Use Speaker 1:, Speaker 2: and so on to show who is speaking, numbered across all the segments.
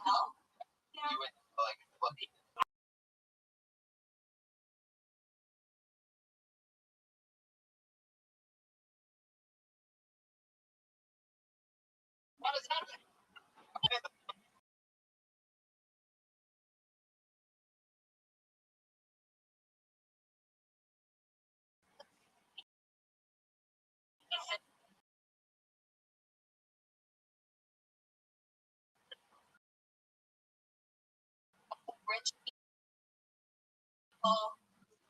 Speaker 1: You went like looking. What is that? Rich people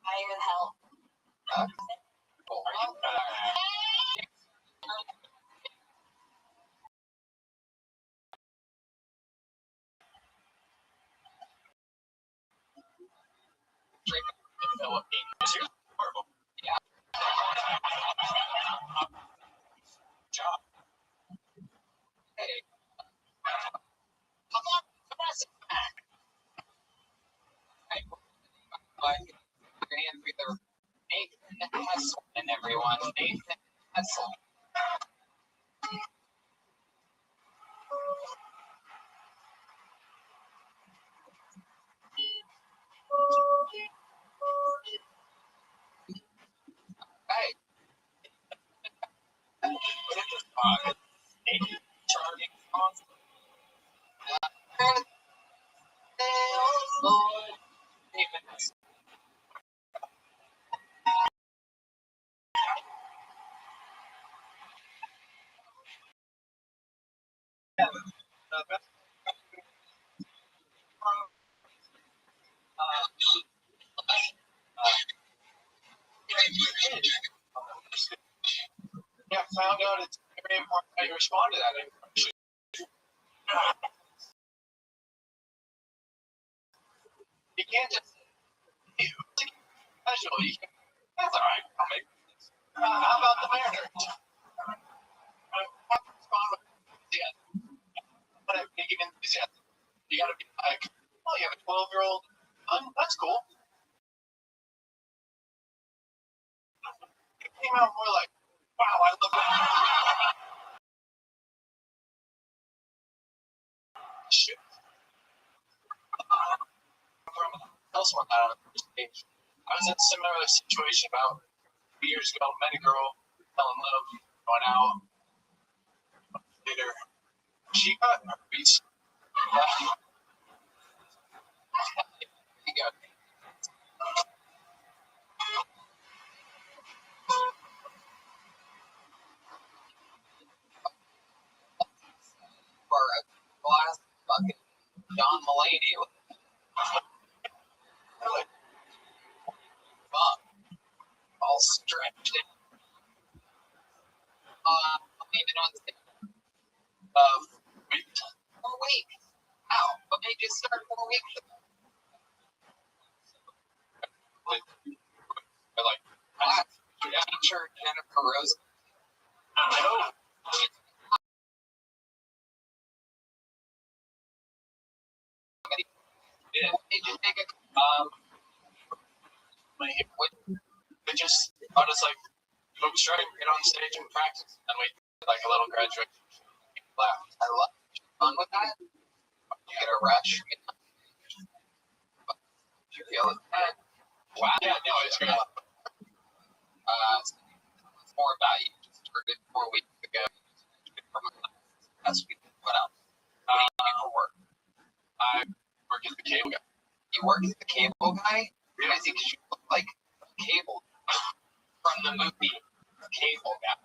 Speaker 1: hire help. Philippines. Horrible. Yeah. Job. Hey. Come on, press it back. Hey. Grand with their Nathan Hessel and everyone. Nathan Hessel. Hey. Charging songs. Lord. Nathan Hessel. Yeah, found out it's very important how you respond to that information. You can't just casual. That's all right. I'll make this. How about the Mariners? Have to respond with enthusiasm. But I think enthusiasm. You gotta be like, oh, you have a 12-year-old son? That's cool. It came out more like, wow, I love that. Shit. From elsewhere on the stage. I was in a similar situation about 2 years ago. Met a girl, fell in love, going out. Later, she got herpes. You got for a glass fucking John Mulaney. Like, fuck. All stretched. I'll leave it on the week. 4 weeks. Ow. What made you start 4 weeks? Like, teacher Jennifer Rose. No. Yeah. They just take a my hip they just I was like go straight get on stage and practice and we did like a little graduation laugh. I love fun with that. You get a rush. You feel it. Wow. Yeah, no, it's great. It's more about you. Just started 4 weeks ago. Last week. What else? What do you do for work? I work as the cable guy. You work as the cable guy? Yeah. I think you look like Cable from the movie Cable Guy.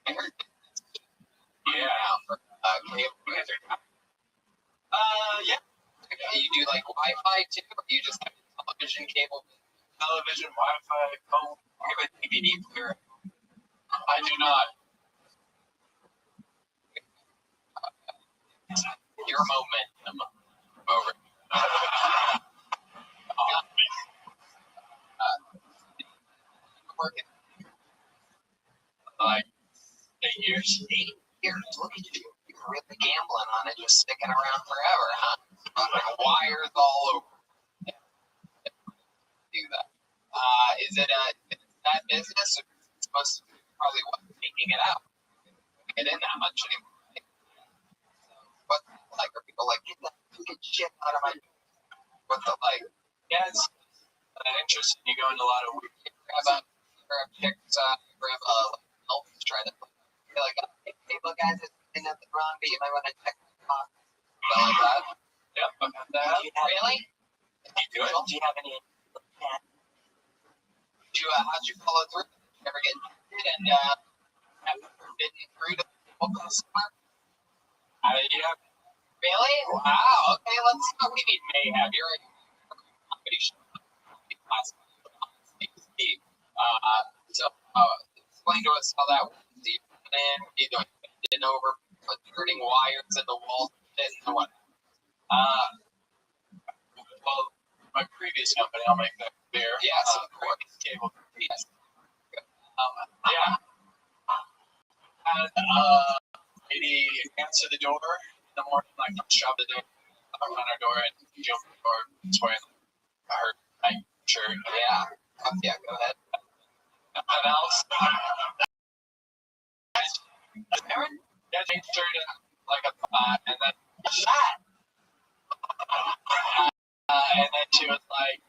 Speaker 1: I heard. Yeah. Cable. Yeah. You do like Wi-Fi too, or you just have television cable? Television, Wi-Fi, phone. You have a DVD player. I do not. Your momentum over. Working like 8 years. 8 years. Look at you. You're really gambling on it, just sticking around forever, huh? Like wires all over. Do that. Is it that business? Or it's supposed to be probably what taking it out. get in that much anymore. Right? What's it like? Are people like, get that fucking shit out of my? What's it like?
Speaker 2: Yeah, it's interesting. You go into a lot of weird.
Speaker 1: Grab milk, try to be like, hey, look, guys, there's nothing wrong, but you might want to check my box. Something like that.
Speaker 2: Yep, I've had that.
Speaker 1: Really?
Speaker 2: Did you do it?
Speaker 3: Do you have any?
Speaker 1: How'd you follow through? Did you ever get tempted and have forbidden fruit of the customer?
Speaker 2: Yeah.
Speaker 1: Really? Wow. Okay, let's see what we need. May have. You're a comedy show. So, explain to us how that works. Do you come in, you know, bending over, turning wires in the walls, and what?
Speaker 2: Well, my previous company, I'll make that clear.
Speaker 1: Yes, of course.
Speaker 2: Cable.
Speaker 1: Yes.
Speaker 2: Yeah. Had lady answer the door in the morning, like shove the door, knock on our door, and she opened the door. It's wearing her night shirt.
Speaker 1: Yeah. Yeah, go ahead.
Speaker 2: Nothing else.
Speaker 1: Aaron?
Speaker 2: Yeah, they turned it like a pot, and then
Speaker 1: Shot.
Speaker 2: and then she was like,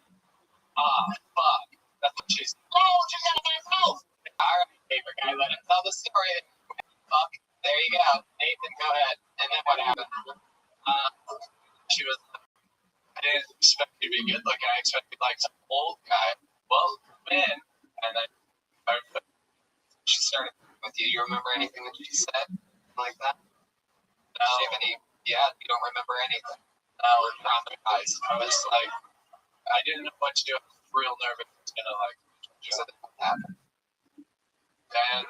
Speaker 2: fuck. That's what she's.
Speaker 1: Oh, she got a nice mouth. All right, paper guy, let him tell the story. Fuck. There you go. Nathan, go ahead. And then what happened?
Speaker 2: She was. I didn't expect you to be good looking. I expected like some old guy. Well, man, and then
Speaker 1: She started with you. You remember anything that she said? Like that?
Speaker 2: no,
Speaker 1: She have any? Yeah, you don't remember anything.
Speaker 2: no, traumatized. I was like, I didn't know what to do. I was real nervous. I was gonna like,
Speaker 1: So then what happened?
Speaker 2: and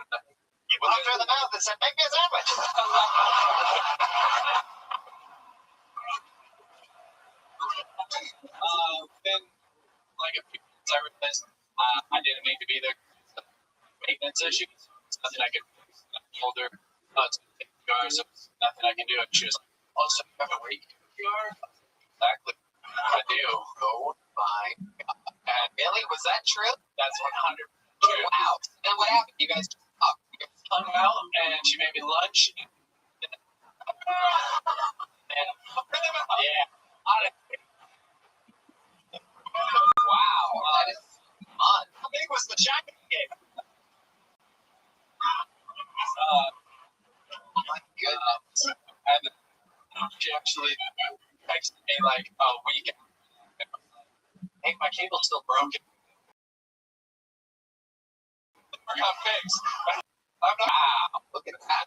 Speaker 3: You walked through the mouth and said, "Make me a sandwich."
Speaker 2: then like a few months, I realized I didn't need to be there. Maintenance issues. It's nothing I could fix. I told her, it's gonna take hours, so there's nothing I can do. And she was like, oh, so you have a wait PR? Exactly. I do.
Speaker 1: Oh my God. And Billy, was that true?
Speaker 2: That's 100% true.
Speaker 1: Wow. Then what happened? You guys just talked. You guys
Speaker 2: Hung out, and she made me lunch. And yeah, honestly,
Speaker 1: Wow. That is fun.
Speaker 3: How big was the shotgun game?
Speaker 1: My goodness.
Speaker 2: and she actually texted me like a week. Hey, my cable's still broken. We're not fixed. I'm not.
Speaker 1: Wow. Look at that.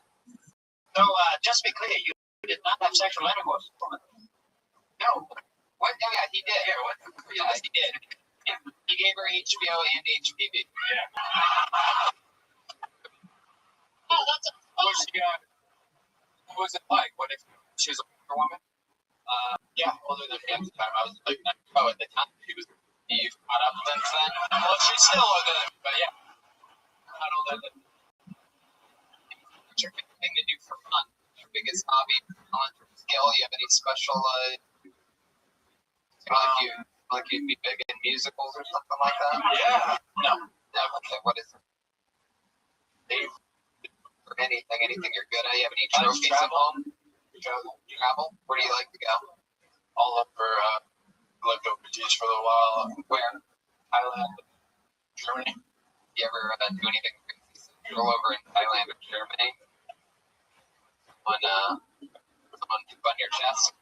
Speaker 3: So, just to be clear, you did not have sexual intercourse with the woman.
Speaker 1: No. What? Oh, yeah, he did. Yeah, he did. He gave her HBO and HPV.
Speaker 2: Yeah.
Speaker 3: Oh, that's a
Speaker 2: What was it like? What if she was a older woman?
Speaker 1: Yeah, older than me at the time. I was like, oh, at the time she was. You've caught up since then.
Speaker 2: Well, she's still older than me, but yeah. Not older than me.
Speaker 1: What's your favorite thing to do for fun? Your biggest hobby, talent, or skill? You have any special? Like you'd be big in musicals or something like that?
Speaker 2: Yeah. No.
Speaker 1: No. Okay. What is it? Or anything you're good at? You have any trophies at home? Travel? Where do you like to go?
Speaker 2: All over, lived overseas for a little while.
Speaker 1: Where?
Speaker 2: Thailand, Germany.
Speaker 1: You ever do anything crazy? All over in Thailand or Germany? Someone poop on your chest?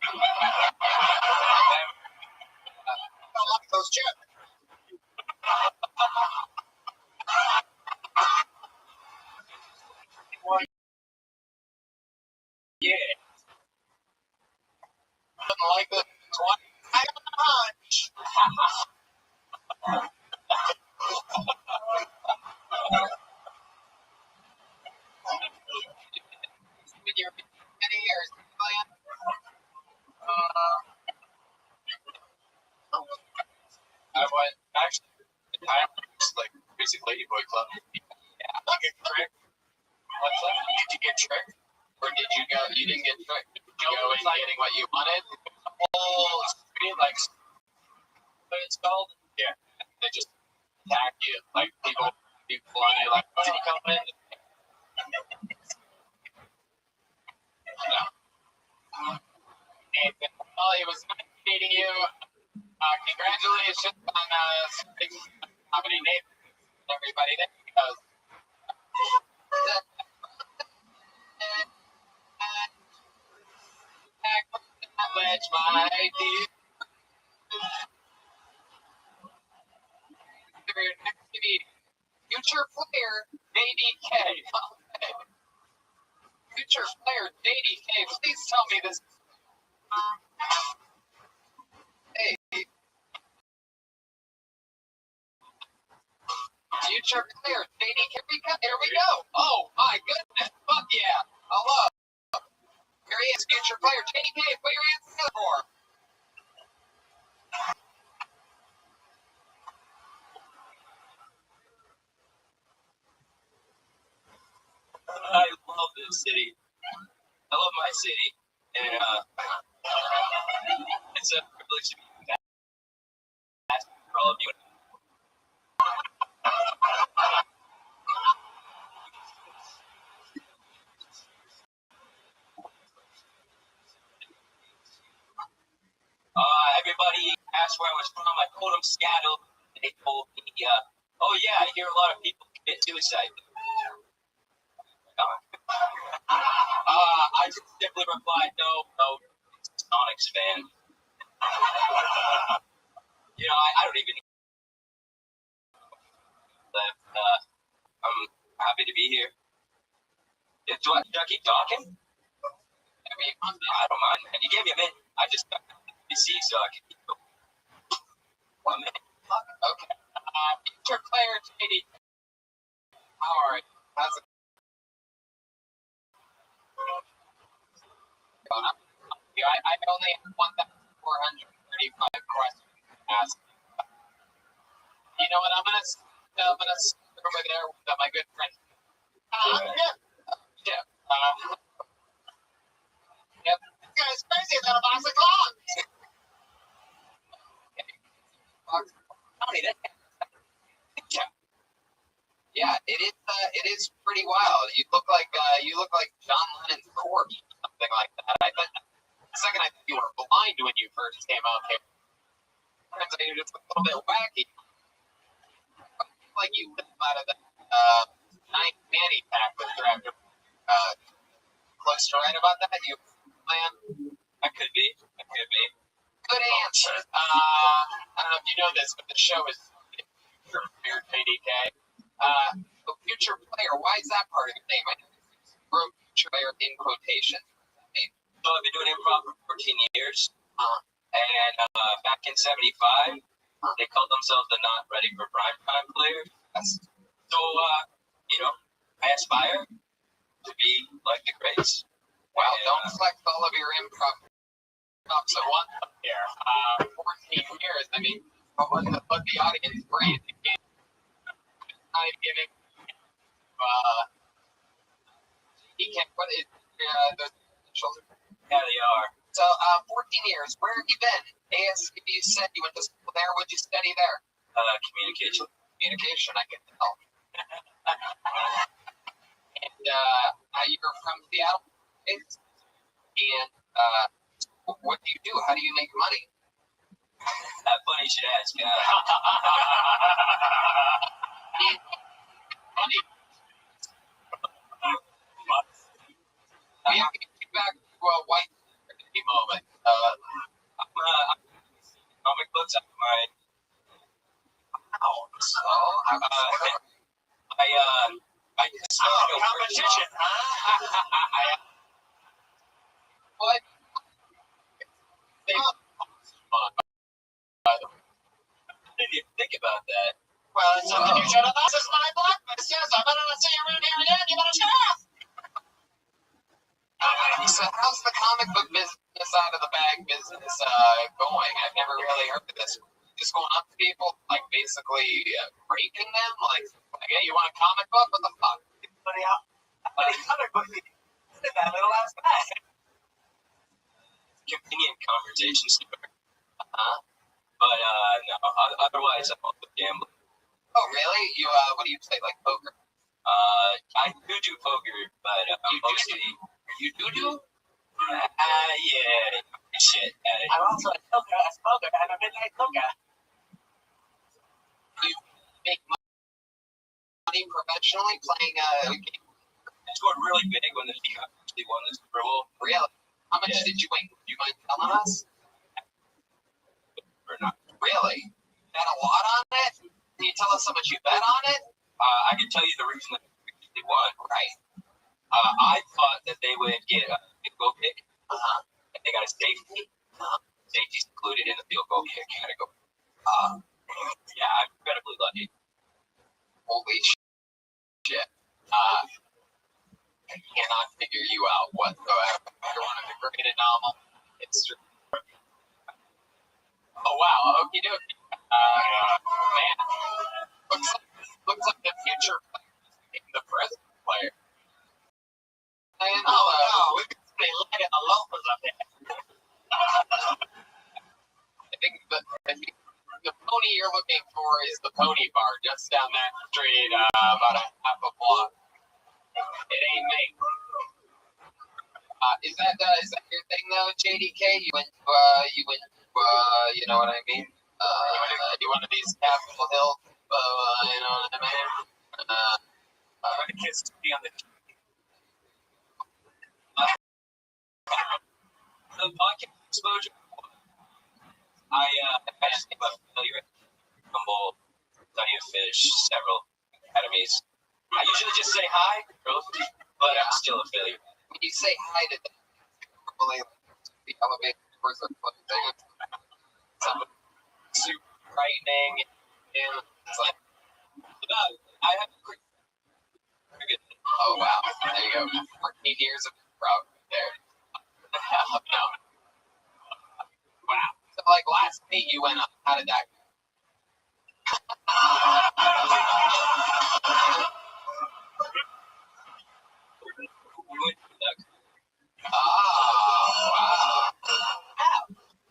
Speaker 3: I like those chips.
Speaker 2: Yeah.
Speaker 1: Something like this.
Speaker 3: I got a hunch.
Speaker 1: When you're many years, William?
Speaker 2: I went, actually, in Thailand, it's like basic ladyboy club.
Speaker 1: Yeah.
Speaker 2: Like a trick. What's that?
Speaker 1: Did you get tricked? Or did you go? You didn't get tricked. Did you go in getting what you wanted?
Speaker 2: Whole screen, like, what it's called? Yeah. They just attack you. Like, people on you, like, oh, you come in.
Speaker 1: congratulations on comedy name, everybody. There goes. Acknowledge my dear. Next to me, future player JDK. Future player JDK, please tell me this. Hey. Future player JDK, here we go. Oh my goodness. Fuck yeah. Hello. Here he is, future player JDK. Put your hands together for him.
Speaker 2: I love this city. I love my city. And it's a privilege to be back for all of you. Everybody asked where I was from. I told them Seattle. They told me, oh yeah, I hear a lot of people commit suicide. I just simply replied, no, Sonics fan. You know, I don't even left. I'm happy to be here. Do I keep talking? I mean, I don't mind, man. You gave me a minute. I just got to see, so I can keep going. 1 minute.
Speaker 1: Okay. Future player JD. All right. How's it? I only have 1,435 questions to ask. You know what? I'm gonna sit over there with my good friend. Yeah. Yep. This guy's crazy than a box of clowns. Yeah, it is pretty wild. You look like John Lennon's corpse, something like that. I thought the second I thought you were blind when you first came out here. Turns out you're just a little bit wacky. Like you live out of that giant fanny pack with your close to right about that. You plan?
Speaker 2: I could be.
Speaker 1: Good answer. I don't know if you know this, but the show is Future JDK. Future player, why is that part of your name? I wrote future player in quotation.
Speaker 2: So I've been doing improv for 14 years. And back in 75, they called themselves the Not Ready for Prime Time players. So, you know, I aspire to be like the greats.
Speaker 1: Wow, don't flex all of your improv ups at once up here. 14 years, I mean, what the audience brain not even giving he can't put it the shoulder.
Speaker 2: Yeah, they are.
Speaker 1: So 14 years, where have you been? ASU, you said you went to school there. What'd you study there?
Speaker 2: Communication.
Speaker 1: Communication, I can tell. And you're from Seattle, and what do you do? How do you make money?
Speaker 2: That funny should ask.
Speaker 1: Money. We have to get back to a white moment.
Speaker 2: Comic books out of my house. I
Speaker 3: competition, huh?
Speaker 1: What?
Speaker 2: I didn't even think about that.
Speaker 3: Well, it's something you should have asked. This is my blacklist. Yes, I better not see you around here again. You better shut up.
Speaker 1: So how's the comic book business out of the bag business going? I've never really heard of this. Just going up to people, like basically breaking them, like hey, you want a comic book? What the fuck?
Speaker 3: Funny comic book. That little ass bag.
Speaker 2: Convenient conversation starter. But no, otherwise I'm also gambling.
Speaker 1: Oh really? You what do you play, like poker?
Speaker 2: I do poker, but mostly.
Speaker 1: You do?
Speaker 2: Yeah, shit at it.
Speaker 3: I'm also a smoker, and a midnight smoker.
Speaker 1: You make money professionally playing a game?
Speaker 2: I scored really big when the Seahawks actually won the Super Bowl.
Speaker 1: Really? How much
Speaker 2: Yeah.
Speaker 1: did you win? Do you mind telling us?
Speaker 2: Or not.
Speaker 1: Really? Bet a lot on it? Can you tell us how much you bet on it?
Speaker 2: I can tell you the reason that they won.
Speaker 1: Right.
Speaker 2: I thought that they would get a field goal kick, and they got a safety. Safety's included in the field goal kick category. Yeah, I'm incredibly lucky.
Speaker 1: Holy shit. I cannot figure you out whatsoever. You're one of the great anomalies in history. Oh, wow. Okie dokie. Man. Looks like the future player the present player. And,
Speaker 3: Oh, no, we can be letting the loafers up there.
Speaker 1: I think the pony you're looking for is the pony bar just down that street, about a half a block. It ain't me. Is that your thing though, JDK? You know what I mean? You one of these Capitol Hill, you know what I mean?
Speaker 2: The kids to be on the podcast exposure. I actually am familiar with Humble, Study of Fish, several academies. I usually just say hi, but I'm still a failure.
Speaker 1: When you say hi to them, normally the elevator doors are closing. Something super frightening, and it's like,
Speaker 2: I have a pretty good.
Speaker 1: oh wow, there you go. 14 years of proud there. No. Wow. So like last meet you went up. How did that go? Oh wow.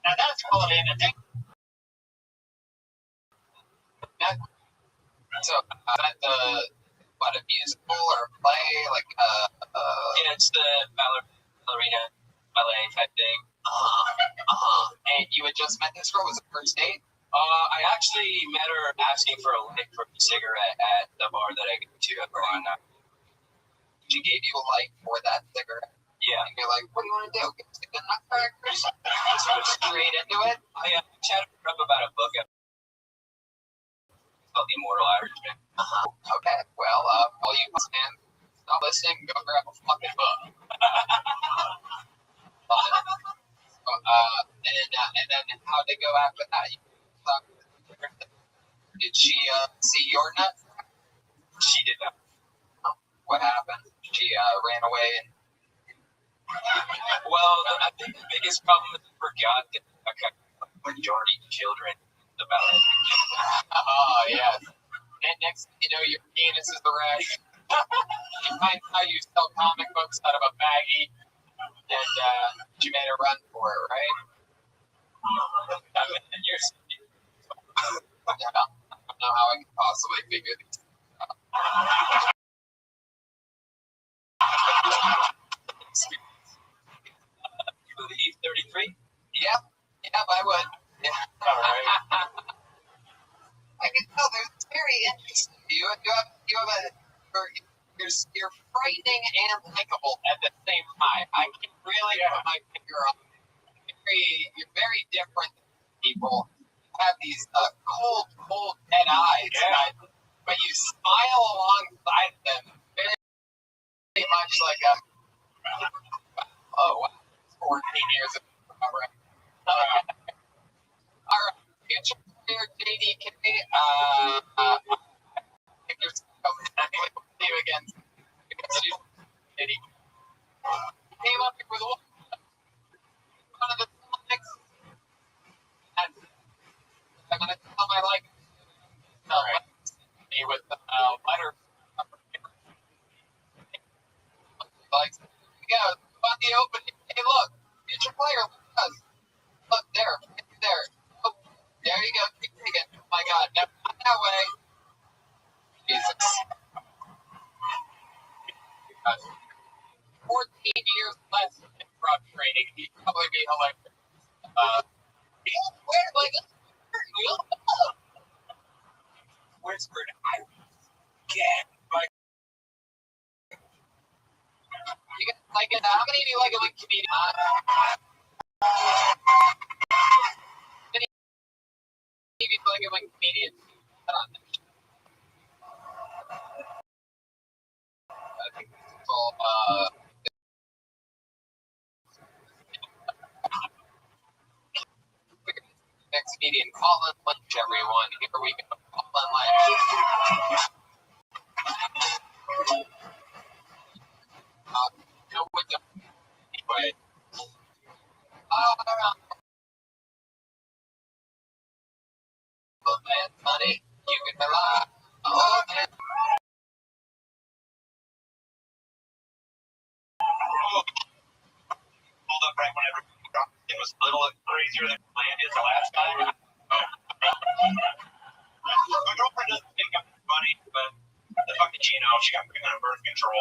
Speaker 3: Now that's quality entertainment.
Speaker 1: So that a musical or a play like
Speaker 2: Yeah, it's the ballerina ballet type thing.
Speaker 1: And you had just met this girl. Was it first date?
Speaker 2: I actually met her asking for a lick for a cigarette at the bar that I go to at Verona.
Speaker 1: She gave you a light for that cigarette.
Speaker 2: Yeah.
Speaker 1: And you're like, what do you want to do? Get stick the nutcrackers? Straight into it?
Speaker 2: I chatted her up about a book called The Immortal Irishman.
Speaker 1: Okay. Well, all you fans, stop listening. Go grab a fucking book. And then how'd they go after that? Did she see your nuts?
Speaker 2: She did not.
Speaker 1: What happened? She ran away and.
Speaker 2: Well, I think the biggest problem is I forgot that majority of children about it.
Speaker 1: Oh, yeah. And next thing you know, your penis is erect. You find how you sell comic books out of a baggie, and you made a run for it, right?
Speaker 2: I mean, you're
Speaker 1: I don't know how I can possibly figure these out.
Speaker 2: You believe 33?
Speaker 1: Yep, I would. Yeah.
Speaker 2: All right.
Speaker 1: I can tell it's very interesting. You're frightening and likable at the same time. I can really put my finger on. You're very different than people. You have these cold, dead eyes, but you smile alongside them. Very much like a. Oh, wow. 14 years of recovery. All right, future player JDK. If you're see you against you, JDK. Came up here with one of the topics. And I'm gonna tell my like. Me with letter. Like, yeah, about the opening. Hey, look, future player. Look there. Oh, there you go. Keep digging. Oh my God, no, not that way. Jesus. 14 years less in drug training. He'd probably be hilarious. Where, like, whispered, I get. Like, you guys like it? How many of you like it like comedian? Many of you like it like comedian? I think it's all, next comedian, call in lunch, everyone. Here we go. Call in lunch. No, with the anyway. Oh man, honey, you can rely. Oh man.
Speaker 3: Pulled up right whenever it was a little crazier than planned is the last time. My girlfriend doesn't think I'm funny, but the fucking Gino, she got put on birth control.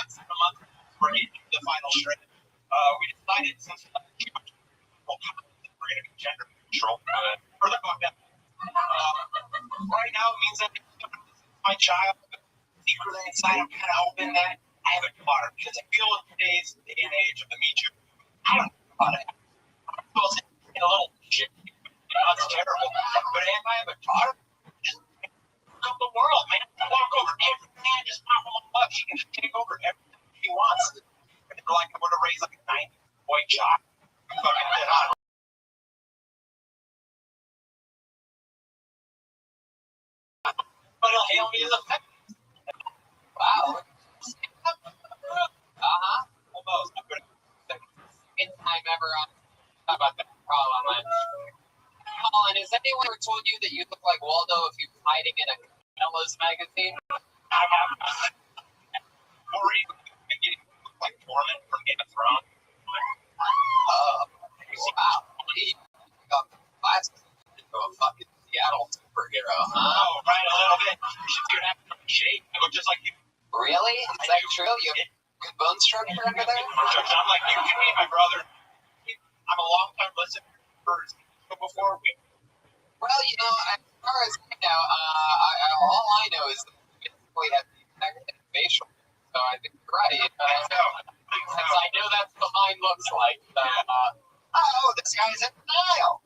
Speaker 3: A month we're getting the final shred. We decided since we're going to be gender neutral. For the fuck up. Right now it means that my child secretly inside I'm kind of hoping that I have a daughter because I feel in today's day and age of the Me Too, I don't know about it. I feel in a little shit. You know, it's terrible. But if I have a daughter, just of the world, man. Walk over every man, just pop them all up. She can take over everything she wants. Like I would have raised like a 9-boy child. Fucking dead on. But he'll hail me as a pet.
Speaker 1: Wow.
Speaker 3: Almost.
Speaker 1: Second time ever on about that problem. Colin, has anyone ever told you that you look like Waldo if you're hiding in a Canelo's magazine?
Speaker 3: Or even getting like Torment from Game of Thrones.
Speaker 1: Wow. He got glasses into a fucking Seattle superhero, huh?
Speaker 3: Oh, right, a little bit. You should see what happened to shape. I look just like you.
Speaker 1: Really? Is that true? You have good bone structure under there?
Speaker 3: I'm like, you can meet my brother. I'm a long time listener before we.
Speaker 1: Well, you know, as far as I know, all I know is that we have negative facial. So I think you're right. Since I know that's what mine looks like. Oh, this guy's in denial.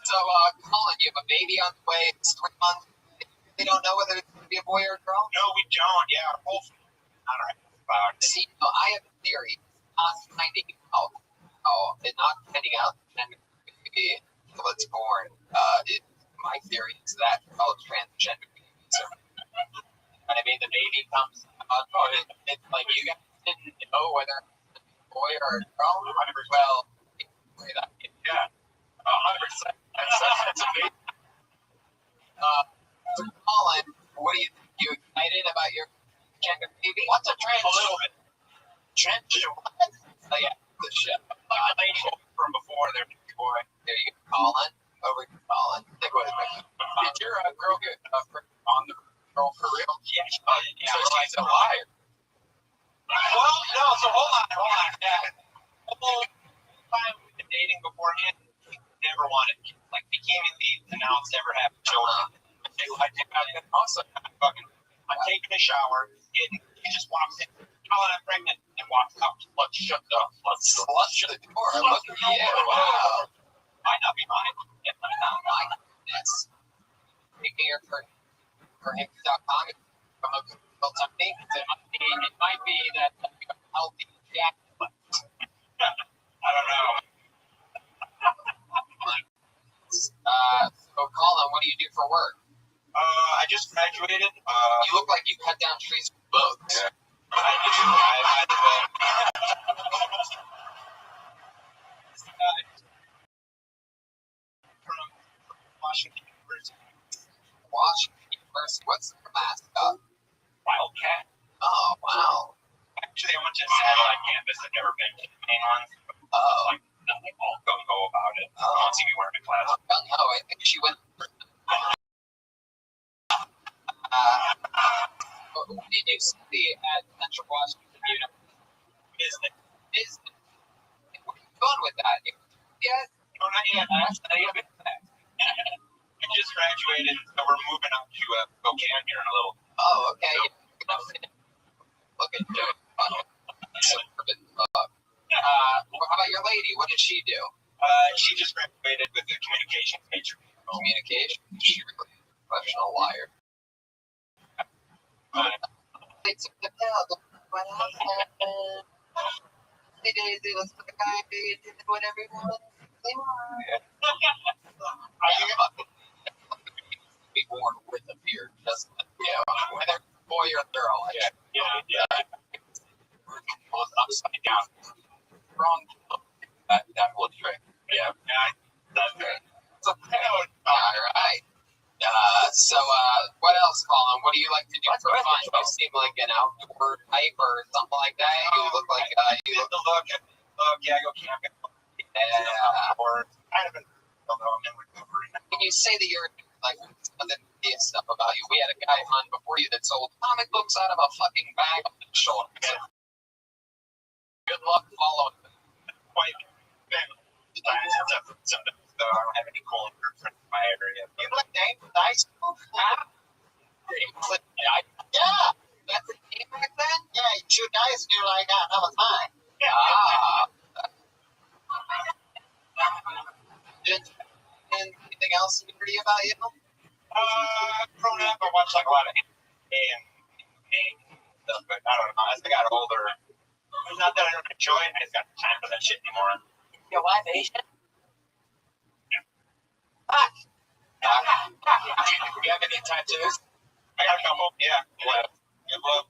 Speaker 1: So, Colin, you have a baby on the way. It's 3 months. They don't know whether it's going to be a boy or a girl?
Speaker 3: No, we don't. Yeah, our whole I don't know about it.
Speaker 1: See, no, I have a theory. Not finding out. Oh, and not finding out. And maybe until it's born. My theory is that all transgender babies are. And I mean, the baby comes out. It's like you guys didn't know whether it's a boy or a girl. Well, yeah. 100%. That's amazing. Colin, what are you excited about your gender baby? What's a trans?
Speaker 3: A little bit.
Speaker 1: Transgender what? Oh, yeah, the shit.
Speaker 3: From before they're boy.
Speaker 1: There you go, Colin. Over to Colin. Think what it is. Did your girl get on the girl for real?
Speaker 3: Yeah,
Speaker 1: So she's a liar.
Speaker 3: Well, no, so hold on. Yeah. The whole time we've been dating beforehand, never wanted kids. Like, became engaged and now it's never happened. Children.
Speaker 1: Awesome.
Speaker 3: I'm taking a shower, and he just walks in. Colin, I'm pregnant, and walks out. Let's shut the door.
Speaker 1: Look at you. Wow.
Speaker 3: Might not be mine.
Speaker 1: Yeah, not my goodness. Taking her for Hicks.com from a Google something. It might be that you have healthy jack.
Speaker 3: I don't know.
Speaker 1: So, Colin, what do you do for work?
Speaker 3: I just graduated.
Speaker 1: You look like you cut down trees with boats.
Speaker 3: Yeah. I do. I had to from Washington University.
Speaker 1: Washington University. What's the mascot?
Speaker 3: Wildcat.
Speaker 1: Oh, wow.
Speaker 3: Actually, I went to a satellite campus. I've never been to the main one. Like, nothing all gung-ho about it. I don't see me wearing a class.
Speaker 1: Gung-ho. I think she went. did you study at Central Washington University? Business. Where are you going with that? Yeah.
Speaker 3: No, not yet. I just graduated, so we're moving up to Spokane here in a little.
Speaker 1: Oh, okay. Look at Joe. Suburban. How about your lady? What did she do?
Speaker 3: She just graduated with a communications major.
Speaker 1: Communication. She really a professional liar. It's the pill. What happened? Daisy was the guy who did whatever he wanted. Be born with a beard, just whether boy or girl.
Speaker 3: Yeah.
Speaker 1: Upside down. Wrong. That will trick.
Speaker 3: Yeah. That's right.
Speaker 1: All right. What else, Colin? What do you like to do for fun? You seem like an outdoor type or something like that. You look like you look.
Speaker 3: Yeah, I go camping. Or kind of, although I'm in recovery.
Speaker 1: When you say that you're like other stuff about you, we had a guy on before you that sold comic books out of a fucking bag on his shoulder. Good luck following them.
Speaker 3: Quite sometimes I don't have any cool friends in my area.
Speaker 1: You look named high school? Yeah. That's a name back then? Yeah, you shoot guys do like that. That was mine. Anything else pretty about you?
Speaker 3: Growing up, I watched like a lot of anime and stuff, but I don't know. As I got older, it's not that I don't enjoy it, I just got time for that shit anymore.
Speaker 1: Your wife Asian?
Speaker 3: Yeah.
Speaker 1: Fuck. Do you have any tattoos?
Speaker 3: I got a couple, yeah. Good luck.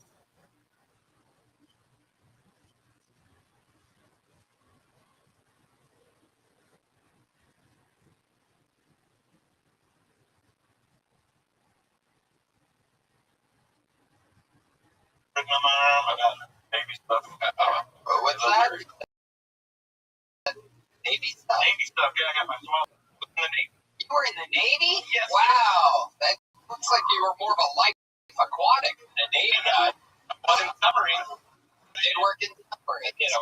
Speaker 3: On my arm, I got baby stuff.
Speaker 1: What's that? Navy stuff?
Speaker 3: Navy stuff, yeah, I got my small in the Navy.
Speaker 1: You were in the Navy?
Speaker 3: Yes.
Speaker 1: Wow. That looks like you were more of a light aquatic than a Navy guy.
Speaker 3: I was in submarine.
Speaker 1: You did work in submarine.
Speaker 3: Yeah,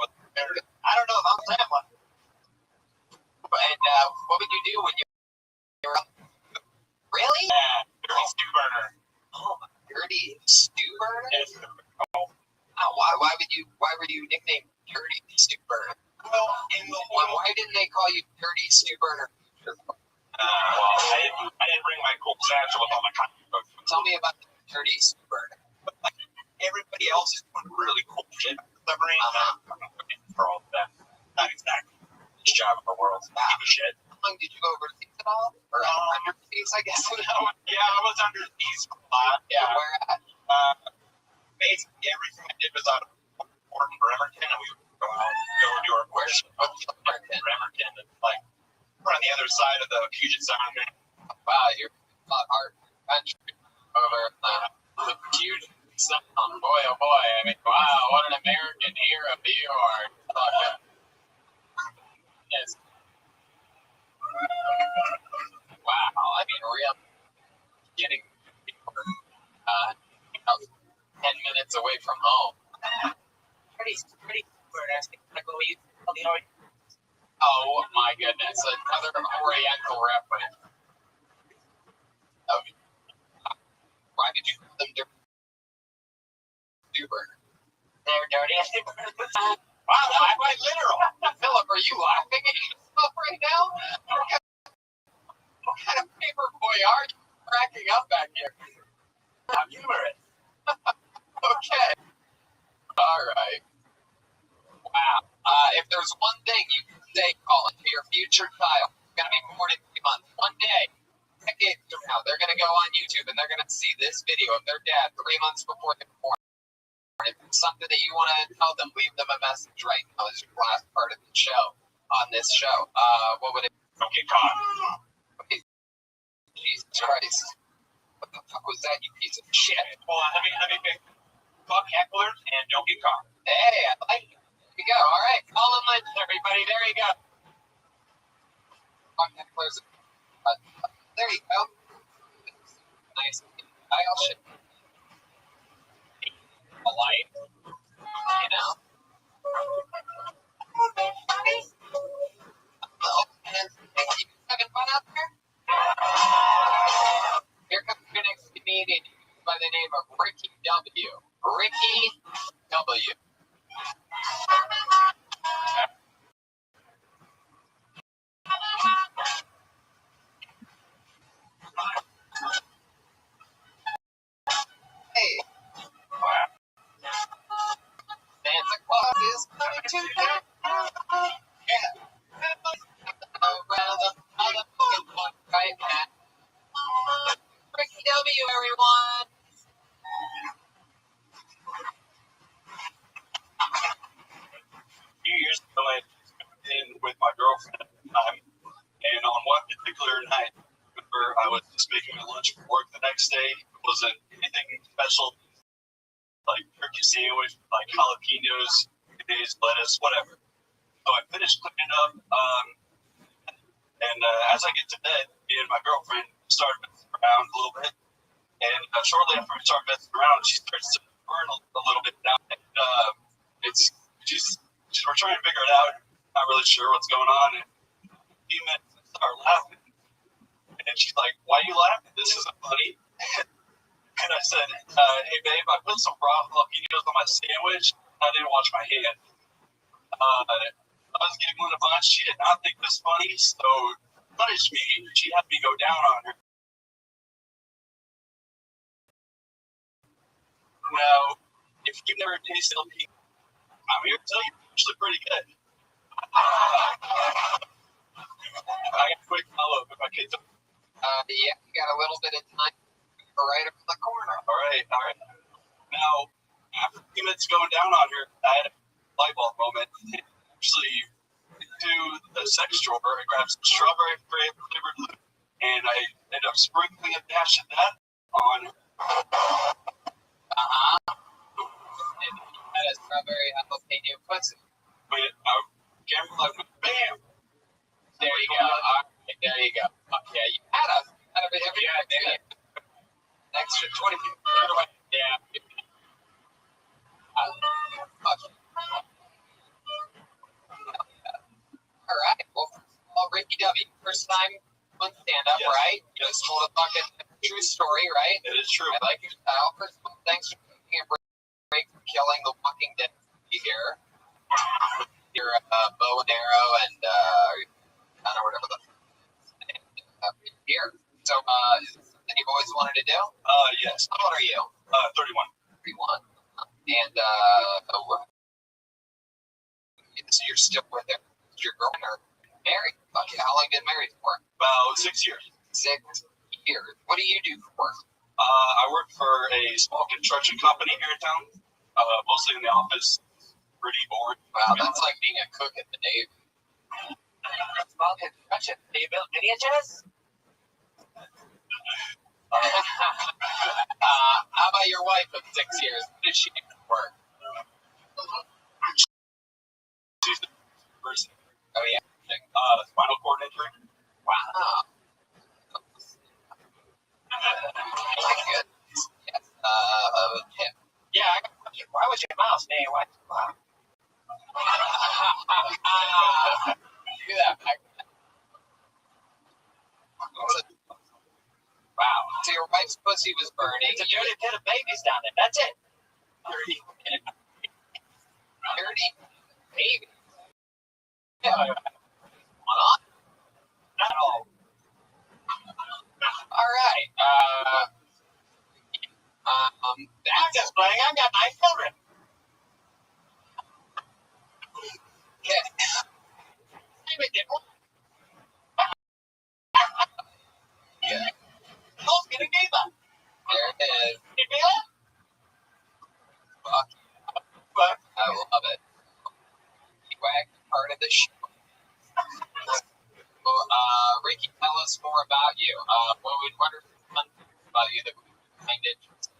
Speaker 1: I don't know if I'm that one. And what would you do when you were up? Really?
Speaker 3: Dirty stew burner.
Speaker 1: Oh, dirty stew burner?
Speaker 3: Yes.
Speaker 1: Why were you nicknamed Dirty Stew Burner?
Speaker 3: Well,
Speaker 1: Why didn't they call you Dirty Stew Burner?
Speaker 3: I didn't bring my cool satchel with all my comic books.
Speaker 1: Tell me about the Dirty Stew Burner.
Speaker 3: Everybody else is doing really cool shit. Submarine, I'm not looking for all of that. Not exactly this job in the world. Shit.
Speaker 1: How long did you go overseas at all? Or underseas, I guess?
Speaker 3: Yeah, I was underseas a lot.
Speaker 1: Yeah, where at?
Speaker 3: Basically, everything I did was out of Fort Bremerton, and we would go do our course. Bremerton, and like, we're on the other side of the Puget Sound.
Speaker 1: Wow, you're not hard country over the Puget Sound. Boy, oh boy. I mean, wow, what an American hero you are. Yes. Wow, I mean, real getting 10 minutes away from home. Pretty oh my goodness, another Oriental reference. Why did you call them dirty stew burner? They're dirty. Wow, that's quite literal. Philip, are you laughing at yourself right now? What kind of paper boy are you cracking up back here? I'm humorous. Okay. All right. Wow. If there's one thing you can say, Colin, to your future child, it's going to be born in 3 months. One day, decades from now, they're going to go on YouTube and they're going to see this video of their dad 3 months before they're born. If it's something that you want to tell them, leave them a message right now as your last part of the show, on this show. What would it be?
Speaker 3: Don't get caught.
Speaker 1: Okay. Jesus Christ. What the fuck was that, you piece of shit?
Speaker 3: Hold on, let me pick. Fuck hecklers and don't get caught.
Speaker 1: Hey, I like it. There you go. All right. Colin Lynch, everybody. There you go. Fuck hecklers. There you go. Nice. I'll shit.
Speaker 2: life. You know.
Speaker 1: Oh, and you having fun out there? Here comes your next comedian by the name of Ricky W. Ricky W. Hey, Santa Claus is coming to town. Yeah. Around the motherfucking block right now. Ricky W, everyone.
Speaker 3: A few years ago, I moved in with my girlfriend at the time, and on one particular night, I remember I was just making my lunch for work the next day. It wasn't anything special, like turkey sandwich, like jalapenos, mayonnaise, lettuce, whatever. So I finished cooking up, and as I get to bed, me and my girlfriend started messing around a little bit. And shortly after we start messing around, she starts to burn a little bit down. And we're trying to figure it out. Not really sure what's going on. And a few minutes, I start laughing. And she's like, "Why are you laughing? This isn't funny." And I said, "Hey, babe, I put some raw jalapenos on my sandwich. I didn't wash my hands." I was giggling a bunch. She did not think this funny, so punished me. She had me go down on her. Now, if you've never tasted jalapeno, I'm here to tell you, it's actually pretty good. I got a quick follow-up if I could.
Speaker 1: Yeah, you got a little bit of time right up in the corner.
Speaker 3: All right. Now, after a few minutes going down on her, I had a light bulb moment. Actually, into the sex drawer, I grabbed some strawberry flavored loop, and I ended up sprinkling a dash of that on her.
Speaker 1: And you had a strawberry jalapeno pussy.
Speaker 3: Wait, camera like bam.
Speaker 1: There you go. All right, there you go. Yeah, you had a bit of an extra 20 people.
Speaker 2: Yeah.
Speaker 1: All right. Well, Ricky W. First time on stand-up,
Speaker 3: Yes.
Speaker 1: right? You just told a fucking true story, right?
Speaker 3: It is true.
Speaker 1: I like your style. First of all, thanks for taking a break from killing the Walking Dead here. Your bow and arrow and I don't know whatever the here. So, is this something you've always wanted to do?
Speaker 3: Yes.
Speaker 1: How old are you?
Speaker 3: 31.
Speaker 1: 31. And so you're still with her, your girlfriend, or married? Okay, how long have you been married for?
Speaker 3: About 6 years.
Speaker 1: 6 years. What do you do for work?
Speaker 3: I work for a small construction company here in town, mostly in the office. Pretty boring.
Speaker 1: Wow, that's like being a cook at the Navy. Small construction. Do you build miniatures? How about your wife of 6 years? What does she do for work?
Speaker 3: She's the person.
Speaker 1: Oh, yeah.
Speaker 3: Spinal cord injury.
Speaker 1: Wow. Good. Yes.
Speaker 2: Yeah, I got a question. Why was your mouse named What? Wow.
Speaker 1: Do that back. Wow. So your wife's pussy was burning.
Speaker 2: It's a dirty pit of babies down there. That's it.
Speaker 1: Dirty baby. Yeah. What?
Speaker 2: Not all.
Speaker 1: All right.
Speaker 2: I'm just playing. I've got 9 children.
Speaker 1: Okay. Yeah.
Speaker 2: Who's getting diva?
Speaker 1: There it is.
Speaker 2: You feel it?
Speaker 1: Fuck.
Speaker 2: But
Speaker 1: I love it. Wag part of the show. Well, Ricky, tell us more about you. What are some fun things about you that we find interesting?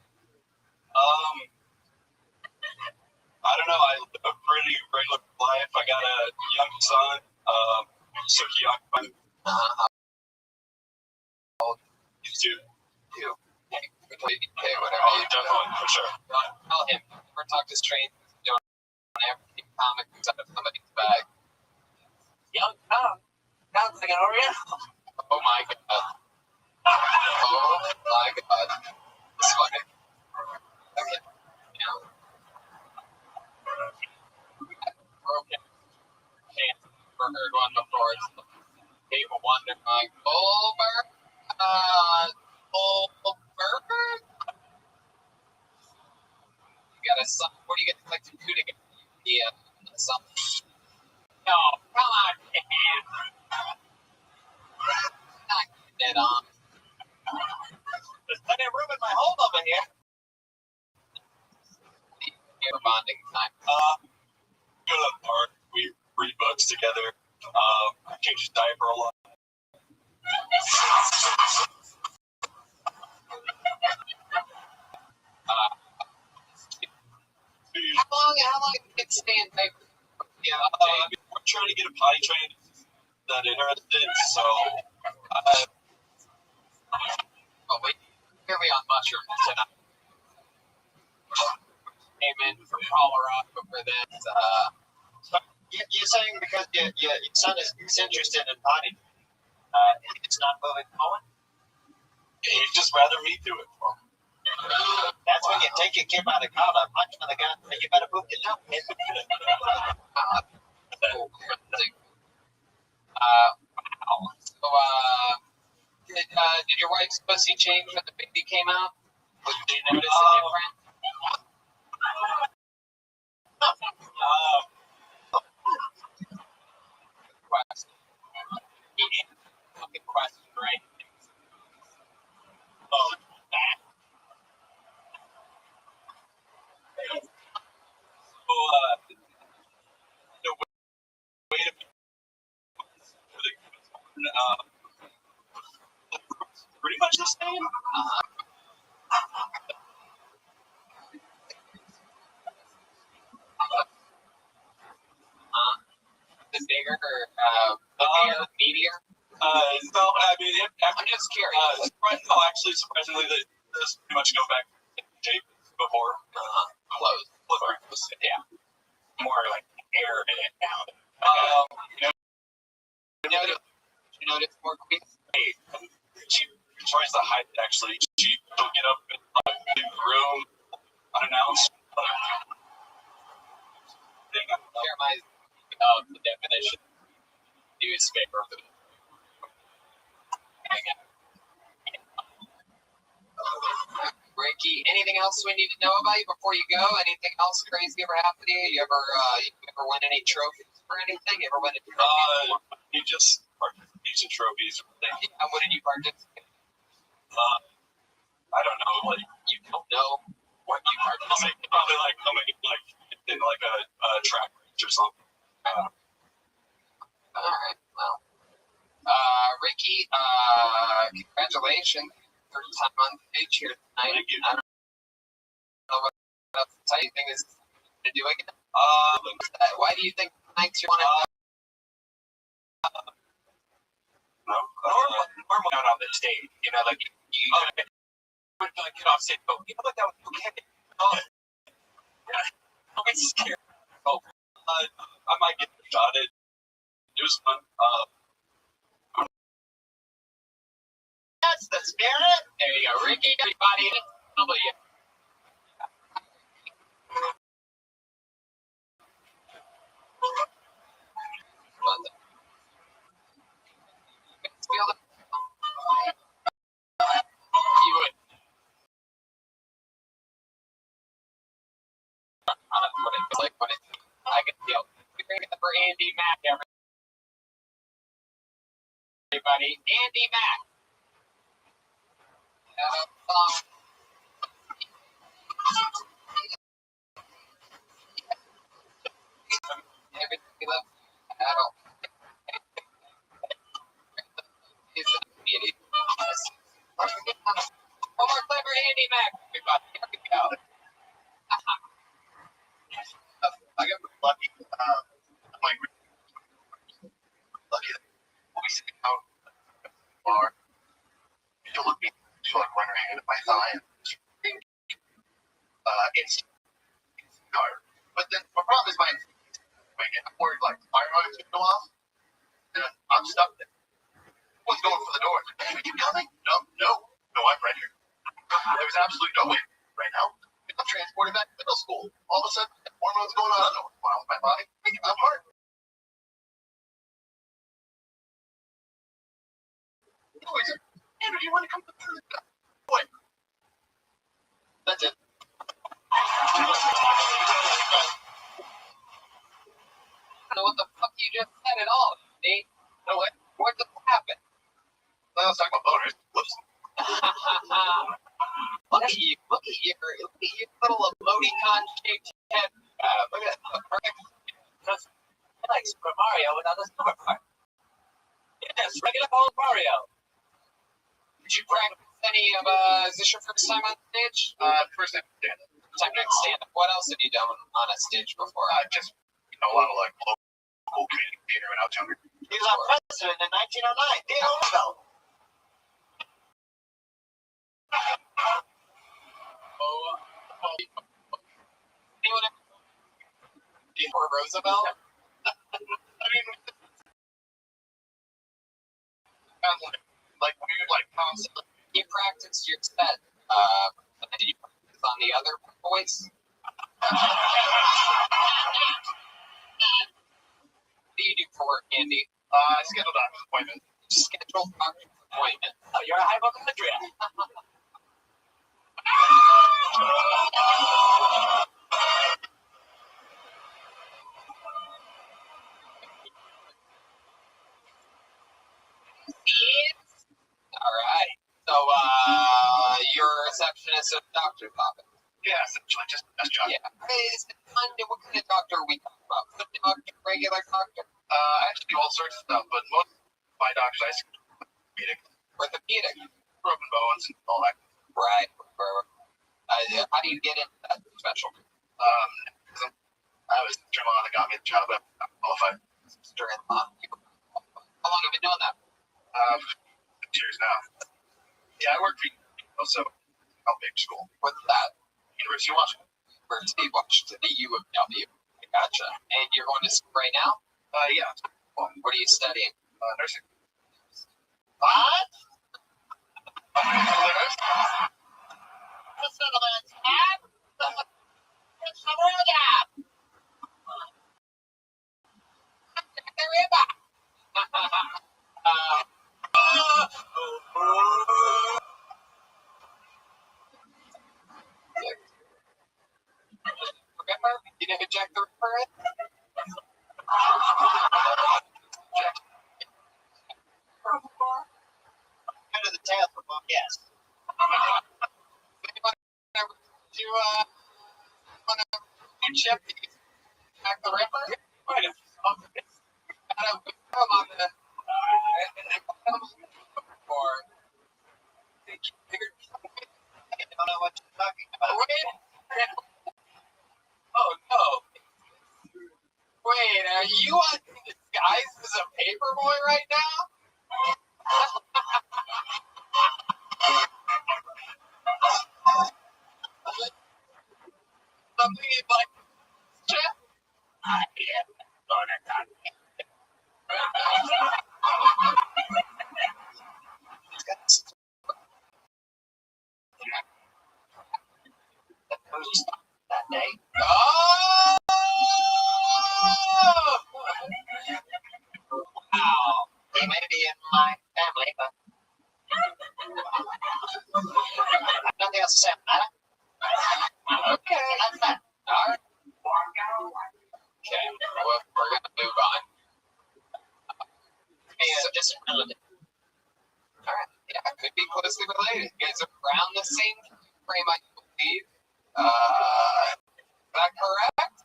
Speaker 3: I don't know. I live a pretty regular life. I got a young son, so he occupies.
Speaker 1: He's 2. Okay, whatever.
Speaker 3: Oh, definitely, for sure.
Speaker 1: Tell him, never talked to strangers. You don't ever keep comics out of somebody's bag.
Speaker 3: Young Tom. Sounds like an oriental.
Speaker 1: Oh my god. Oh my god. It's funny. Okay. Yeah. Broken. Can't ever heard one before. It's people wondering like, Goldberg? Goldberg? You got a son. What do you get like to do together? Yeah. Something. No, come on, man. Not getting it on.
Speaker 3: There's plenty of room in my hold over here.
Speaker 1: For bonding time.
Speaker 2: Go to the park. We read books together. Change his diaper a lot.
Speaker 1: How long did it stay in diapers? Yeah,
Speaker 2: We're trying to get a potty trained that interested, so
Speaker 1: oh wait, here we on mushrooms tonight. Came in from Colorado for this.
Speaker 3: You're saying because your son is interested in potty, it's not moving forward?
Speaker 2: he'd just rather me do it for him.
Speaker 3: That's when you take your kid by the collar, punch him in the gun, and you better move your dump, kid.
Speaker 1: Did your wife's pussy change when the baby came out? Did you notice a difference? Question. Fucking question, right?
Speaker 3: Oh, that.
Speaker 2: So, the way to pretty much the same.
Speaker 1: The bigger or meteor?
Speaker 2: No, I mean,
Speaker 1: I'm just curious.
Speaker 2: Actually, surprisingly, they just pretty much go back to shape before
Speaker 1: Close.
Speaker 2: Yeah, more like air in it now.
Speaker 1: You notice more queens?
Speaker 2: She tries to hide it. Actually, she will get up in the room unannounced.
Speaker 1: Share my the definition. Newspaper. Ricky, anything else we need to know about you before you go? Anything else crazy ever happened to you? You ever win any trophies for anything? You ever win a trophy?
Speaker 2: He just participates in trophies.
Speaker 1: Yeah, what did you participate?
Speaker 2: I don't know. Like
Speaker 1: You don't know what you participated.
Speaker 2: probably like in like a track race or something.
Speaker 1: All right, well, Ricky, congratulations. First time on stage here tonight.
Speaker 2: Thank you.
Speaker 1: I don't know what else to tell you. Think this is to do again? Why do you think tonight's your one?
Speaker 2: Normally out on the stage, you know, like you would like get off stage, but you know, like that was okay. Yeah, I'm scared. I might get shot at. It was fun.
Speaker 3: That's the spirit.
Speaker 1: There you go, Ricky. Everybody, W. You would. What it's like when it's, I can feel. We're going for Andy Mack, everybody. Andy Mack. Everything left at all. He's an idiot. One more clever Andy Mack, everybody. Here we go.
Speaker 3: I got lucky. I'm like lucky that we sit down bar. She'll look me. She'll like run her hand up my thigh. And it's car. But then my problem is I'm worried like the fire alarm's gonna go off, and I'm stuck there. One's going for the door. Hey, are you coming? No, I'm right here. There's absolutely no way right now. I'm transported back to middle school. All of a sudden, hormones going on. I don't know what's going on with my body. I'm hard. Anyways, Andrew, do you want to come to the boy? That's it.
Speaker 1: I don't know what the fuck you just said at all, Nate.
Speaker 3: No way.
Speaker 1: What just happened?
Speaker 3: Let's talk about boners. Whoops.
Speaker 1: Look at you, little emoticon shaped head. Look at that. Perfect.
Speaker 2: He likes Super Mario without the super part. Yes, regular old Mario.
Speaker 1: Did you practice any of, is this your first time on stage?
Speaker 3: First time stand up.
Speaker 1: Time to stand up. What else have you done on a stage before?
Speaker 3: Just a lot of like local community theater when I was younger.
Speaker 2: He was our president in 1909. Theodore Roosevelt.
Speaker 1: Anyone ever before Roosevelt?
Speaker 3: I mean, like weird, like constantly.
Speaker 1: You practiced your set. Did you practice on the other voice? What do you do for work, Andy?
Speaker 3: I scheduled doctor's appointment.
Speaker 1: Schedule doctor's appointment.
Speaker 2: Oh, you're a hypochondriac.
Speaker 1: All right. So, you're a receptionist at the doctor's office.
Speaker 3: Yeah, essentially just a desk job.
Speaker 1: Yeah. What kind of doctor are we talking about? The doctor, regular doctor?
Speaker 3: I actually do all sorts of stuff, but most of my doctors I see
Speaker 1: Orthopedic.
Speaker 3: broken bones and all that.
Speaker 1: Right. How do you get into that specialty?
Speaker 3: I was German that got me the job. I'm qualified.
Speaker 1: During law. How long have you been doing that?
Speaker 3: 6 years now. Yeah, I work for also big school.
Speaker 1: What's that?
Speaker 3: University of Washington.
Speaker 1: University of Washington, the U of W. Gotcha. And you're going to school right now?
Speaker 3: Yeah.
Speaker 1: What are you studying?
Speaker 3: Nursing.
Speaker 2: What?
Speaker 1: Remember? You know who Jack the Ripper is?
Speaker 2: Kind of the tail for Bob, yes.
Speaker 1: Anyone ever do chip Jack the Ripper?
Speaker 2: Right.
Speaker 1: I don't come on the or
Speaker 2: I don't know what you're talking about.
Speaker 1: oh no. Wait, are you on disguise as a paperboy right now? Something you'd like to check?
Speaker 2: I am gonna talk. That day.
Speaker 1: Oh! Wow.
Speaker 2: He may be in my family, but nothing else to say about it.
Speaker 1: Okay.
Speaker 2: That's that.
Speaker 1: All right. Okay. Well, we're going to move on.
Speaker 2: So just relative.
Speaker 1: All right. Yeah, it could be closely related. You guys are around the same frame, I believe. Is that correct?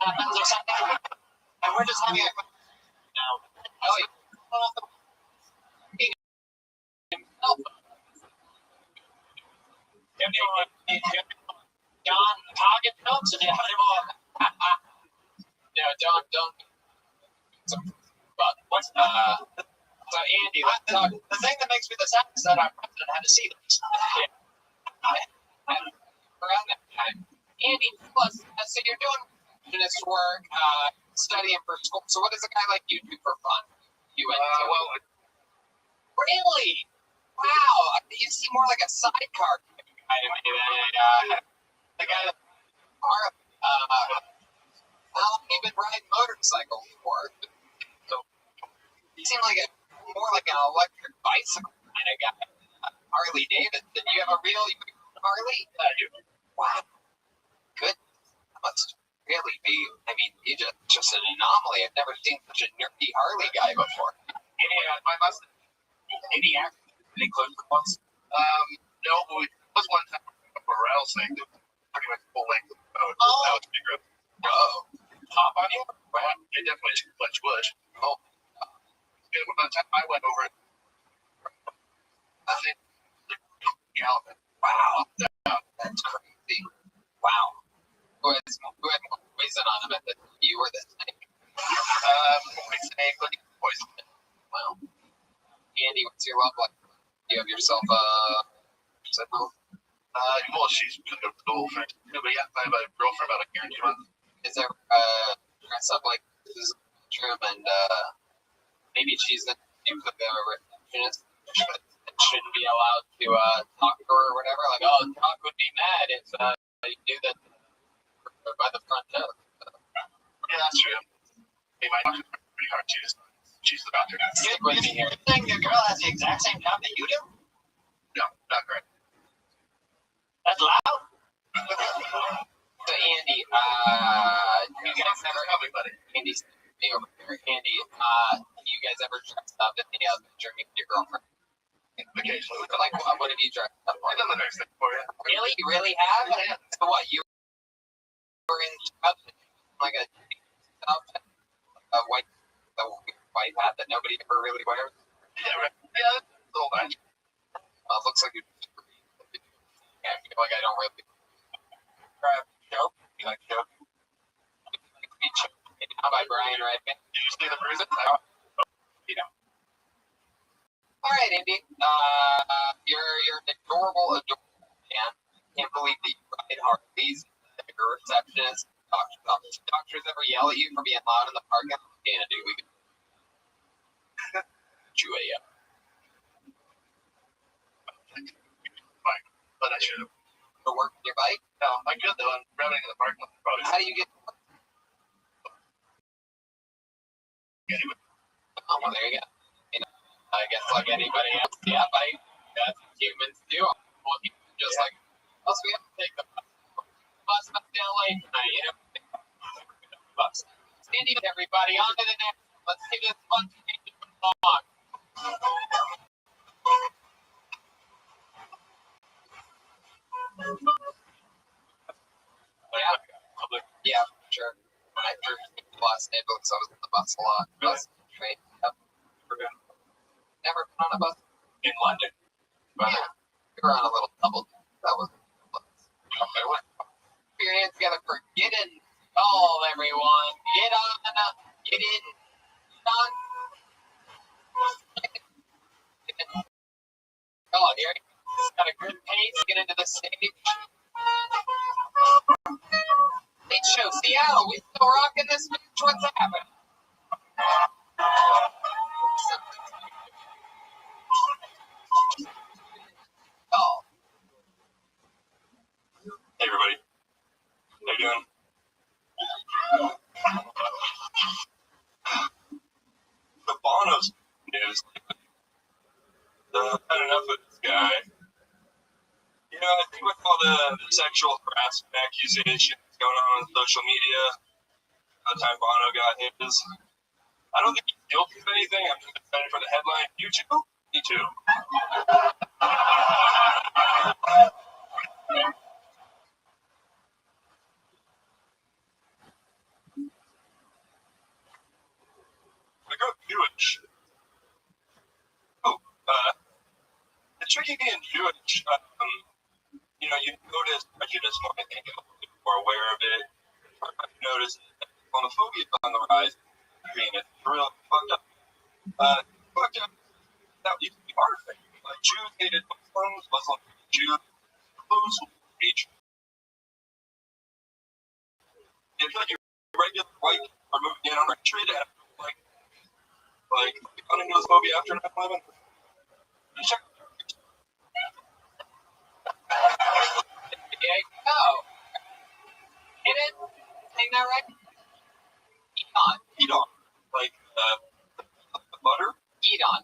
Speaker 2: Happens or something. And we're just having a now.
Speaker 1: Oh, yeah.
Speaker 2: John Target notes and you have them all.
Speaker 1: No, don't. But
Speaker 2: What's that? So Andy, let's talk.
Speaker 3: The thing that makes me the saddest is that our president had to see this.
Speaker 2: Around that time, Andy, plus, so you're doing receptionist work, studying for school. So what does a guy like you do for fun? You went to? Really? Wow, you seem more like a sidecar guy to me than the guy that how long have you been riding motorcycles for? So you seem like more like an electric bicycle kind of guy. Harley Davidson. You have a real Harley?
Speaker 3: I do.
Speaker 2: Wow. Good. That must really be. I mean, you just an anomaly. I've never seen such a nerdy Harley guy before.
Speaker 3: My Mustang. Any close once? No, but it was one time for a rattlesnake that was pretty much full length. That was pretty gross.
Speaker 2: Whoa. Hop on you?
Speaker 3: Well, it definitely is much bush.
Speaker 2: Oh.
Speaker 3: And by the time I went over it, galloping.
Speaker 2: Wow. That's crazy. Wow. Who had more poison on him, you or the snake?
Speaker 3: Snake, poison.
Speaker 2: Wow. Andy, what's your love life? You have yourself well,
Speaker 3: she's been a little friend. But yeah, I have a girlfriend about a year and 2 months.
Speaker 2: is there dress up like this is a bedroom and maybe she's the name of the receptionist shouldn't be allowed to talk to her or whatever? Like, oh, Doc would be mad if you do that by the front desk.
Speaker 3: Yeah, that's true. Hey, my doctor's pretty hard too. She's the doctor.
Speaker 2: Stick with me here.
Speaker 3: You think the girl has the exact same job that you do? No, not correct. That's loud.
Speaker 2: So Andy, you guys never
Speaker 3: everybody.
Speaker 2: Andy's me over here. Andy, you guys ever dressed up in the bedroom with your girlfriend?
Speaker 3: Occasionally.
Speaker 2: Like, what have you dressed up for?
Speaker 3: I've done the next thing for you.
Speaker 2: Really? You really have?
Speaker 3: Yeah.
Speaker 2: So what? You were in like a outfit, a white hat that nobody ever really wears?
Speaker 3: Yeah, right. Yeah, that's a little nice.
Speaker 2: It looks like you. I feel like I don't really.
Speaker 3: Joke? You like joke?
Speaker 2: How by Brian Redman?
Speaker 3: Did you see the bruises? You know.
Speaker 2: All right, Andy. You're an adorable man. Can't believe that you ride Harleys. You're a receptionist. Doctors ever yell at you for being loud in the parking lot? Yeah, dude, we could. You
Speaker 3: Fine. But I should have.
Speaker 2: to work with your bike?
Speaker 3: No, I could though. I'm driving in the parking lot. Probably.
Speaker 2: How do you get?
Speaker 3: Anyway.
Speaker 2: Oh, well, there you go. You know, I guess like anybody else, yeah, bike. That's what humans do. Well, just like us, we have to take the bus up to LA tonight. You know, bus. Andy, everybody, on to the next. Let's give this fun to along. Yeah, sure. When I first came to Los Angeles, I was on the bus a lot. Bus, train, yep. Never been on a bus
Speaker 3: In London.
Speaker 2: Yeah, we were on a little double. That was
Speaker 3: Okay, what?
Speaker 2: put your hands together for get in. Oh, everyone, get on, get in, get on. Oh, here he's got a good pace. Get into the stage. Late show, Seattle. We still rocking this bitch. What's happening? Oh,
Speaker 3: Hey, everybody. How you doing? The Bono's news. I've had enough of this guy. You know, I think with all the sexual harassment accusations going on social media, by the time Bono got his, I don't think he's guilty of anything. I'm just excited for the headline. You too? Me too. The girl Jewish. Oh, it's tricky being Jewish. You know, you notice prejudice more, I think, you're more aware of it. You notice that homophobia is on the rise. I mean, it's real fucked up. Fucked up that used to be hard thing. Like Jews hated Muslims, Muslims hated Jews, Muslims hated Jews. I feel like your regular white are moving in on our trade and like going into this movie after 9/11. Check.
Speaker 1: Oh, hit it. Saying that right? Edon.
Speaker 3: Edon. Like the butter.
Speaker 1: Edon.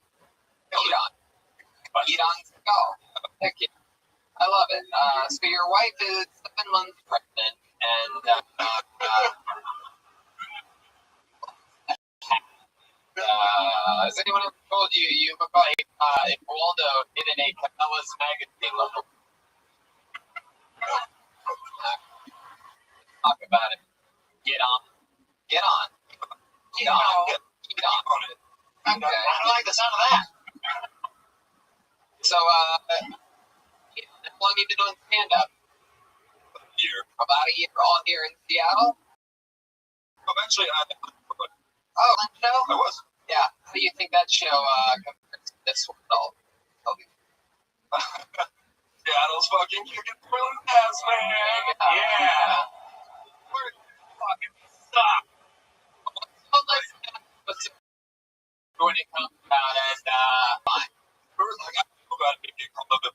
Speaker 1: Edon. Edon's go. Heck yeah. I love it. So your wife is 7 months pregnant, and has anyone ever told you you look like if Waldo hidden a Cabela's magazine logo? Talk about it. Get on. Get on. Get on. Get on it. Okay. I don't like the sound of that. So, how long have you been doing stand-up?
Speaker 3: Year.
Speaker 1: About a year. All here in Seattle?
Speaker 3: Actually,
Speaker 1: Oh, that show?
Speaker 3: I was.
Speaker 1: Yeah. How do you think that show compares to this one?
Speaker 3: Seattle's fucking kicking thrilling ass, man.
Speaker 1: Yeah.
Speaker 3: We're fucking suck.
Speaker 1: When it comes out and fine.
Speaker 3: First, like, I feel bad being called up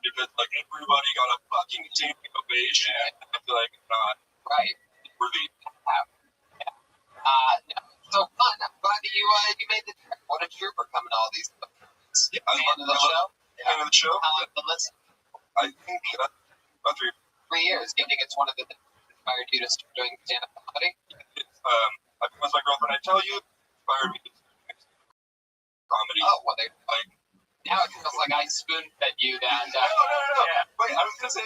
Speaker 3: because like everybody got a fucking standing ovation. I feel like not
Speaker 1: Right.
Speaker 3: worthy.
Speaker 1: No, so fun. I'm glad that you made the trip. What a trooper coming to all these things.
Speaker 3: Yeah, I love
Speaker 1: the show.
Speaker 3: Fan of the show.
Speaker 1: How long have you been listening?
Speaker 3: I think about
Speaker 1: 3 years. Do you think it's one of the things that inspired you to start doing stand-up comedy?
Speaker 3: I promised my girlfriend I'd tell you. Inspired me to do comedy.
Speaker 1: Oh, well, they
Speaker 3: Like
Speaker 1: now it feels like I spoon-fed you that.
Speaker 3: no.
Speaker 1: Yeah.
Speaker 3: Wait, I was gonna say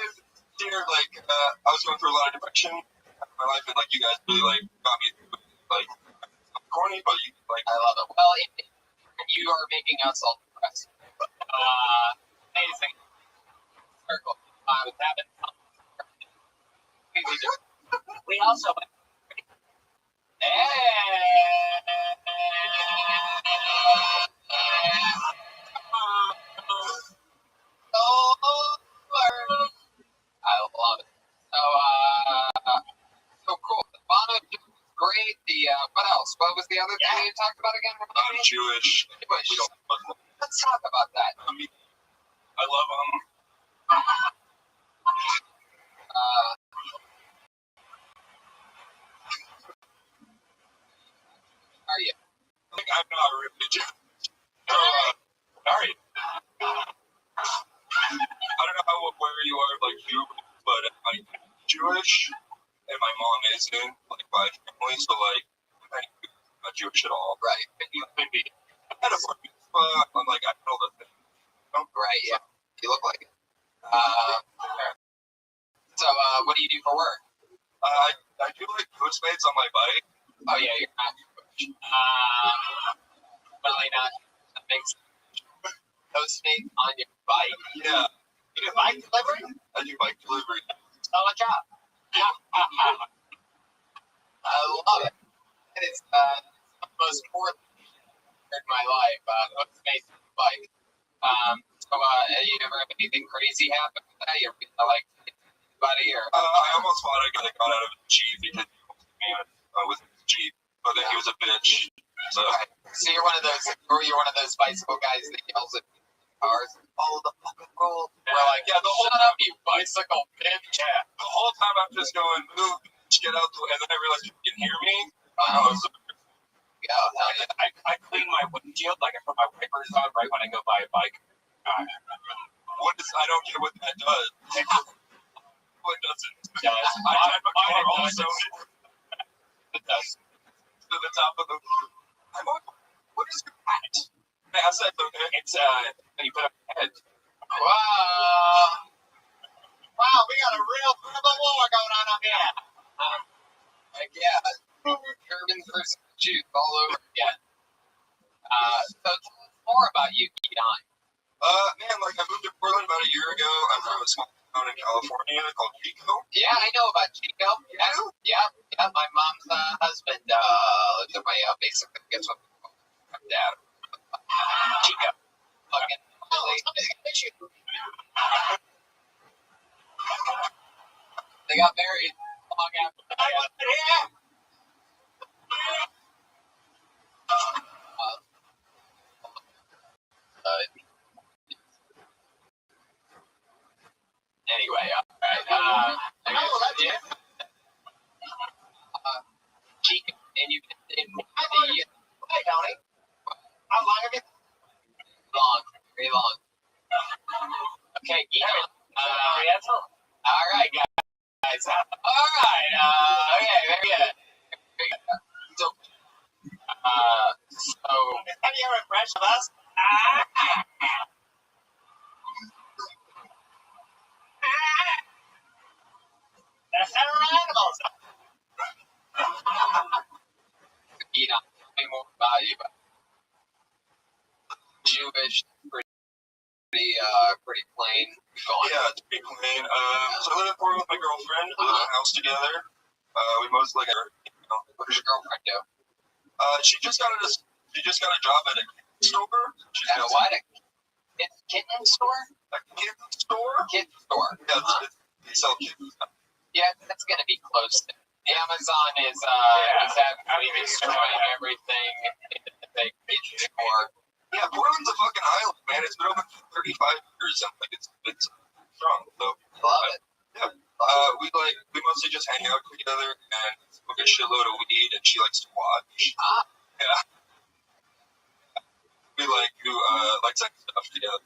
Speaker 3: dear, like I was going through a lot of depression in my life, and like you guys really like got me through like corny, but you like
Speaker 1: I love it. Well, you are making us all depressed. Amazing. Circle. I was having fun. Completely different. We also went. I love it. So cool. The Bono was great. What else? What was the other thing you talked about again?
Speaker 3: I'm Jewish.
Speaker 1: Jewish.
Speaker 3: We don't Muslim.
Speaker 1: Let's talk about that.
Speaker 3: I mean, I love
Speaker 1: Are you?
Speaker 3: I think I'm not really Jewish. So, are you? I don't know where you are, like you, but I'm Jewish, and my mom isn't, like by family, so like I'm not Jewish at all.
Speaker 1: Right.
Speaker 3: Maybe I had a bar mitzvah. I'm like I know the thing.
Speaker 1: Right. Yeah. You look like it. So, what do you do for work?
Speaker 3: I do like Postmates on my bike.
Speaker 1: Oh yeah, you're not Jewish. Really not. That makes Postmates on your bike.
Speaker 3: Yeah,
Speaker 1: You do bike delivery?
Speaker 3: I do bike delivery.
Speaker 1: Solid job. I love it. And it's the most important thing in my life. Postmates on the bike. So, you ever have anything crazy happen with that? You're like buddy or?
Speaker 3: I almost thought I got out of a Jeep because he almost hit me with his Jeep, but then he was a bitch. So
Speaker 1: So you're one of those bicycle guys that yells at cars. Follow the fucking rule. We're like, yeah, shut up, you bicycle bitch.
Speaker 3: yeah, the whole time I'm just going, move, get out the way, and then I realized you can hear me.
Speaker 1: I
Speaker 2: clean my windshield, like I put my wipers on right when I go buy a bike.
Speaker 3: I don't get what that does. What doesn't?
Speaker 2: It does.
Speaker 3: I drive a car also
Speaker 2: It does.
Speaker 3: to the top of the. What is your hat? I asked that okay.
Speaker 2: It's when you put up your head.
Speaker 1: Wow, we got a real thermal war going on up here. Heck yeah. Germans versus Jews all over again. So tell us more about you, Edon.
Speaker 3: Man, like I moved to Portland about a year ago. I'm from a small town in California called Chico.
Speaker 1: Yeah, I know about Chico. Yeah. My mom's husband lives in my basically. Guess what? My dad. Chico. fucking really, they got married long after that. Anyway, all right. I guess, yeah. Cheek, and you've been in the
Speaker 3: Hey, Tony. How long have you?
Speaker 1: long, very long. Okay, yeah. All right, guys. All right. Okay, very good. Very good. So,
Speaker 3: Have you ever impressed with us? They're federal animals.
Speaker 1: you know, nothing more value, but Jewish, pretty plain. Going.
Speaker 4: Yeah, it's pretty plain. So I live in Portland with my girlfriend. We live in a house together. We most like her.
Speaker 1: What does your girlfriend do?
Speaker 4: She just got a job at a kitten store. She's
Speaker 1: At a what? It's kitten store?
Speaker 4: A kitten store?
Speaker 1: Kitten store.
Speaker 4: Yeah, they sell kittens.
Speaker 1: Yeah, that's gonna be close. Amazon is absolutely destroying everything in the big kitten store.
Speaker 4: Yeah, Portland's a fucking island, man. It's been open for 35 years. Like it's strong. So
Speaker 1: Love it.
Speaker 4: yeah. We mostly just hang out together and smoke a shitload of weed, and she likes to watch. Yeah. We like sex stuff together.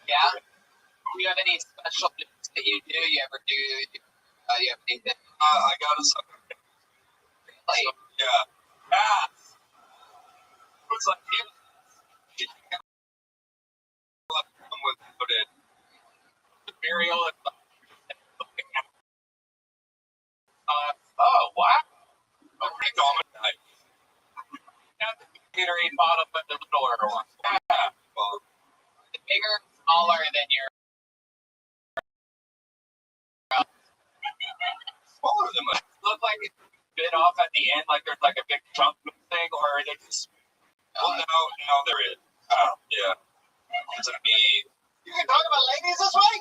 Speaker 1: Yeah. Do you have any special things that you do? You ever do? You have anything?
Speaker 4: I got a sucker.
Speaker 1: Like,
Speaker 4: So, yeah. It's like
Speaker 2: Burial and
Speaker 1: oh wow.
Speaker 4: a pretty common night.
Speaker 2: Gatorade bottle, but the littler one.
Speaker 4: Well,
Speaker 1: Bigger, smaller than your.
Speaker 4: smaller than mine.
Speaker 2: Look like it's bit off at the end, like there's like a big chunk thing, or are they just
Speaker 4: Well, now there is. Oh, yeah. It's gonna be.
Speaker 3: You can talk about ladies this way?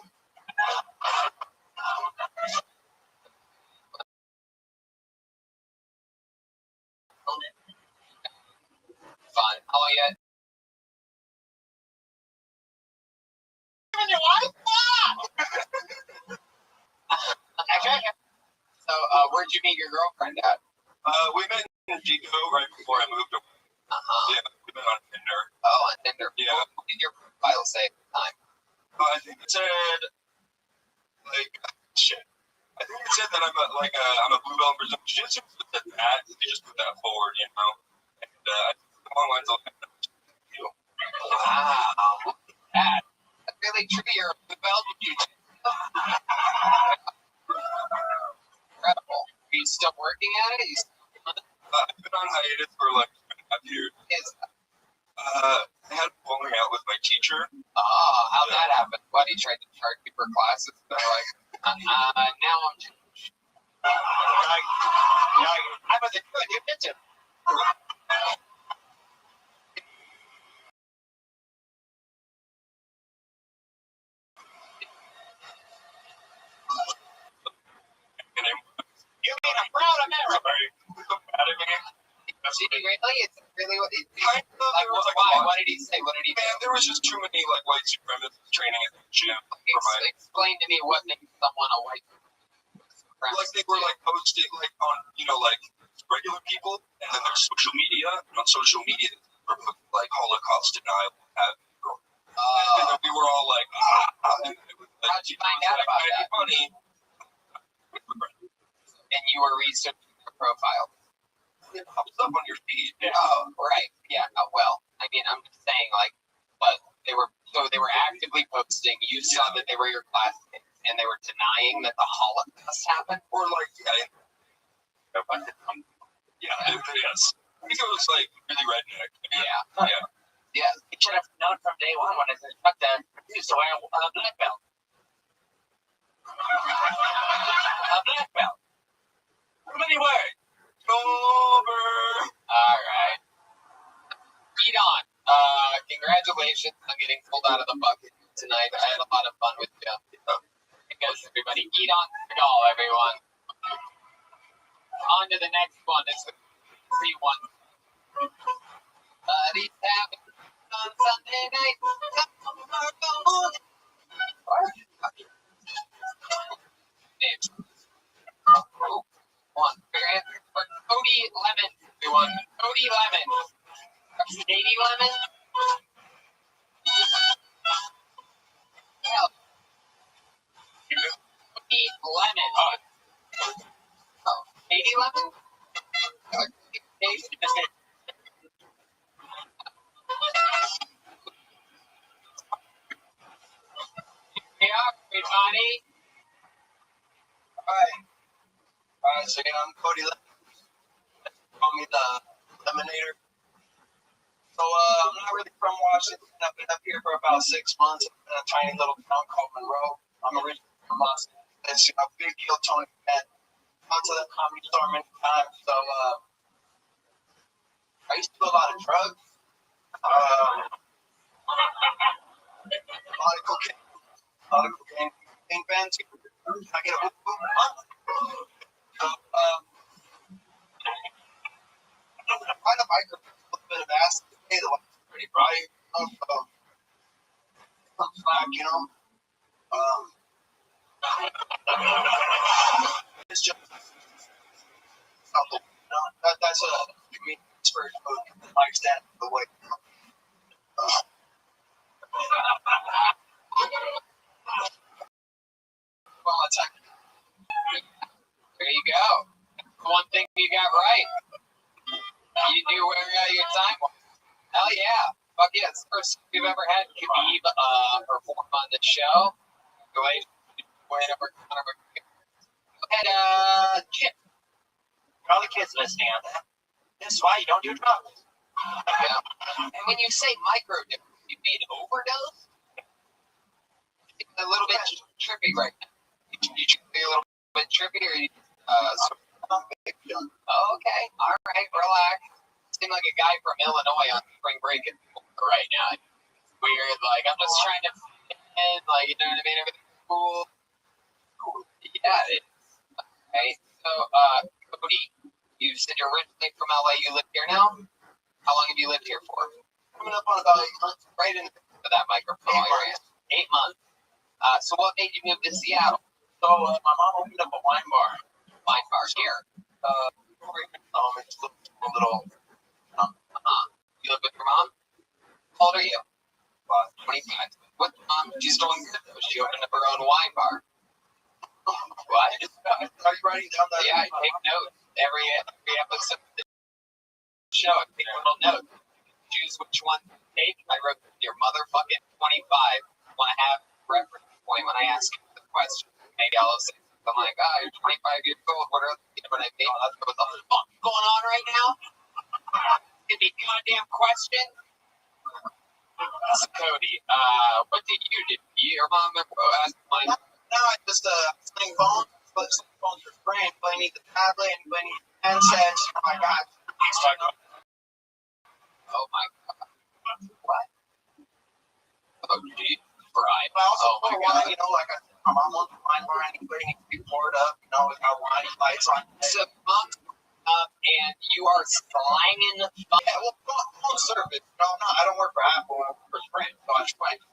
Speaker 1: Fun. Oh yeah.
Speaker 3: Even your wife?
Speaker 1: So, where'd you meet your girlfriend at?
Speaker 4: We met in Chico right before I moved away. Yeah, we met on Tinder.
Speaker 1: Oh, on Tinder.
Speaker 4: Yeah.
Speaker 1: What did your profile say at the time?
Speaker 4: I think it said shit. I think it said that I'm a blue belt in Brazilian Jiu-Jitsu. It said that. They just put that forward, you know. And along lines of
Speaker 1: Wow. That's really true. You're a blue belt in jiu-jitsu. Incredible. Are you still working at it?
Speaker 4: I've been on hiatus for like 2.5 years. I had a falling out with my teacher.
Speaker 1: Oh, how'd that happen? What, he tried to charge you for classes? They're like, now I'm just...
Speaker 3: I was a good jiu-jitsu. You mean a proud American?
Speaker 1: Really? It's really what it
Speaker 4: Kind of,
Speaker 1: like.
Speaker 4: there was, like,
Speaker 1: Why?
Speaker 4: a lot-
Speaker 1: What did he say? What did he do?
Speaker 4: Man, there was just too many like white supremacists training at the gym. For my,
Speaker 1: Explain to me what makes someone a white supremacist.
Speaker 4: like they were like posting like on like regular people, and then there's social media. And on social media, like Holocaust denial. And then we were all like, and it was, like,
Speaker 1: How'd you find out about
Speaker 4: kind of
Speaker 1: that?
Speaker 4: funny.
Speaker 1: And you were researching your profile.
Speaker 4: It pops up on your feed. Yeah.
Speaker 1: Oh, right. Yeah. Well, I mean, I'm just saying, like, but they were actively posting. You saw that they were your classmates, and they were denying that the Holocaust happened.
Speaker 4: Or like, yes. I think it was like really redneck.
Speaker 1: Yeah.
Speaker 4: Yeah.
Speaker 1: Yeah.
Speaker 2: You should have known from day one when I said, fuck that, I used to wear a black belt. A black belt. How many words?
Speaker 4: Over.
Speaker 1: All right. Read on. Congratulations. congratulations on getting pulled out of the bucket tonight. I had a lot of fun with you. Because everybody eat on the doll, everyone. On to the next one. It's the 3-1. Buddy's having on Sunday night. Names. Oh, one. Bigger answer for Cody Lemon. Everyone. Cody Lemon. Katie Lemon. Cody Lemon. Oh, Katie Lemon? Hey up, everybody.
Speaker 3: Alright, so again, I'm Cody Lemon. Call me the Lemonator. So, I'm not really from Washington. I've been up here for about 6 months in a tiny little town called Monroe. I'm originally from Los Angeles. Big deal Tony fan. Gone to the comedy store many times. So, I used to do a lot of drugs. A lot of cocaine. Cocaine bands. I get a boom boom. So, ride a bike or a little bit of acid. Hey, the lights are pretty bright. Some slack, you know. It's just something. You know, that's a me inspiration for like stand the way. Well, it's like,
Speaker 1: There you go. One thing you got right. You knew where your time was. Hell yeah. Fuck yeah. It's the first we've ever had Khabib perform on the show. Go ahead. Go ahead, Chip.
Speaker 3: all the kids listening on that. This is why you don't do drugs.
Speaker 1: Yeah. And when you say microdose, you mean overdose? It's a little bit trippy right now. You should be a little bit trippy, or you, okay, all right, relax. Seem like a guy from Illinois on spring break right now. It's weird, like I'm just trying to fit in, like, you know what I mean? Everything's cool. Yeah, it is. Okay, so Cody, you said you're originally from LA. You live here now? How long have you lived here for?
Speaker 3: Coming up on about 8 months.
Speaker 1: Right into that microphone. 8 months. So what made you move to Seattle?
Speaker 3: So my mom opened up a wine bar.
Speaker 1: Wine bar here.
Speaker 3: Over here in home. It's a little.
Speaker 1: You live with your mom? How old are you? 25. What? She's doing good though. She opened up her own wine bar. What?
Speaker 3: Are you writing down that?
Speaker 1: Yeah, I take notes. Every episode of the show, I take little notes. Choose which one to take. I wrote your motherfucking 25. Want to have reference point when I ask you the question. Maybe I'll say something like, you're 25 years old. What are you know what I mean? What the fuck going on right now? Give me a goddamn question. So Cody, what did you do? Your mom asked mine.
Speaker 3: No, I just sling phones. But sling phones are free. But I need the tablet. But I need handsets. Oh my god.
Speaker 1: Oh my god. What? Oh gee. Right.
Speaker 3: But I also
Speaker 1: Oh my
Speaker 3: put
Speaker 1: god.
Speaker 3: wine, you know, like I said, my mom wants to wine bar. Anybody needs to be poured up. You know, with our wine lights on.
Speaker 1: So mom, and you are slanging the phone.
Speaker 3: Yeah, well, phone service. No, I don't work for Apple. I work for Sprint. So I try to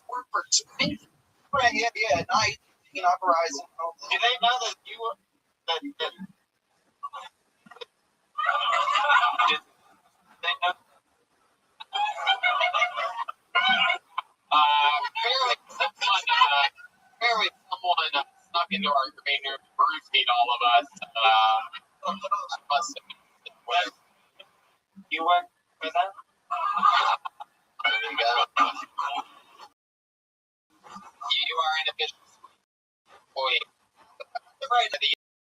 Speaker 3: work for Sprint. Sprint, yeah, at night. You know, Verizon. Do they know that you were that? Did they know?
Speaker 1: Apparently someone snuck into our green room, roofied all of us. Must have been where
Speaker 3: You work for them?
Speaker 1: there you go. You are an official employee. Right, the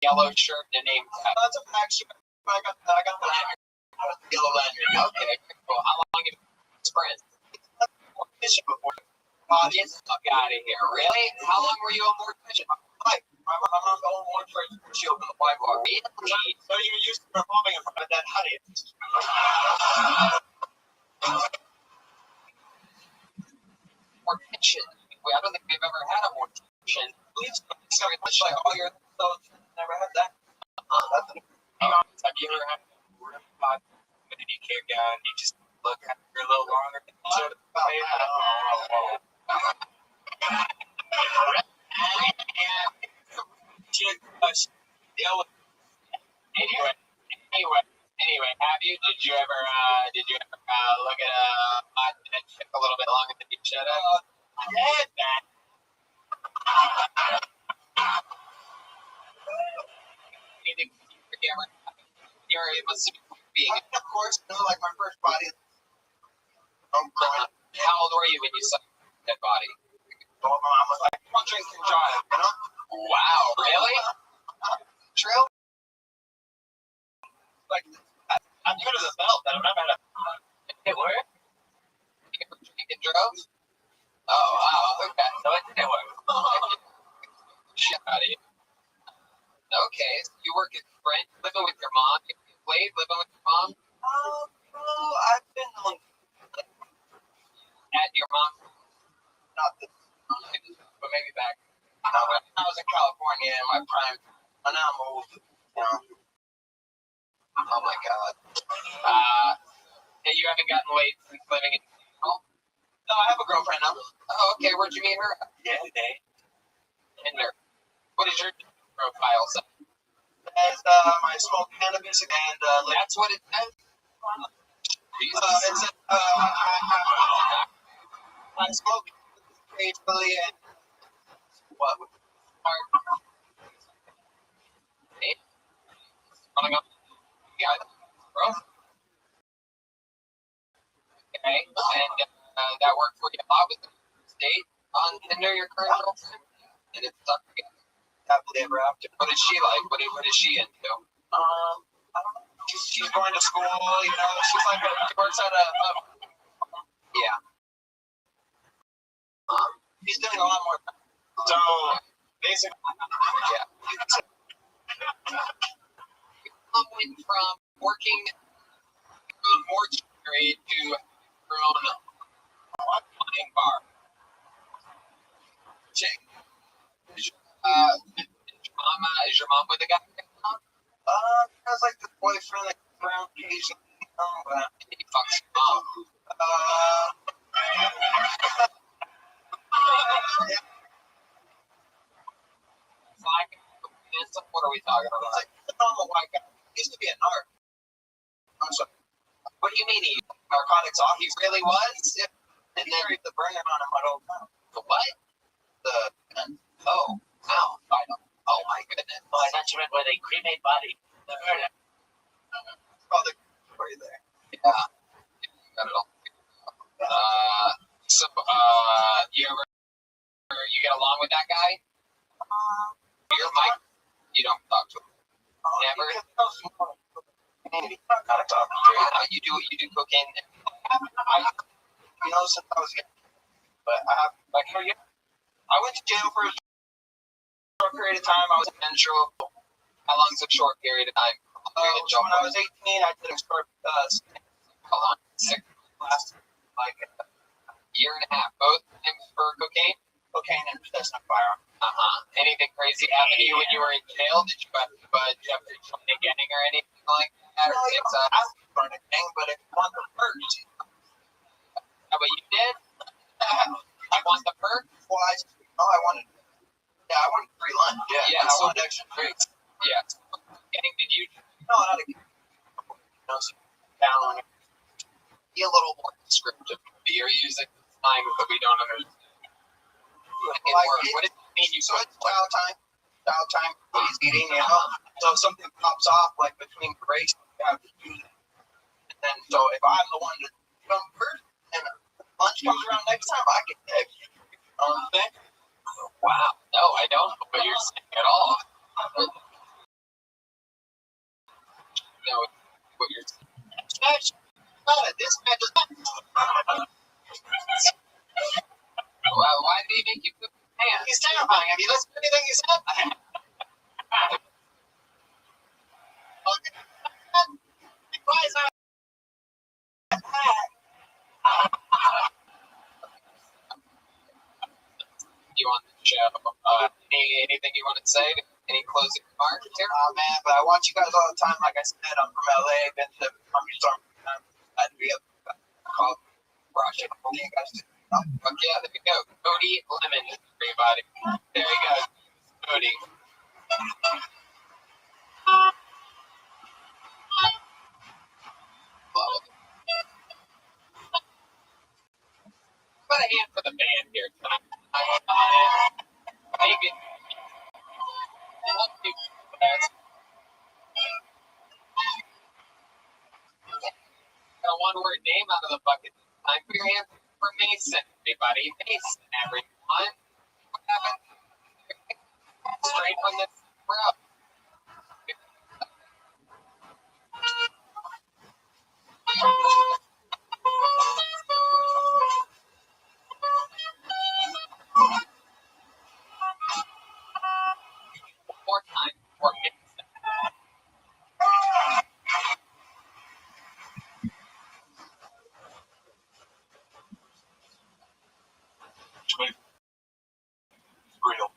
Speaker 1: yellow shirt and the name tag.
Speaker 3: That's a fact. I got the yellow lanyard.
Speaker 1: Okay, cool. How long have you been Sprint?
Speaker 3: Fishing before.
Speaker 1: Get the fuck out of here. Really? How long were you on board fishing?
Speaker 3: Like, my mom owned one for she opened the wine bar.
Speaker 1: Really?
Speaker 3: So you were used to performing in front of that honey.
Speaker 1: mortician. I don't think we've ever had a mortician. It's very much like all your episodes. Never had that.
Speaker 2: Have you ever had a Medicare guy and you just look at her a little longer? Anyway, have you? Did you ever look at a little bit longer than you should have? Yeah, that. Anything you forget? It must be.
Speaker 3: Of course, like my first body.
Speaker 1: How old were you when you saw that body?
Speaker 3: My mom was like, "Come on, drink and drive," you know?
Speaker 1: Wow, really? True?
Speaker 3: Like, I'm good as a belt, but I've never had a.
Speaker 1: It worked? You ever drink and drove? Oh, wow, okay. So it didn't work. Shit out of you. Okay, so you work at Sprint, living with your mom. You played living with your mom?
Speaker 3: I've been on
Speaker 1: At your mom?
Speaker 3: not this,
Speaker 1: But maybe back.
Speaker 3: I was in California in my prime, and now I'm old. You know?
Speaker 1: Oh my god. And you haven't gotten laid since living in Seattle?
Speaker 3: No, I have a girlfriend now.
Speaker 1: Oh, okay. Where'd you meet her?
Speaker 3: Yesterday.
Speaker 1: Tinder. What is your profile say?
Speaker 3: As my smoke cannabis and
Speaker 1: That's what it says?
Speaker 3: it's I smoke occasionally and what?
Speaker 1: Running up. Yeah, bro. Okay, and that worked for you a lot with the date on Tinder, your current girlfriend? And it stuck together.
Speaker 3: Happily ever after.
Speaker 1: What is she like? What is she into?
Speaker 3: I don't know. She's going to school, you know. She's like she works at a
Speaker 1: Yeah.
Speaker 3: he's doing a lot more. So basically,
Speaker 1: Yeah. I went from working in a mortuary to your own wine bar. Check. Is your mom with the guy?
Speaker 3: I was like the boyfriend that comes around occasionally, you know, but
Speaker 1: He fucks your mom. Like, what are we talking about?
Speaker 3: like the normal white guy. He used to be a narc. I'm sorry.
Speaker 1: What do you mean he
Speaker 3: Narcotics off.
Speaker 1: he really was?
Speaker 3: Yeah.
Speaker 1: And
Speaker 3: He
Speaker 1: then
Speaker 3: carried the burner on him at all times.
Speaker 1: the what?
Speaker 3: The
Speaker 1: Oh, wow. I don't. Oh my goodness.
Speaker 2: Well, I thought you meant where they cremate body.
Speaker 3: oh, the story there.
Speaker 1: Yeah. You got it all. So, you get along with that guy? You're Mike. You don't talk to him. Never?
Speaker 3: Gotta talk.
Speaker 1: You do cocaine.
Speaker 3: You know, since I was young. But I have, like, I went to jail for a short period of time. I was
Speaker 1: Central. How long's a short period of time?
Speaker 3: so when I was 18, I did a short
Speaker 1: How long? 6
Speaker 3: last like
Speaker 1: year and a half. Both times for cocaine?
Speaker 3: cocaine and possession of firearm.
Speaker 1: Anything crazy happen to you when you were in jail? Did you have to join a gang or anything like that? Or
Speaker 3: No, you don't ask for anything, but if you want the perks,
Speaker 1: But you did? I want the perk?
Speaker 3: well, I wanted free lunch.
Speaker 1: Yeah,
Speaker 3: I
Speaker 1: so-
Speaker 3: wanted extra drinks.
Speaker 1: Yeah. Gang, did you
Speaker 3: No, not a down on it.
Speaker 1: be a little more descriptive? You're using time that we don't understand. What does it mean you
Speaker 3: So it's chow time, he's eating, you know. So if something pops off, like between breaks, you have to use it. And then, so if I'm the one that comes first, and lunch comes around next time, I get the extra. You know what I'm saying?
Speaker 1: Wow. No, I don't know what you're saying at all. No, what you're saying.
Speaker 3: This match is
Speaker 1: Why did he make you put your pants?
Speaker 3: he's terrifying. Have you listened to anything he said? Why is that?
Speaker 2: on the show. Anything you want to say? Any closing remarks here?
Speaker 3: Man, but I watch you guys all the time. Like I said, I'm from LA. Been to the Army Storm. I'd be up called Rothschild. You guys do.
Speaker 2: Fuck yeah, there you go. Cody Lemon, everybody. There you go. Cody. Put a hand for the band here tonight. Make it. Let's do this. Got a one-word name out of the bucket. Time for your hand for Mason, everybody. Mason, everyone. What happened? Straight from the route. One more time for Mason.
Speaker 4: Real.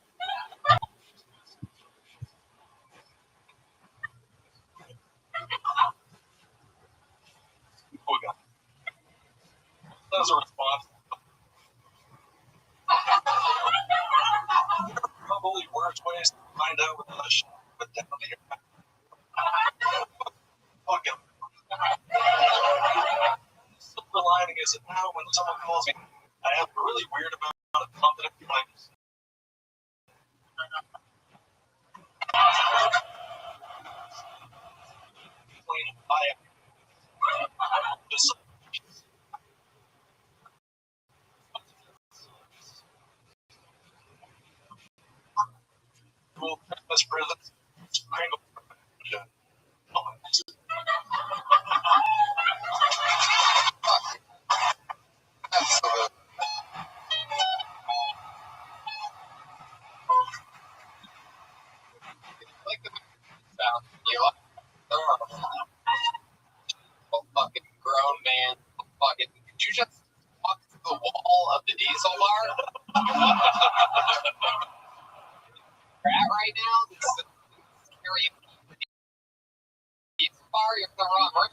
Speaker 4: Oh, God. That was a response. Probably worst ways to find out what the shit went down to your back. Fuck him. Silver lining is that now when someone calls me, I have a really weird amount of confidence in my clean fire. Just cool Christmas presents. Kringle.
Speaker 2: Absolutely. Like the sound. You like the fucking grown man. Fucking. Did you just walk through the wall of the diesel bar? You're at right now. This is the scary diesel bar. You're in the wrong room.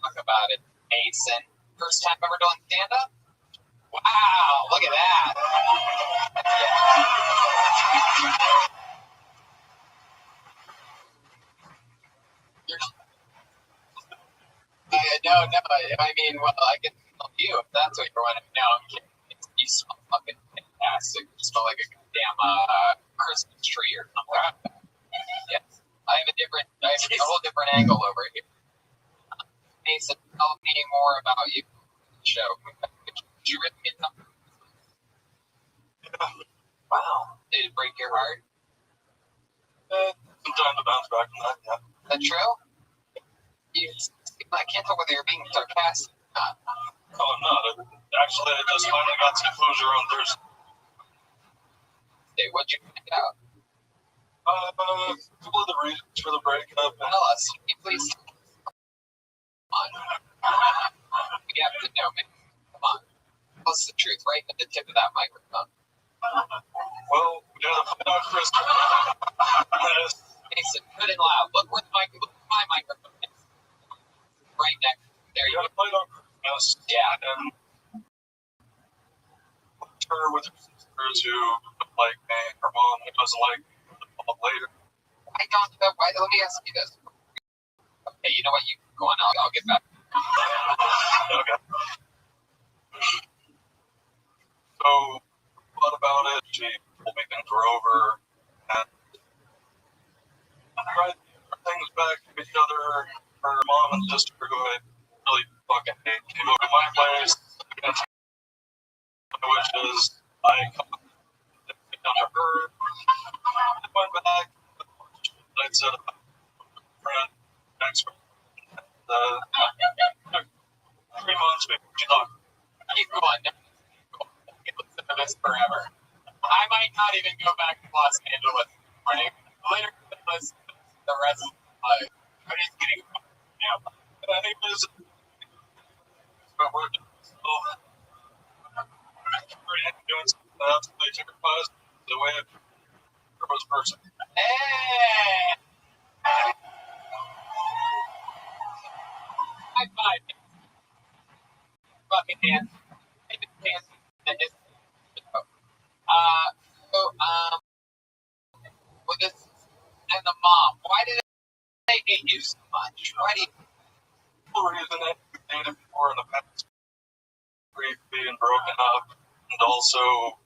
Speaker 2: Talk about it, Mason. First time ever doing stand up? Wow, look at that. No. I mean, well, I can help you if that's what you're wanting. No, I'm kidding. You smell fucking fantastic. You smell like a goddamn Christmas tree or something. Yes. I have a whole different angle over here. Mason, tell me more about you. Show. Did you really get something? Wow. Did it break your heart?
Speaker 4: Some time to bounce back from that, yeah.
Speaker 2: Is that true? I can't tell whether you're being sarcastic or not.
Speaker 4: Oh, I'm not. Actually, I just finally got some closure on Thursday.
Speaker 2: Hey, what'd you find out?
Speaker 4: A couple of the reasons for the breakup.
Speaker 2: Tell us. Can you please? Come on. We have to know, man. Come on. Tell us the truth, right at the tip of that microphone.
Speaker 4: Well, we gotta find out Chris.
Speaker 2: Mason, put it loud. Look where my microphone is. Right next. There
Speaker 4: We
Speaker 2: you go.
Speaker 4: gotta find out Chris.
Speaker 2: Yeah.
Speaker 4: And her with her sisters who like me, her mom who doesn't like me later.
Speaker 2: Why don't you? Let me ask you this. Okay, you know what? You go on. I'll get back.
Speaker 4: Okay. So, thought about it. She told me things were over. And I tried to put things back to each other. Her mom and sister who I really fucking hate came over to my place. Which is, I down to her. I went back. I said, friend, next week. 3 months before she talked.
Speaker 2: Keep going. Listen to this forever. I might not even go back to Los Angeles this morning. Later, listen to the rest of my life. I'm just getting now.
Speaker 4: And I think this, but we're still doing something else. They took her
Speaker 1: fucking hands. With this and the mom, why did they hate you so much? Why do you?
Speaker 4: The reason that we dated before in the past, we've been broken up, and also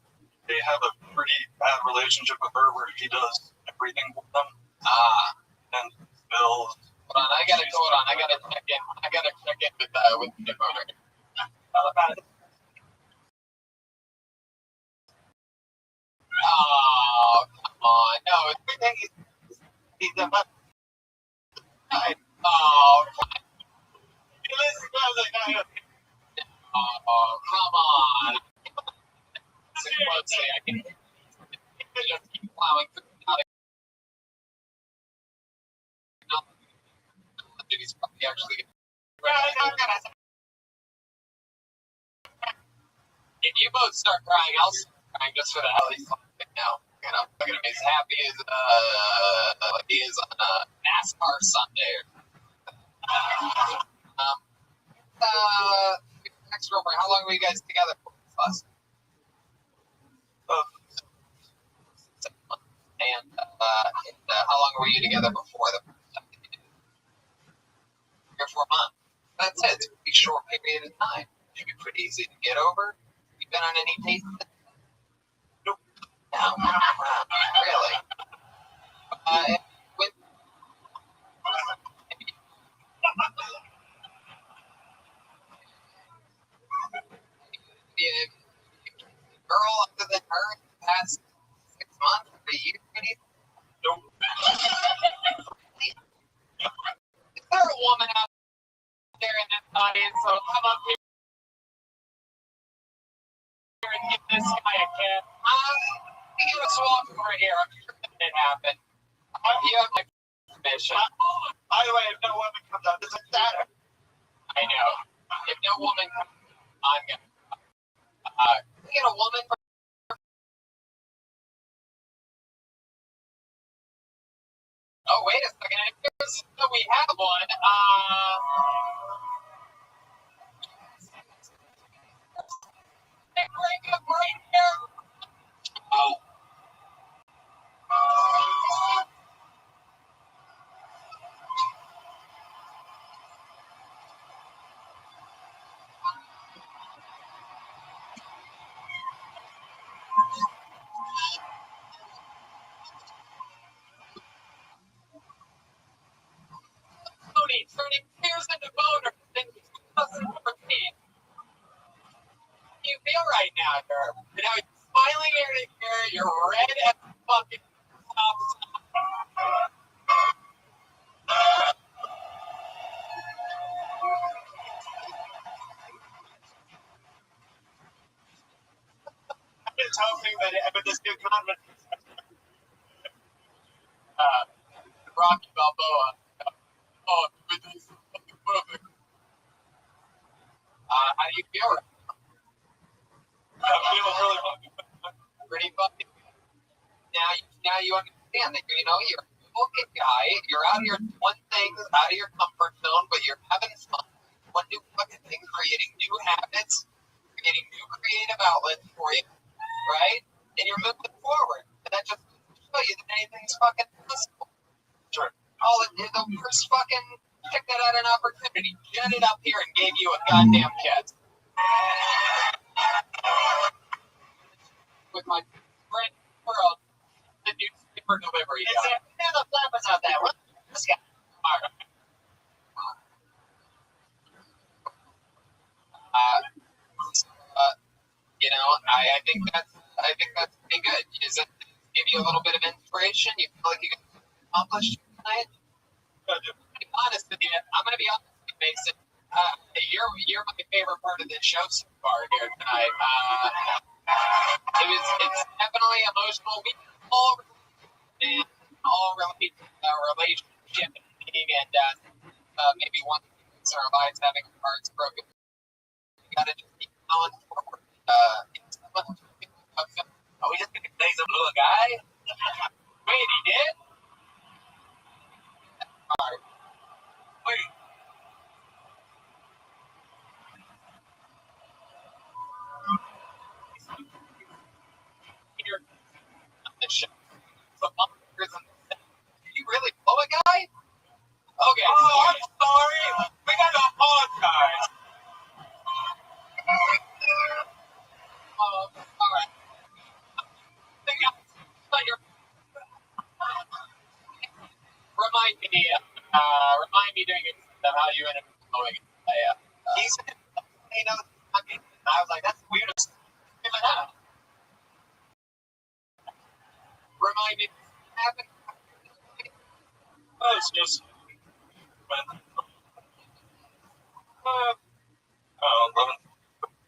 Speaker 4: they have a pretty bad relationship with her where he does everything for them. And bills.
Speaker 1: Hold on, I gotta check in. I gotta check in with the owner. Oh, come on. No, he's a oh, come on. Let's see, I can just keep plowing through. He's probably actually. If you both start crying, I'll start crying just for the hell he's talking now. You know, look at him. He's happy as like he is on a NASCAR Sunday. Ex-girlfriend, how long were you guys together for? And how long were you together before the first time? 3 or 4 months. That's it. It's a pretty short period of time. It should be pretty easy to get over. You been on any dates? Nope. No. Really? With girl other than her in the past 6 months or a year?
Speaker 4: Nope.
Speaker 1: Is there a woman out there in this audience? So come up here and give this guy a kiss. You just walk over here. I'm sure that it happened. You have my permission.
Speaker 3: By the way, if no woman comes up, this is Saturn.
Speaker 1: I know. If no woman comes, I'm gonna. Get a woman. Oh, wait a second. I guess we have one. Break up right here. Oh. Tony, turning tears into boners in 2014. How do you feel right now, Herb? You know, you're smiling ear to ear, you're red as fucking stop.
Speaker 3: I'm just hoping that with this new convent,
Speaker 1: Rocky Balboa. Oh, everything's fucking perfect. How do you feel?
Speaker 4: I'm feeling really fucking
Speaker 1: Pretty fucking. Now you understand that you're a fucking guy. You're out here doing things out of your comfort zone, but you're having fun. One new fucking thing, creating new habits, creating new creative outlets for you, right? And you're moving forward. And that just shows you that anything's fucking possible.
Speaker 4: Sure.
Speaker 1: All it did, the first fucking picked that out an opportunity, jetted up here and gave you a goddamn kiss. With my friend world, the newspaper delivery guy. The flappers out there. What? This guy. All right. I think that's pretty good. Does it give you a little bit of inspiration? You feel like you can accomplish tonight? To be honest with you, I'm gonna be honest with you, Mason. You're my favorite part of this show so far here tonight. It's definitely emotional. We all relate to our relationship and maybe one in our lives having our hearts broken. We gotta just keep going forward.
Speaker 3: are we just going to say some little guy?
Speaker 1: Wait, he did? Alright.
Speaker 3: Wait.
Speaker 2: doing it, how you ended up going.
Speaker 3: He said, "Hey, no, and I was like, that's the weirdest thing I have."
Speaker 1: Remind me, what happened?
Speaker 4: Oh, it's just.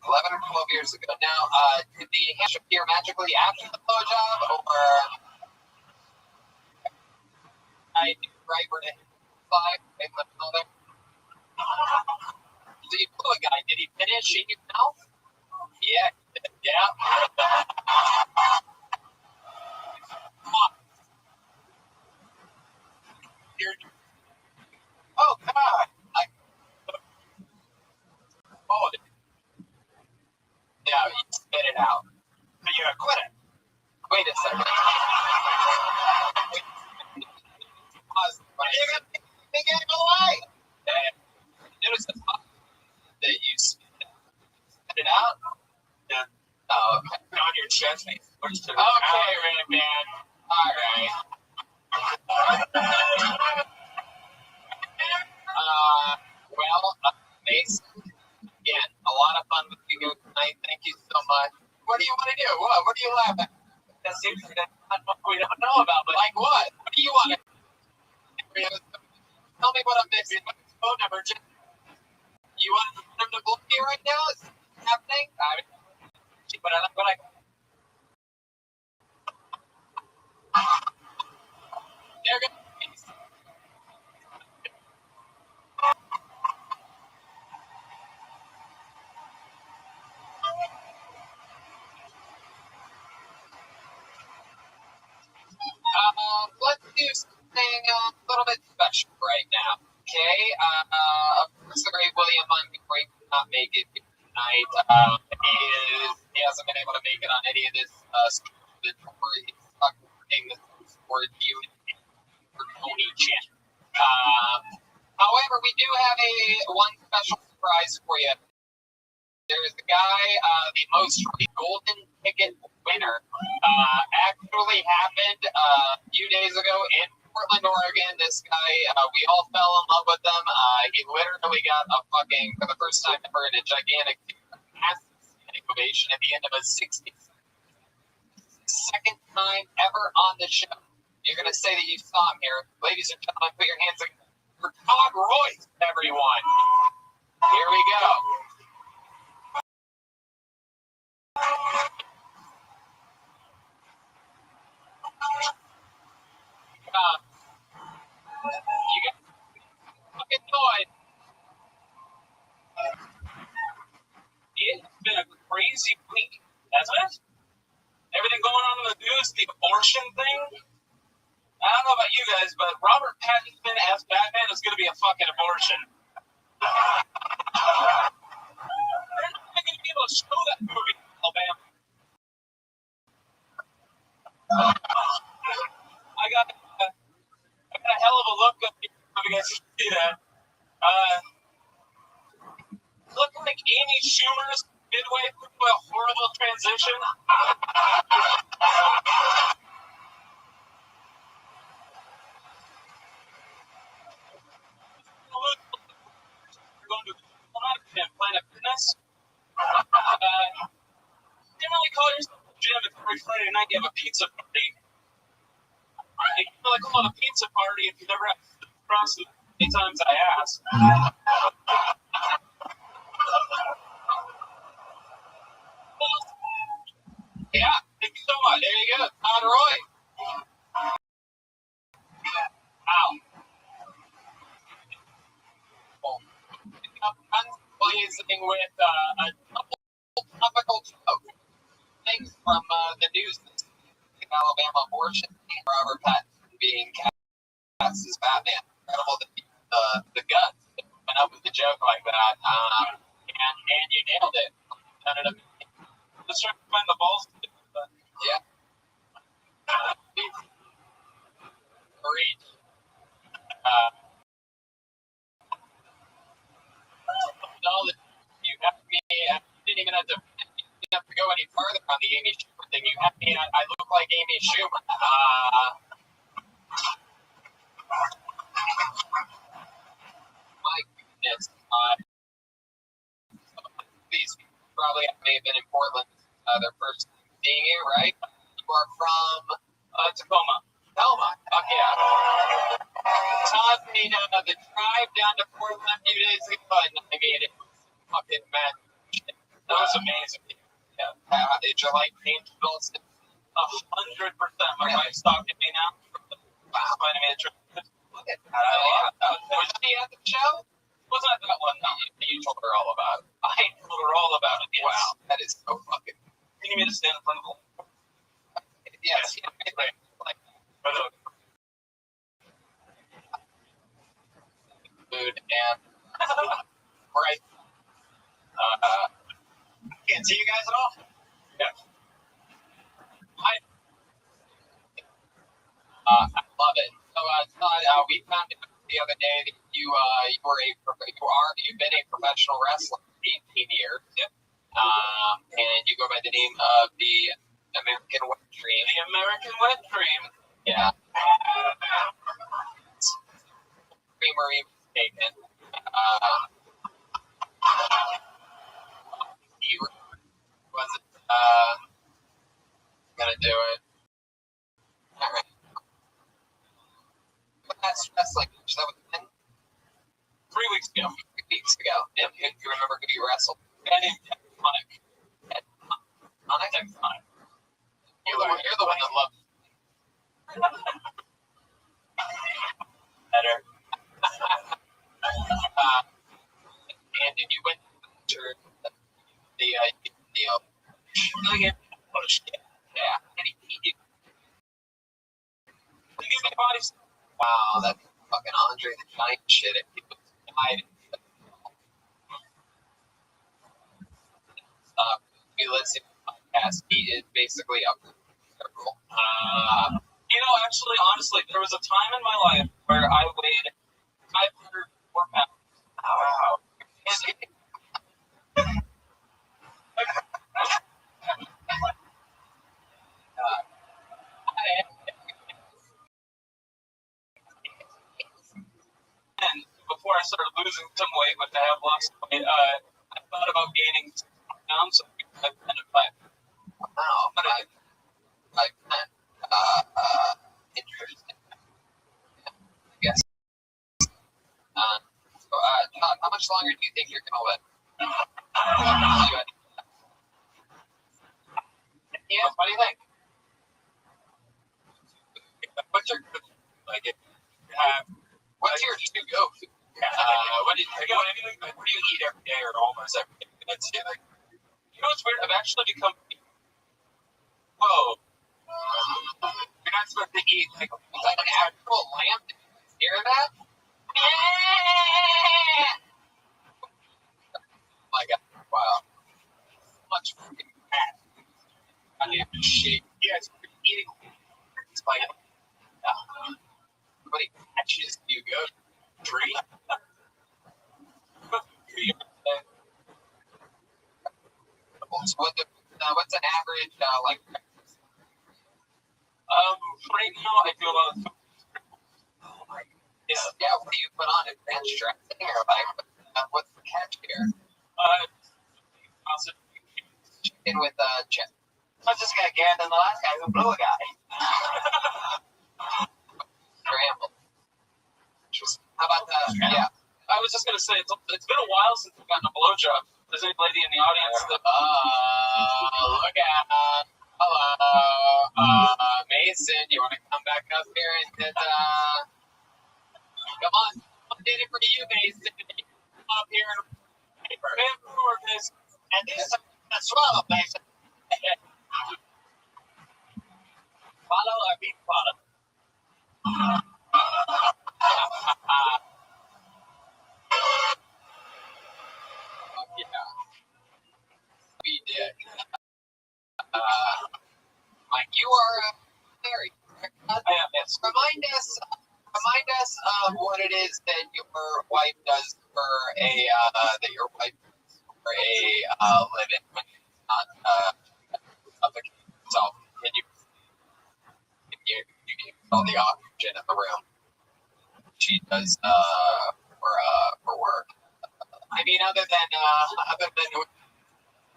Speaker 1: 11 or 12 years ago. Now, did the hash appear magically after the blowjob, or I did right where the fly and left another? So you blew a guy. Did he finish in your mouth? Yeah. Yeah. Oh God! Yeah, you spit it out.
Speaker 3: Yeah, quit it.
Speaker 1: Wait a second. Pause. You're gonna take it away. Notice the pause that you spit it out.
Speaker 4: Yeah.
Speaker 1: Oh, okay.
Speaker 4: On your chest.
Speaker 1: Okay, Red Man. All right. Mason, again, a lot of fun with you here tonight. Thank you so much. What do you want to do? What do you laugh at?
Speaker 2: That seems like we don't know about, but
Speaker 1: Like what? What do you want to do? Tell me what I'm missing. What's his phone number? You want him to block you right now? Is it happening? They're going to let's do something a little bit special right now. Okay? Of course, the great William Montgomery could not make it tonight. He hasn't been able to make it on any of this he's stuck working this sport you for Tony Chan. However, we do have one special surprise for you. There's the guy, the most golden ticket winner, actually happened a few days ago in Portland, Oregon. This guy, we all fell in love with him. He literally got for the first time ever, in a gigantic ovation at the end of a 62nd time ever on the show. You're going to say that you saw him here. Ladies and gentlemen, put your hands together for Todd Royce, everyone. Here we go. You get fucking noise.
Speaker 4: It's been a crazy week, hasn't it? Everything going on in the news, the abortion thing. I don't know about you guys, but Robert Pattinson as Batman is going to be a fucking abortion. They're not going to be able to show that movie in Alabama. I got a hell of a look up here. If you guys can see that. Looked like Amy Schumer's midway through a horrible transition. We're going to Planet Fitness. Didn't really call yourself a gym if every Friday night you have a pizza party. You can't really call it a pizza party if you've never had cross as many times I asked.
Speaker 1: Yeah, thank you so much. There you go, Todd Roy. Wow. Blazing with a couple topical things from the news. Alabama abortion, Robert Pattinson being cast as Batman. Incredible that the guts went up with the joke like that. And you nailed it.
Speaker 4: Let's try to find the balls.
Speaker 1: Yeah. Agreed. You have me. I didn't even have to. You didn't have to go any further on the Amy Schumer thing. You have me. I look like Amy Schumer. These people probably may have been in Portland their first time seeing you, right? You are from
Speaker 2: Tacoma.
Speaker 1: Thelma. Fuck yeah. Todd made the drive down to Portland a few days ago, and I made it fucking mad.
Speaker 2: That was amazing.
Speaker 1: Yeah. Did you like Angels?
Speaker 2: 100%. My wife stopped at me now.
Speaker 1: Wow.
Speaker 2: Finding me a trip.
Speaker 1: Was she at the show?
Speaker 2: Wasn't at that one. No.
Speaker 1: You told her all about it.
Speaker 2: I told her all about it. Yes.
Speaker 1: Wow, that is so fucking.
Speaker 2: You need me to stand in front of the
Speaker 1: Yes.
Speaker 2: Right.
Speaker 1: Food and right.
Speaker 3: Can't see you guys at all.
Speaker 2: Yeah.
Speaker 1: I love it. So, Todd, we found out the other day that you've been a professional wrestler for 18 years.
Speaker 2: Yep.
Speaker 1: And you go by the name of the American Wet Dream.
Speaker 2: The American Wet Dream.
Speaker 1: Yeah. Creamery was taken. You wasn't gonna do it. All right. But that's wrestling. That was
Speaker 2: 3 weeks ago.
Speaker 1: 3 weeks ago. And you remember who you wrestled?
Speaker 2: guy named Tectonic.
Speaker 1: Tectonic. You're the one that loves
Speaker 2: Better.
Speaker 1: and then you went to the
Speaker 2: Push.
Speaker 1: yeah, and he beat you.
Speaker 2: He gave me bodies.
Speaker 1: Wow, that's fucking Andre the Giant shit. If he was died, we listen to the podcast. He is basically up for several.
Speaker 2: Actually, honestly, there was a time in my life where I weighed 504 pounds.
Speaker 1: Wow.
Speaker 2: And before I started losing some weight, which I have lost weight, I thought about gaining pounds, so I kind of fat.
Speaker 1: Wow, but interesting. I guess. Todd, how much longer do you think you're gonna live? Yeah, what do you think? What's your what's your to-go food? What do you eat every day or almost every day? That's it. Like,
Speaker 2: You know what's weird? I've actually become.
Speaker 1: whoa. You're not supposed to eat like an actual lamb. Did you hear that? My God. Wow. Much fucking fat. I mean, shit. You guys are eating. It's like, how many patches do you go? 3? So what's an average, like,
Speaker 2: Right now, I do a lot of.
Speaker 1: oh my goodness. Yeah, what do you put on it? Bench dressing or like, what's the catch here? Chicken with, chip.
Speaker 3: I just got gagged on the last guy who blew a guy.
Speaker 1: Scrambled. How about that? Yeah.
Speaker 2: I was just gonna say it's been a while since I've gotten a blowjob. There's any lady in the audience that
Speaker 1: Look out. Hello. Mason, you want to come back up here and come on. I did it for you, Mason. Come up here and
Speaker 3: And this is a swallow, Mason. Follow or be followed.
Speaker 1: yeah. We did. Mike, you are married.
Speaker 2: I am. Yes.
Speaker 1: Remind us of what it is that your wife does for a living when she's not suffocating herself. Can you feel the oxygen in the room? She does for work. I mean, other than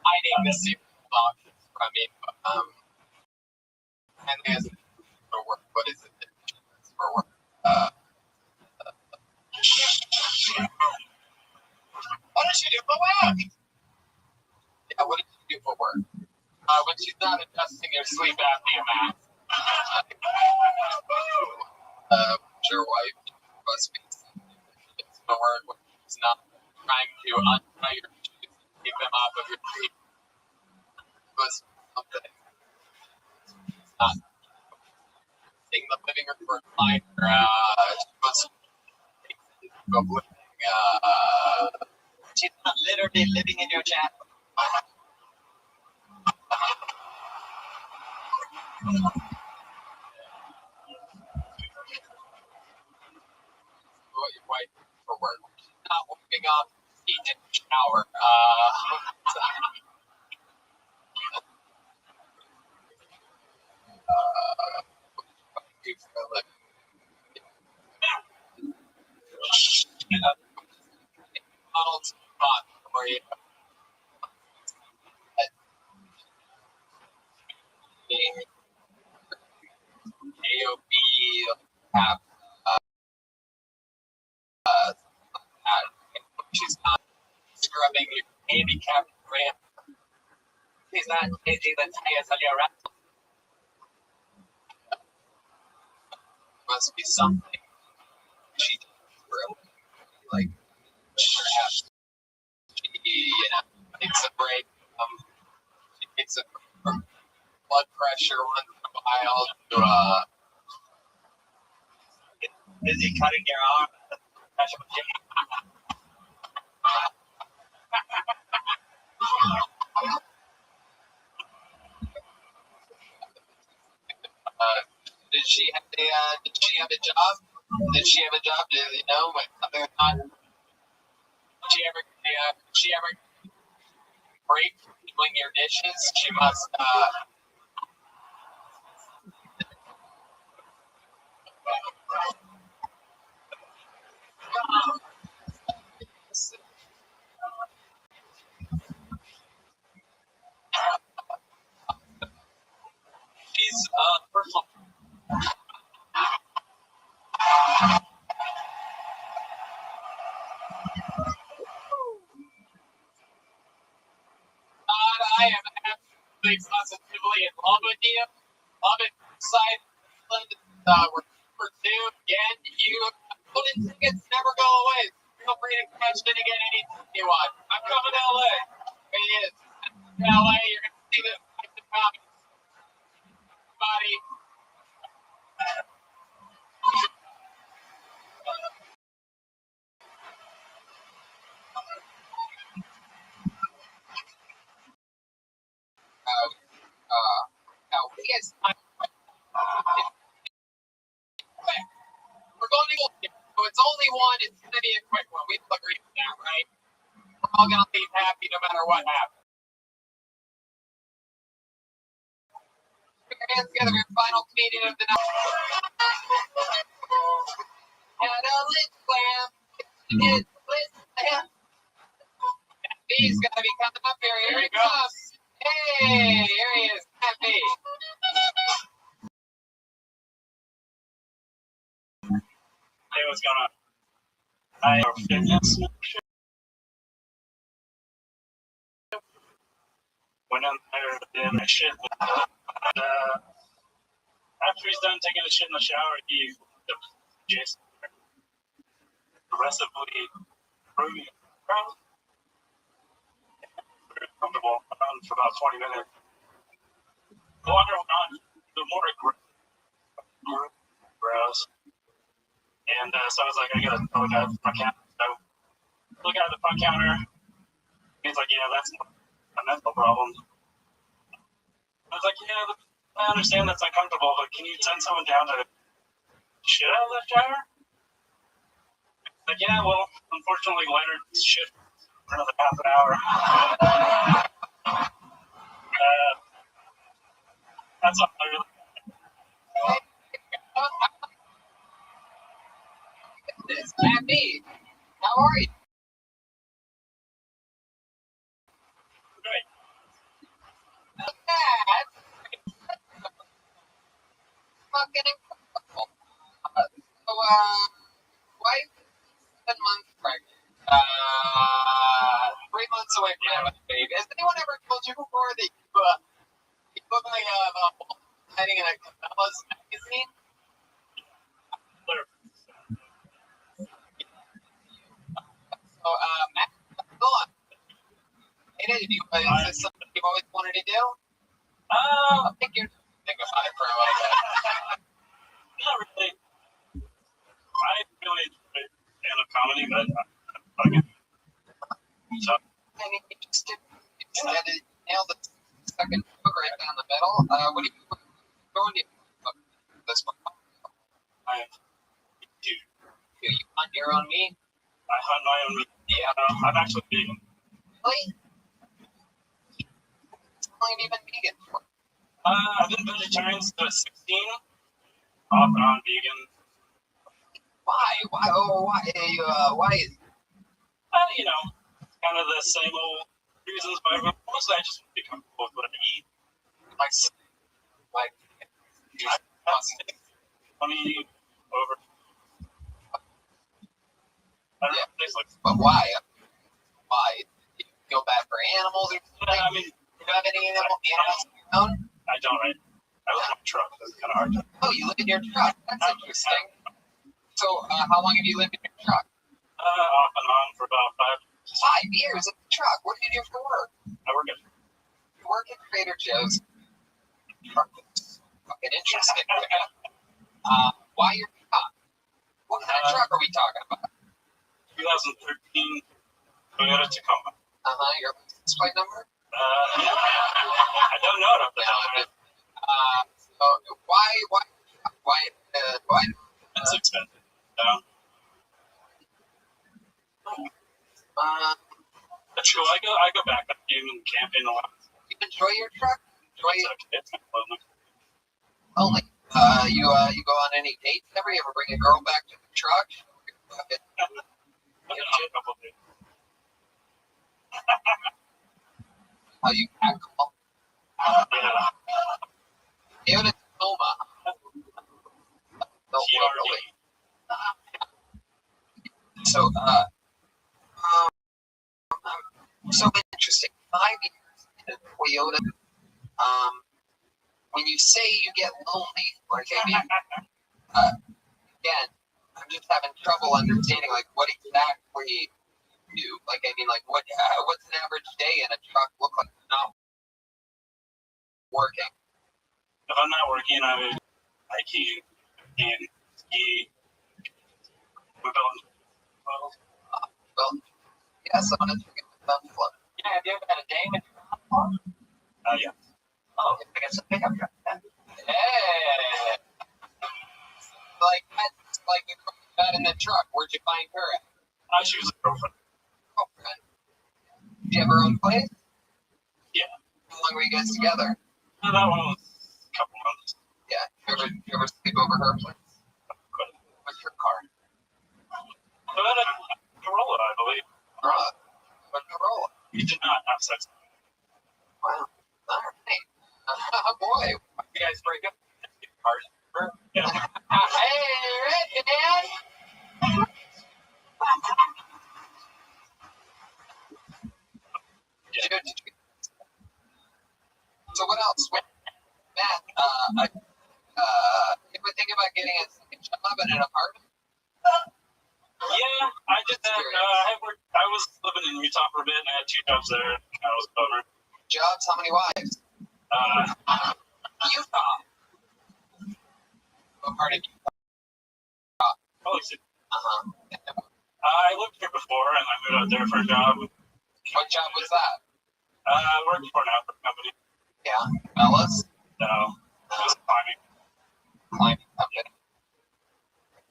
Speaker 1: hiding the secret options from me, and there's for work. What is it for work?
Speaker 3: What does she do for work?
Speaker 1: Yeah, what did you do for work? When she's not adjusting her sleep apnea mask. Your wife must be the word when she's not trying to untie your shoes and keep them off of your feet. Must be something. It's not in the living room recliner. She must be
Speaker 3: She's not literally living in your chat.
Speaker 1: what your wife does for work. She's not wiping off feet in the shower. Do for a living. McDonald's spot for you. AOB have she's not scrubbing your handicapped ramp. She's not changing the tires on your ramp. Must be something she does for a living. Like perhaps she takes a break. She takes a blood pressure once in a while to
Speaker 3: Busy cutting your arm.
Speaker 1: did she have a job? Did she have a job? Did you know when something was not? Did she ever break doing your dishes? She must
Speaker 2: She's personal.
Speaker 1: I am absolutely positively in love with you. Love it. Side we're super two again. You golden tickets never go away. Feel free to catch it again anytime you want. I'm coming to LA. There he is. In LA, you're gonna see this comics. Body. Yes. We're going to go. So it's only one. It's going to be a quick one. We all agree with that, right? We're all going to leave happy no matter what happens. Put your hands together for your final comedian of the night. Had a lit clam. Get lit clam. He's got to be coming up here. Here he comes. Hey, here he is. Happy.
Speaker 2: Hey, what's going on? I are fitness. Went in there and I shit. After he's done taking a shit in the shower, he just aggressively grooming. Very comfortable for about 20 minutes. The longer it went on, the more gross. And so I was like, I gotta look at the front counter. So look at the front counter. He's like, yeah, that's a mental problem. I was like, yeah, I understand that's uncomfortable, but can you send someone down to shit out of that shower? Like, yeah, well, unfortunately, Leonard's shift for another half an hour. That's all I really.
Speaker 1: It's Happy. How are you? Has anyone ever told you before that you look like a heading in a Cabela's magazine? So, Matt, go on. Is this something you've always wanted to do? I think you're thinking about it for a little bit.
Speaker 2: Not really. I really enjoy stand-up comedy, but I get so.
Speaker 1: I mean, you just nailed the second hook right down the middle. What are you going to this one?
Speaker 2: I do.
Speaker 1: Do you hunt your own meat?
Speaker 2: I hunt my own meat. Yeah, I'm actually vegan.
Speaker 1: Really? How long have you been vegan for?
Speaker 2: I've been vegetarian since I was 16. Off and on vegan.
Speaker 1: Why? Why? Oh, why? Why?
Speaker 2: You know, kind of the same old reasons, but mostly I just want to be comfortable with what I eat.
Speaker 1: Like,
Speaker 2: Money over. I don't know, things like.
Speaker 1: but why? Why? You feel bad for animals or something?
Speaker 2: I mean,
Speaker 1: Do you have any animals of your own?
Speaker 2: I don't. I live in a truck. That's kind of hard to.
Speaker 1: Oh, you live in your truck. That's interesting. So, how long have you lived in your truck?
Speaker 2: Off and on for about
Speaker 1: 5 years in the truck. What do you do for work?
Speaker 2: I work at.
Speaker 1: You work at Trader Joe's. Truck is fucking interesting. Why your truck? What kind of truck are we talking about?
Speaker 2: 2013 Toyota Tacoma.
Speaker 1: Your license plate number?
Speaker 2: I don't know it off the top of my head.
Speaker 1: So why?
Speaker 2: It's expensive. So I go backpacking and camping a lot.
Speaker 1: You enjoy your truck?
Speaker 2: It's kind of lonely.
Speaker 1: Only. You go on any dates ever? You ever bring a girl back to the truck?
Speaker 2: I've been on a couple of days.
Speaker 1: How you alcohol?
Speaker 2: Yeah.
Speaker 1: Even in Tacoma. No, locally. So, so interesting. 5 years in a Toyota. When you say you get lonely, like I mean, again, I'm just having trouble understanding like what exactly you do. Like I mean, like what's an average day in a truck look like? Not working.
Speaker 2: If I'm not working, I would hiking and ski.
Speaker 1: Well, yeah, someone is looking at some club. Yeah, have you ever had a day in a truck?
Speaker 2: Yeah.
Speaker 1: Oh, I guess a pickup truck then. Hey! Like you got in the truck. Where'd you find her at?
Speaker 2: She was a girlfriend.
Speaker 1: Girlfriend. Did you have her own place?
Speaker 2: Yeah.
Speaker 1: How long were you guys together?
Speaker 2: That one was a couple months.
Speaker 1: Yeah. You ever sleep over her place? What's your car?
Speaker 2: But Corolla, I believe.
Speaker 1: What Corolla?
Speaker 2: We did not have sex.
Speaker 1: Wow. All right. Boy. You guys break up?
Speaker 2: Yeah.
Speaker 1: Hey, Rick, man.
Speaker 2: Yeah.
Speaker 1: So what else? Matt, you ever think about getting a second job in an apartment?
Speaker 2: Yeah, I did that. I was living in Utah for a bit, and I had 2 jobs there. And I was a bummer.
Speaker 1: Jobs? How many wives? Utah. What part of Utah?
Speaker 2: Probably 6.
Speaker 1: Uh-huh.
Speaker 2: I lived here before, and I moved out there for a job.
Speaker 1: What job was that?
Speaker 2: I worked for an outfit company.
Speaker 1: Yeah. Fellas?
Speaker 2: No, it was climbing.
Speaker 1: Climbing company.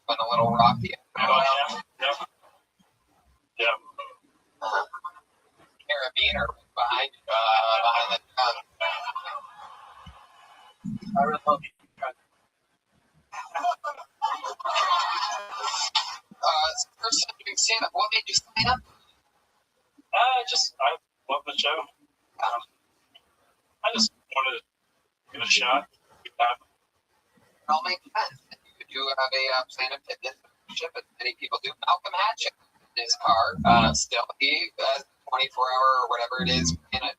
Speaker 1: Been a little rocky.
Speaker 2: Oh, yeah. Yeah.
Speaker 1: Carabiner behind the truck.
Speaker 2: I really love you.
Speaker 1: First time doing stand-up. What made you sign up?
Speaker 2: I love the show. I just wanted to give it a shot.
Speaker 1: It all makes sense. You do have a stand-up fitness membership, as many people do. Malcolm Hatchet in his car. Still, he has 24-hour or whatever it is in a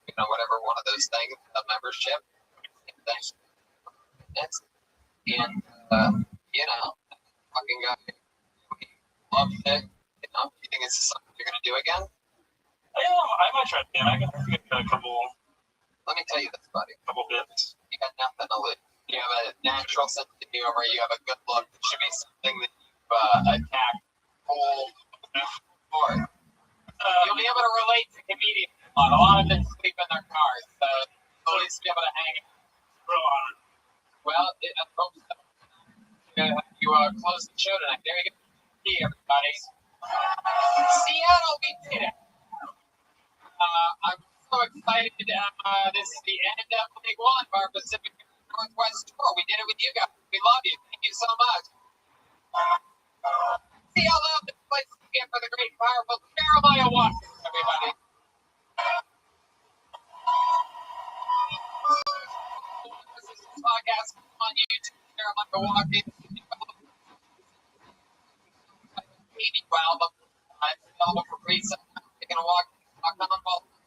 Speaker 1: And, you know, fucking guy loves it. You know, you think it's something you're gonna do again?
Speaker 3: Yeah, I might try it again. I can get a couple
Speaker 1: Let me tell you this, buddy.
Speaker 3: bits.
Speaker 1: You got nothing to lose. You have a natural sense of humor. You have a good look. It should be something that you've attacked full for. You'll be able to relate to comedians a lot. A lot of them sleep in their cars, so you'll at least be able to hang out.
Speaker 3: Real honored.
Speaker 1: Well, I hope so. You close the show tonight. There you go. See everybody. Seattle, we did it. I'm so excited. This is the end of Big One of our Pacific Northwest tour. We did it with you guys. We love you. Thank you so much. See y'all love this place again for the great and powerful Jeremiah Watkins, everybody. This is a podcast on YouTube, Jeremiah Watkins. Album. It's available for pre-sale. You're going to walk on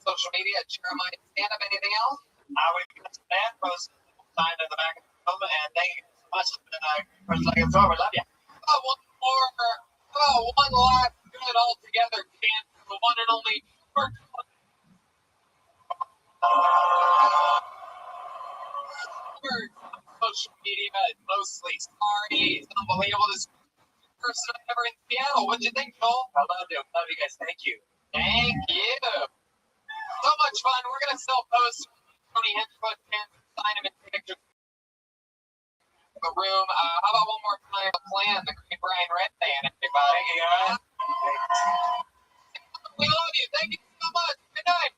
Speaker 1: social media at Jeremiah Stand Up. Anything else?
Speaker 3: We've got some band posters signed at the back of the film, and thank you so much. It's been a first like it's over. Love you.
Speaker 1: One last good all together chance for the one and only social media is mostly sorry. It's unbelievable. This person ever in Seattle. What'd you think, Joel?
Speaker 2: I love you. Love you guys. Thank you.
Speaker 1: Thank you. So much fun. We're gonna still post Tony Hinchcliffe fans, sign him in pictures in the room. How about one more time the plan, the great Brian Red Band, everybody. We love you. Thank you so much. Good night.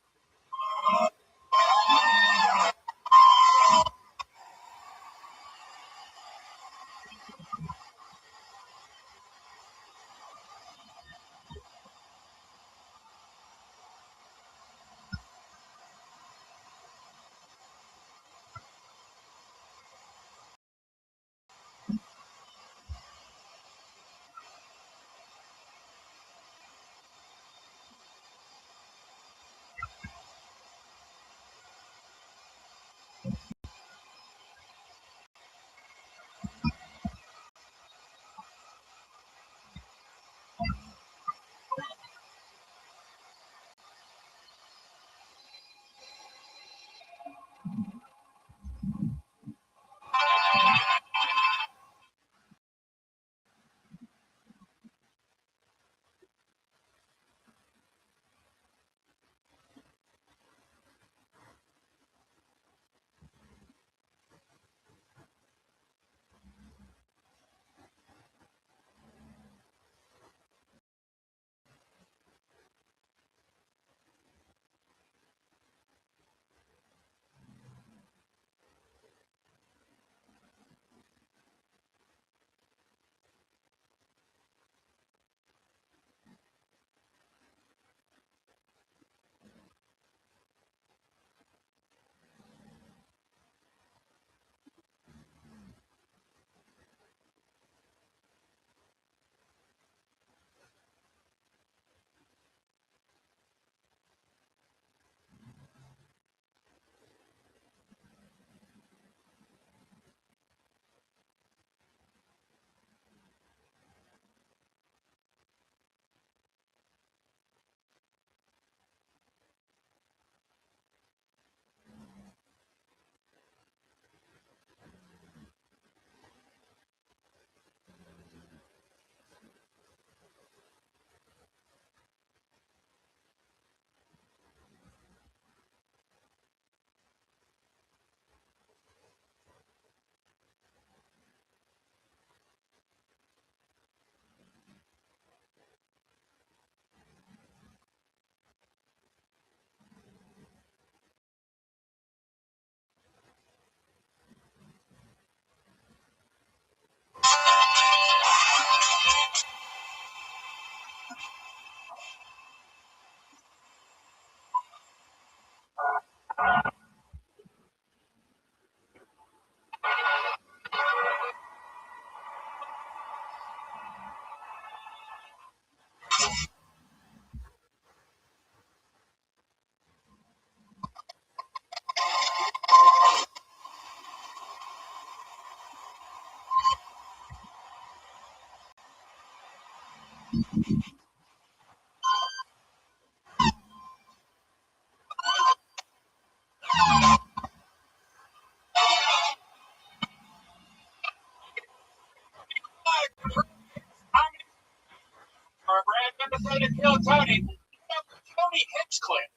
Speaker 3: episode of Kill Tony. Tony Hinchcliffe.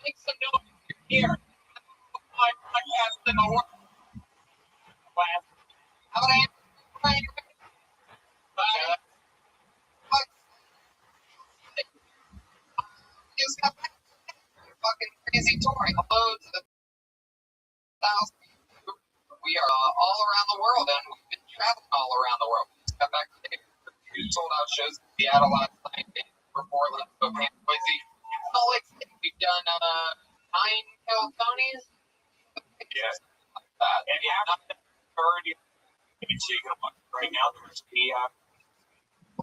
Speaker 3: Make some noise here. My podcast in the world.
Speaker 1: How about I just got back fucking crazy touring. Hello to the thousands. We are all around the world, and we've been traveling all around the world. We just got back today. We sold out shows in Seattle last night, for Portland, Spokane, Boise, Salt Lake City. We've done 9 Kill Tonys.
Speaker 3: Yes. And you have not heard you can see right now. There's the
Speaker 1: a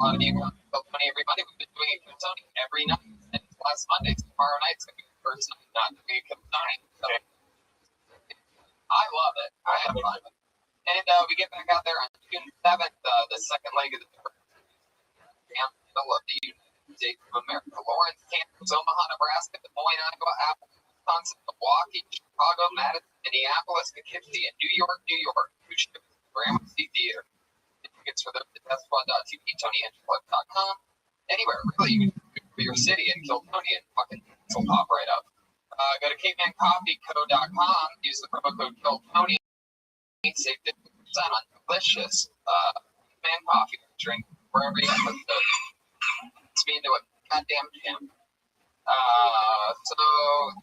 Speaker 1: lot of you come to Kill Tony every Monday. We've been doing a Kill Tony every night since last Monday. Tomorrow night's going to be the first night not doing a Kill Tony. So I love it. I have fun with it. And we get back out there on June 7th, the second leg of the tour. Middle of the United States of America. Lawrence, Kansas, Omaha, Nebraska, Des Moines, Iowa, Apple, Wisconsin, Milwaukee, Chicago, Madison, Minneapolis, Poughkeepsie, and New York. Two ships, Gramercy Theater. Tickets for the testfund.tv, TonyHinchcliffe.com. Anywhere, really, you can do for your city and Kill Tony and fucking it'll pop right up. Go to cavemancoffeeco.com, use the promo code KillTony, save 50% on delicious man coffee. Drink wherever you have it. It's me into a goddamn jam. So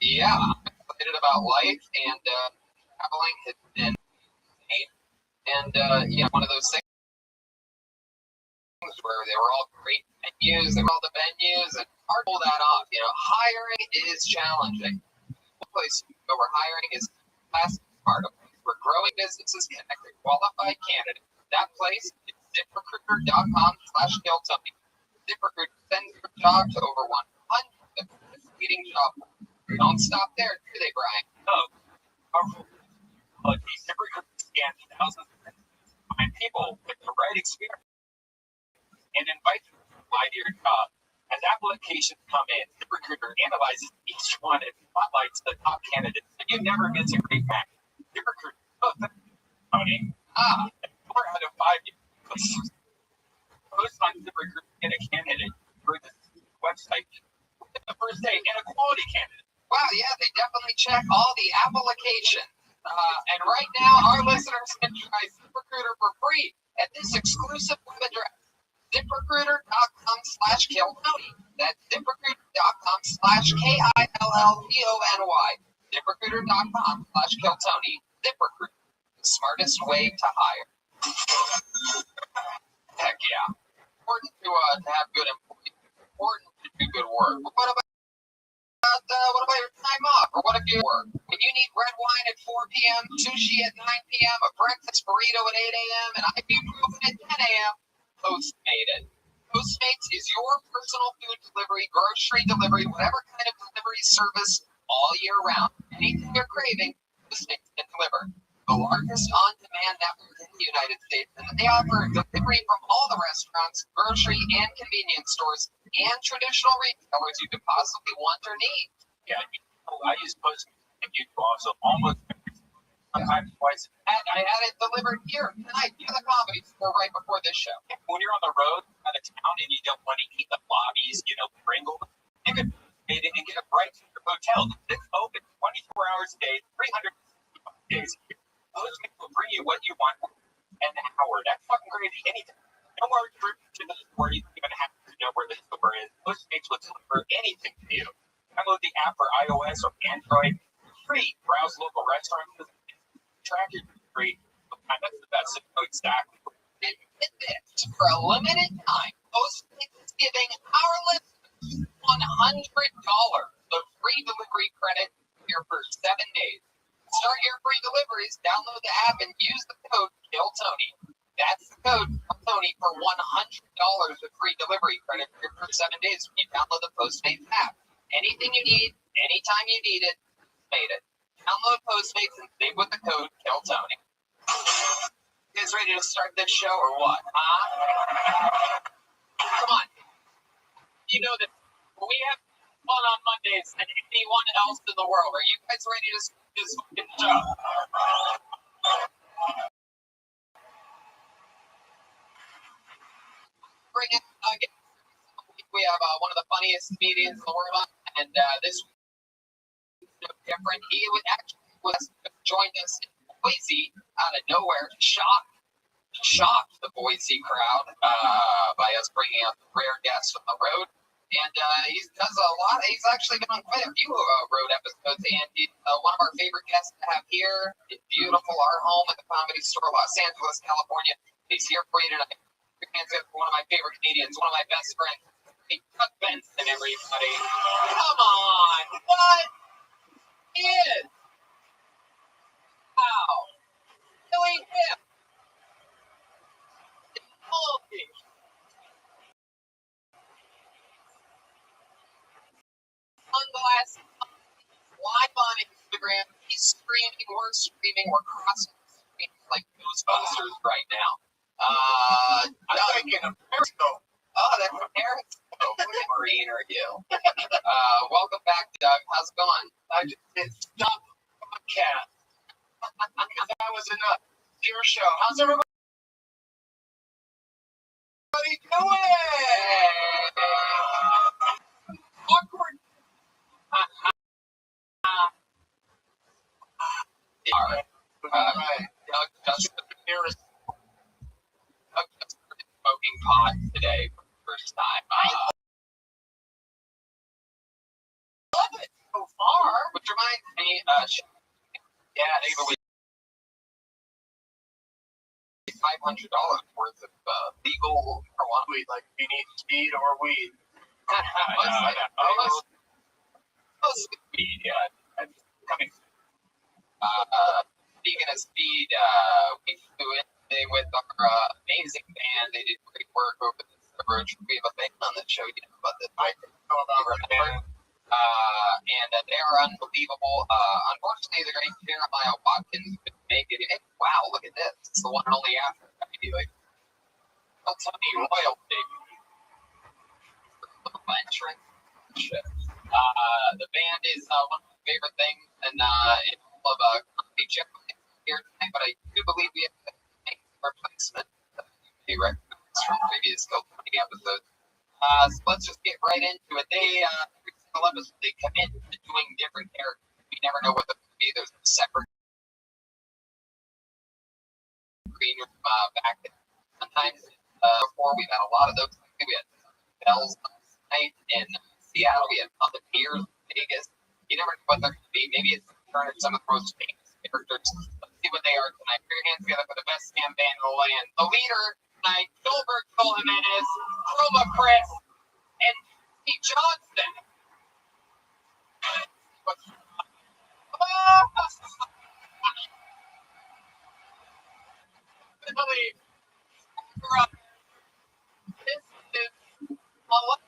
Speaker 1: yeah, I'm excited about life, and traveling has been insane. And one of those things where they were all great venues, they were all the venues, and hard to pull that off. Hiring is challenging. One place where hiring is fast and smart. A place where growing businesses connect with qualified candidates. That place is ZipRecruiter.com/KillTony. ZipRecruiter sends your job to over 100 leading job boards. Don't stop there, do they, Brian?
Speaker 3: No. ZipRecruiter scans thousands of find people with the right experience and invites them to apply to your job. As applications come in, ZipRecruiter analyzes each one and spotlights the top candidates, and you never miss a great match. ZipRecruiter, Tony. 4 out of 5 post on ZipRecruiter get a candidate for this website within the first day, and a quality candidate.
Speaker 1: Wow, yeah, they definitely check all the applications. And right now, our listeners can try ZipRecruiter for free at this exclusive web address, ZipRecruiter.com/KillTony. That's ZipRecruiter.com/KILLTONY. ZipRecruiter.com/KillTony. ZipRecruiter, the smartest way to hire. Heck yeah. Important to have good employees. Important to do good work. What about your time off? Or what if you work? When you need red wine at 4 p.m., sushi at 9 p.m., a breakfast burrito at 8 a.m., and ibuprofen at 10 a.m., Postmates. Postmates is your personal food delivery, grocery delivery, whatever kind of delivery service all year round. Anything you're craving, Postmates can deliver. The largest on-demand network in the United States, and they offer delivery from all the restaurants, grocery and convenience stores, and traditional retailers you could possibly want or need.
Speaker 3: Yeah, I use Postmates, and you also almost sometimes twice.
Speaker 1: And I had it delivered here tonight to the comedy store right before this show.
Speaker 3: When you're on the road out of town and you don't want to eat the lobbies, Pringles, you can get it and get it right to your hotel. It's open 24 hours a day, 365 days a year. Postmates will bring you what you want in an hour. That's fucking crazy. Anything. No more trip to the store. You don't even have to know where the store is. Postmates will deliver anything to you. Download the app for iOS or Android. Free. Browse local restaurants. Track your free. That's the best. To know exactly.
Speaker 1: And get this, for a limited time, Postmates is giving our listeners $100 of free delivery credit here for 7 days. Start your free deliveries, download the app, and use the code KillTony. That's the code KillTony for $100 of free delivery credit here for 7 days when you download the Postmates app. Anything you need, anytime you need it, made it. Download Postmates and save with the code KillTony. You guys ready to start this show or what? Come on. You know that we have fun on Mondays than anyone else in the world. Are you guys ready to start this fucking show? bring in again. We have one of the funniest comedians in the world, and this was no different. He was joined us in Boise out of nowhere, shocked the Boise crowd by us bringing up rare guests on the road. And he does a lot. He's actually been on quite a few road episodes, and he's one of our favorite guests to have here in beautiful our home at the Comedy Store, Los Angeles, California. He's here for you tonight. One of my favorite comedians, one of my best friends, Chuck Benson, everybody. Come on, what is? Wow, really hip. Holy. Sunglasses, live on Instagram. He's screaming, we're crossing the screen like Ghostbusters right now. I'm thinking of Periscope. Oh, that's from Periscope. What Marine are you? Welcome back, Doug. How's it going? I just did stop podcast. That was enough. Your show. How's everybody doing? Awkward. All right. Doug just smoking pot today for the first time. Love it so far. Which reminds me, maybe $500 worth of legal marijuana. Weed, like you need speed or weed. Most weed, yeah. Coming. Speaking of speed, we flew in today with our amazing band. They did great work over this road trip. We have a band on the show. You know about this? I know about the band. And they are unbelievable. Unfortunately, the great Jeremiah Watkins couldn't make it. Wow, look at this. It's the one and only after. Don't tell me royalty. Entrance. The band is one of my favorite things, and it's full of comedy gentlemen here tonight, but I do believe we have to make a replacement. They recognize from previous Kill 20 episodes. So let's just get right into it. Every single episode, they commit to doing different characters. We never know what they're going to be. There's a separate green room back there. Sometimes before we've had a lot of those. We had Bells last night in Seattle. We had Puppeteers in Vegas. You never know what they're going to be. Maybe it's the turn of some of the most famous characters. Let's see what they are tonight. Put your hands together for the best scam band in the land. The leader tonight, Gilberto Jimenez, Roma Chris, and T. Johnson. This is track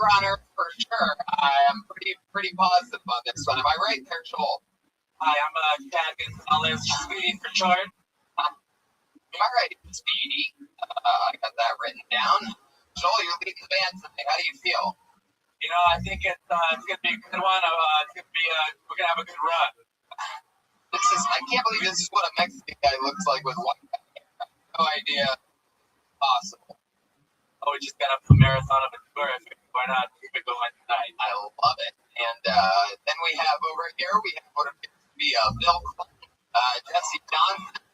Speaker 1: runner for sure. I am pretty positive on this one. Am I right there, Joel? Hi, I'm Chad Gonzalez, Speedy for short. Am I right, Speedy? I got that written down. Joel, you're leading the band tonight. How do you feel? You know, I think it's gonna be a good one. We're gonna have a good run. I can't believe this is what a Mexican guy looks like with white hair. I have no idea. Possible. Oh, we just got up the marathon of a tour. I figured why not keep it going tonight? I love it. And then we have over here, we have what appears to be Bill Clinton, Jesse Johnson.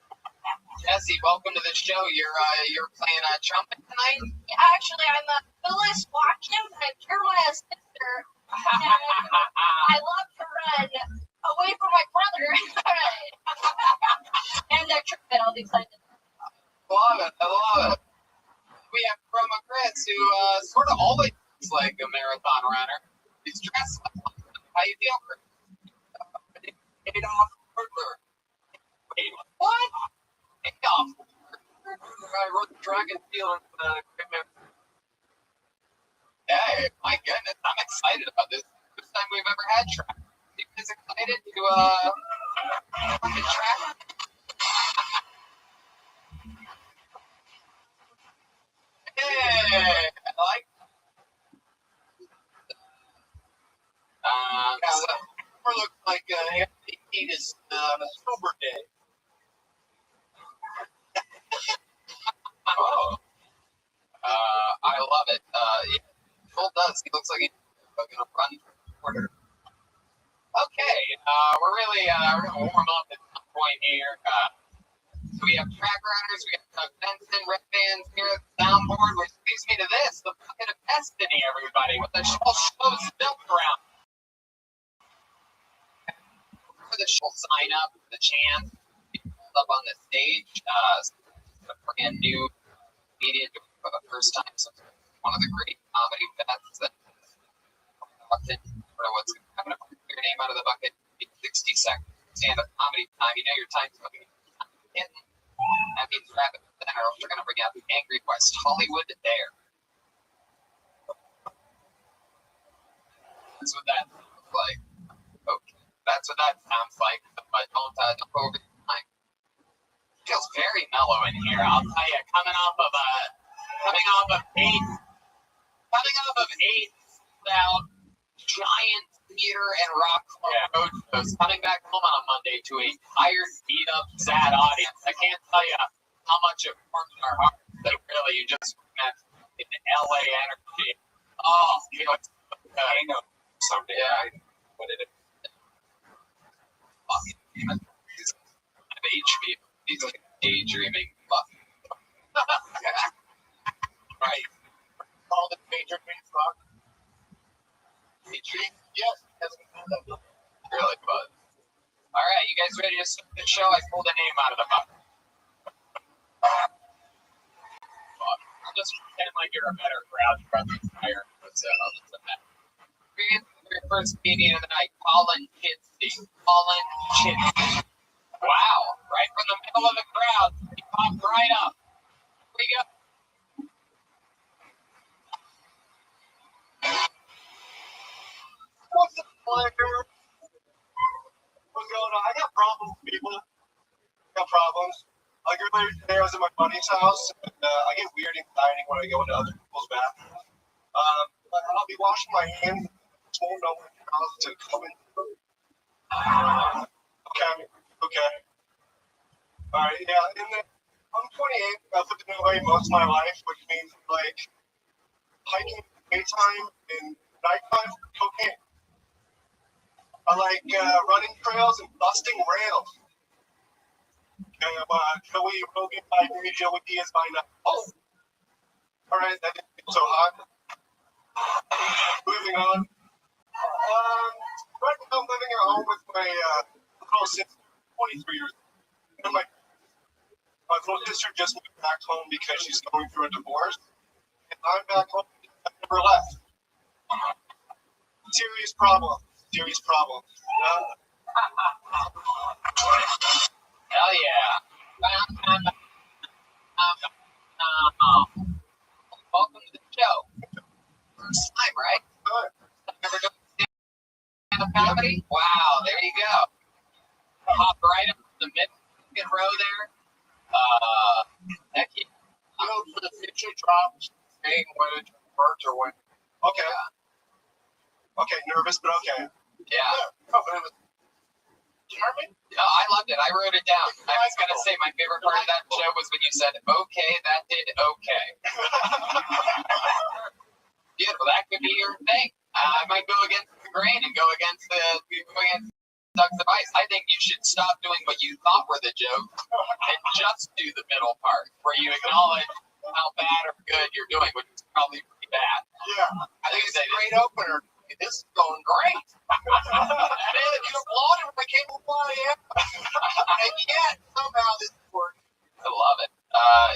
Speaker 1: Jesse, welcome to the show. You're playing trumpet tonight?
Speaker 5: Yeah, actually, I'm Phyllis Watkins. I'm Jeremiah's sister. And I love to run away from my brother. And trumpet, I'll be playing it.
Speaker 1: I love it. We have Roma Chris, who sort of always looks like a marathon runner. He's dressed like one. How you feel, Chris? Adolf Hitler. Wait, what? Adolf Hitler? I wrote the track and field. Hey, my goodness, I'm excited about this. First time we've ever had track. Are you guys excited to get track? Hey, I like it looks like Anthony Kiedis on a sober day. does. He looks like he's gonna run for the quarter. Okay, we're gonna warm up at some point here. So we have track runners, we have Benson, red bands here at the soundboard, which leads me to this, the bucket of destiny, everybody, with the shows built around. For the show sign up, the chance to be pulled up on the stage, a brand new media for the first time. So one of the great comedy bets that often, what's going to put your name out of the bucket in 60 seconds. Stand-up comedy time, you know your time's coming in. That means Rapid Center, we're going to bring out the Angry West Hollywood there. That's what that sounds like. Okay, that's what that sounds like. But don't go over the time. Feels very mellow in here. I'll tell you, coming off of eight out giant theater and rock club road shows, coming back home on a Monday to a tired, beat up, sad audience. I can't tell you how much it warms our hearts that really you just met in the LA energy. Oh, you know, I know someday I what it is. I'm HB. He's like daydreaming. Right.
Speaker 3: All the major things rock.
Speaker 1: Daydream?
Speaker 3: Yes.
Speaker 1: Really fun. All right, you guys ready to start the show? I pulled a name out of the bucket. I'll just pretend like you're a better crowd from the entire episode. Your first comedian of the night, Colin Kinsey. Wow, right from the middle of the crowd, he popped right up. Here we go.
Speaker 3: What's the pleasure? What's going on? I got problems, people. I got problems. Like earlier today, I was at my buddy's house, and I get weird anxiety when I go into other people's bathrooms. I'll be washing my hands, and won't know when the house to come in. Okay. All right, yeah. And then I'm 28. I've lived in LA most of my life, which means like hiking daytime and nighttime cocaine. I like running trails and busting rails. Okay, I'm Joey Rogan by day, Joey Diaz by night. Oh, all right, that didn't feel so hot. Moving on. Right now I'm living at home with my little sister, 23 years old. And my little sister just moved back home because she's going through a divorce. And I'm back home because I never left. Serious problem.
Speaker 1: Hell yeah. Welcome to the show. First time, right? Never done stand-up comedy? Wow, there you go. Hop right up to the mid row there. Heck yeah.
Speaker 3: You know, for the future drops, saying when it hurts or when. Okay. Okay, nervous, but okay.
Speaker 1: Yeah.
Speaker 3: Oh, but it was charming.
Speaker 1: No, I loved it. I wrote it down. I was going to say my favorite part of that show was when you said, okay, that did okay. Beautiful. That could be your thing. I might go against the grain and go against Doug's advice. I think you should stop doing what you thought were the joke and just do the middle part where you acknowledge how bad or good you're doing, which is probably pretty bad.
Speaker 3: Yeah.
Speaker 1: I think it's a
Speaker 3: great opener. This is going great. Man, you applauded when I came up on it. And yet, somehow this is working.
Speaker 1: I love it.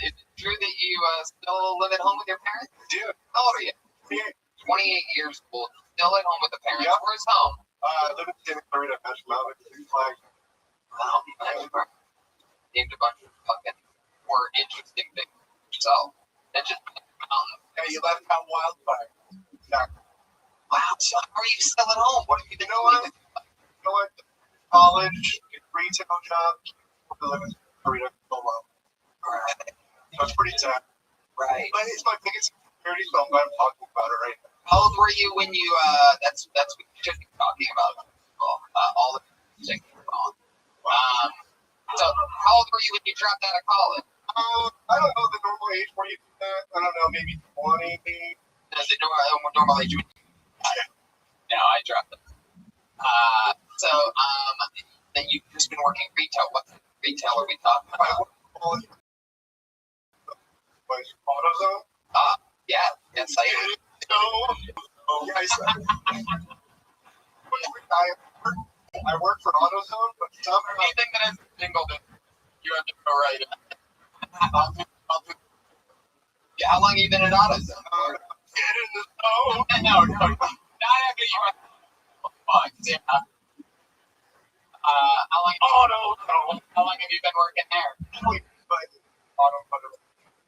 Speaker 1: Is it true that you still live at home with your parents?
Speaker 3: Dude,
Speaker 1: How old are you? 28 years old. Still at home with the parents. Yep. Where's home?
Speaker 3: I live in Santa Clarita, Metro Mountain, Six Flags.
Speaker 1: Wow, named a bunch of fucking more interesting things yourself than just mountains.
Speaker 3: Hey, you left out wildfire. Exactly.
Speaker 1: Wow, so how are you still at home? What are you doing?
Speaker 3: You know what? College, retail job, live in Clarita, Solo.
Speaker 1: Right.
Speaker 3: So it's pretty tough.
Speaker 1: Right.
Speaker 3: But it's my biggest insecurity, so I'm glad I'm talking about it right now.
Speaker 1: How old were you when you, that's what you should be talking about. Well, all the things wrong. So how old were you when you dropped out of college?
Speaker 3: I don't know the normal age where you do that. I don't know, maybe 20.
Speaker 1: does it normally do?
Speaker 2: No, I dropped it.
Speaker 1: Then you've just been working retail. What retail are we talking about?
Speaker 3: AutoZone.
Speaker 1: Yeah, yes, I am.
Speaker 3: I work for AutoZone, but somehow
Speaker 2: Anything that has jingled it, you have to go right.
Speaker 1: Yeah, how long have you been at AutoZone?
Speaker 3: get in the zone.
Speaker 2: No. Not after you were fucked. Yeah. How long have you been working there?
Speaker 3: Automotive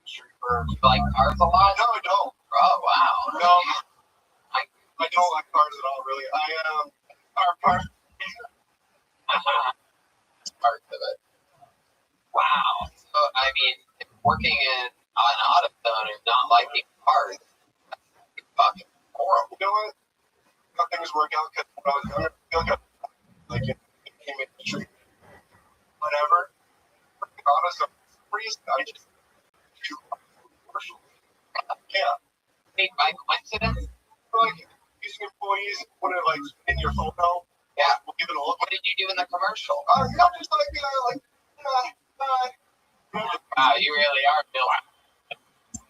Speaker 3: industry for
Speaker 1: You like cars a lot?
Speaker 3: no, I don't.
Speaker 1: Oh, wow.
Speaker 3: No, I don't like cars at all, really. I part
Speaker 1: Parts of it. Wow. So, I mean, working in an AutoZone and not liking cars, that's fucking horrible.
Speaker 3: you know what? How things work out because when I was younger, I feel like it became industry. Whatever. AutoZone, reason I just do commercial. Yeah.
Speaker 1: Hey, by coincidence?
Speaker 3: Like using employees, put it like in your photo.
Speaker 1: Yeah.
Speaker 3: We'll give it a look.
Speaker 1: What did you do in the commercial?
Speaker 3: Just
Speaker 2: Wow, you really are Bill.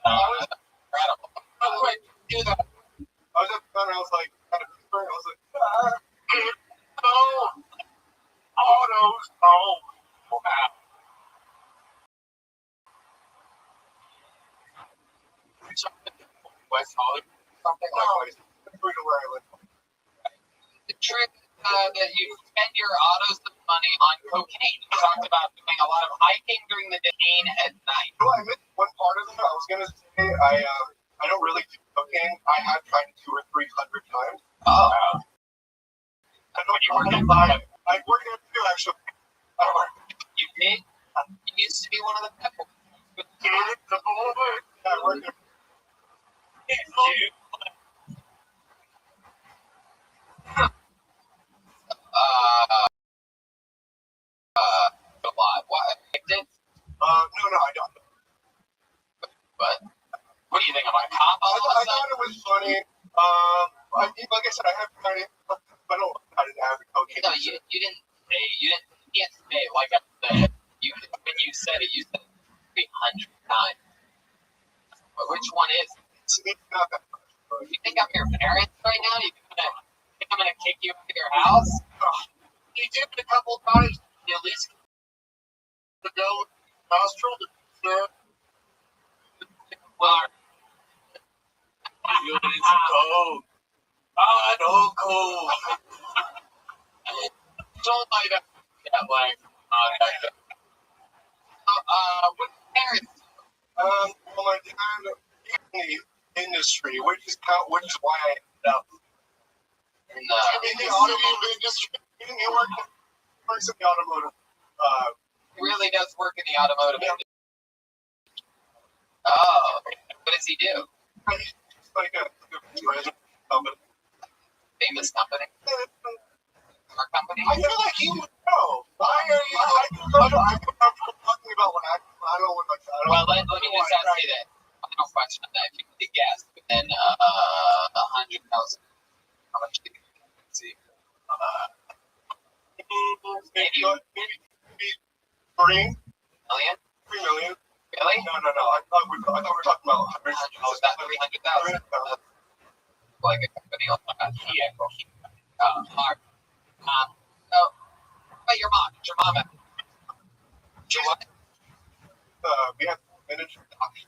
Speaker 2: Incredible. By the way, do that.
Speaker 3: I was at the center, I was like, kind of different. I was like, autos,
Speaker 2: Wow. West Hollywood.
Speaker 1: Something
Speaker 3: no,
Speaker 1: like
Speaker 3: it's free to where I live.
Speaker 1: the trick that you spend your AutoZone money on cocaine. You talked about doing a lot of hiking during the day and at night.
Speaker 3: No, I missed one part of it. I was gonna say I don't really do cocaine. I have tried it 200 or 300 times.
Speaker 1: Oh.
Speaker 3: I don't
Speaker 2: You work at
Speaker 3: I work at too actually. I work.
Speaker 1: You did? You used to be one of the people.
Speaker 3: I work at
Speaker 1: A lot. What? Addicted?
Speaker 3: no, I don't.
Speaker 1: But
Speaker 2: What do you think of my cop?
Speaker 3: I thought it was funny. Like I said, I have tried it, but I don't have cocaine.
Speaker 1: no, you didn't say you can't say it like I said. When you said it, you said 300 times. But which one is it?
Speaker 3: It's not that much.
Speaker 1: You think I'm your parents right now? You think I'm gonna kick you out of your house?
Speaker 2: You did it a couple of times. You at least the go nostril to sir. You need some coke. I know coke. Don't light up that way.
Speaker 1: What parents?
Speaker 3: Well, my dad in the industry, which is why I ended up
Speaker 1: In
Speaker 3: in the automotive industry. He works in the automotive.
Speaker 1: really does work in the automotive industry. Oh, what does he do?
Speaker 3: It's like a president company.
Speaker 1: Famous company? Our company?
Speaker 3: I feel like you would know. Why are you? I'm talking about what I don't know what my child.
Speaker 1: Well, let me just ask you that. Final question on that. If you could guess within 100,000, how much do you see?
Speaker 3: Maybe 3
Speaker 1: Million?
Speaker 3: million.
Speaker 1: Really?
Speaker 3: No. I thought we were talking about hundreds.
Speaker 1: Oh, is that 300,000? Like a company like
Speaker 2: Yeah.
Speaker 1: hard. So, but your mom. Your mom. Your what?
Speaker 3: We have miniature doctors.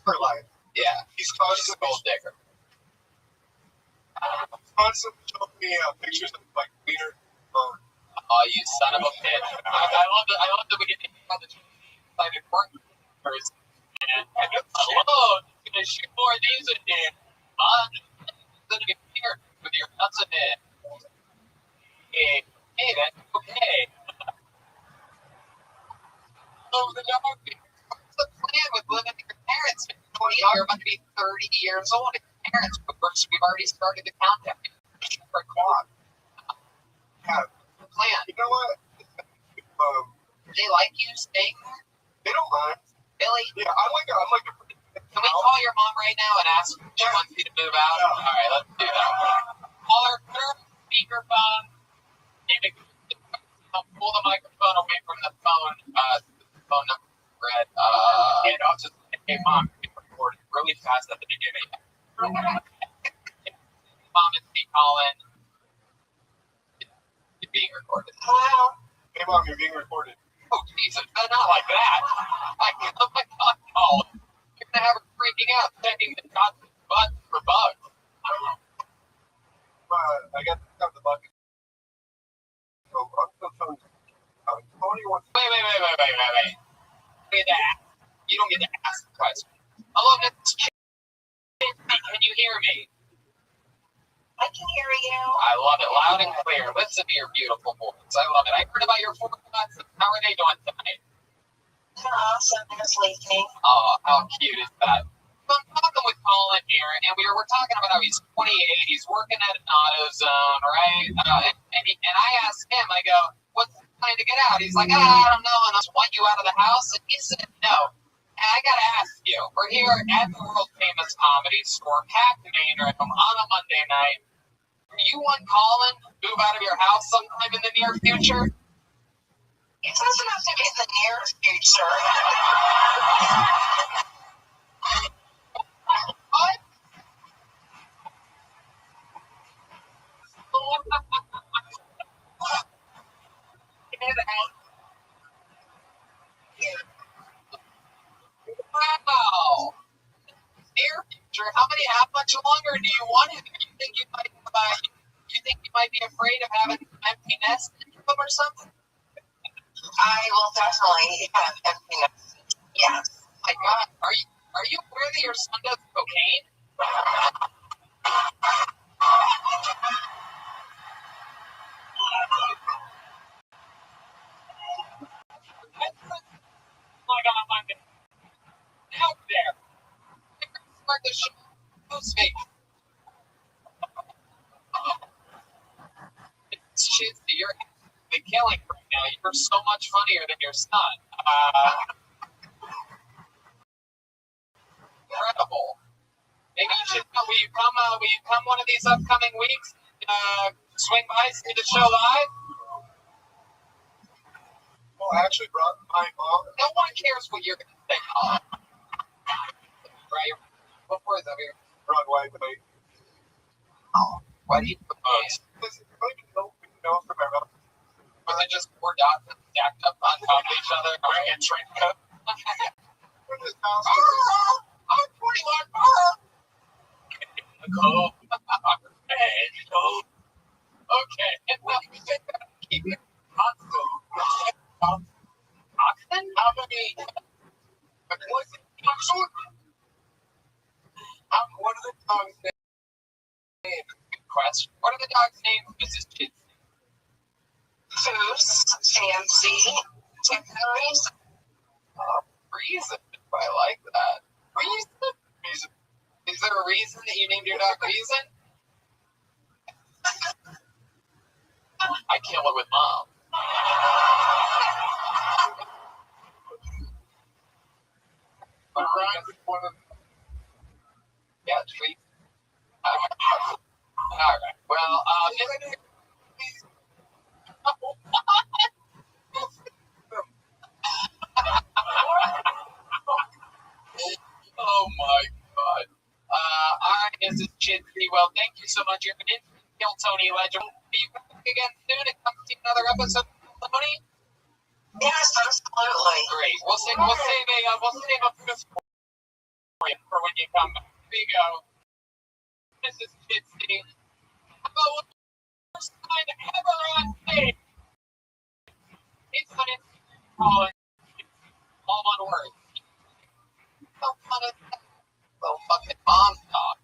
Speaker 3: For life.
Speaker 1: Yeah.
Speaker 3: He's
Speaker 1: She's a
Speaker 3: constantly
Speaker 1: gold digger.
Speaker 3: showing me pictures of like wiener.
Speaker 1: Oh, you son of a bitch.
Speaker 2: I love that we get to hear how the excited workers and hello, gonna shoot more of these in there. Gonna get here with your nuts in it. Hey, that's okay. Oh, the dog.
Speaker 1: What's the plan with living with your parents? You're about to be 30 years old. And your parents, we've already started the countdown. For a clock.
Speaker 3: Yeah.
Speaker 1: The plan.
Speaker 3: You know what?
Speaker 1: Do they like you staying there?
Speaker 3: They don't mind.
Speaker 1: Really?
Speaker 3: Yeah, I'm like a
Speaker 1: Can we call your mom right now and ask if she wants you to move out? All right, let's do that. Call her, put her on speakerphone, and pull the microphone away from the phone. The phone number read. And I'll just say, hey, mom, you recorded really fast at the beginning. Mom, it's me calling. You're being recorded.
Speaker 3: Hello. Hey, Mom, you're being recorded.
Speaker 1: Oh, Jesus, not like that. Oh my God, no. You're gonna have her freaking out, checking the butt for bugs.
Speaker 3: I got the bucket. So I'm still telling you. Tony wants.
Speaker 1: Wait. You get to ask. You don't get to ask the question. Hello, Miss Chinsky, can you hear me?
Speaker 5: I can hear you.
Speaker 1: I love it, loud and clear. Listen to your beautiful voice. I love it. I heard about your 4 months. How are they doing tonight?
Speaker 5: They're awesome. They're sleeping.
Speaker 1: Oh, how cute is that? So I'm talking with Colin here, and we're talking about how he's 28, he's working at an AutoZone, right? And I asked him, I go, what's the plan to get out? He's like, I don't know, and I just want you out of the house. And he said, no. And I got to ask you, we're here at the world famous comedy store, packed main room on a Monday night. You want Colin to move out of your house sometime in the near future?
Speaker 5: It doesn't have to be the near future.
Speaker 1: What? Wow. Near future. How much longer do you want him? You think you might be afraid of having an empty nest syndrome or something?
Speaker 5: I will definitely have emptiness. Yes.
Speaker 1: My God, are you aware that your son does cocaine? Out there. Start the show. Me. You're actually killing right now. You're so much funnier than your son. Incredible. Maybe you should. Will you come one of these upcoming weeks? Swing by, see the show live.
Speaker 3: Well, I actually brought my mom.
Speaker 1: No one cares what you're gonna say. Right? What word is that here?
Speaker 3: Broadway.
Speaker 1: Oh, why do you put those?
Speaker 3: Because I don't even know from my mom.
Speaker 1: Was it just 4 dots stacked up on top of each other? Wearing a trench coat?
Speaker 3: From this house.
Speaker 1: I'm 21. Cool. Okay. Keep it constant. Oxen? How many? What are the dogs' names? Good question. What are the dogs' names, Mrs. Chinsky?
Speaker 5: Foos, Fancy, Tickers.
Speaker 1: Reason. I like that. Reason. Is there a reason that you named your dog Reason? I kill it with mom. Yeah, treat. All right. Well, oh my God. All right, Mrs. Chinsky. Well, thank you so much. You're an kill Tony Legend. Will you come back again soon and come see another episode of Tony?
Speaker 5: Yes, absolutely.
Speaker 1: Great. We'll save a fist for when you come back. Here you go. Mrs. Chinsky. How about the first time ever on stage? It's on Instagram. All one word. So fun as that. Little fucking mom talk.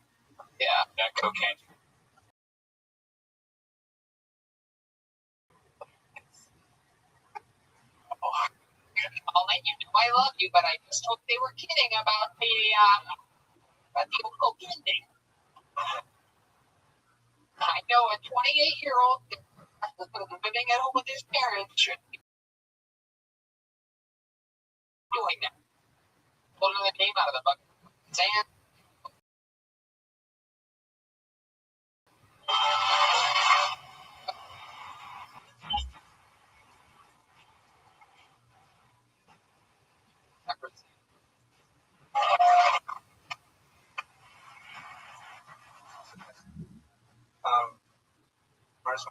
Speaker 1: Yeah, that cocaine. I'll let you know I love you, but I just hope they were kidding about the cocaine thing. I know a 28-year-old living at home with his parents should be doing that. Pulling the name out of the bucket. Sand.
Speaker 3: First,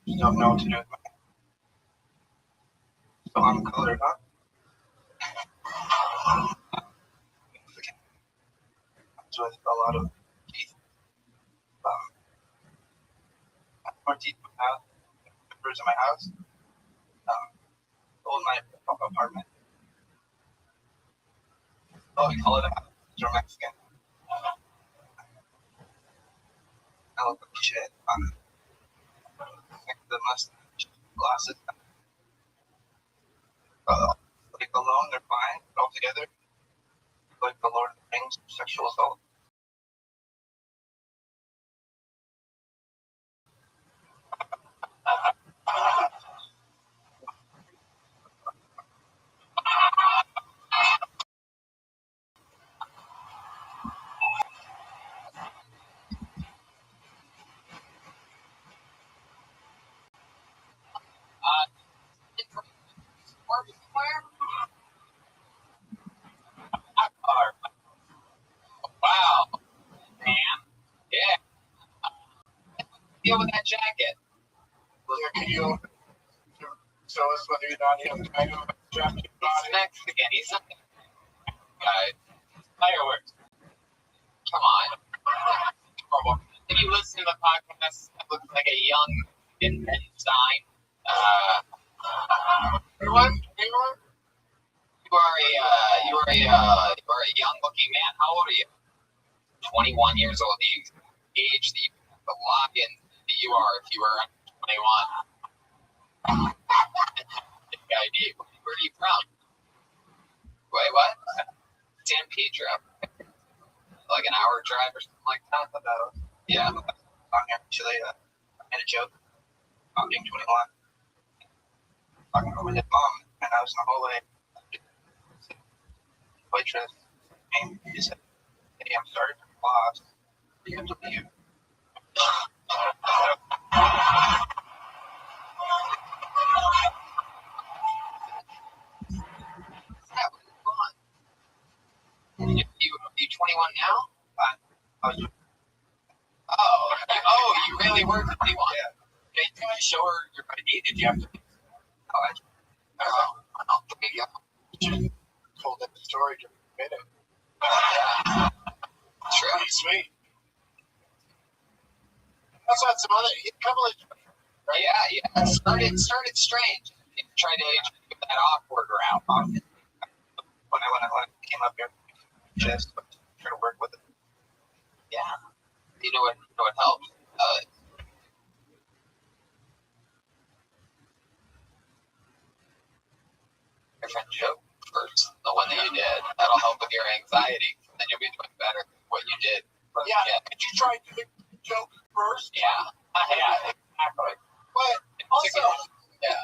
Speaker 3: you don't know what to do with my hair. So I'm colored, huh? With a lot of teeth. More teeth in my house. Members in my house. Old my apartment. Oh, we call it a house. You're Mexican. I look like shit. The mustache, glasses. Like alone, they're fine. But all together, like the Lord of the Rings, sexual assault.
Speaker 1: Wow, man. Yeah. Deal with that jacket.
Speaker 3: Yeah, can you show us whether or not you have kind of jacket
Speaker 1: He's
Speaker 3: body?
Speaker 1: Mexican. He's not. Fireworks. Come on. If you listen to the podcast, it looks like a young Stein. Everyone? You are a young looking man. How old are you? 21 years old. The age that you the lock in that you are if you were 21. Big idea. Where are you from? Wait, what? San Pedro. Like an hour drive or something like that? About. Yeah.
Speaker 3: Actually, I made a joke about being 21. Talking about my mom, and I was in the hallway. Waitress, and he said, "Hey, I'm sorry for the loss. You have to leave."
Speaker 1: You 21 now?
Speaker 3: I was
Speaker 1: Oh, you really were 21.
Speaker 3: Yeah.
Speaker 1: Did you show her your ID? Did you have to?
Speaker 3: She told that story during the minute.
Speaker 1: Yeah. True.
Speaker 3: Pretty sweet. That's not some other couple of
Speaker 1: Right? Yeah. It started strange. You tried to with that awkward route.
Speaker 3: when I came up here, just try to work with it.
Speaker 1: Yeah. You know what helps? Different joke first, the one that you did. That'll help with your anxiety. Then you'll be doing better at what you did.
Speaker 3: Yeah. Could you try to make the joke first?
Speaker 1: Yeah. Yeah, exactly.
Speaker 3: But also,
Speaker 1: yeah.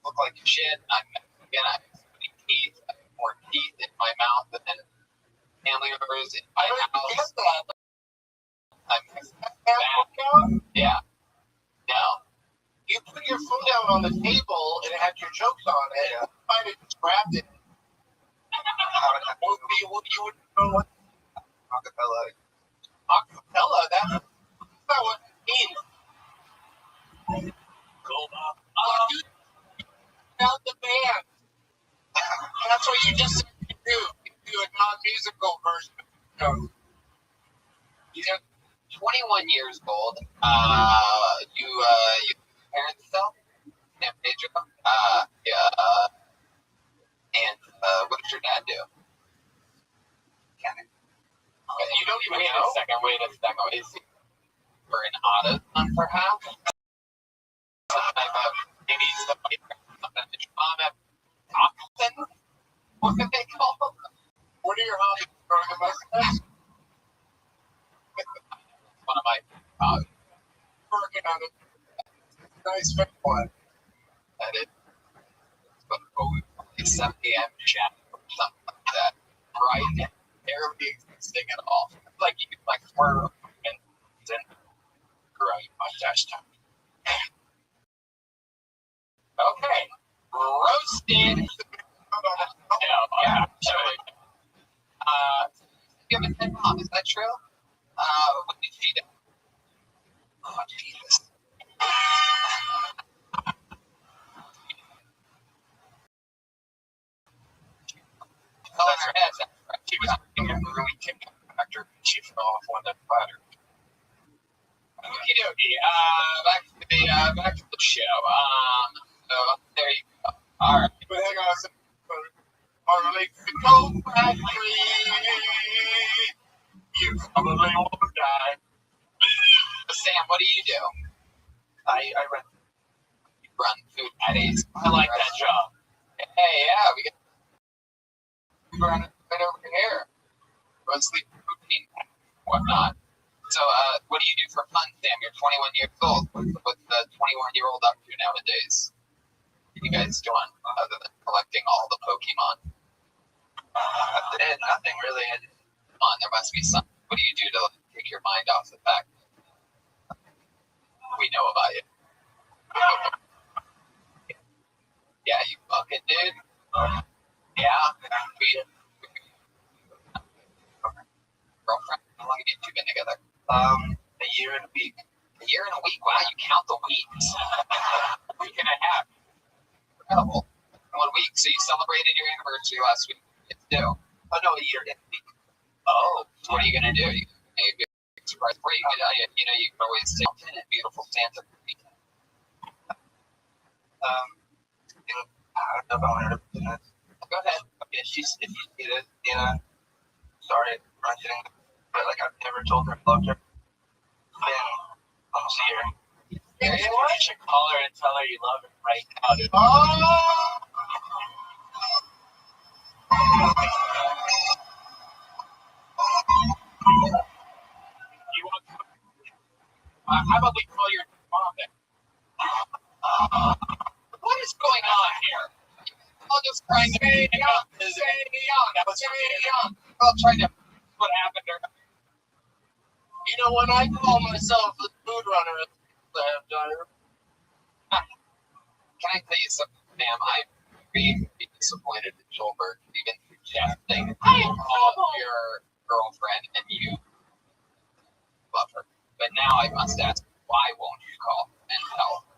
Speaker 1: Look like shit. I'm Mexican. I have so many teeth. I have more teeth in my mouth than family members in my house.
Speaker 3: get that.
Speaker 1: I'm Mexican. Yeah. No.
Speaker 3: You put your food down on the table and it had your jokes on it. Yeah. You might have just grabbed it. You wouldn't know what acapella. Acapella? That's not what it means. Go up. Out the band. That's what you just said you do. You do a non-musical version of the joke.
Speaker 1: You're 21 years old. You parents still? San Pedro? Yeah. And what does your dad do? You don't even know? Wait a second. Is he for an autism, perhaps? Some type of, maybe somebody did your mom have autism? What do they call them?
Speaker 3: What are your hobbies? Growing a mustache?
Speaker 1: One of my
Speaker 3: Working on it. Nice fake one.
Speaker 1: that is, but it's 7 a.m. chat or something like that. right? Barely existing at all. Like you could like swerve and then right mustache time. Okay. Roasted. Yeah. You have a dead mom, is that true? What did she do? Oh, Jesus. Oh, in her head. She was in a really kicked after she fell off one of the platter. Okie dokie. Back to the show. So there you go. All right. But hang on a second. Our Mexico factory. You probably won't die. Sam, what do you do? I run food patties. I like that job. Hey, yeah, we got run right over here. Run sleep protein, whatnot. So, what do you do for fun, Sam? You're 21 years old. What's the 21-year-old up to nowadays? What are you guys doing other than collecting all the Pokemon? Nothing really. Come on, there must be something. What do you do to take your mind off the fact we know about you? Yeah, you fucking dude. Yeah. Girlfriend, how long have you two been together? A year and a week. A year and a week? Wow, you count the weeks. A week and a half. Incredible. 1 week. So you celebrated your anniversary last week. It's due. Oh, no, a year and a week. Oh, so what are you going to do? You maybe surprise for you. You know, you can always take a beautiful Santa. I don't know if I want to. Go ahead. Okay, if you see this, sorry, but like I've never told her I loved her. Almost a year. You should call her and tell her you love her right now, dude. You want to, how about we call your mom then? What is going on here? I'll just crying. Stay young. That was stay young. I'll try to. What happened to her? You know, when I call myself the food runner, I have done. Can I tell you something, ma'am? I'm really disappointed in Joelberg even suggesting your girlfriend and you love her. But now I must ask, why won't you call and tell her?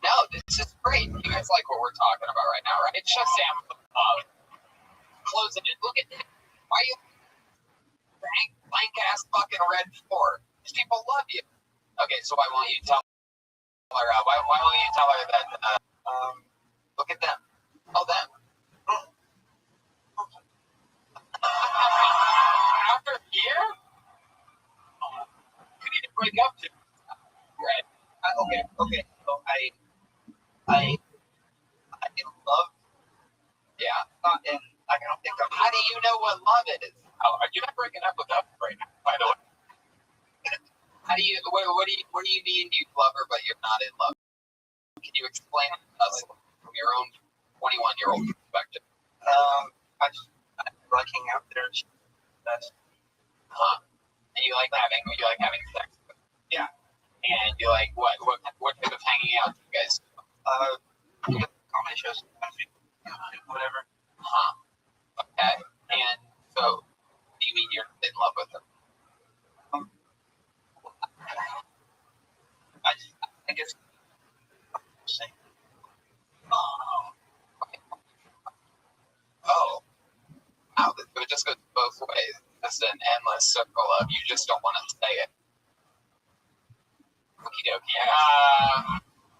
Speaker 1: No, this is great. You guys like what we're talking about right now, right? It's just Sam closing it. Look at that. Why are you blank ass fucking red floor? These people love you. Okay, so why won't you tell her? Why won't you tell her that? Look at them. Oh, them. After a year? You need to break up to. Right. Okay. So I love. Yeah. And I don't think I'm. How do you know what love is? Are you not breaking up with us right now? By the way. How do you? What do you mean you love her but you're not in love? Can you explain it to us from your own 21-year-old perspective? I like hanging out there. That's. And you like having sex. Yeah. And you like what type of hanging out do you guys do? Comedy shows, whatever. Okay. And so, do you mean you're in love with her? I guess. Oh. Wow, it just goes both ways. It's an endless circle of you just don't want to say it. Okie dokie.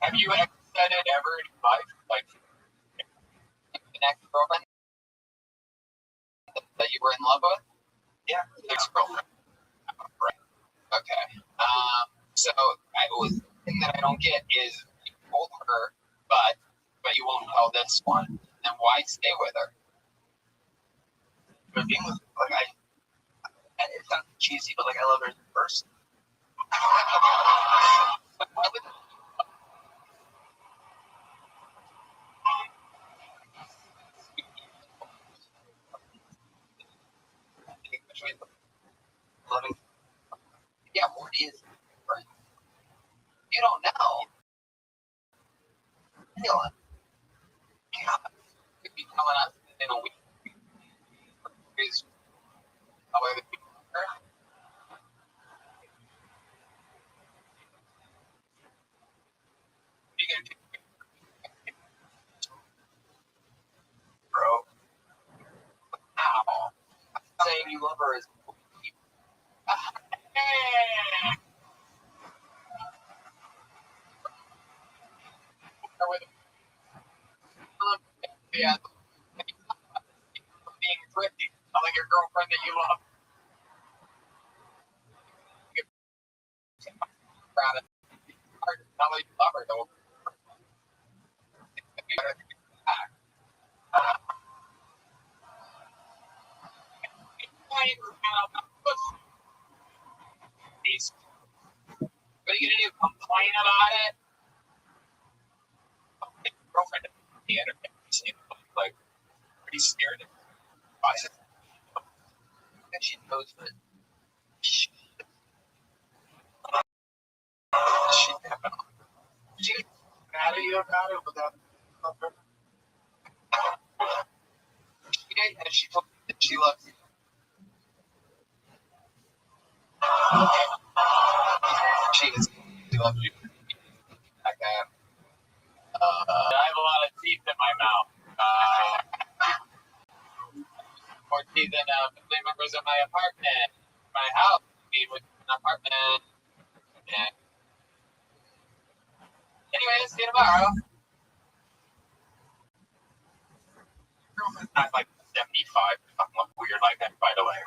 Speaker 1: Have you ever said it ever in your life? Like, an ex-girlfriend that you were in love with? Yeah. Ex-girlfriend. Right. Okay. So, the thing that I don't get is you told her, but you won't tell this one. Then why stay with her? But being with, it sounds cheesy, but I love her as a person. for his yeah, being thrifty, like your girlfriend that you love. Proud of her. Not like you love her though. What are you gonna do? Complain about it? Girlfriend at the end of it, like pretty scared of it. And she knows that she mad at you about it without and she told me that she loves you. She loves you. Like that. I have a lot of teeth in my mouth. More teeth than family members in my apartment. My house. Me with an apartment. And anyway, see you tomorrow. Girlfriend's not like 75. Fucking look weird like that, by the way.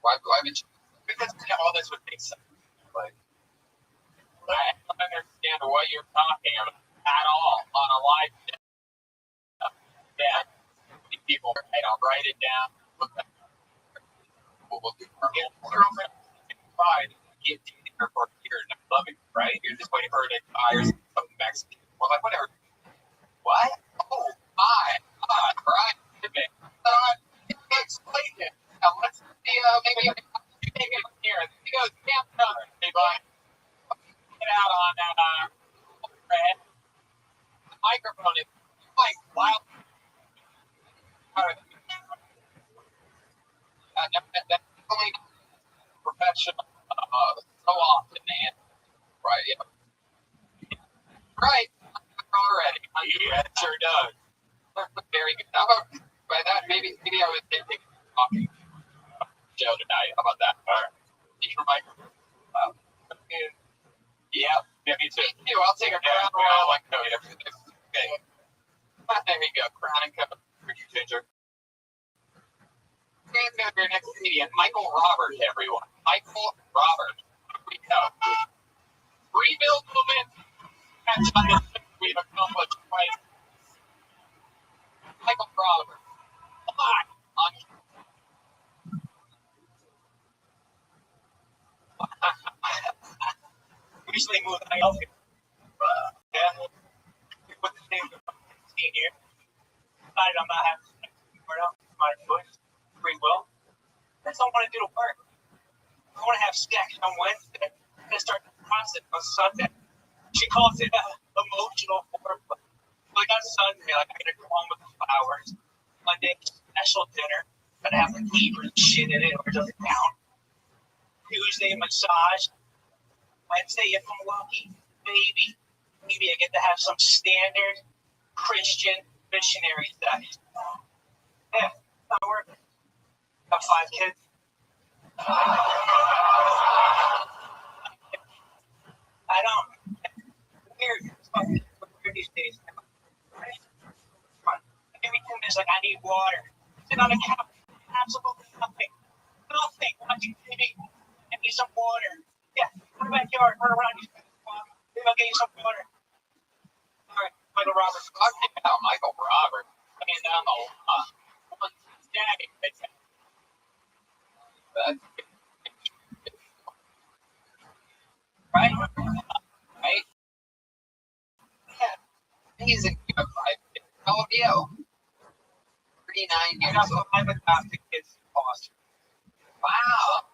Speaker 1: Why would you? Because all this would make sense. Like, I don't understand what you're talking about at all on a live show. Yeah, these people, I'll write it down. We'll do our girlfriend. Fine, get her for a year and I'm loving her, right? You're just waiting for her to hire some Mexican. Well, like, whatever. What? Oh, my God, right? Explain it. Now, let's see, maybe you take it from here. He goes, damn, hey, bye. Get out on that, overhead. The microphone is like loud. That's only professional so often, man. Right, yeah. Right. Already. Yeah, it sure does. Very good. How about by that? Maybe I would take talking Joe tonight. How about that? All right. Thank you for my. Yeah, me too. I'll take a crown royal like no. Okay. There we go. Crown and cup for you, Ginger. Stands out your next comedian, Michael Robert, everyone. Michael Robert. Here we go. Rebuild movement. That's something we've accomplished twice. Michael Robert. Live on. Usually move the health. Yeah. We put the same 15 years. Decided I'm not having sex anymore else. My choice. Free will. That's all I want to do to work. I want to have sex on Wednesday. I'm going to start the process on Sunday. She calls it emotional foreplay. Like on Sunday, like I'm going to go home with the flowers. Monday, special dinner. I'm going to have the fever and shit in it, or it doesn't count. Tuesday, massage. Wednesday, if I'm lucky, maybe I get to have some standard Christian missionary sex. Yeah, not working. Got 5 kids. I don't. Weird. It's weird these days. Every 10 minutes, like I need water. Sit on the couch. Absolutely nothing. Nothing. Watching TV. I need some water. Yeah, go to the backyard. Run around. Maybe I'll get you some water. All right, Michael Robert. Talking about Michael Robert. Laying down the one stag. Right? Right? Yeah. Amazing. How old are you? 39 years old. I'm adopted kids in Boston. Wow.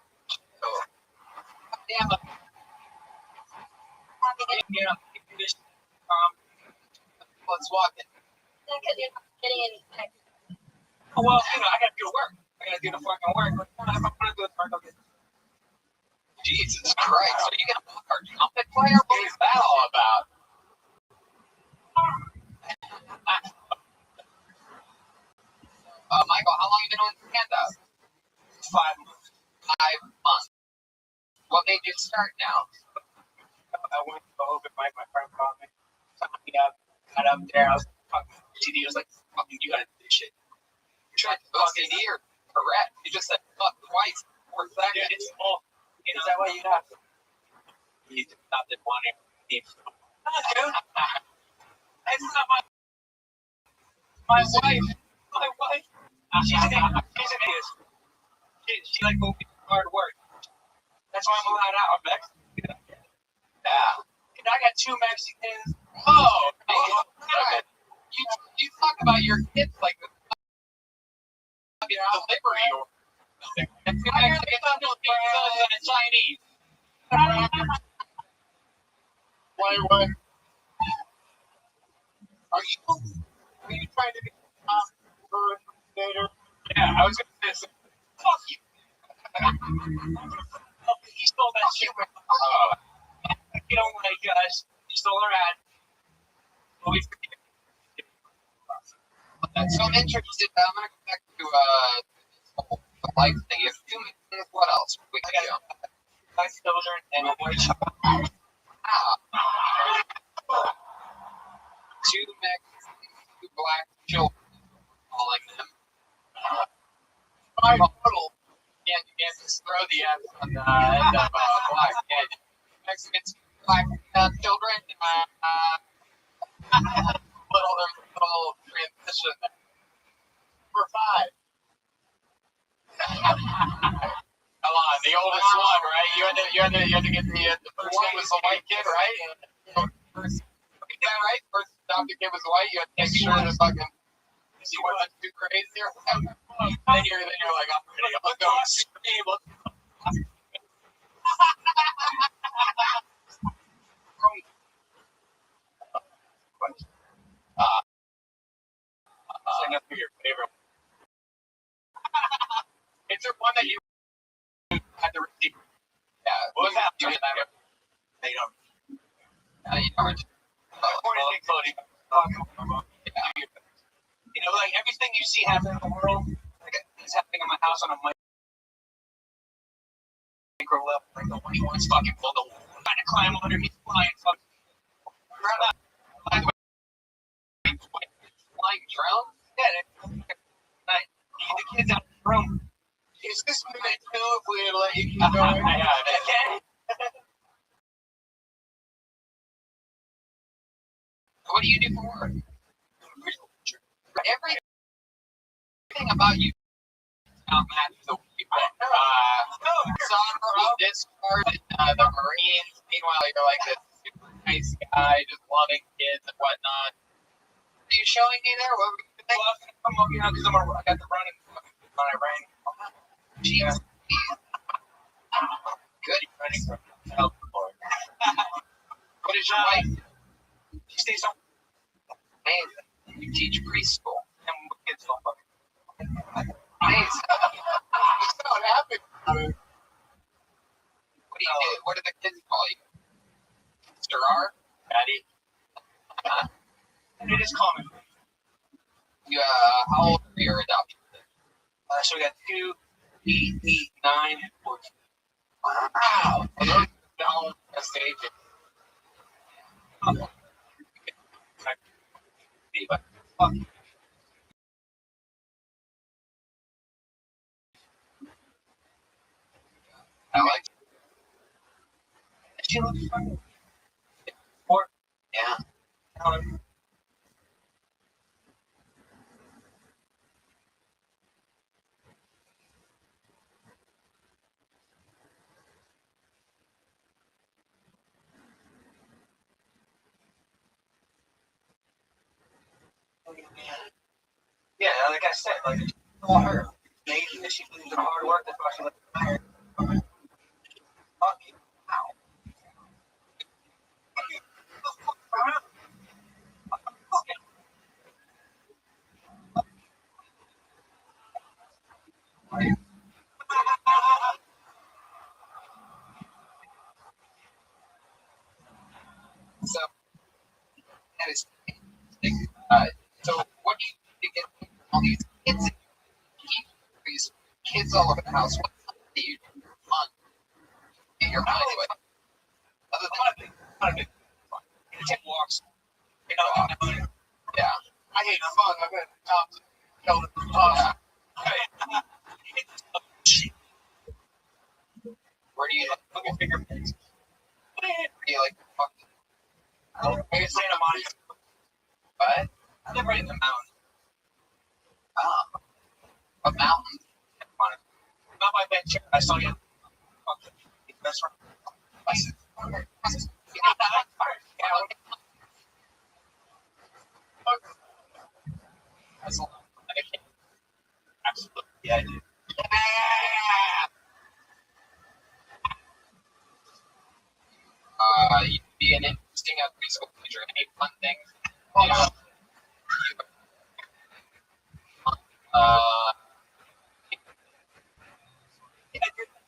Speaker 1: Damn. Let's walk it.
Speaker 5: Because you're not getting any sex.
Speaker 1: Oh, well, I gotta do the work. I gotta do the fucking work. I'm gonna do the work. Okay. Jesus Christ. Are you gonna walk our trumpet player? What is that all about? Michael, how long have you been doing stand-up? 5 months. What made you start now?
Speaker 3: I went to open mic. My friend called me, signed me up, got up there. I was fucking TD. I was like, "Fucking, you gotta do this shit."
Speaker 1: You tried to fucking ear. Correct. You just said fuck twice. 4 seconds.
Speaker 3: Yeah, it's all. Is that what you have? You stopped at one. Dude, it's not my wife. My wife. She's an idiot. She like moving hard work. That's why I'm allowed out. I'm Mexican. Yeah. And I got 2 Mexicans. Oh,
Speaker 1: God. You talk about your kids like the delivery or
Speaker 3: I hear they talk about pizzas and Chinese.
Speaker 1: what?
Speaker 3: Are you trying to be impersonator? Yeah, I was gonna say, fuck you. He stole that shit. You don't like us. He stole our ad.
Speaker 1: So I'm interested. I'm gonna go back to the life thing. You have 2 minutes. What else? We can do.
Speaker 3: 5 children and a boy child.
Speaker 1: Ah. 2 Mexicans, 2 black children. Calling them. 5 total.
Speaker 3: You can't just throw the F on the end of black.
Speaker 1: Mexicans, black children. Little transition.
Speaker 3: For 5.
Speaker 1: Come on, the oldest one, right? You had to get the first one was a white kid, right? Is that right? First adopted kid was white. You had to make sure the fucking he wasn't too crazy. Or then you're like, I'm ready. Let's go.
Speaker 3: Sign up for your favorite.
Speaker 1: Is there one that you had to receive? Yeah.
Speaker 3: What was that?
Speaker 1: They don't. You know,
Speaker 3: you know, like everything you see happen in the world, like is happening in my house on a micro level. Like the one he wants fucking pull the wall, trying to climb under, he's flying fucking.
Speaker 1: Flying drones?
Speaker 3: Yeah, the kids out of the room.
Speaker 1: Is this minute 2 if we let you keep going?
Speaker 3: Okay.
Speaker 1: What do you do for work? Everything about you not matches the people. Soccer was discarded the Marines. Meanwhile, you're like this super nice guy, just loving kids and whatnot. Are you showing me there? What were you
Speaker 3: Well, I was gonna come up, you know, because I got the running when I ran.
Speaker 1: Jeez. Good.
Speaker 3: Running from health board.
Speaker 1: What is your wife?
Speaker 3: She stays home.
Speaker 1: Man, you teach preschool.
Speaker 3: And kids don't fucking.
Speaker 1: Amazing. So happy. What do you do? What do the kids call you? Mr. R?
Speaker 3: Daddy. And it is common.
Speaker 1: You, how old are your adopted kids?
Speaker 3: So we got 2, 8, 9, and 14.
Speaker 1: Wow. Those are the stages. I like
Speaker 3: She looks fun. 4.
Speaker 1: yeah.
Speaker 3: Yeah, like I said, like it's all her. Maybe she believes in hard work. That's why she lets me marry. Fuck you. Ow.
Speaker 1: So, that is so what do you get all these kids? Keep these kids all over the house. What do you do for fun? your mind anyway. Other than
Speaker 3: Take walks.
Speaker 1: yeah.
Speaker 3: I hate fun. I'm going to
Speaker 1: Where do you
Speaker 3: look at fingerprints.
Speaker 1: where do you like to fuck?
Speaker 3: Maybe Santa Monica.
Speaker 1: What?
Speaker 3: I live right in the mountains.
Speaker 1: A mountain.
Speaker 3: Not my bed chair. I saw you. That's right.
Speaker 1: That's a lot.
Speaker 3: Absolutely. Yeah, I do.
Speaker 1: You'd be an interesting preschool teacher. Any fun things?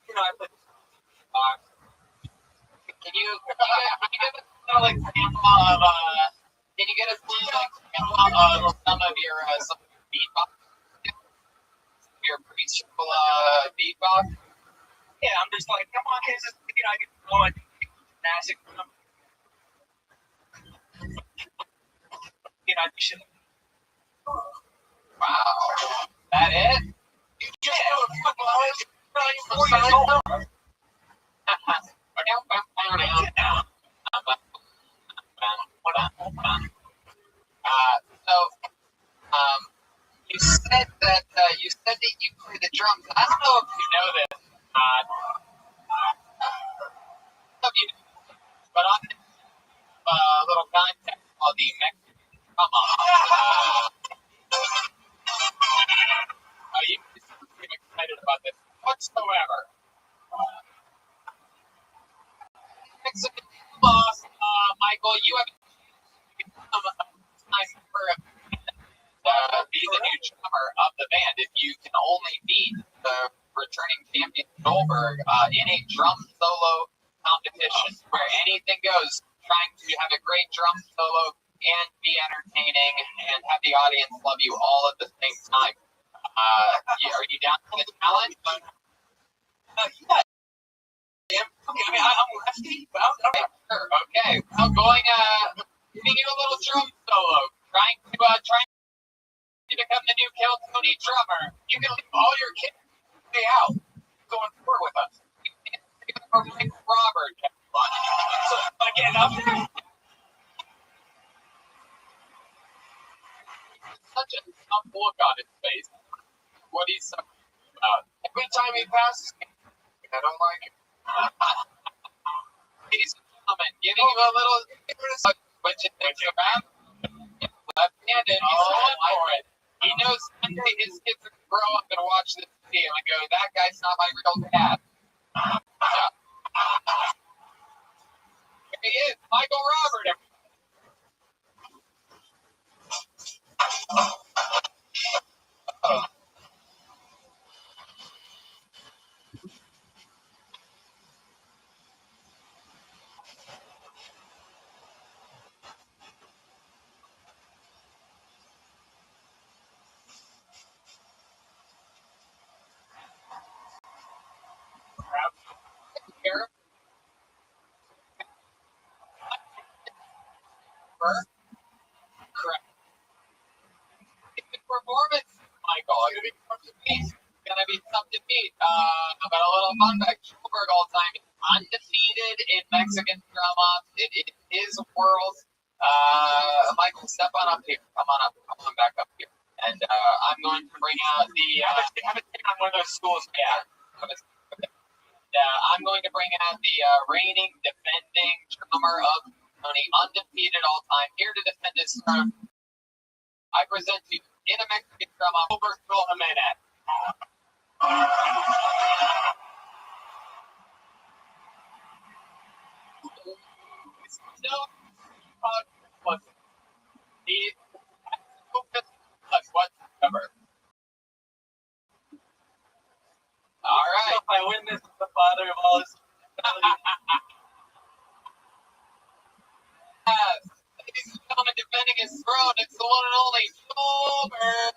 Speaker 3: You know, I played
Speaker 1: Can you give us like example of can you get us example of some of your beatbox? Your preschool beatbox?
Speaker 3: yeah, I'm just like, come on, kids, you know, I get going. Gymnastics. You know, I should.
Speaker 1: Wow. That it?
Speaker 3: You just do it. You're 4 years old.
Speaker 1: You said that you play the drums. I don't know if you know this. But on this little contest called the Mexican Come On, you seem excited about this whatsoever. Mexican Come On, Michael, you have time for be the new drummer of the band if you can only beat the returning champion Goldberg in a drum solo competition where anything goes, trying to have a great drum solo and be entertaining and have the audience love you all at the same time. Are you down for the challenge?
Speaker 3: Yeah. Okay, I mean, I'm lefty, but I'm
Speaker 1: Sure. Okay. Well, giving you a little drum solo, trying to become the new Kill Tony drummer. You can leave all your kids stay out, going tour with us. Robert.
Speaker 3: so again, I'm
Speaker 1: Such a tough look on his face. What he's talking about. Every time he passes me, I don't like it. He's coming, giving him a little which is around left-handed. He's going for it. He knows someday his kids are gonna grow up and watch this video and go, "That guy's not my real dad." Yeah. Here he is, Michael Robert. Here. Correct. Good performance, Michael. Gonna be tough to beat. But a little fun fact: Goldberg all time is undefeated in Mexican drum offs. It is his world. Michael, step on up here. Come on up. Come on back up here. And I'm going to bring out the.
Speaker 3: haven't been on one of those schools.
Speaker 1: Yeah. I'm going to bring out the reigning, defending drummer of Tony, undefeated all time, here to defend his throne. I present to you in a Mexican drum off, Roberto Jimenez. Whatsoever. All right.
Speaker 3: If I win this, the father of all his.
Speaker 1: Yes. Ladies and gentlemen, defending his throne, it's the one and only Goldberg.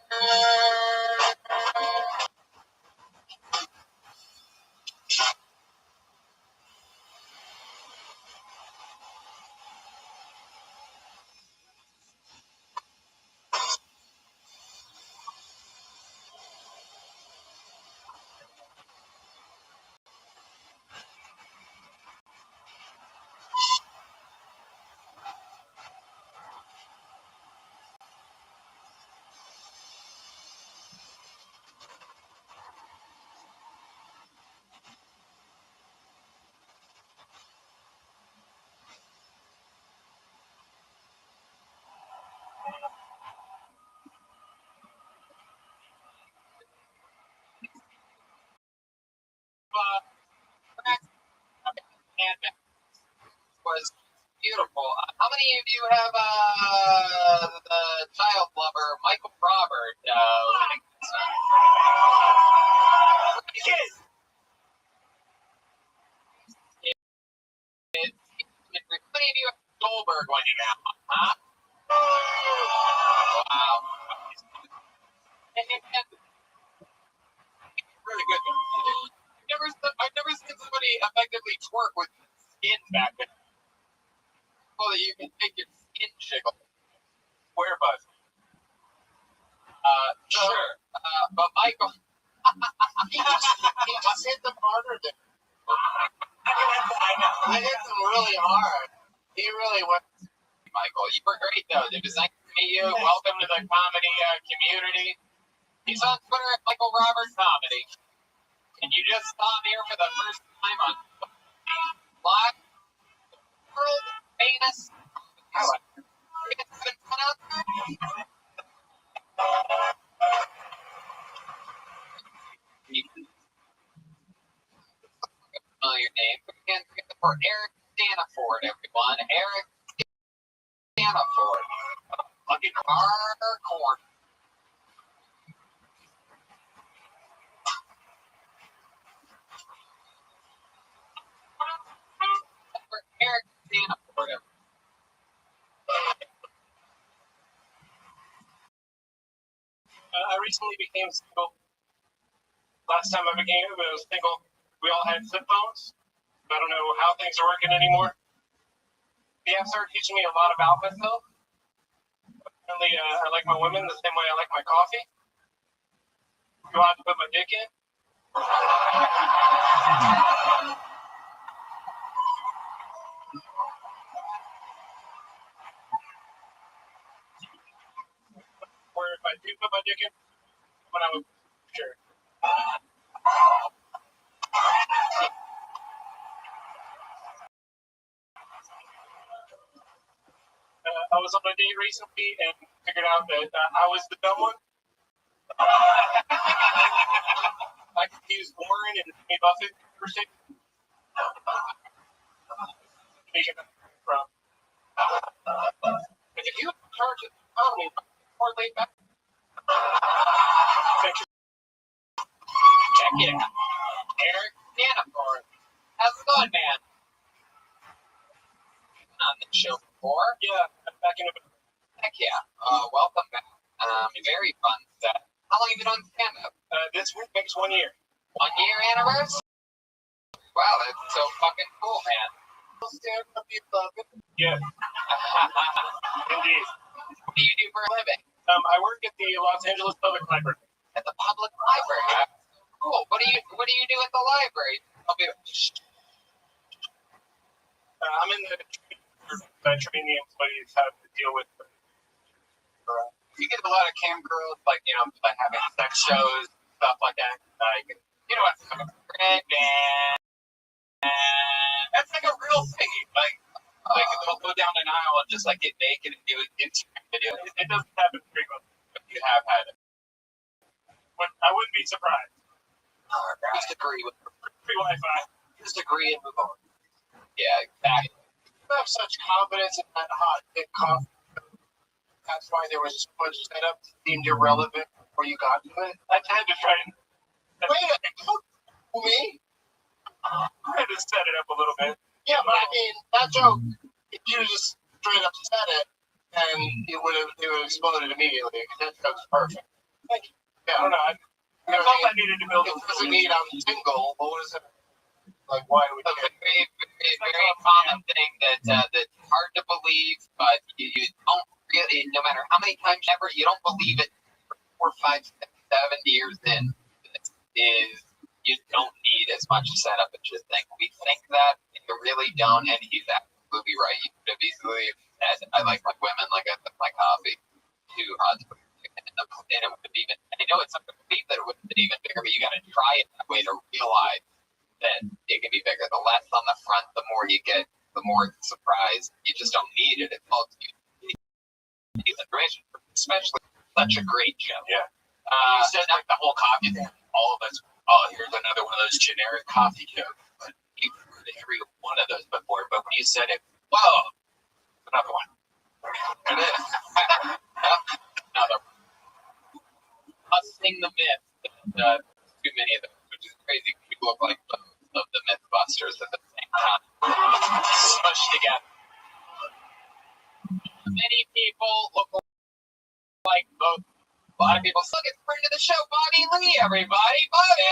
Speaker 1: have the child lover, Michael Robert, winning this one.
Speaker 3: Kiss.
Speaker 1: How many of you have Goldberg winning out? Huh? Wow. Really good. I've never seen somebody effectively twerk with skin back then. Well, that you can make your skin jiggle.
Speaker 3: Where, bud?
Speaker 1: Sure. But Michael,
Speaker 6: He just hit them harder than I hit them really hard. He really went.
Speaker 1: Michael, you were great though. It was nice to meet you. Welcome to the comedy community. He's on Twitter at Michael Robert Comedy. And you just saw him here for the first time on live, world famous. Familiar name. Again, for Eric Danaford, everyone. Eric Danaford. Looking hardcore. For Eric Danaford.
Speaker 2: I recently became single. Last time I was single, we all had flip phones. I don't know how things are working anymore. The app started teaching me a lot of alpha stuff. Apparently, I like my women the same way I like my coffee. Go out to put my dick in. Or if I do put my dick in, when I was sure. I was on a date recently and figured out that I was the dumb one. I confused Warren and Jimmy Buffett for six. From. If you charge it, or laid back. Check it out. Eric Danaford. How's it going, man? Been on the show before. Yeah, I'm back in a bit. Heck yeah. Welcome back. Very fun set. How long have you been on stand-up? This week makes 1 year.
Speaker 1: 1 year anniversary? Wow, that's so fucking cool, man.
Speaker 6: Stand-up, you love it.
Speaker 2: Yeah. Indeed.
Speaker 1: What do you do for a living?
Speaker 2: I work at the Los Angeles Public Library.
Speaker 1: At the public library. Cool. What do you do at the library?
Speaker 2: I'm in the I train the employees how to deal with.
Speaker 1: You get a lot of cam girls, like having sex shows, stuff like that. Like, what's great, man. That's like a real thing. Like they'll go down an aisle and just like get naked and do it Instagram videos.
Speaker 2: It doesn't happen frequently,
Speaker 1: But you have had it.
Speaker 2: but I wouldn't be surprised.
Speaker 1: Just agree with
Speaker 2: Free Wi-Fi.
Speaker 1: Just agree and move on. Yeah, exactly.
Speaker 6: You have such confidence in that hot dick coffee. That's why there was so much setup deemed irrelevant before you got to it.
Speaker 2: I had to try and.
Speaker 6: Wait, don't fool me.
Speaker 2: I had to set it up a little bit.
Speaker 6: Yeah, but I mean, that joke, if you just straight up said it, and it would have exploded immediately. That joke's perfect.
Speaker 2: Thank you.
Speaker 6: Yeah,
Speaker 2: I don't know. I felt I needed to build
Speaker 6: it doesn't mean I'm single, but what is it? Like, why would
Speaker 1: A
Speaker 6: you?
Speaker 1: very common thing that's hard to believe, but you don't really, no matter how many times ever, you don't believe it 4, 5, 6, 7 years in, is you don't need as much setup as you think. We think that, and you really don't, and he's absolutely right. You could have easily said, I like my women like I like my coffee. Too hot to and it would have even, I know it's not to believe that it would have been even bigger, but you got to try it that way to realize that it can be bigger. The less on the front, the more you get, the more surprise. You just don't need it. It's all you need information, especially such a great show.
Speaker 2: Yeah.
Speaker 1: You said like the whole coffee thing. All of us, here's another one of those generic coffee jokes. But you've heard every one of those before. But when you said it, whoa, another one. It is. Another busting the myth. Too many of them, which is crazy. People look like of the Mythbusters at the same time, smushed together. Many people look like both. A lot of people look at friend of the show, Bobby Lee. Everybody, Bobby,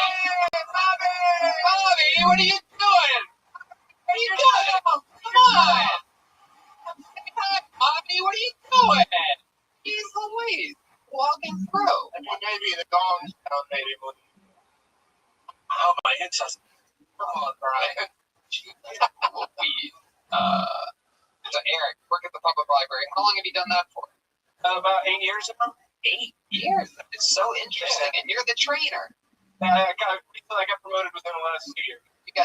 Speaker 1: what are you doing? What are you doing? Come on, Bobby, what are you doing? He's Louise walking through.
Speaker 6: And maybe the gong's down, maybe.
Speaker 2: Oh, my head says,
Speaker 6: Come on, Brian.
Speaker 1: Louise. So Eric, work at the public library. How long have you done that for?
Speaker 2: about 8 years ago.
Speaker 1: 8 years. That is so interesting. And you're the trainer.
Speaker 2: I got promoted within the last 2 years.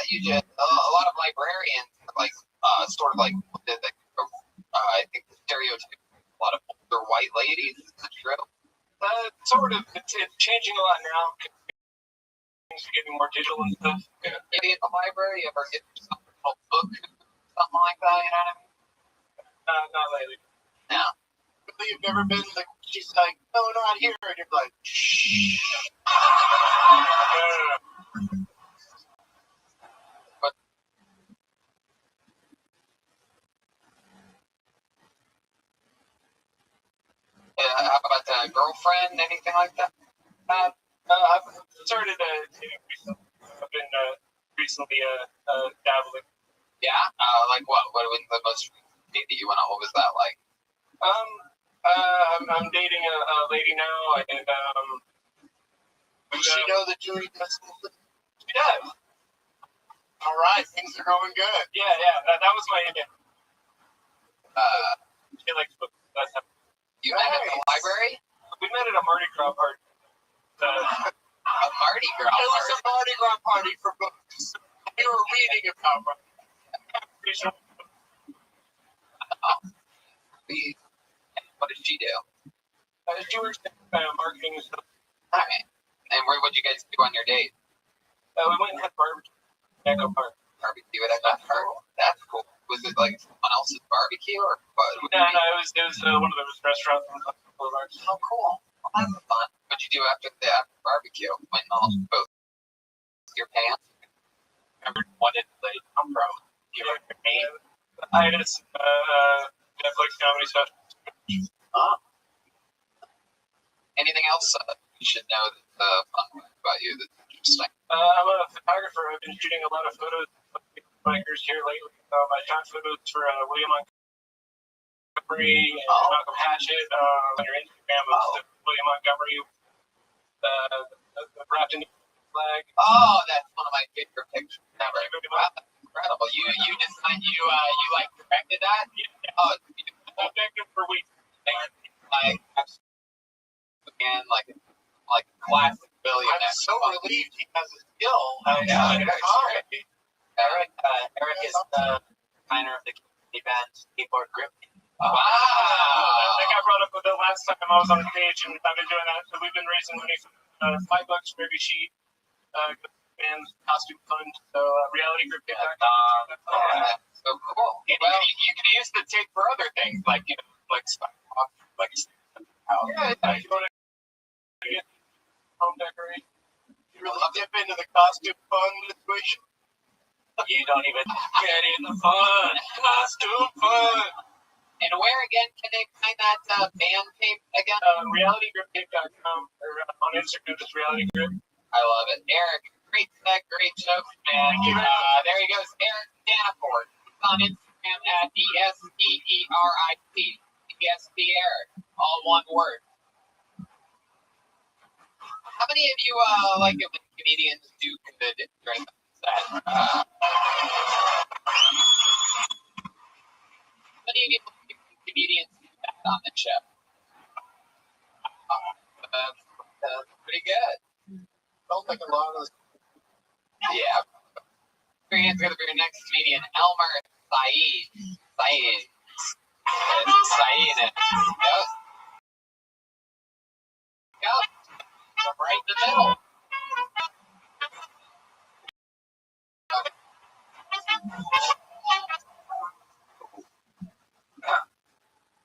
Speaker 1: You did a lot of librarians, like sort of like I think the stereotype. A lot of older white ladies. Is that true?
Speaker 2: Sort of. It's changing a lot now. Things are getting more digital and stuff.
Speaker 1: Maybe at the library, you ever get something called book, something like that. You know what I mean?
Speaker 2: Not lately.
Speaker 1: No.
Speaker 6: You've never been like, she's like, no, not here, and you're like, shh.
Speaker 1: But how about a girlfriend, anything like that?
Speaker 2: I've started dating recently. I've been recently dabbling.
Speaker 1: Yeah. Like what? What was the most recent date that you went on? What was that like?
Speaker 2: I'm dating a lady now, and
Speaker 6: Does she know that you're eating this?
Speaker 2: she does.
Speaker 6: All right, things are going good.
Speaker 2: Yeah, that was my idea. She likes books. That's how
Speaker 1: You met at the library?
Speaker 2: we met at a Mardi Gras party.
Speaker 1: A Mardi Gras
Speaker 6: It was
Speaker 1: party.
Speaker 6: a Mardi Gras party for books. We were reading about them.
Speaker 1: What did she do?
Speaker 2: She works in marketing and stuff.
Speaker 1: Alright. And where would you guys do on your date?
Speaker 2: We went and had barbecue at Echo Park.
Speaker 1: Barbecue at Echo Park. That's cool. Was it like someone else's barbecue or what?
Speaker 2: No, it was one of those restaurants on the boulevard.
Speaker 1: Oh, cool. Well, that's fun. What'd you do after the barbecue? Went and all both your pants? Remember what did they come from? Give her your name.
Speaker 2: I had this Netflix comedy special.
Speaker 1: Anything else you should know that's fun about you that's interesting?
Speaker 2: I'm a photographer. I've been shooting a lot of photos of bikers here lately. I shot photos for William Montgomery and Malcolm Hatchett on your Instagram of William Montgomery wrapped in the flag.
Speaker 1: Oh, that's one of my favorite pictures ever. Wow, that's incredible. You designed you like directed that?
Speaker 2: Yeah.
Speaker 1: Oh,
Speaker 2: I've been active for weeks.
Speaker 1: and like again like classic William.
Speaker 6: I'm so relieved he has a skill.
Speaker 7: Eric is the designer of the band Keyboard Grip.
Speaker 1: Wow.
Speaker 2: I got brought up with the last time I was on stage, and I've been doing that. So we've been raising money for $5 for every sheet. And costume fund. So reality grip.
Speaker 1: That's so cool.
Speaker 7: Well, you can use the tape for other things, like like
Speaker 2: If you want to get home decoration.
Speaker 6: You really dip into the costume fund situation.
Speaker 7: you don't even get in the fun. Costume fun.
Speaker 1: And where again can they find that band tape again?
Speaker 2: realitygriptape.com or on Instagram, just realitygrip.
Speaker 1: I love it. Eric, great set, great joke, man. There he goes, Eric Danafort. He's on Instagram at ESPERIT. ESP Eric. All one word. How many of you like it when comedians do good during the set? How many of you like when comedians do that on the show? That's pretty good.
Speaker 6: Felt like a lot of.
Speaker 1: Yeah. Put your hands together for your next comedian, Elmer Saeed. Saeed. Saeed. Yep. Yep. Right in the middle.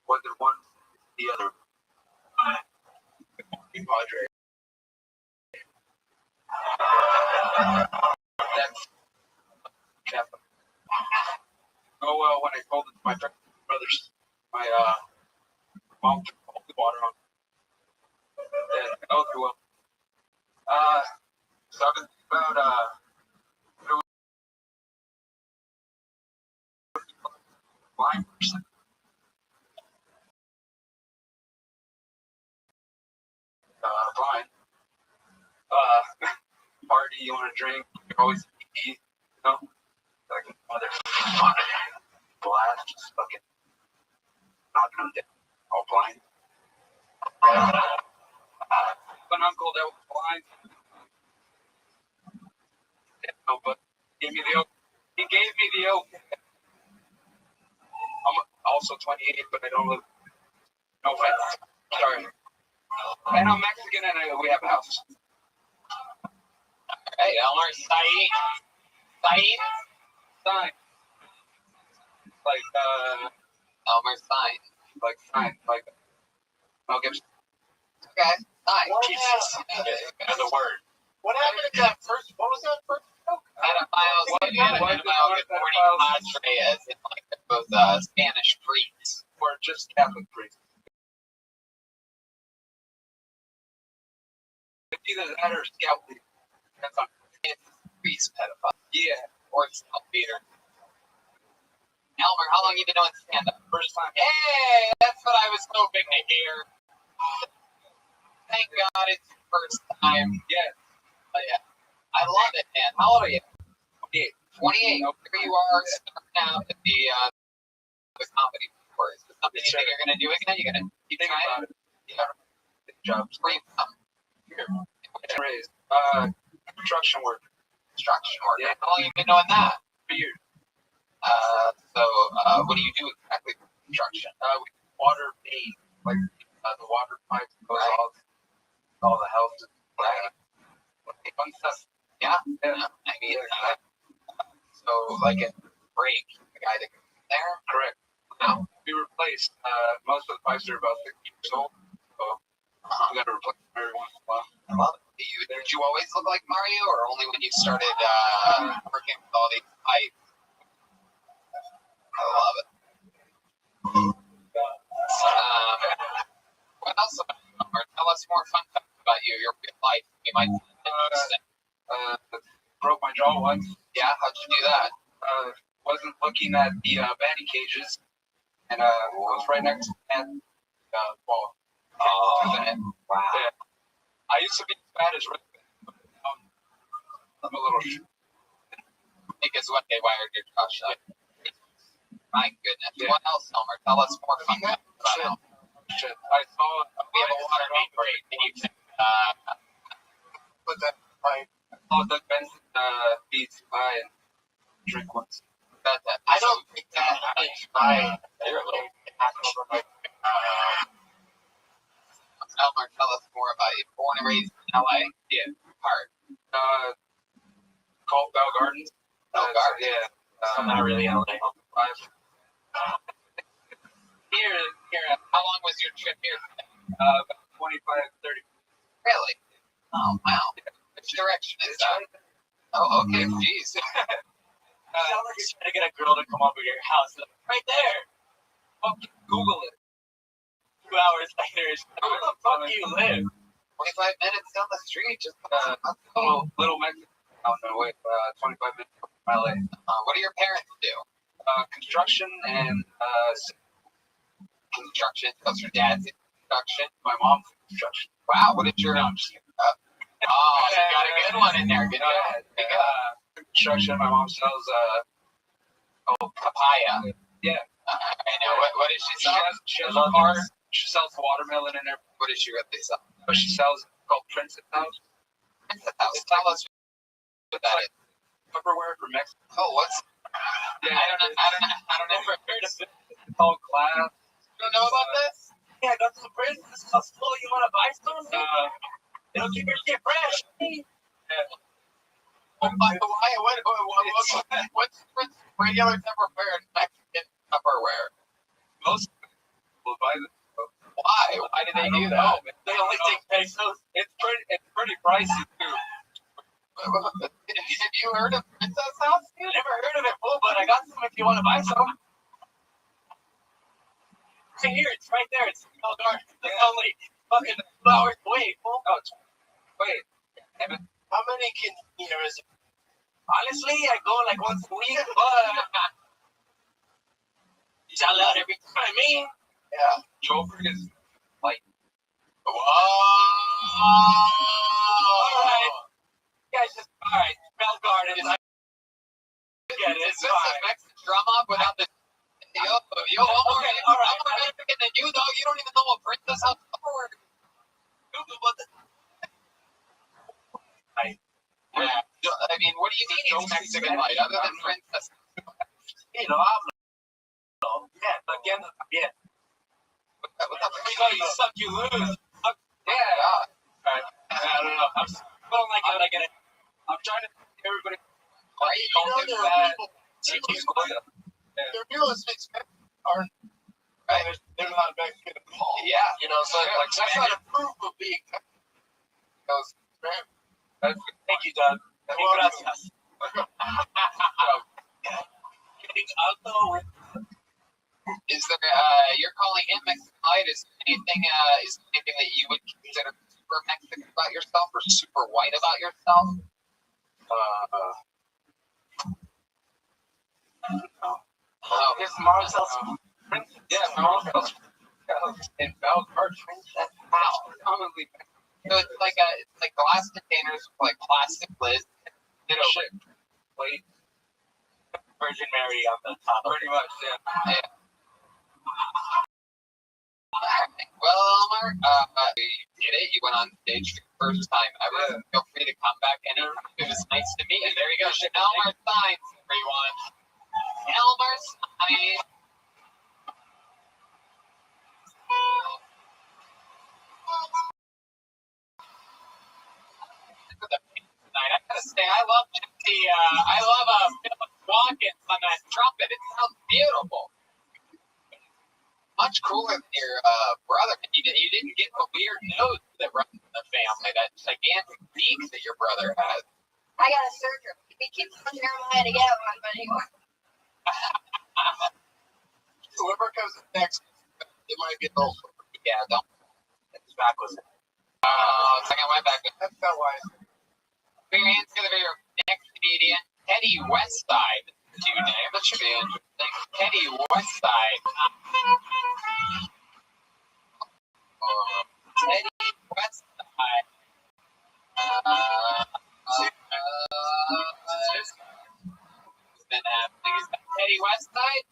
Speaker 4: What the
Speaker 1: That's Catholic. Oh well, when I told my brothers, my mom took holy water on. Yeah, okay, well. So I've been thinking about blind person. Blind. Party, you want to drink, you're always eat, you know? Like, motherfucker. Blast, just fucking knocking them down. All blind. An uncle that was blind. Yeah, no, but he gave me the okay. I'm also 28, but I don't live. No offense. Sorry. And I'm Mexican and we have a house.
Speaker 2: Hey, Elmer, Saeed. Saeed?
Speaker 1: Sign. Like,
Speaker 2: Elmer Saeed.
Speaker 1: like, sign. Like, Mel Gibson.
Speaker 2: Okay, nice.
Speaker 1: Jesus.
Speaker 2: That's a word.
Speaker 6: What happened to that first? What was that first joke?
Speaker 2: Pedophiles,
Speaker 1: What-
Speaker 2: pedophiles get born in Madre as in like those Spanish priests.
Speaker 1: Or just Catholic priests. It's either that or scout leader. That's on.
Speaker 2: Priest pedophile.
Speaker 1: Yeah.
Speaker 2: Or self Peter. Elmer, how long you been doing stand up?
Speaker 1: First time.
Speaker 2: Hey, that's what I was hoping to hear. Thank God it's your first time.
Speaker 1: Yeah.
Speaker 2: But yeah. I love it, man. How old are you?
Speaker 1: 28.
Speaker 2: 28. Here you are starting out at the comedy tour. Is this something you think you're gonna do again? You gonna keep
Speaker 1: Think
Speaker 2: trying?
Speaker 1: about it.
Speaker 2: Yeah.
Speaker 1: Good job.
Speaker 2: Where you from?
Speaker 1: Here. Raised. Construction work.
Speaker 2: Construction work.
Speaker 1: Yeah.
Speaker 2: How long you been doing that?
Speaker 1: For years.
Speaker 2: What do you do exactly for construction?
Speaker 1: We water main. Like, the water pipes goes all the houses. Fun stuff.
Speaker 2: Yeah. I mean, so like a break, the guy that goes there.
Speaker 1: Correct.
Speaker 2: No.
Speaker 1: We replaced, most of the pipes are about 60 years old. So, we got to replace them every once in a while.
Speaker 2: I love it. Did you always look like Mario, or only when you started working with all these pipes? I love it. What else about you, Elmer? Tell us more fun facts about you, your real life. We might find interesting.
Speaker 1: Broke my jaw once.
Speaker 2: Yeah, how'd you do that?
Speaker 1: Wasn't looking at the batting cages, and I was right next to the ball.
Speaker 2: Oh, wow.
Speaker 1: Yeah. I used to be as bad as Rick. I'm a little
Speaker 2: Because what they wired your jaw shut. My goodness.
Speaker 1: Yeah.
Speaker 2: What else, Elmer? Tell us more fun facts about Elmer.
Speaker 1: shit. I saw.
Speaker 2: We have a water main break. Can you
Speaker 6: Put that pipe.
Speaker 1: saw Doug Benson beats by and drink once.
Speaker 2: I don't think that is right. Elmer, tell us more about you. Born and raised in LA?
Speaker 1: Yeah.
Speaker 2: Hard.
Speaker 1: Called Bell Gardens.
Speaker 2: Bell Gardens.
Speaker 1: Yeah.
Speaker 2: Not really LA.
Speaker 1: Here.
Speaker 2: How long was your trip here?
Speaker 1: About 25, 30.
Speaker 2: Really? Oh, wow. Which direction is that? Oh, okay. Jeez.
Speaker 7: Sounds like you're trying to get a girl to come over to your house. Right there.
Speaker 1: Fucking Google it.
Speaker 7: 2 hours later, where the fuck do you live?
Speaker 2: 25 minutes down the street. Just
Speaker 1: Little Mexico. Oh, no, wait. 25 minutes from LA.
Speaker 2: What do your parents do?
Speaker 1: Construction and
Speaker 2: Construction. What's your dad's in construction?
Speaker 1: my mom's in construction.
Speaker 2: Wow. What did your you got a good one in there. Good job.
Speaker 1: Construction. My mom sells
Speaker 2: Papaya.
Speaker 1: Yeah.
Speaker 2: I know. What does she sell?
Speaker 1: She has a car. She sells watermelon and everything.
Speaker 2: What does she really sell?
Speaker 1: But she sells called Princess House.
Speaker 2: Tell us what that is.
Speaker 1: Tupperware for Mexico.
Speaker 2: Oh, what's?
Speaker 1: Yeah,
Speaker 2: I don't know.
Speaker 7: Never heard of it.
Speaker 1: It's called Class.
Speaker 2: You don't know about this?
Speaker 7: Yeah, go to the prison. This is full. You want to buy some? It'll keep your shit fresh.
Speaker 2: By the way, what's regular Tupperware and Mexican Tupperware?
Speaker 1: Most people buy this.
Speaker 2: Why? Why do they do that?
Speaker 7: They only take pesos.
Speaker 1: It's pretty pricey too. Have you heard of Princess House?
Speaker 7: I never heard of it, fool, but I got some if you want to buy some. Right here, it's right there. It's Bell Gardens. It's only fucking 2 hours away, fool.
Speaker 1: Oh, wait.
Speaker 6: How many is it?
Speaker 7: Honestly, I go like once a week, but you sell out every time, man.
Speaker 6: Yeah.
Speaker 1: Joburg is like.
Speaker 7: Whoa! Alright. You guys just, alright, Bell Gardens. I get it.
Speaker 1: Is this a Mexican drum up without the. Yo, Omar,
Speaker 7: Okay,
Speaker 1: I'm
Speaker 7: alright.
Speaker 1: more Mexican than you, though. You don't even know what Princess House is. I mean, what do you mean it's Mexican light other than Princess?
Speaker 7: You know, I'm yeah, but again, yeah.
Speaker 1: What the
Speaker 7: You know, you suck, you lose.
Speaker 1: Yeah.
Speaker 7: Alright. I don't know. I don't like it when I get it. I'm trying to everybody.
Speaker 1: Why are you
Speaker 6: You know,
Speaker 1: going
Speaker 6: there
Speaker 1: to
Speaker 6: are
Speaker 1: that?
Speaker 6: people, their real estate aren't, they're not Mexican at all.
Speaker 1: Yeah.
Speaker 6: You know, so like that's not a proof of being
Speaker 7: Thank you, Doug. Gracias.
Speaker 1: Is there, you're calling him Mexican light? Is anything that you would consider super Mexican about yourself or super white about yourself? Oh,
Speaker 7: His mom sells
Speaker 1: yeah, mom sells in Bell Gardens. That's how commonly. So it's like glass containers with like plastic lids. You know,
Speaker 7: Wait. Virgin Mary on the top.
Speaker 1: pretty much, yeah. Well, Elmer, you did it. You went on stage for the first time ever. Feel free to come back anytime. It was nice to meet you. There you go. Elmer Signs, everyone. Elmer Signs. I gotta say, I love Philip Watkins on that trumpet. It sounds beautiful. Much cooler than your brother. You didn't get the weird nose that runs in the family, that gigantic beak that your brother has.
Speaker 5: I got a surgery. He keeps on Jeremiah to get one, but anyway.
Speaker 6: whoever comes in next, it might be a little.
Speaker 1: Yeah, don't.
Speaker 7: It's backwards.
Speaker 1: It's like I went back.
Speaker 6: That's not why.
Speaker 1: Put your hands together for your next comedian, Teddy Westside. New name. That should be interesting. Teddy Westside. Teddy Westside. What's been happening? Is that Teddy Westside?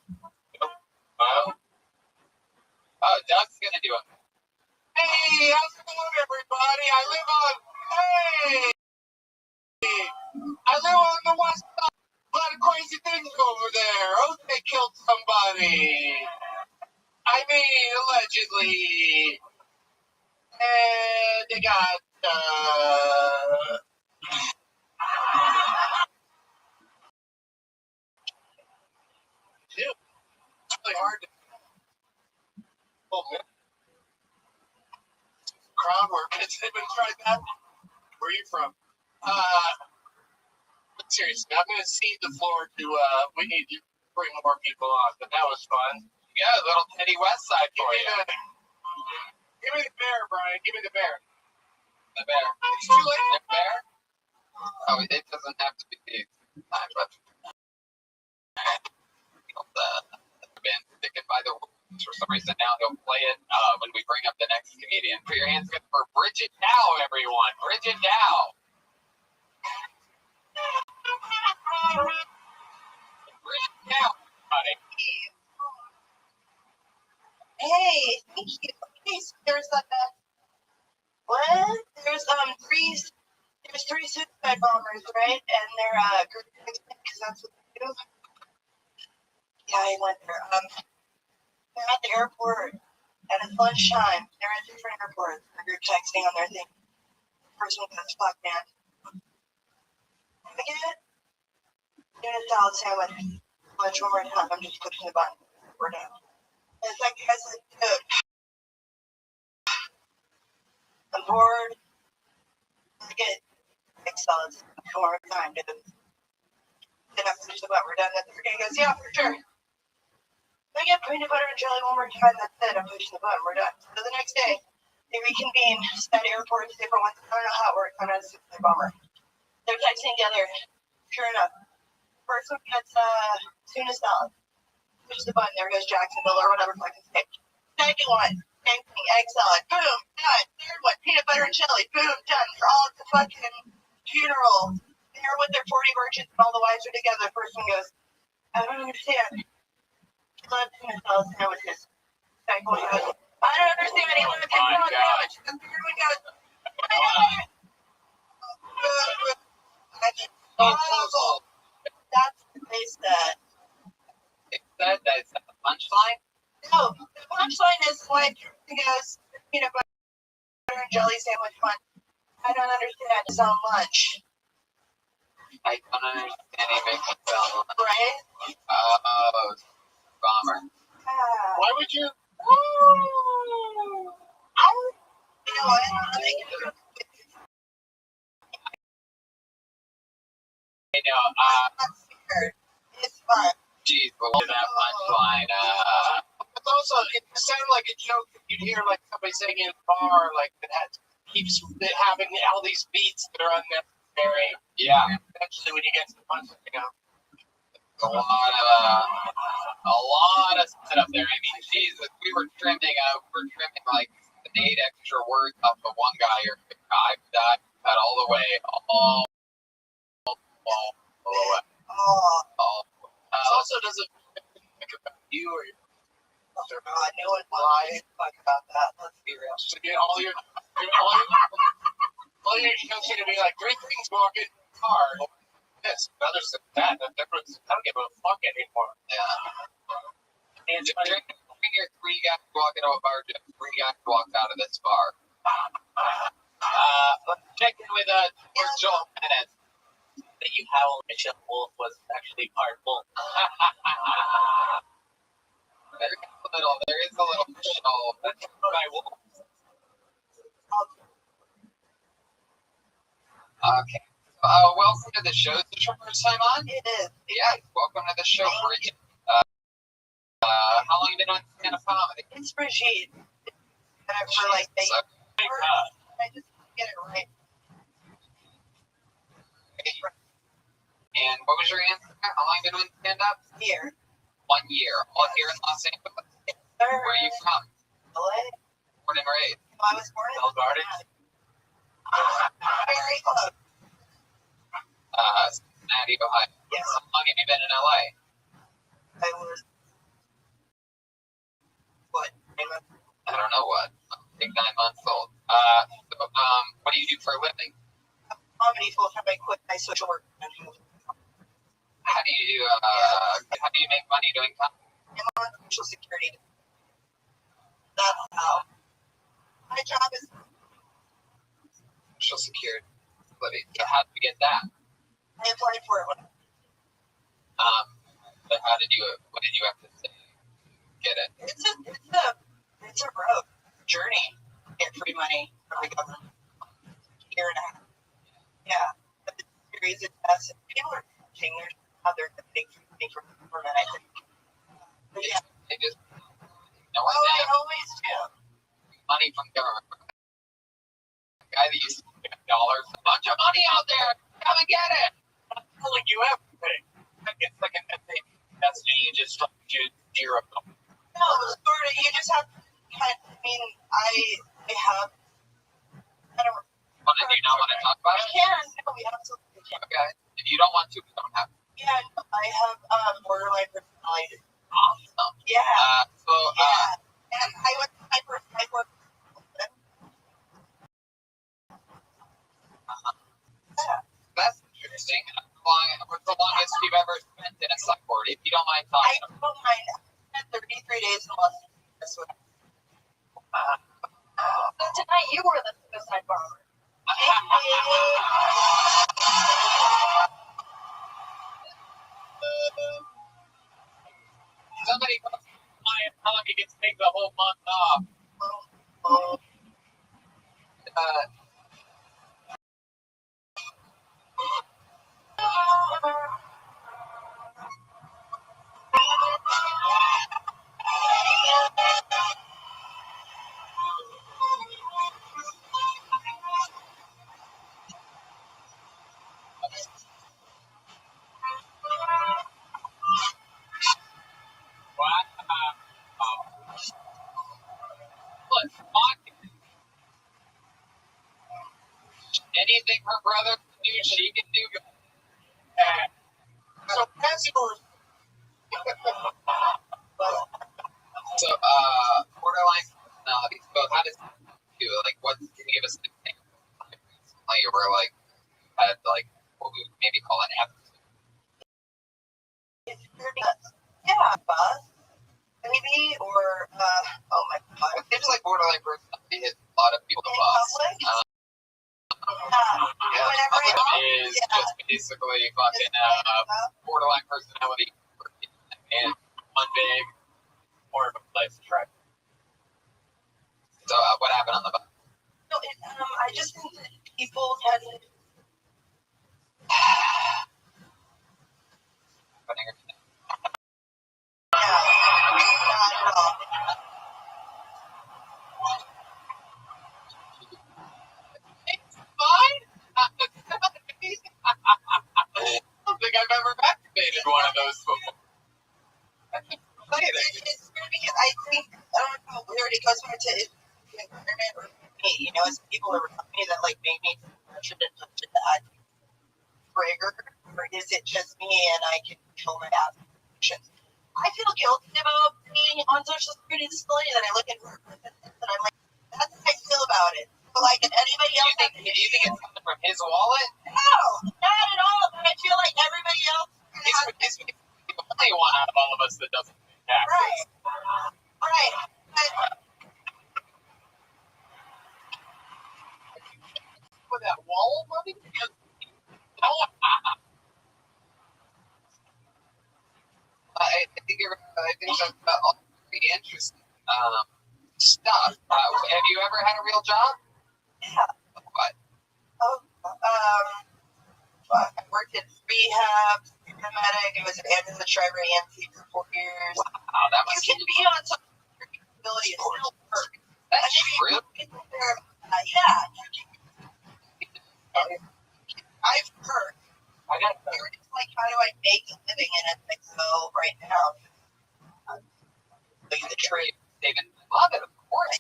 Speaker 1: Oh, Doug's gonna do it.
Speaker 6: Hey, how's it going, everybody? I live on the west side. A lot of crazy things over there. Oh, they killed somebody. I mean, allegedly. And they got, dude, it's really hard to crowd work. It's been tried that. Where are you from? But seriously, I'm going to cede the floor to, we need to bring more people on, but that was fun.
Speaker 1: Yeah, little Teddy Westside for you.
Speaker 6: Give me the bear, Brian. Give me the bear.
Speaker 1: The bear.
Speaker 6: It's too late.
Speaker 1: The bear? Oh, it doesn't have to be time, but the band sticking by the rules for some reason. Now he'll play it when we bring up the next comedian. Put your hands together for Bridget Dow, everyone. Bridget Dow. Bridget Dow, buddy.
Speaker 5: Hey, thank you. Okay, so there's there's three suicide bombers, right? And they're group because that's what they do. Yeah, I went there. They're at the airport and it's lunchtime. They're at different airports. They're group texting on their thing. First one goes, fuck, man. I get it. Doing a salad sandwich. Lunch one more time. I'm just pushing the button. We're done. And it's like, guys, like, dude. I'm bored. I get like salads one more time, dude. Then I finish the butt, we're done. That's it. He goes, yeah, for sure. I get peanut butter and jelly one more time, that's it. I'm pushing the button, we're done. So the next day, they reconvene at airports, different ones. I don't know how it works. I'm not a super bummer. They're texting together. Sure enough. First one gets tuna salad. Push the button, there goes Jacksonville or whatever fucking state. Second one, same thing, egg salad. Boom, done. Third one, peanut butter and jelly. Boom, done. They're all at the fucking funeral. They're with their 40 virgins and all the wives are together. The first one goes, I don't understand. He loves tuna salad sandwiches. Second one goes, I don't understand. He loves tuna salad sandwiches. The third one goes, that's what they said.
Speaker 1: That's the punchline?
Speaker 5: No, the punchline is like, he goes, peanut butter and jelly sandwich one. I don't understand. It's on lunch.
Speaker 1: I don't understand anything about it.
Speaker 5: Right?
Speaker 1: Oh, bummer.
Speaker 6: Why would you?
Speaker 5: You know what? I think
Speaker 1: I know,
Speaker 5: it's weird. It's fun.
Speaker 1: geez, but look at that punchline.
Speaker 6: It's also, it sounded like a joke that you'd hear like somebody saying in a bar, like that keeps having all these beats that are unnecessary.
Speaker 1: Yeah,
Speaker 6: And eventually, when you get to the punch, you know.
Speaker 1: a lot of setup there. I mean, Jesus, we were trimming like 8 extra words off of one guy or the guy that cut all the way, all the way.
Speaker 6: It also doesn't think about you or your
Speaker 5: Oh God, no one wants to talk about that. Let's be real.
Speaker 6: so get all your jokes are gonna be like great things walking in the car. This, others than that. The difference. I don't give a fuck anymore.
Speaker 1: Yeah. And bring your 3 guys walking out of a bar, just 3 guys walked out of this bar.
Speaker 7: Let's check in with Joel Bennett. That you howl Michelle Wolf was actually part wolf.
Speaker 1: There is a little show.
Speaker 7: That's my wolf.
Speaker 1: Okay. Welcome to the show. Is this your first time on?
Speaker 5: It is.
Speaker 1: Yeah, welcome to the show, Bridget. How long have you been on stand-up comedy?
Speaker 5: It's Brigitte. For like they,
Speaker 1: So,
Speaker 5: I just get it right.
Speaker 1: and what was your answer? How long have you been doing stand-up?
Speaker 5: Here.
Speaker 1: 1 year. All here in Los Angeles. Where are you from?
Speaker 5: LA.
Speaker 1: Born and raised.
Speaker 5: I was born in
Speaker 7: Bell Garden.
Speaker 5: Very close.
Speaker 1: Cincinnati, Ohio.
Speaker 5: Yes.
Speaker 1: How long have you been in LA?
Speaker 5: I was. What?
Speaker 1: I don't know what. I'm like 9 months old. What do you do for a living?
Speaker 5: Comedy full time. I quit my social work.
Speaker 1: How do you make money doing comedy?
Speaker 5: I'm on Social Security. That's how. My job is.
Speaker 1: Social Security. So how did you get that?
Speaker 5: I applied for it.
Speaker 1: But how did you? What did you have to say? Get it?
Speaker 5: It's a road journey. Get free money from the government. Year and a half. Yeah, but the series of tests. People are teaching. There's other big money from the government. I think. But yeah.
Speaker 1: They just no one
Speaker 5: Oh, I always do.
Speaker 1: money from government. The guy that used to $50, a bunch of money out there. Come and get it.
Speaker 6: It's like you have to pay.
Speaker 7: It's like an SAP test and you just drop you 0.
Speaker 5: No, sort of. You just have to kind of, I mean, I have. I don't.
Speaker 1: Well, do you not want to talk about
Speaker 5: I
Speaker 1: it?
Speaker 5: can. No, we absolutely can.
Speaker 1: Okay. If you don't want to, we don't have to.
Speaker 5: Yeah, no, I have borderline personality.
Speaker 1: Awesome.
Speaker 5: Yeah.
Speaker 1: Yeah.
Speaker 5: And I went to my work.
Speaker 1: That's interesting. What's the longest you've ever spent in a psych ward? If you don't mind
Speaker 5: I
Speaker 1: talking.
Speaker 5: don't mind. I spent 33 days in Los Angeles. So tonight you were the suicide bomber.
Speaker 7: Somebody goes to client, how long you get to take the whole month off?
Speaker 2: do, she can do.
Speaker 6: So as you were
Speaker 2: So, borderline personality. So, how does it do? Like, what can you give us an example? Recently, where like had like what we would maybe call an episode.
Speaker 5: Yeah, bus, maybe, or oh my god,
Speaker 2: It seems like borderline personality hits a lot of people
Speaker 5: in
Speaker 2: the bus.
Speaker 5: public.
Speaker 2: Yeah,
Speaker 5: Whenever
Speaker 2: public
Speaker 5: it
Speaker 2: is just basically fucking borderline personality and one big more of a place to try. So, what happened on the bus?
Speaker 5: No, I just think that people tend to. Yeah, not at all.
Speaker 2: It's fine. I don't think I've ever activated one of those before.
Speaker 5: But it's weird because I think, I don't know how weird it goes back to the environment or me, you know, it's people around me that like make me touch that trigger, or is it just me and I can control my actions? I feel guilty about being on social security disability, and then I look at her and I'm like, that's how I feel about it. But like, if anybody else
Speaker 2: Do you think it's coming from his wallet?
Speaker 5: no, not at all. But I feel like everybody else
Speaker 2: He's the only one out of all of us that doesn't pay taxes.
Speaker 5: right. But
Speaker 2: For that wall money? I think that's all pretty interesting stuff. Have you ever had a real job?
Speaker 5: yeah.
Speaker 2: What?
Speaker 5: I worked at rehab, paramedic. I was an ambulance driver, EMT for 4 years.
Speaker 2: Wow, that
Speaker 5: You
Speaker 2: must
Speaker 5: can be on social security disability and still work.
Speaker 2: That's true.
Speaker 5: Yeah. I've heard.
Speaker 2: I got
Speaker 5: It's like, how do I make a living? And it's like, so right now,
Speaker 2: the trade. David, love it, of course.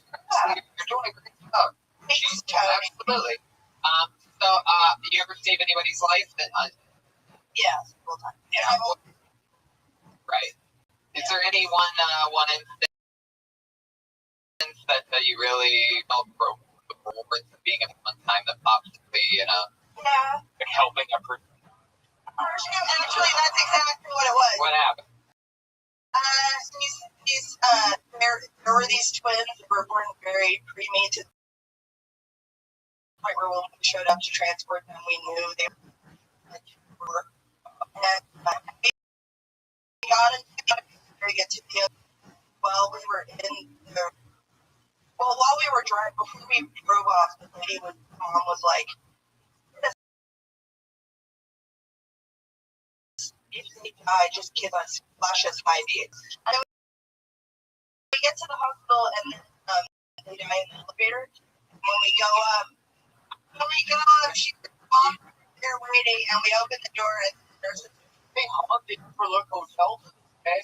Speaker 2: You're doing a great job. Absolutely. So, do you ever save anybody's life?
Speaker 5: yeah, full time. Yeah,
Speaker 2: Right. Is there any one instance that you really felt broke the boards of being at one time that possibly,
Speaker 5: yeah.
Speaker 2: helping a person?
Speaker 5: Actually, that's exactly what it was.
Speaker 2: What happened?
Speaker 5: There were these twins who were born very preemie to the point where when we showed up to transport them, we knew they were. And we got into very good to feel while we were while we were driving, before we drove off, the lady mom was like, if they die, just give us, flash us IV. And we get to the hospital and they die in the elevator. When we go up, she's there waiting, and we open the door and there's a
Speaker 2: Hey, how much did you for local hotel? Okay.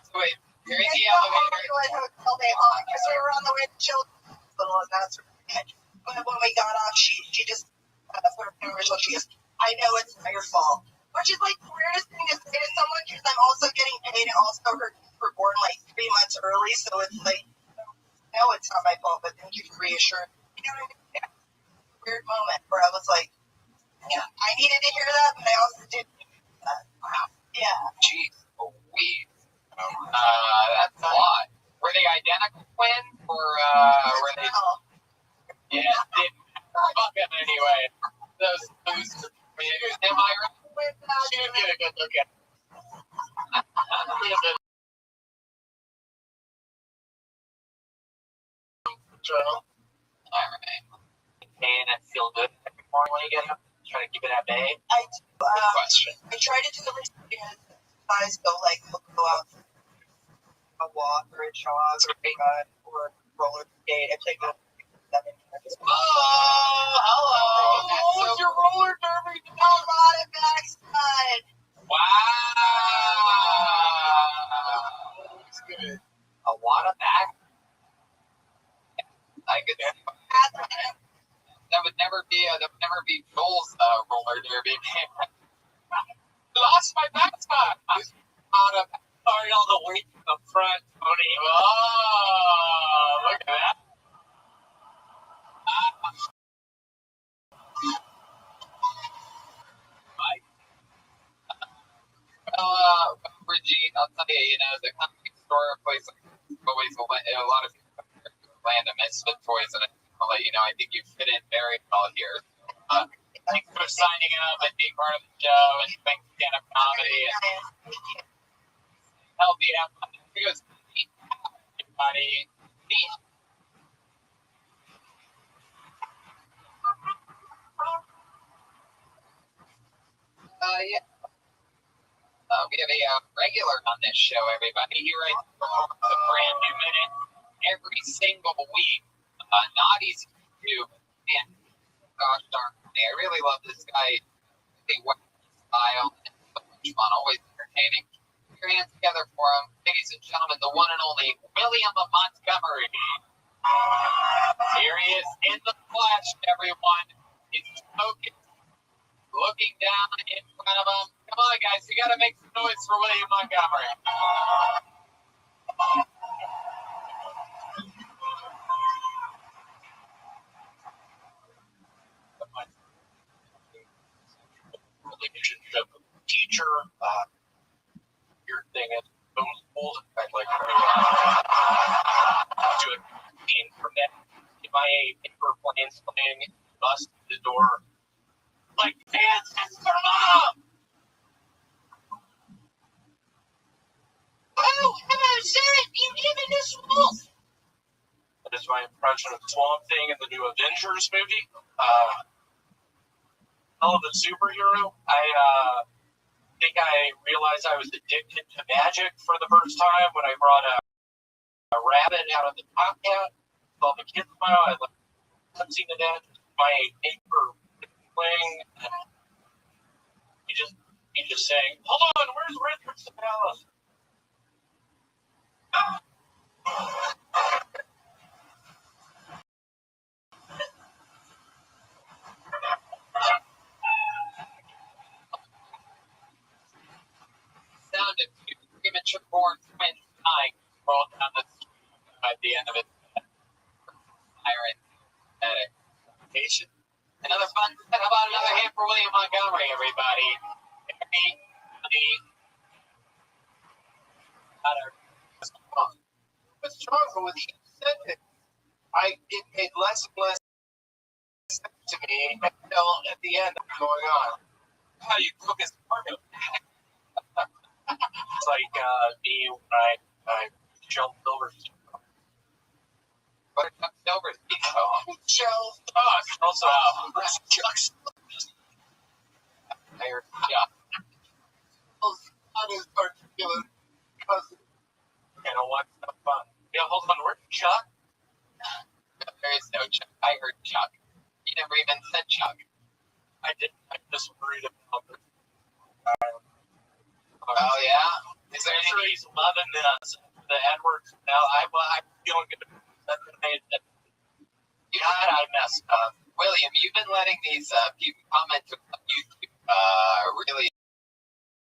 Speaker 2: So wait, you're in the elevator.
Speaker 5: Hotel they hung because we were on the way to children's hospital, and that's right. But when we got off, she just put her finger. She goes, "I know it's not your fault," which is like the weirdest thing to say to someone because I'm also getting paid, and also her kids were born like 3 months early, so it's like, no, it's not my fault, but thank you for reassuring. You know what I mean? Yeah. Weird moment where I was like, yeah, I needed to hear that, but I also didn't hear that. Wow. Yeah.
Speaker 2: Jeez, Louise. That's a lot. Were they identical twins, or were they? Yeah, fuck them anyway. Those. Am I right? She didn't get a good look at. All right. And I feel good every morning when you get up. Try to keep it at bay.
Speaker 5: Good
Speaker 2: question.
Speaker 5: I try to do everything exercise, go like go out for a walk or a jog or a run or roller skate. I play golf.
Speaker 2: Oh, hello.
Speaker 5: What's your roller derby? A lot of backside.
Speaker 2: Wow. That's good. A lot of back. I could. That would never be
Speaker 1: see Joel's roller derby.
Speaker 2: Lost my backpack. Sorry, all the weight in the front, Tony. Oh, look at that.
Speaker 1: Well, Brigitte, I'll tell you, the comic store place always a lot of people land a misfit toys, and I'll let you know, I think you fit in very well here.
Speaker 2: Thanks for signing up and being part of the show and doing stand-up comedy and healthy out. Because everybody,
Speaker 1: yeah. We have a regular on this show, everybody. He writes a brand new minute every single week. Not easy to do. Man, gosh darn me. I really love this guy. Really wacky style. And so much fun. Always entertaining. Put your hands together for him. Ladies and gentlemen, the one and only William Montgomery. Here he is in the flesh, everyone. He's smoking. Looking down in front of him. Come on, guys. You got to make some noise for William Montgomery.
Speaker 6: Relationship with the teacher. Weird thing is, those schools, I'd like to do a scene from that. MIA paper planes playing, bust the door. Like, dance, sister, mom! Oh, hello, Sheriff, you giving us rules? That is my impression of Swamp Thing in the new Avengers movie. Hell of a superhero. I think I realized I was addicted to magic for the first time when I brought a rabbit out of the top hat. All the kids smile. I love seeing the dad. My paper playing. He just saying, "Hold on, where's Richard's Palace?"
Speaker 1: Sound of two premature born twins dying rolled down the street at the end of it. Siren. Patient. Another fun set. How about another hand for William Montgomery, everybody?
Speaker 6: What's wrong with each sentence? It made less and less sense to me until at the end of going on.
Speaker 2: how do you cook his formula?
Speaker 6: It's like me when I shelved over.
Speaker 1: Buttercup Silver.
Speaker 6: Shelved. Also,
Speaker 1: Yeah.
Speaker 6: Not as articulate cousin. You know what's so fun? Yeah, hold on. Where's Chuck?
Speaker 1: There is no Chuck. I heard Chuck. You never even said Chuck.
Speaker 6: I didn't. I just worried about it.
Speaker 1: Oh, yeah? Is there
Speaker 6: I'm sure
Speaker 1: any...
Speaker 6: he's loving the Edwards now. I'm feeling good. God, I messed up.
Speaker 1: William, you've been letting these people comment on YouTube really...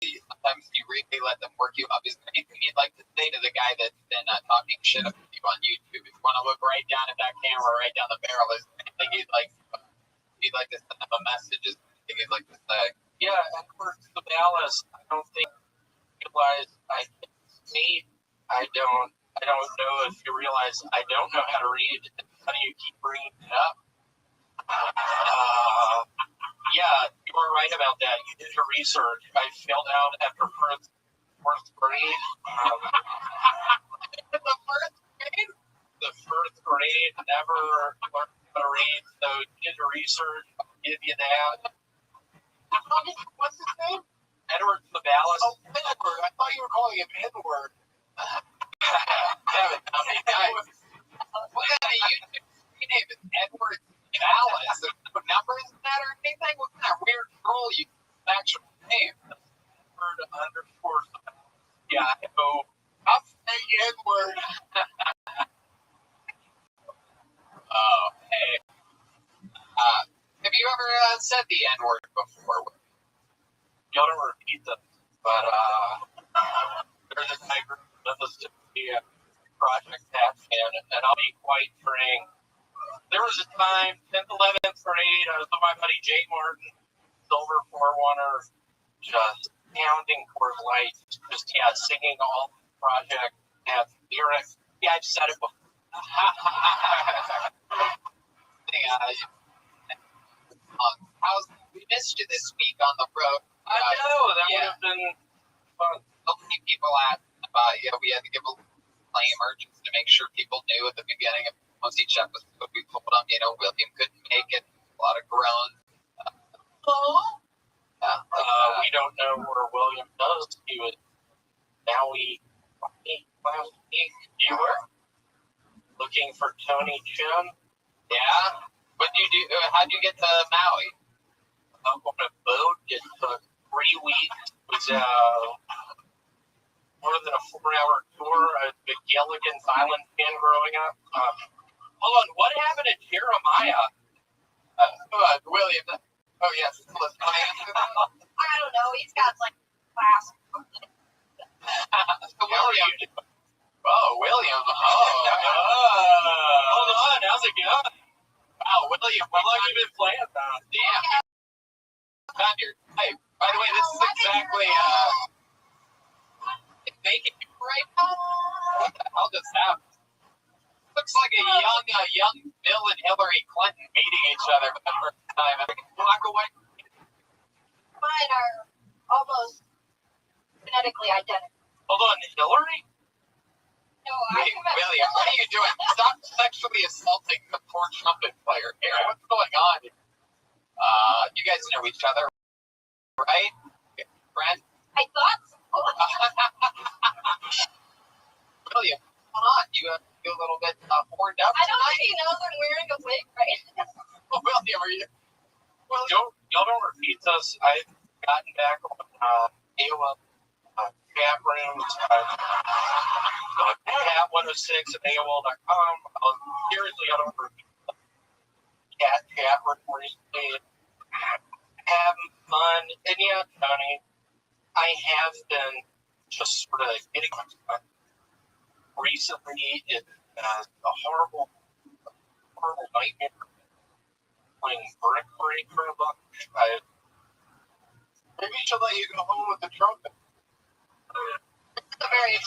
Speaker 1: Sometimes you really let them work you up. Is there anything you'd like to say to the guy that's been talking shit about you on YouTube? If you want to look right down at that camera, right down the barrel, is there anything you'd like to send them a message? Is there anything you'd like to say?
Speaker 6: Yeah, Edwards the Dallas. I don't think you realize I don't know if you realize I don't know how to read. How do you keep bringing it up? Yeah, you were right about that. You did your research. I failed out after fourth grade. The first grade, never learned how to read. So you did your research. I'll give you that. What's his name? Edward Sabalis. Oh, Edward. I thought you were calling him Edward.
Speaker 1: What kind of YouTube name is Edward Dallas? What numbers is that or anything? What kind of weird troll you actual name?
Speaker 6: Edward _ Yeah, I know. I'll say Edward.
Speaker 1: Oh, hey. Have you ever said said the N word before.
Speaker 6: Y'all don't repeat them, but there's a guy group that was to be a Project Hat fan, and I'll be quite frank. There was a time, 10th, 11th grade, I was with my buddy Jay Martin, silver 4-1er, just pounding Coors Light, just singing all Project Hat lyrics. Yeah, I've said it before.
Speaker 1: We missed you this week on the road.
Speaker 6: I know, that would have been fun.
Speaker 1: So many people asked about you. We had to give a play emergence to make sure people knew at the beginning of almost each episode. We told them, William couldn't make it. A lot of groans.
Speaker 6: We don't know where William does. He was Maui last week. You were looking for Tony Chin.
Speaker 1: Yeah. What did you do? How'd you get to Maui?
Speaker 6: Up on a boat. It took 3 weeks. It was more than a 4-hour tour. I was a big Gilligan's Island fan growing up. Hold on, what happened to Jeremiah?
Speaker 1: William. Oh, yes.
Speaker 5: I don't know. He's got like class.
Speaker 1: William. Oh, William.
Speaker 6: Hold on, how's it going?
Speaker 1: Wow, William.
Speaker 6: How long have you been playing now?
Speaker 1: Damn. Hey, by the way, this is exactly making you right now. What the hell just happened? Looks like a young Bill and Hillary Clinton meeting each other for the first time. Walk away.
Speaker 5: Mine are almost genetically identical.
Speaker 6: Hold on, Hillary?
Speaker 5: No,
Speaker 1: Hey, William, what are you doing? Stop sexually assaulting the poor trumpet player here. What's going on? You guys know each other, right? Friend?
Speaker 5: I thought so.
Speaker 1: William, come on. You feel a little bit horned up
Speaker 5: I don't
Speaker 1: tonight?
Speaker 5: think he knows I'm wearing a wig right now.
Speaker 1: William, are you?
Speaker 6: Y'all don't repeat this. I've gotten back on AOL chat rooms. Cat106 at AOL.com. Seriously, I don't repeat chat room recently. Having fun. And yeah, Tony, I have been just sort of getting fun. Recently, it's a horrible nightmare playing Brick Break for a bunch.
Speaker 1: Maybe she'll let you go home with the trumpet. Very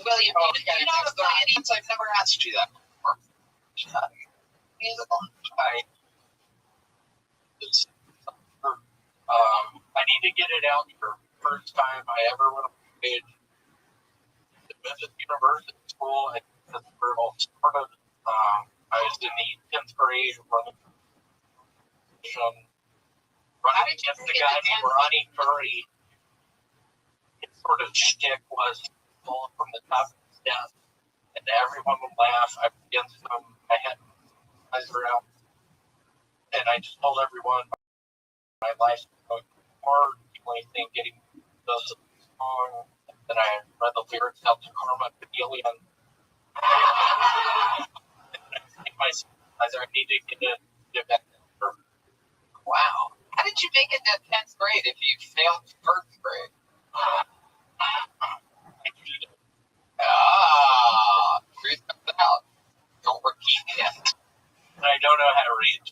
Speaker 1: William, you know how to play any? I've never asked you that before. Musical.
Speaker 6: I need to get it out here. First time I ever went on stage. It was at university school. I that's where it all started. I was in the 10th grade running against the guy named Ronnie Curry. His sort of shtick was fall from the top of the steps, and everyone would laugh. I was against him. I had my eyes out, and I just told everyone my life was hard. The only thing getting those song. Then I read the lyrics out to Karma Chameleon. I need to get back.
Speaker 1: Wow. How did you make it to 10th grade if you failed 1st grade? Truth comes out. Don't repeat it.
Speaker 6: I don't know how to read.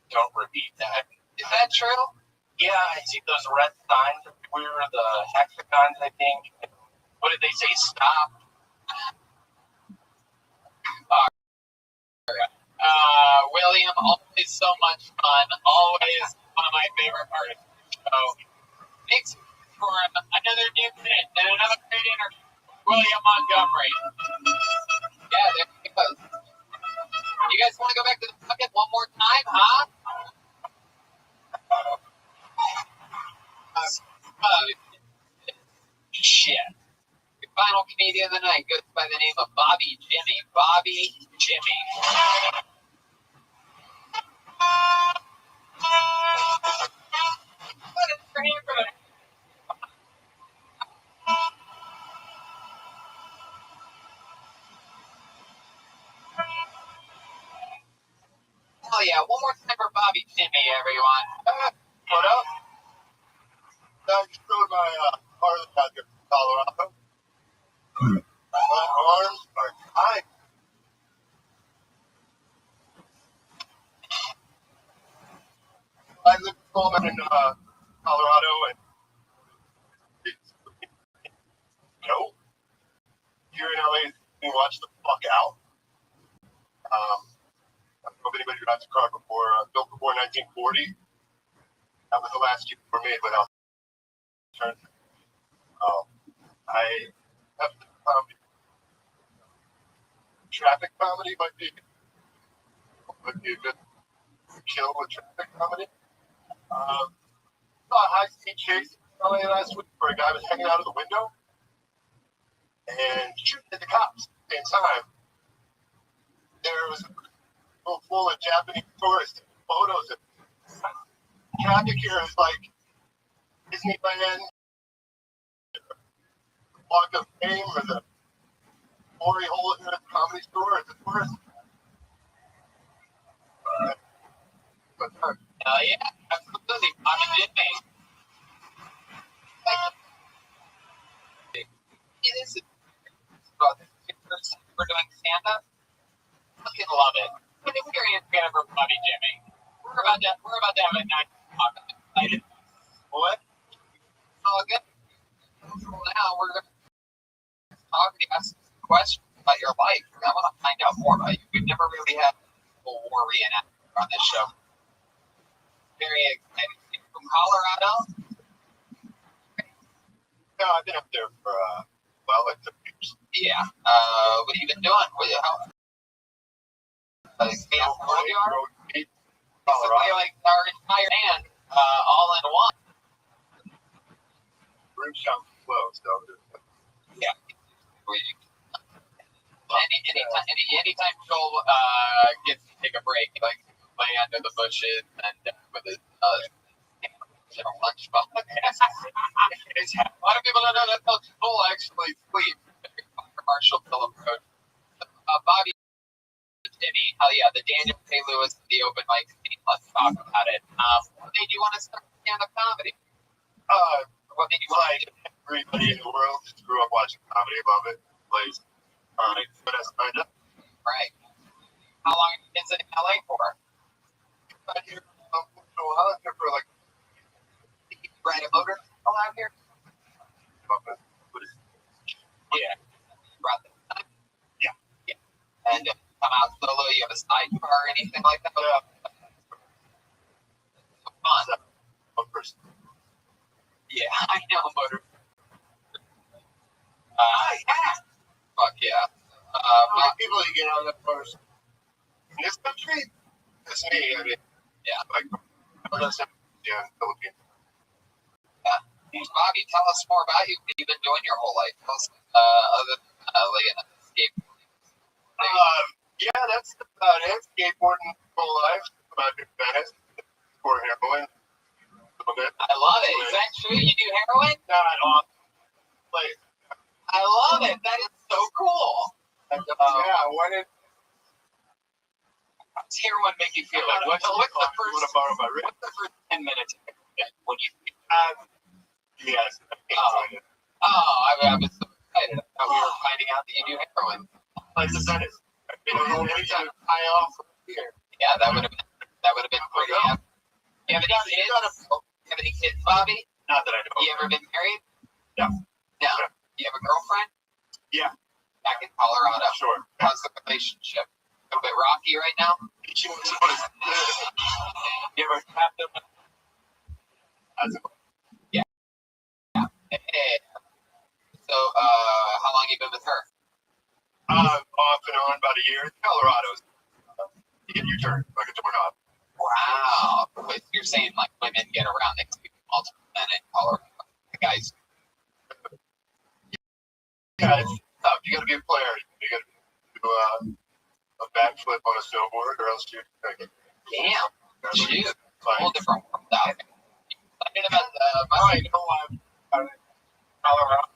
Speaker 6: Don't repeat that.
Speaker 1: Is that true?
Speaker 6: Yeah, I see those red signs everywhere, the hexagons, I think. What did they say? Stop.
Speaker 1: William, always so much fun. Always one of my favorite parts of the show. Thanks for another new minute and another great interview. William Montgomery. Yeah, there he goes. You guys want to go back to the bucket one more time, huh? Shit. The final comedian of the night goes by the name of Bobby Jimmy. Bobby Jimmy. Hell yeah, one more time for Bobby
Speaker 6: everyone.
Speaker 3: What up? I just rode my Harley out here from Colorado. My arms are tight. I live home in Colorado, and it's, here in LA, you watch the fuck out. I don't know if anybody drives a car before, built before 1940. That was the last Jeep were made without insurance. I have traffic comedy might be a good kill with traffic comedy. Saw a high-speed chase in LA last week where a guy was hanging out of the window and shooting at the cops at the same time. There was a room full of Japanese tourists taking photos of traffic here is like Disneyland, Walk of Fame, or the glory hole here at the Comedy Store, or the tourist.
Speaker 6: Hell yeah, absolutely. Bobby did me. This is we're doing stand-up. Fucking love it. Good experience again for Bobby Jimmy. We're about to have a night talk. Excited.
Speaker 3: What?
Speaker 6: All good. Well, now we're going to talk to you, ask some questions about your life. I want to find out more about you. We've never really had a war reenactment on this show. Very excited. You're from Colorado?
Speaker 3: No, I've been up there for, like 2 years.
Speaker 6: Yeah. What have you been doing? How old you are? Basically, like our entire band, all in one.
Speaker 3: Room sounds close, though.
Speaker 6: Yeah. Anytime Joel gets to take a break, he likes to play under the bushes and with his lunch box. A lot of people don't know that Joel actually sleeps. Commercial film approach. Bobby, Timmy, hell yeah, the Daniel Day-Lewis, the open mic scene. Let's talk about it. What made you want to start stand-up comedy?
Speaker 3: What made you like everybody in the world just grew up watching comedy, love it, plays. Alright, so that's kind of.
Speaker 6: Right. How long have you been in LA for?
Speaker 3: I've been here for like.
Speaker 6: Did you ride a motor out here? Yeah. You brought the time?
Speaker 3: Yeah.
Speaker 6: And come out solo, you have a sidecar or anything like that? Fun.
Speaker 3: One person.
Speaker 6: Yeah, I know motor. Yeah. Fuck yeah.
Speaker 3: How many people you get on that first? In this country? It's me, I mean.
Speaker 6: Yeah.
Speaker 3: Like, Philippines.
Speaker 6: Yeah. Bobby, tell us more about you. What have you been doing your whole life? Tell us, other than like an skateboarding.
Speaker 3: Yeah, that's about it. Skateboarding full life. About to Venice. For heroin.
Speaker 6: I love it. Is that true? You do heroin?
Speaker 3: Not on place.
Speaker 6: I love it. That is so cool.
Speaker 3: And, when it.
Speaker 6: How does heroin make you feel? Like, what's the first 10 minutes when you?
Speaker 3: Yes.
Speaker 6: I was so excited. I thought we were finding out that you do heroin.
Speaker 3: Like the Venice. Anytime high off here.
Speaker 6: Yeah, that would have been pretty. You have any kids? You have any kids, Bobby?
Speaker 3: Not that I know.
Speaker 6: You ever been married?
Speaker 3: No.
Speaker 6: No. You have a girlfriend?
Speaker 3: Yeah.
Speaker 6: Back in Colorado.
Speaker 3: Sure.
Speaker 6: How's the relationship? A little bit rocky right now?
Speaker 3: You ever have them?
Speaker 6: Yeah. Hey. So, how long you been with her?
Speaker 3: Off and on about a year. Colorado's. You get your turn like a doorknob.
Speaker 6: Wow. But you're saying like women get around next to multiple men in Colorado. The guys.
Speaker 3: Yeah, it's tough. You gotta be a player. You gotta do a backflip on a snowboard or else you're like,
Speaker 6: damn. Shoot.
Speaker 3: Like,
Speaker 6: Whole different world out there. Talking about
Speaker 3: I know I'm Colorado.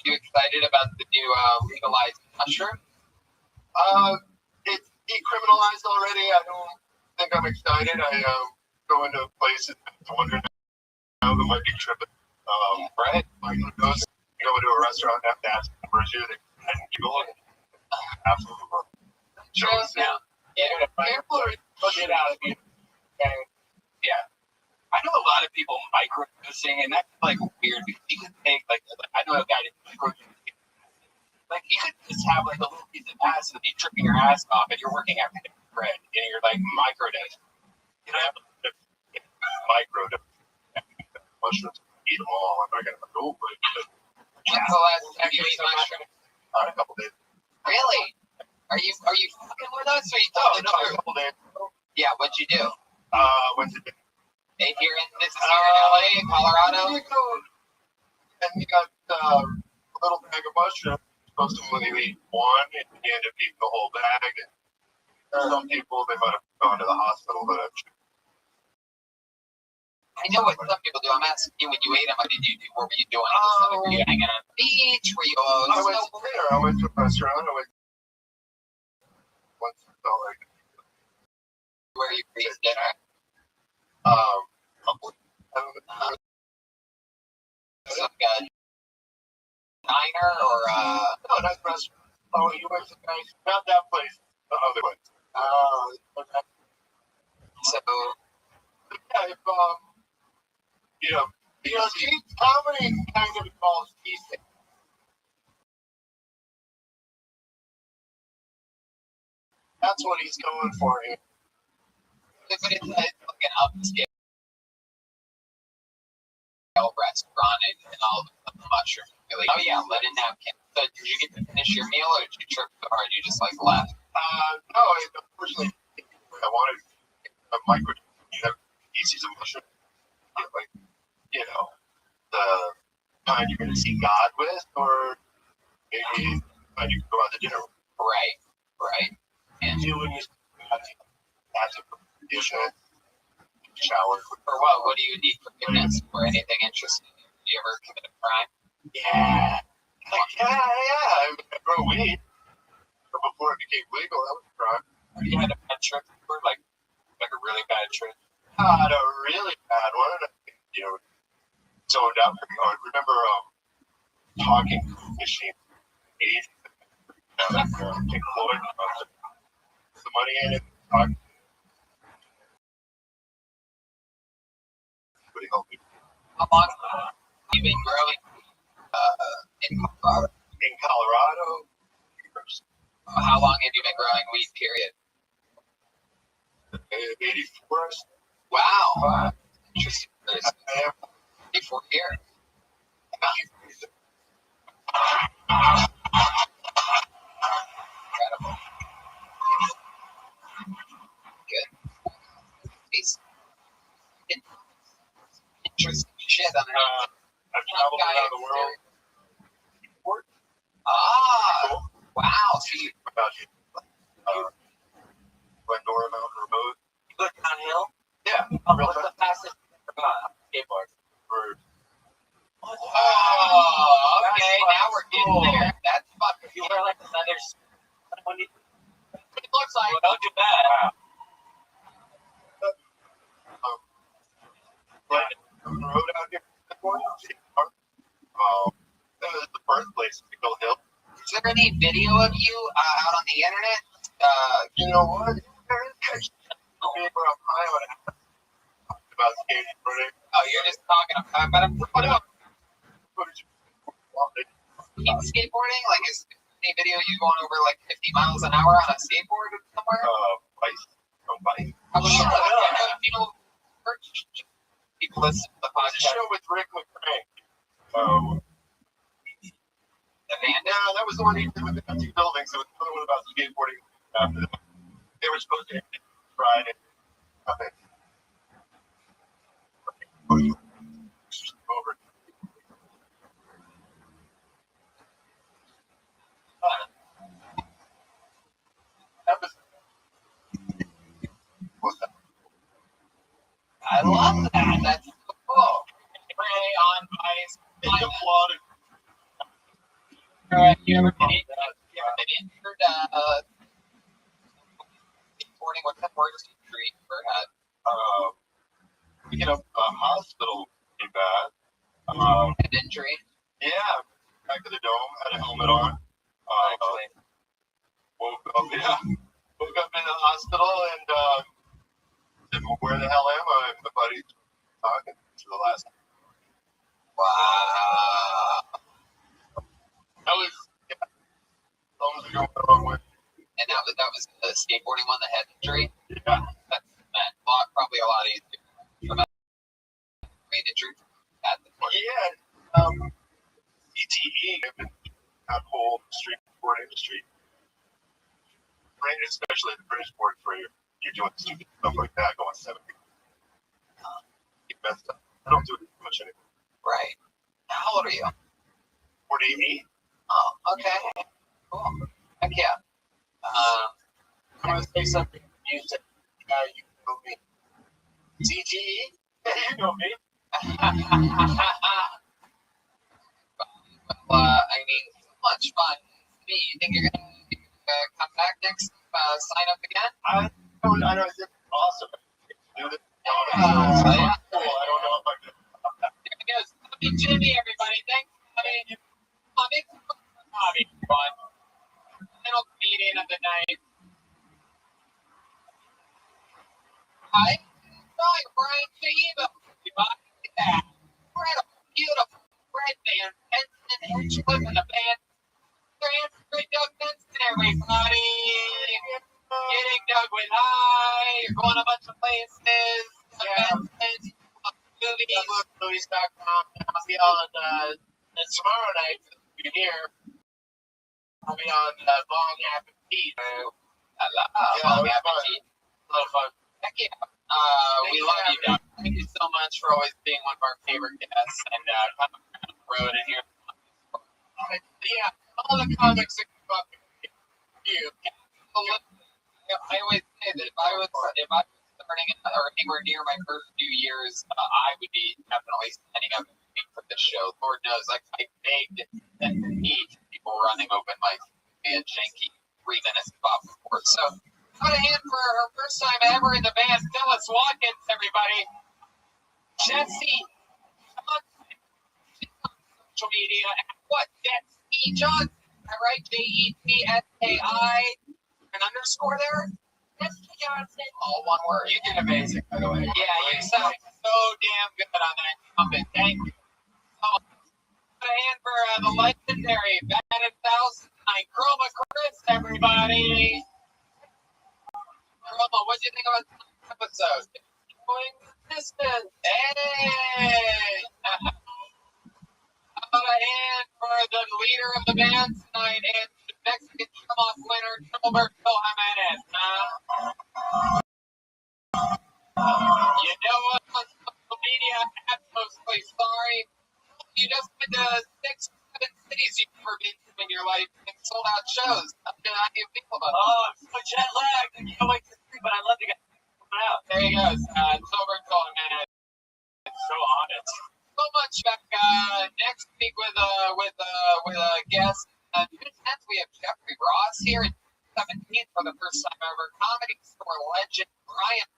Speaker 6: You excited about the new legalized
Speaker 1: Not sure.
Speaker 3: It's decriminalized already. I don't think I'm excited. I go into places and wonder now who might be tripping. Right? Like who knows? You go into a restaurant and have to ask for you and people absolutely.
Speaker 1: Shows now. Yeah.
Speaker 2: People are looking out of you.
Speaker 1: Yeah. I know a lot of people microdosing, and that's like weird because you could take like I know a guy that microdosing. Like you could just have like a little piece of acid and be tripping your ass off, and you're working after the bread, and you're like microdosing.
Speaker 3: You know, microdose. Mushrooms, eat them all. I'm not gonna go, but
Speaker 1: When's the last time you ate mushrooms?
Speaker 3: a couple days.
Speaker 1: Really? Are you fucking with us, or you
Speaker 3: No,
Speaker 1: telling the
Speaker 3: a
Speaker 1: truth?
Speaker 3: couple days.
Speaker 1: Yeah, what'd you do?
Speaker 3: Went to
Speaker 1: Hey, this is here in LA, in Colorado.
Speaker 3: and you got a little bag of mushrooms. You're supposed to only eat one, and you end up eating the whole bag. And some people, they might have gone to the hospital, but
Speaker 1: I know what some people do. I'm asking you when you ate them, what did you do? What were you doing? Were you hanging on the beach? Were you
Speaker 3: I went to dinner. I went to a restaurant. I went once.
Speaker 1: Where you ate dinner? Some guy diner or
Speaker 3: no, nice restaurant. Oh, you went to nice, not that place, the other one. Okay.
Speaker 1: so
Speaker 3: Yeah, if comedy kind of involves teasing. That's what he's going for here.
Speaker 1: but it's like an upscale restaurant and all the mushrooms. You're like, oh yeah, let in napkin. So did you get to finish your meal or did you trip so hard you just like left?
Speaker 3: No, unfortunately, I wanted a micro pieces of mushroom. Like, the kind you're going to see God with, or maybe kind you can go out to dinner with.
Speaker 1: Right. And
Speaker 3: You when you have to condition it, shower.
Speaker 1: for what? What do you need forgiveness for? Anything interesting? Do you ever commit a crime?
Speaker 3: Yeah. I grow weed. But before it became legal, that was a crime.
Speaker 1: You had a bad trip before, like a really bad trip.
Speaker 3: Not a really bad one. Zoned out pretty hard. Remember talking machine? Pink Floyd. The money in it. Talking. Somebody help me.
Speaker 1: How long have you been growing in Colorado?
Speaker 3: In Colorado.
Speaker 1: How long have you been growing weed, period?
Speaker 3: 84.
Speaker 1: Wow. Interesting.
Speaker 3: I am
Speaker 1: 84 years. Incredible. Good. Peace. Interesting shit on there.
Speaker 3: I've traveled around the world.
Speaker 1: Ah, wow. So you
Speaker 3: About you. Glendora Mountain Remote.
Speaker 2: You go downhill?
Speaker 3: Yeah.
Speaker 2: What's the fastest skateboard?
Speaker 1: Oh, okay. Now we're getting there. That's fucking.
Speaker 2: You wear like the leathers.
Speaker 1: It looks like.
Speaker 2: Well, don't do that.
Speaker 3: The road out here. That was the birthplace of Eagle Hill.
Speaker 1: Is there any video of you out on the internet?
Speaker 3: You know what? About skateboarding.
Speaker 1: Oh, you're just talking about. But I'm putting up skateboarding. Like, is any video you going over like 50 miles an hour on a skateboard somewhere?
Speaker 3: Bike.
Speaker 1: How about people listen to the
Speaker 3: It's a
Speaker 1: podcast?
Speaker 3: show with Rick McCrank.
Speaker 1: The band.
Speaker 3: Yeah, that was the one he did with the empty buildings. It was the one about skateboarding after that. They were supposed to try it. Nothing. Over. That was. What's that?
Speaker 1: I love that. That's so cool. Spray on ice.
Speaker 3: It's applauded.
Speaker 1: You ever been Skateboarding, what's that worst injury you ever had?
Speaker 3: Picking up a hospital pretty bad.
Speaker 1: Head injury?
Speaker 3: Yeah, back to the dome, had a helmet on.
Speaker 1: Actually.
Speaker 3: Woke up in the hospital and said, well, where the hell am I? And my buddy talking to the last.
Speaker 1: Wow.
Speaker 3: That was thumbs going the wrong way.
Speaker 1: And that was the skateboarding one, the head injury?
Speaker 3: Yeah.
Speaker 1: That's probably a lot easier. From a brain injury at the point.
Speaker 3: Yeah. CTE, that whole streetboard industry. Especially the British board where you're doing stupid stuff like that, going 70. You messed up. I don't do it too much anymore.
Speaker 1: Right. How old are you?
Speaker 3: 48.
Speaker 1: Oh, okay. Cool. Heck yeah.
Speaker 6: I'm going to say something you said. You know me. CTE?
Speaker 3: You know me.
Speaker 1: Well, I mean, so much fun. Me, you think you're gonna come back next? Sign up again?
Speaker 3: I know it's awesome. Do this.
Speaker 1: Yeah.
Speaker 3: Cool. I don't know if I can.
Speaker 1: There he goes. Hey, Jimmy, everybody. Thanks for coming. Make some fun. Final comedian of the night. Hi. Hi, Brian Chaiva. Everybody, look at that. Incredible, beautiful, red band, Benson, Hedgecliff, and the band. Great Doug Benson, everybody. Getting Doug with hi. You're going a bunch of places. Benson,
Speaker 6: Movies.com. I'll be on tomorrow night. If you're here, I'll be on Long Appetit.
Speaker 1: Long Appetit.
Speaker 6: A lot of fun.
Speaker 1: Heck yeah. We love you, Doug. Thank you so much for always being one of our favorite guests and coming around the road and here. Yeah, all the comics that come up with you. I always say that if I was starting or anywhere near my first few years, I would be definitely standing up and waiting for this show. Lord knows, like I begged and need people running open mics and janky 3 minutes spot before. So put a hand for her first time ever in the band, Phyllis Watkins, everybody. Jesse Johnson. She's on social media at what? Jesse Johnson. All right, JETSKI. An underscore there? Jesse Johnson. All one word. You did amazing, by the way. Yeah, you sound so damn good on that trumpet. Thank you. So, put a hand for the legendary Batted Thousand Night Chroma Chris, everybody. Chroma, what do you think about this episode? Going distance. Hey! How about a hand for the leader of the band tonight and the Mexican come-off winner, Gilberto Jimenez. You know what? On social media, I'm mostly sorry. You just went to 6 or 7 cities you've never been to in your life and sold out shows. How do you feel about that?
Speaker 6: Oh, I'm so jet lagged. I can't wait to see, but I love to get coming out.
Speaker 1: There he goes. Gilberto Jimenez.
Speaker 6: It's so honest.
Speaker 1: So much back next week with a guest. June 10th, we have Jeffrey Ross here. And 17th, for the first time ever, Comedy Store legend Brian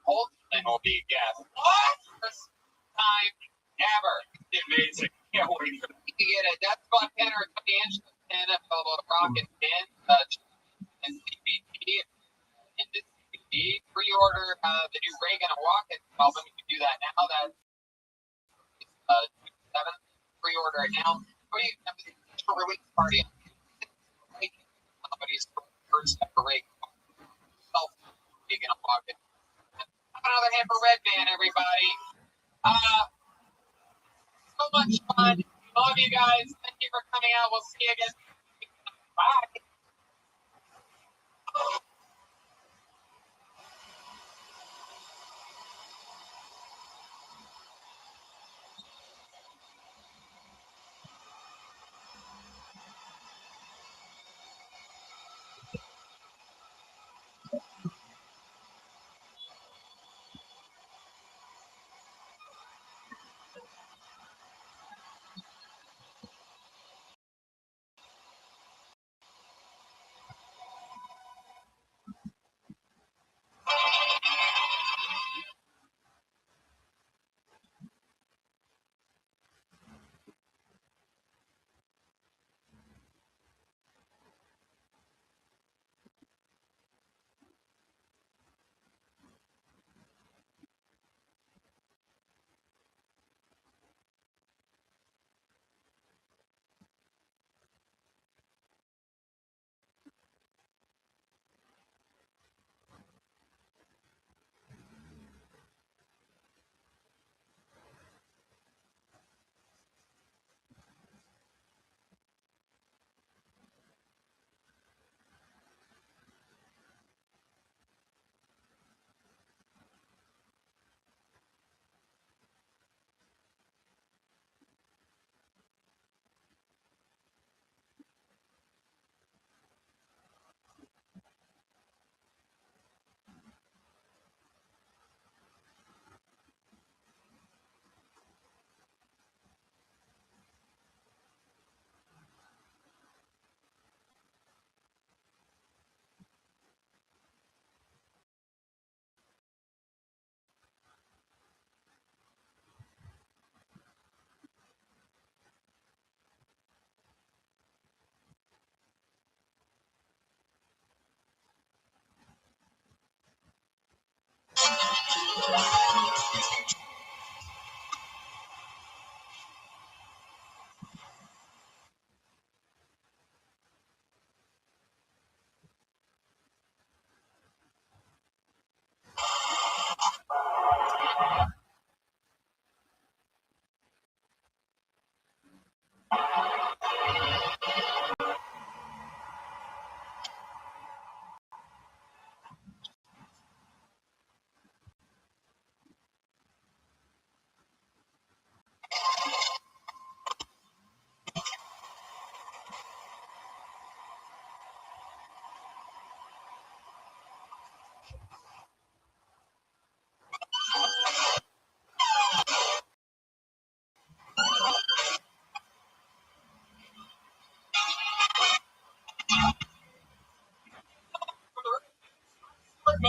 Speaker 1: Holtzman will be a guest. What? First time ever.
Speaker 6: Amazing. Can't wait.
Speaker 1: You can get a Death Squad pen or a Tony Angelo pen available at Rocket Pen and CBT and CBT. Pre-order the new Reagan and Watkins album. You can do that now. That's 7th. Pre-order it now. Or you can have the special release party on Comedy's first ever Reagan. Reagan and Watkins. Another hand for Red Band, everybody. So much fun. Love you guys. Thank you for coming out. We'll see you again. Bye.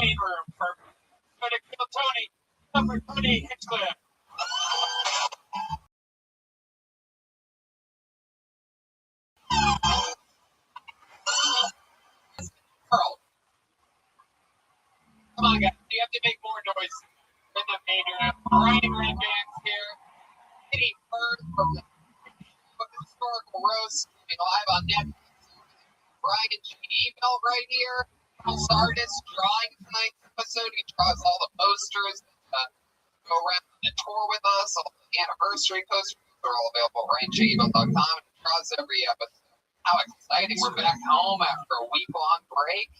Speaker 6: main room for to kill Tony. Number Tony Hitchcliff.
Speaker 1: Pearl.
Speaker 6: Come on, guys. You have to make more noise in the main room. Brian Redban's here.
Speaker 1: Kitty Bird from the Historical Roast, live on Netflix. Brian G. Bell right here. House artist drawing tonight's episode. He draws all the posters that go around the tour with us. All the anniversary posters are all available at RyanJebell.com. He draws every episode. How exciting. We're back home after a week-long break.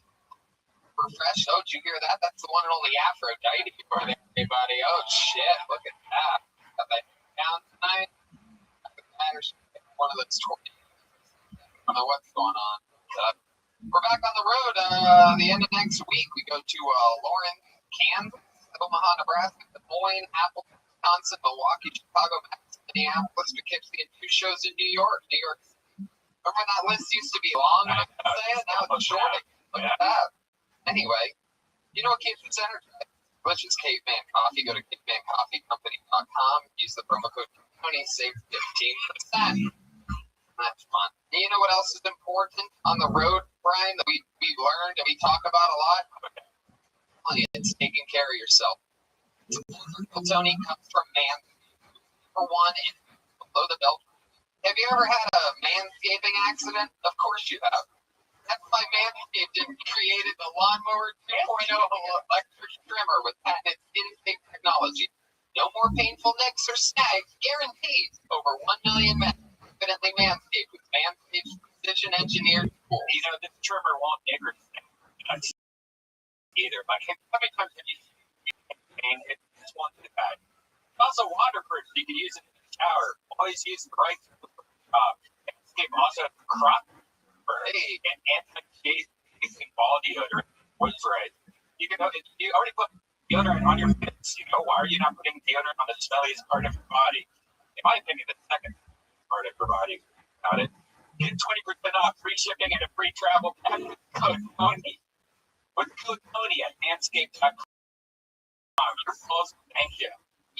Speaker 1: Refreshed. Oh, did you hear that? That's the one and only Aphrodite for everybody. Oh, shit. Look at that. Got that down tonight. One of those tours. I don't know what's going on. We're back on the road. The end of next week, we go to Lawrence, Kansas, Omaha, Nebraska, Des Moines, Appleton, Wisconsin, Milwaukee, Chicago, Minneapolis, Poughkeepsie, and 2 shows in New York. Remember when that list used to be long? Now it's short. Look at that. Anyway, you know what keeps us energized? Delicious Caveman Coffee. Go to cavemancoffeecompany.com. Use the promo code Tony. Save 15%. That's fun. And you know what else is important on the road, Brian, that we learned and we talk about a lot? It's taking care of yourself. Tony comes from Manscaped. Number one, and below the belt. Have you ever had a manscaping accident? Of course you have. That's why Manscaped created the Lawnmower 2.0 electric trimmer with patented skin-safe technology. No more painful nicks or snags, guaranteed. Over 1 million men confidently manscaped with Manscaped's precision-engineered tools.
Speaker 6: You know, this trimmer won't nick or snag either. Like, how many times have you seen it? Just one to the back. It's also waterproof. You can use it in the shower. Always use the right Manscaped also has crop and anti-chafing ball deodorant. What's right? You already put deodorant on your face. Why are you not putting deodorant on the smelliest part of your body? In my opinion, the second part of your body. Got it? Get 20% off, free shipping, and a free travel pack with code Tony. With code Tony at manscaped.com. You're close. Thank you.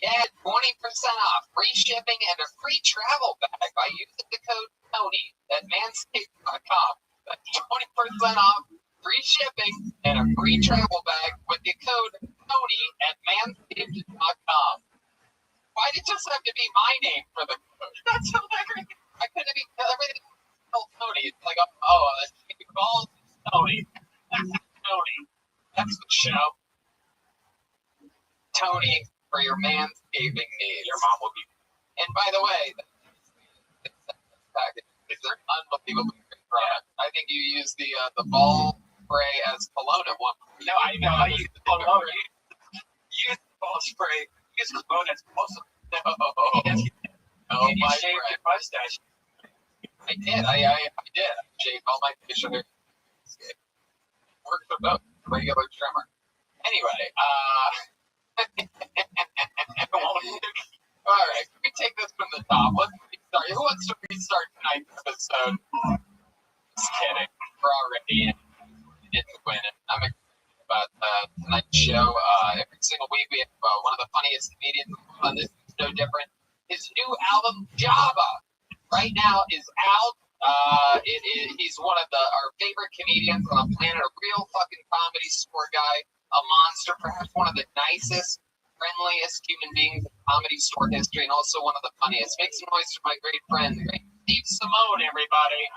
Speaker 1: Yeah, 20% off, free shipping, and a free travel bag by using the code Tony at manscaped.com. That's 20% off, free shipping, and a free travel bag with the code Tony at manscaped.com. Why did it just have to be my name for the code? That's hilarious. I couldn't be everything called Tony. It's like, it's balls, Tony. Tony. That's the show. Tony for your manscaping needs.
Speaker 6: Your mom will be.
Speaker 1: And by the way, it's an unbelievably great product. I think you use the ball spray as cologne at one point.
Speaker 6: No, I know. I use the cologne. Use the ball spray. Use cologne as also.
Speaker 1: No,
Speaker 6: you shaved your mustache.
Speaker 1: I did. I did. I shaved all my facial hair. Works for both. Regular trimmer. Anyway, all right, we take this from the top. Let's restart. Who wants to restart tonight's episode? Just kidding. We're already in. We didn't win it. I'm excited about tonight's show. Every single week we have one of the funniest comedians on this. Is no different. His new album, Java, right now is out. He's one of our favorite comedians on the planet. A real fucking comedy store guy. A monster, perhaps one of the nicest, friendliest human beings in comedy store history, and also one of the funniest. Make some noise for my great friend, Steve Simone, everybody.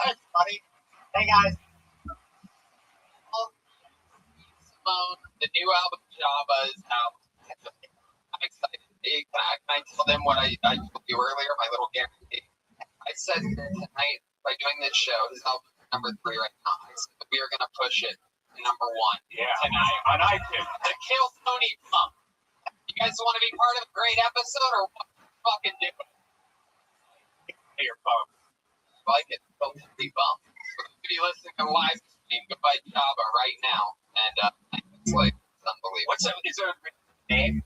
Speaker 5: That's funny. Hey guys.
Speaker 1: Simone, the new album Java is out. I'm excited. Can I tell them what I told you earlier, my little guarantee? I said tonight, by doing this show, his album is number 3 right now. I said that we are going to push it to number 1 tonight on iTunes to kill Tony Pump. You guys want to be part of a great episode or what? Fucking do it? Hey, your phone. Like it, totally bump. If you listening to live stream, go buy Java right now. And it's like, it's unbelievable.
Speaker 6: Is there a name?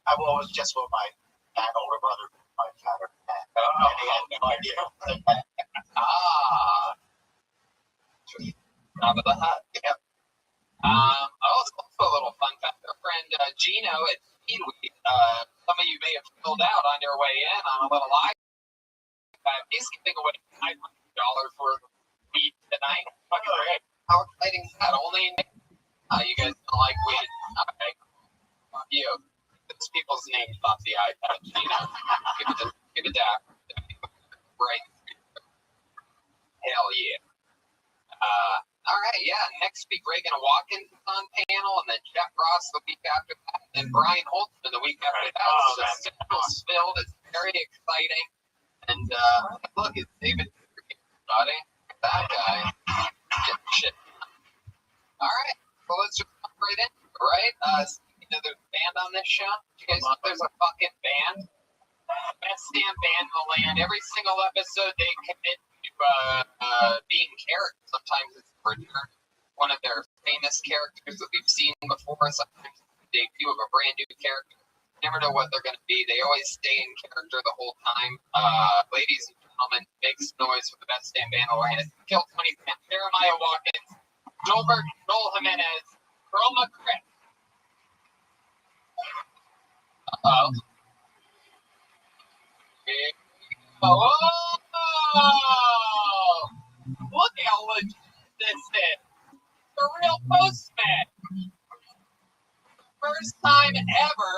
Speaker 5: I was just with my older brother, my father.
Speaker 6: I have no idea.
Speaker 1: out of the hut. Yep. It's also a little fun fact. Our friend Gino at Speedweed, some of you may have filled out on your way in on a little live. He's giving away $500 worth of weed tonight. Fucking great. How exciting is that? Only you guys don't like weed. Okay. Fuck you. Those people's names off the iPad. Gino. Give it that. Right. Hell yeah. All right, yeah. Next week, Reagan Watkins is on panel, and then Jeff Ross the week after that, and then Brian Holtzman the week after that. It's just filled. It's very exciting. And look, it's David, buddy. That guy. Getting shit. All right, well, let's just jump right into it, right? Speaking of, there's a band on this show. Do you guys know there's a fucking band? Best damn band in the land. Every single episode, they commit to being characters. Sometimes it's a return, one of their famous characters that we've seen before. Sometimes it's a debut of a brand new character. Never know what they're going to be. They always stay in character the whole time. Ladies and gentlemen, make some noise for the best damn band in the land. Kill 20 Cent, Jeremiah Watkins, Joel Jimenez, Chroma Chris. Oh. Oh! Look how legit this is. The real postman. First time ever.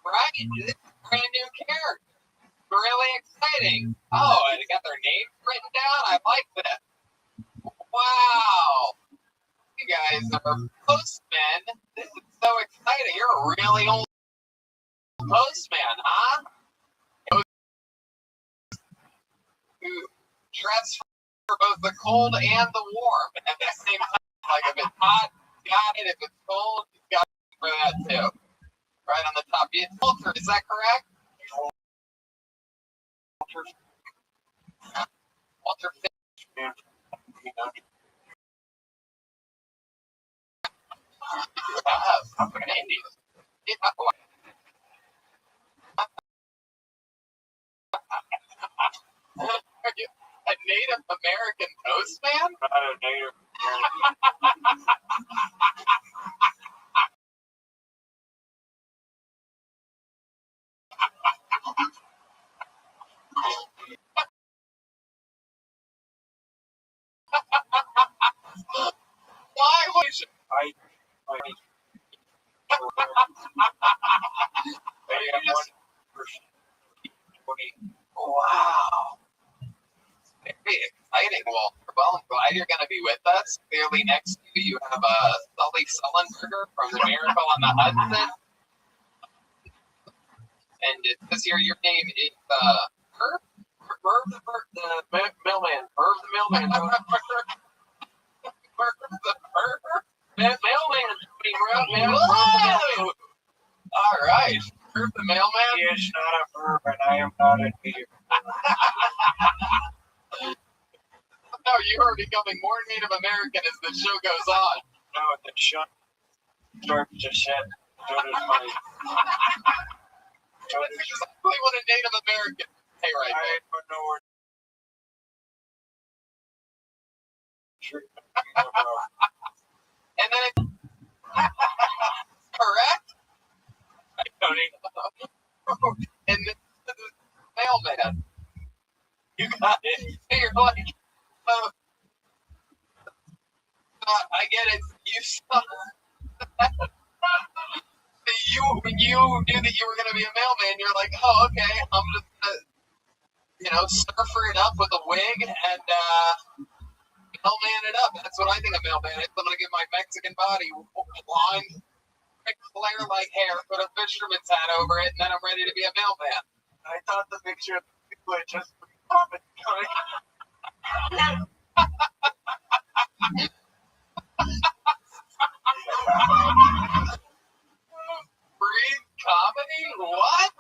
Speaker 1: Right? This is a brand new character. Really exciting. Oh, and they got their names written down. I like that. Wow. You guys are postmen. This is so exciting. You're a really old postman, huh? Who dress for both the cold and the warm at the same time. Like if it's hot, you got it. If it's cold, you got it for that too. Right on the top. It's Walter, is that correct? Walter Fish. Fucking Indians. Yeah. Are you a Native American postman?
Speaker 6: Not a Native American.
Speaker 1: Why would you? Wow. Very exciting, Walter. Well, I'm glad you're going to be with us. Clearly, next to you have Sully Sullenberger from the Miracle on the Hudson. And it says here your name is Herb?
Speaker 6: Herb the mailman. Herb the mailman. Mailman.
Speaker 1: Whoa! All right. Herb the mailman?
Speaker 6: He is not a verb, and I am not a native.
Speaker 1: No, you are becoming more Native American as the show goes on.
Speaker 6: No, the show starts to set. So does my.
Speaker 1: That's exactly what a Native American say right there.
Speaker 6: I don't know where.
Speaker 1: And then it's correct?
Speaker 6: Tony.
Speaker 1: And this is the mailman.
Speaker 6: You got it.
Speaker 1: You're like, I get it. You suck. You knew that you were going to be a mailman. You're like, oh, okay. I'm just going to, surfer it up with a wig and mailman it up. That's what I think a mailman is. I'm going to get my Mexican body blonde, Claire-like hair, put a fisherman's hat over it, and then I'm ready to be a mailman.
Speaker 6: I thought the picture of the people had just coming.
Speaker 1: Breathe comedy? What?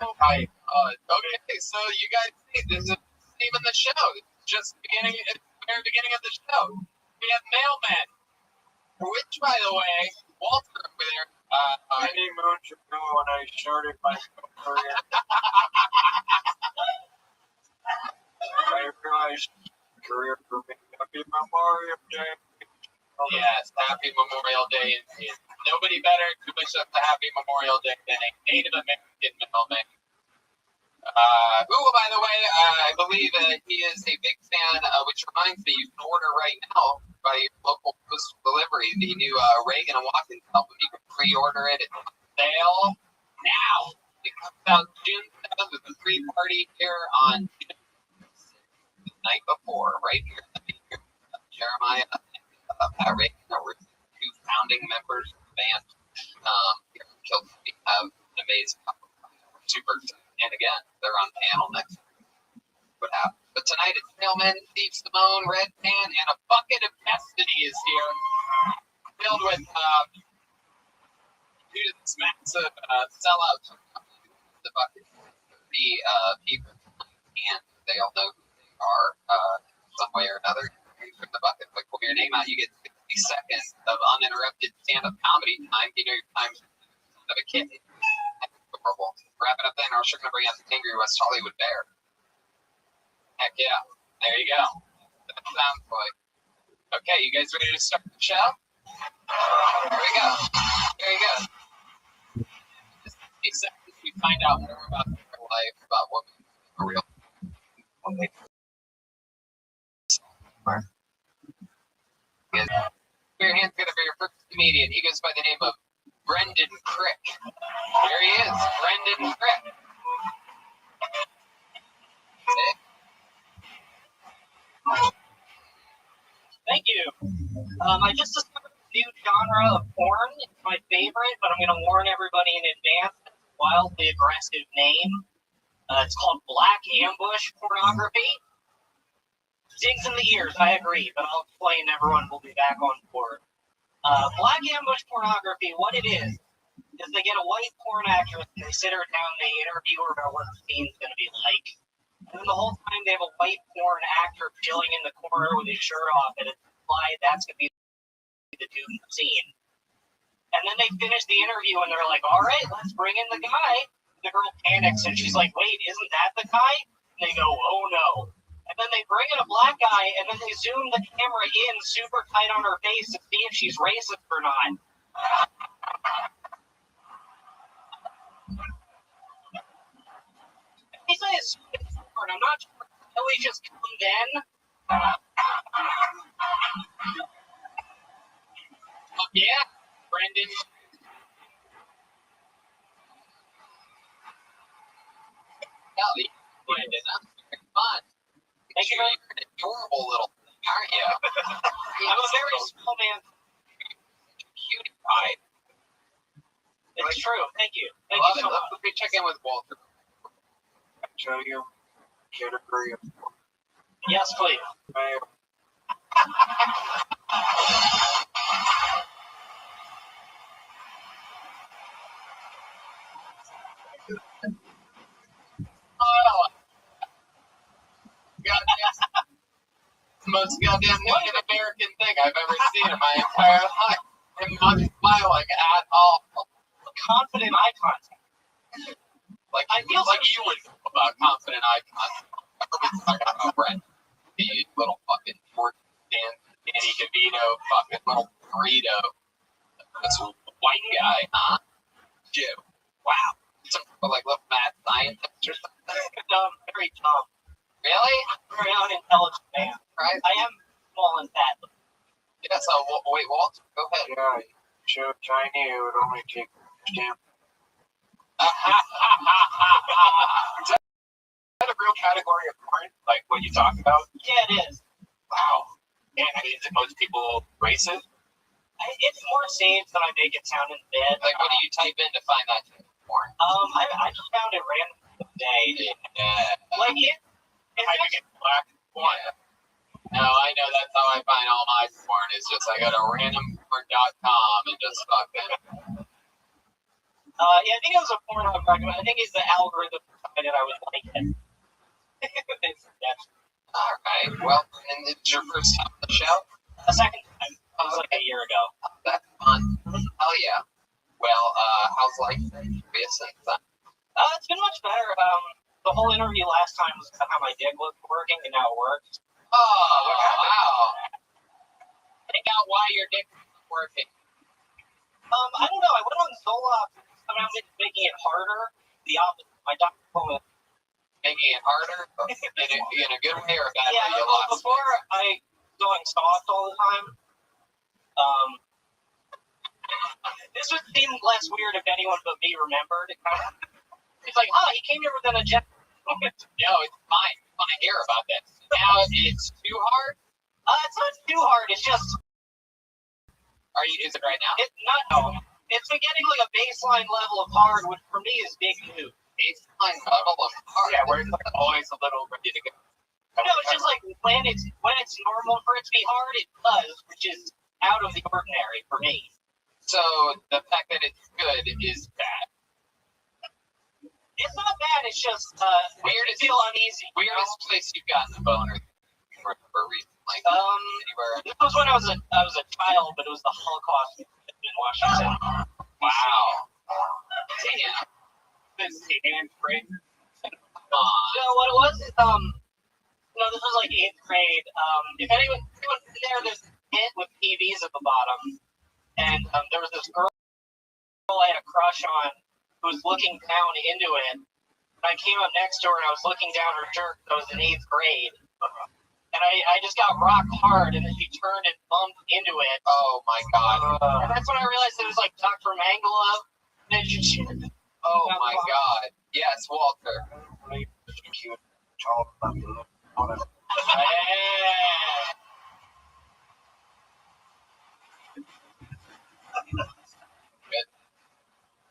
Speaker 1: Okay, so you guys see, this is even the show. It's just the very beginning of the show. We have mailmen. Which, by the way, Walter over there.
Speaker 6: Many moons ago when I started my career, I realized career for me would be memoir. Happy Memorial Day. And nobody better to wish us a Happy Memorial Day than a Native American middleman. Who, by the way, I believe he is a big fan, which reminds me, you can order right now by your local postal delivery the new Reagan and Watkins album. You can pre-order it. It's on sale now. It comes out June 7th with a free party here on June 6th, the night before, right here. Jeremiah and Pat Reagan are two founding members of the band. Here in Kilkenny, we have an amazing couple. Super excited. And again, they're on panel next week. What happened? But tonight it's Mailman, Steve Simone, Red Pan, and a bucket of destiny is here, filled with due to this massive sellout. The bucket, the people, and they all know who they are some way or another. From the bucket, like pull your name out, you get 60 seconds of uninterrupted stand-up comedy time. You know your time's of a kitten. Horrible. Wrap it up then, or we're going to bring out the Angry West Hollywood Bear. Heck yeah. There you go. That sounds like. Okay, you guys ready to start the show? There we go. There you go. Just 60 seconds, we find out more about their life, about what a real. Put your hands together for your first comedian. He goes by the name of Brendan Crick. There he is, Brendan Crick.
Speaker 8: Thank you. I just discovered a new genre of porn. It's my favorite, but I'm going to warn everybody in advance. It's a wildly aggressive name. It's called Black Ambush Pornography. Stings in the ears, I agree, but I'll explain. Everyone will be back on board. Black Ambush Pornography, what it is they get a white porn actress and they sit her down, they interview her about what the scene's going to be like. And then the whole time they have a white porn actor chilling in the corner with his shirt off, and it's implied that's going to be the dude in the scene. And then they finish the interview and they're like, all right, let's bring in the guy. The girl panics and she's like, wait, isn't that the guy? And they go, oh no. And then they bring in a black guy and then they zoom the camera in super tight on her face to see if she's racist or not. He says, I'm not sure if he just come then.
Speaker 6: Yeah, Brendan. Kelly, Brendan, that's very fun.
Speaker 8: Thank you.
Speaker 6: You're an adorable little thing, aren't you?
Speaker 8: I'm a very small man.
Speaker 6: Cutie pie.
Speaker 8: It's true. Thank you. Thank
Speaker 6: Love
Speaker 8: you
Speaker 6: it.
Speaker 8: so much.
Speaker 6: Let me check in with Walter.
Speaker 4: Show you category of
Speaker 8: Yes, please.
Speaker 6: Oh, goddamn. The most goddamn Native American thing I've ever seen in my entire life. Him not smiling at all.
Speaker 8: Confident eye contact.
Speaker 6: Like I feel like you would know about confident eye contact. Everybody's talking about Brent. The little fucking Danny DeVito fucking little burrito. This white guy, huh? Jim. Wow. Some like little mad scientist or something.
Speaker 8: Dumb, very dumb.
Speaker 6: Really?
Speaker 8: Very unintelligent man.
Speaker 6: Right?
Speaker 8: I am small and fat.
Speaker 6: Yeah, so wait, Walter, go ahead.
Speaker 4: yeah, show Chinese, it would only take stamp.
Speaker 6: Is that a real category of porn? Like what you talk about?
Speaker 8: Yeah, it is.
Speaker 6: Wow. And I mean, is it most people racist?
Speaker 8: It's more safe than I make it sound in bed.
Speaker 6: Like, what do you type in to find that porn?
Speaker 8: I just found it randomly today.
Speaker 6: Yeah.
Speaker 8: Like it.
Speaker 6: Typing in black porn. No, I know that's how I find all my porn. Is just I go to randomporn.com and just fucking.
Speaker 8: Yeah, I think it was a porn I recommend. I think it's the algorithm decided I was like it.
Speaker 6: All right. Well, and it's your first time on the show?
Speaker 8: A second time. That was like a year ago.
Speaker 6: That's fun. Hell yeah. Well, how's life been for you since then?
Speaker 8: It's been much better. The whole interview last time was about how my dick was working, and now it works.
Speaker 6: Oh, wow. Think out why your dick
Speaker 7: working?
Speaker 8: I don't know. I went on Zoloft. Somehow making it harder. The opposite. My doctor told me.
Speaker 7: Making it harder in a good way or a bad
Speaker 8: Yeah,
Speaker 7: way? You lost.
Speaker 8: before I going soft all the time. This would seem less weird if anyone but me remembered. It's like, oh, he came here with an agenda.
Speaker 7: No, it's fine. I want to hear about this. Now it's too hard.
Speaker 8: It's not too hard. It's just.
Speaker 7: Is it right now?
Speaker 8: No. It's been getting like a baseline level of hard, which for me is big news.
Speaker 7: Baseline level of hard.
Speaker 6: Yeah, where it's like always a little ready to go.
Speaker 8: No, it's just like when it's normal for it to be hard, it does, which is out of the ordinary for me.
Speaker 7: So the fact that it's good is bad.
Speaker 8: It's not bad. It's just
Speaker 7: Weirdest-
Speaker 8: feel uneasy.
Speaker 7: Weirdest place you've gotten a boner for a reason, like anywhere.
Speaker 8: This was when I was a child, but it was the Holocaust in Washington.
Speaker 7: Wow. Damn.
Speaker 6: This is the hand frame.
Speaker 8: So what it was, this was like 8th grade. If anyone there's a pit with TVs at the bottom, and there was this girl I had a crush on who was looking down into it. And I came up next to her and I was looking down her shirt. I was in 8th grade, and I just got rock hard, and then she turned and bumped into it.
Speaker 7: Oh my god.
Speaker 8: And that's when I realized it was like Dr. Mangala. And she,
Speaker 7: Oh my god. Yes, Walter.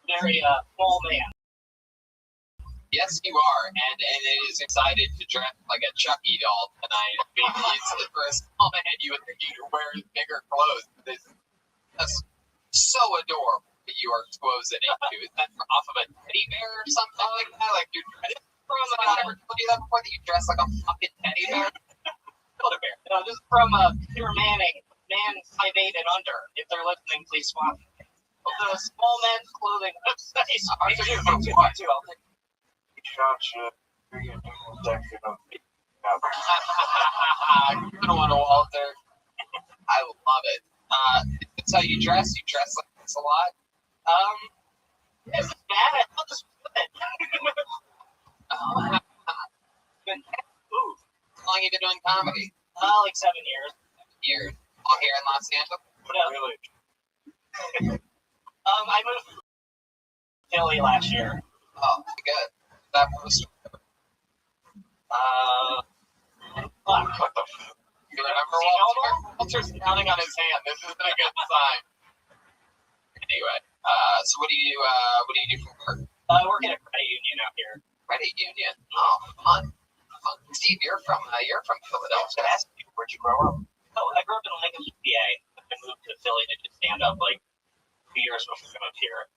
Speaker 8: very small man.
Speaker 7: Yes, you are, and it is excited to dress like a Chucky doll tonight. I mean, for a small man, you would think you'd wear bigger clothes. That's so adorable that you are exposing into. Is that off of a teddy bear or something like that? Like you're dressed from? I never told you that before. That you dress like a fucking teddy bear.
Speaker 8: Build a bear. No, this is from Peter Manning, man 5'8" and under. If they're listening, please swap. The small men's clothing website.
Speaker 7: Are you?
Speaker 8: What?
Speaker 7: Good one, Walter. I love it. That's how you dress? You dress like this a lot?
Speaker 8: This is bad. I thought this was good.
Speaker 7: Ooh. How long have you been doing comedy?
Speaker 8: Like 7 years.
Speaker 7: Years. All here in Los Angeles?
Speaker 8: Really? I moved to Philly last year.
Speaker 7: Oh, good. That was.
Speaker 8: What the fuck?
Speaker 7: You remember Walter? Walter's counting on his hand. This isn't a good sign. Anyway, so what do you do for work?
Speaker 8: I work at a credit union out here.
Speaker 7: Credit union. Oh, fun. Steve, you're from Philadelphia. Where'd you grow up?
Speaker 8: Oh, I grew up in Lincoln, PA. I moved to Philly to do stand up like 2 years before I moved here.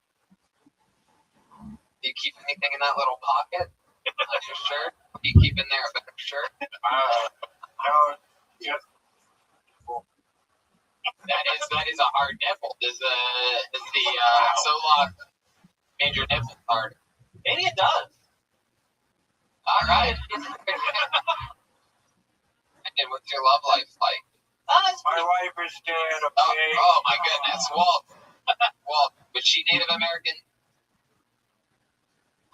Speaker 7: Do you keep anything in that little pocket? On your shirt? Do you keep in there a better shirt?
Speaker 6: No, just
Speaker 7: That is a hard nipple. Does the Zoloft made your nipple hard?
Speaker 8: Maybe it does.
Speaker 7: All right. And what's your love life like?
Speaker 6: my wife is dead. Okay.
Speaker 7: Oh my goodness, Walt. Was she Native American?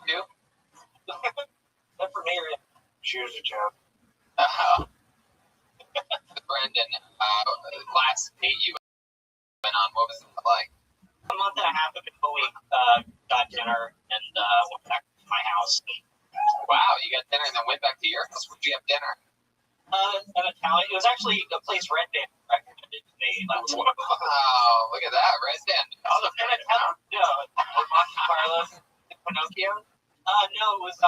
Speaker 7: You?
Speaker 8: Not for me, really.
Speaker 6: She was a child.
Speaker 7: Brendan, last date you went on, what was it like?
Speaker 8: A month and a half ago, we got dinner and went back to my house.
Speaker 7: Wow, you got dinner and then went back to your house. Where'd you have dinner?
Speaker 8: An Italian. It was actually a place Red Band recommended to me.
Speaker 7: Wow, look at that, Red Band.
Speaker 8: An Italian. No, Carlos Pinocchio. No, it was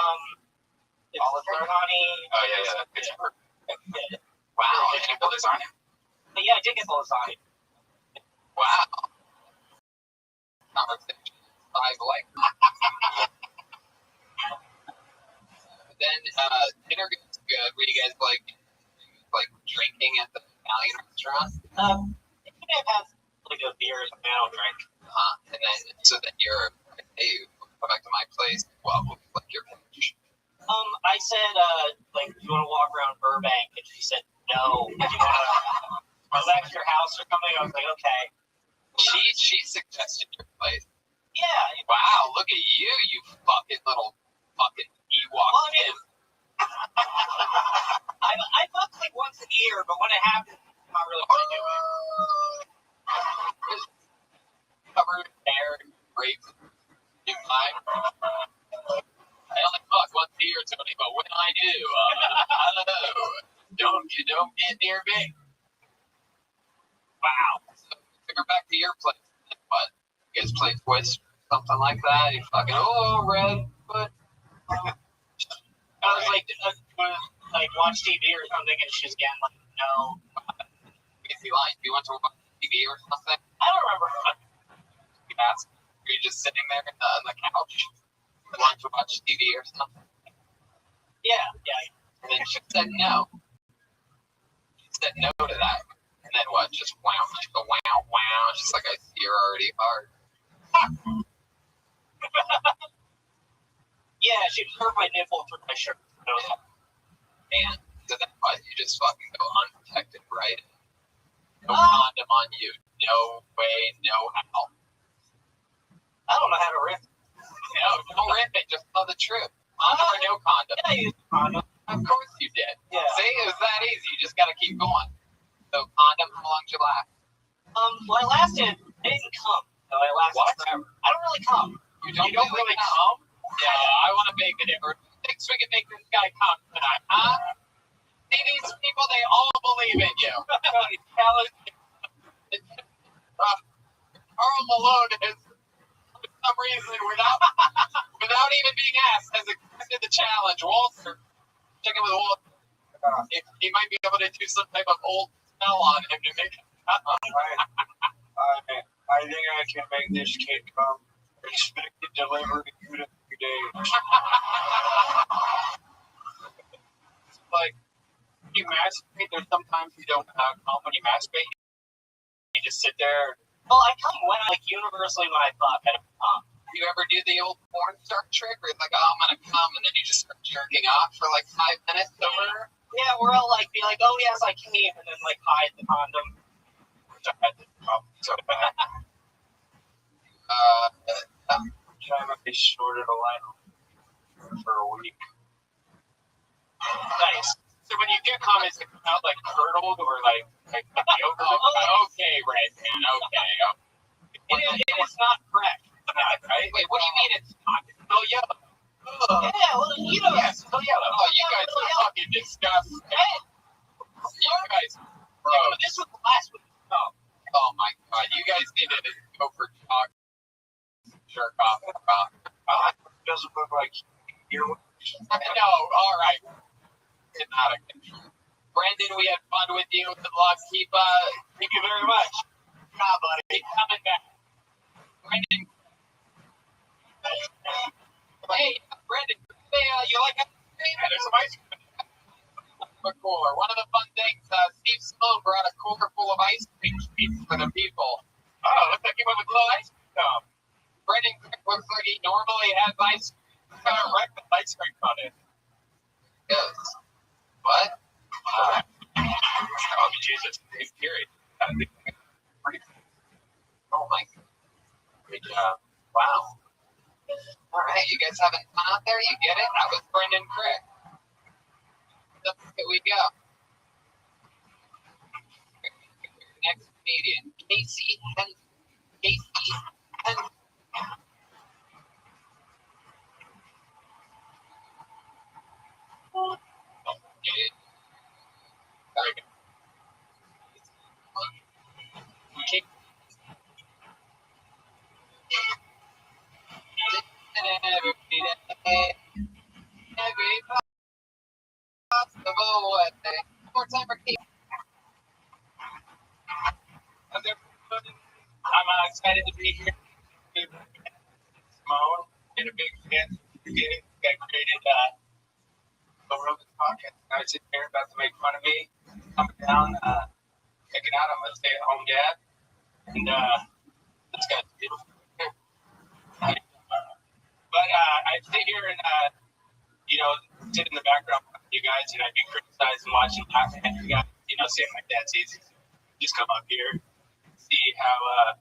Speaker 8: it's Lasagna.
Speaker 7: Oh yeah, that's perfect. Wow, did you get the lasagna?
Speaker 8: Yeah, I did get the lasagna.
Speaker 7: Wow. Conversation. I like. Then dinner gets good. What do you guys like drinking at the Italian restaurant?
Speaker 8: I think I've had like a beer as a metal drink.
Speaker 7: And then so then you're like, hey, come back to my place. Well, we'll like your pitch.
Speaker 8: I said like, do you want to walk around Burbank? And she said no. Do you want to go back to your house or something? I was like, okay.
Speaker 7: she suggested your place.
Speaker 8: Yeah.
Speaker 7: Wow, look at you, you fucking little fucking Ewok kid.
Speaker 8: I fuck like once a year, but when it happens, I'm not really gonna do it.
Speaker 7: Covered in hair and grapes. You mind? I only fuck once a year, Tony, but when I do, I don't know. You don't get near me. Wow. So we're back to your place. What? You guys play Twist or something like that? You fucking, red foot.
Speaker 8: I was like watch TV or something, and she's again like, no.
Speaker 7: Easy line. Do you want to watch TV or something?
Speaker 8: I don't remember.
Speaker 7: You ask. Are you just sitting there on the couch? You want to watch TV or something?
Speaker 8: Yeah.
Speaker 7: And then she said no. She said no to that. And then what? Just wow. Just go wow. Just like I see you're already hard.
Speaker 8: Yeah, she observed my nipple through my shirt.
Speaker 7: And so that's why you just fucking go unprotected right in. No condom on you. No way, no how.
Speaker 8: I don't know how to rip.
Speaker 7: No, don't rip it. Just tell the truth. Condom or no condom?
Speaker 8: Yeah, I used a condom.
Speaker 7: Of course you did.
Speaker 8: Yeah.
Speaker 7: See, it was that easy. You just gotta keep going. So condom, how long did you last?
Speaker 8: Well, I lasted. I didn't come. So I lasted forever. I don't really come.
Speaker 7: You don't really come? Yeah, I want to make it. Thinks we can make this guy come tonight, huh? See, these people, they all believe in you. Carl Malone has, for some reason, without even being asked, has accepted the challenge. Walter, check in with Walter. He might be able to do some type of old spell on him to make him come.
Speaker 9: I think I can make this kid come. Expected delivery in 2 to 3 days.
Speaker 6: Like, you masturbate, there's sometimes you don't come when you masturbate. You just sit there.
Speaker 8: Well, I come when universally when I fuck, I don't come.
Speaker 7: You ever do the old porn star trick where it's like, oh, I'm gonna come, and then you just start jerking off for like 5 minutes over?
Speaker 8: Yeah, where I'll be like, oh yes, I came, and then hide the condom.
Speaker 6: Which I had to come so bad.
Speaker 9: Time I shorted a line for a week.
Speaker 6: Nice. So when you do come, is it out like curdled or like okay, Red man, okay.
Speaker 8: It is not correct.
Speaker 6: Right? Wait, what do you mean it's not? It's still yellow. Ugh.
Speaker 8: Yeah, well,
Speaker 6: Yeah, it's still yellow. Oh, you guys are fucking disgusting. You guys, bro.
Speaker 8: This was the last one.
Speaker 7: Oh my god, you guys need to go for talk. Jerk off.
Speaker 9: Doesn't look like you're.
Speaker 7: No, alright. It's not a control. Brendan, we had fun with you. Good luck. Thank you very much. Nah, buddy. Keep coming back. Brendan. Hey, Brendan. You like ice cream? Yeah, there's some ice cream. A cooler. One of the fun things, Steve Sloan brought a cooler full of ice cream treats for the people.
Speaker 6: Oh, looks like you went with a little ice cream.
Speaker 7: Brendan looks like he normally has ice cream.
Speaker 6: Kind of wrecked the ice cream on it.
Speaker 7: Yes. What?
Speaker 6: Oh, Jesus. He's period.
Speaker 7: Oh my god. Good job. Wow. Alright, you guys having fun out there? You get it? That was Brendan Crick. Here we go. Next comedian, Casey Henson. Every possible way. More time for Kate.
Speaker 6: I'm excited to be here. Simone, and a big fan. Beginning, I created over this podcast. I was sitting here about to make fun of me, coming down, checking out. I'm a stay-at-home dad, and this guy's beautiful. But I'd sit here and sit in the background with you guys, and I'd be criticized and watching, laughing at you guys. Saying like that's easy. Just come up here, see how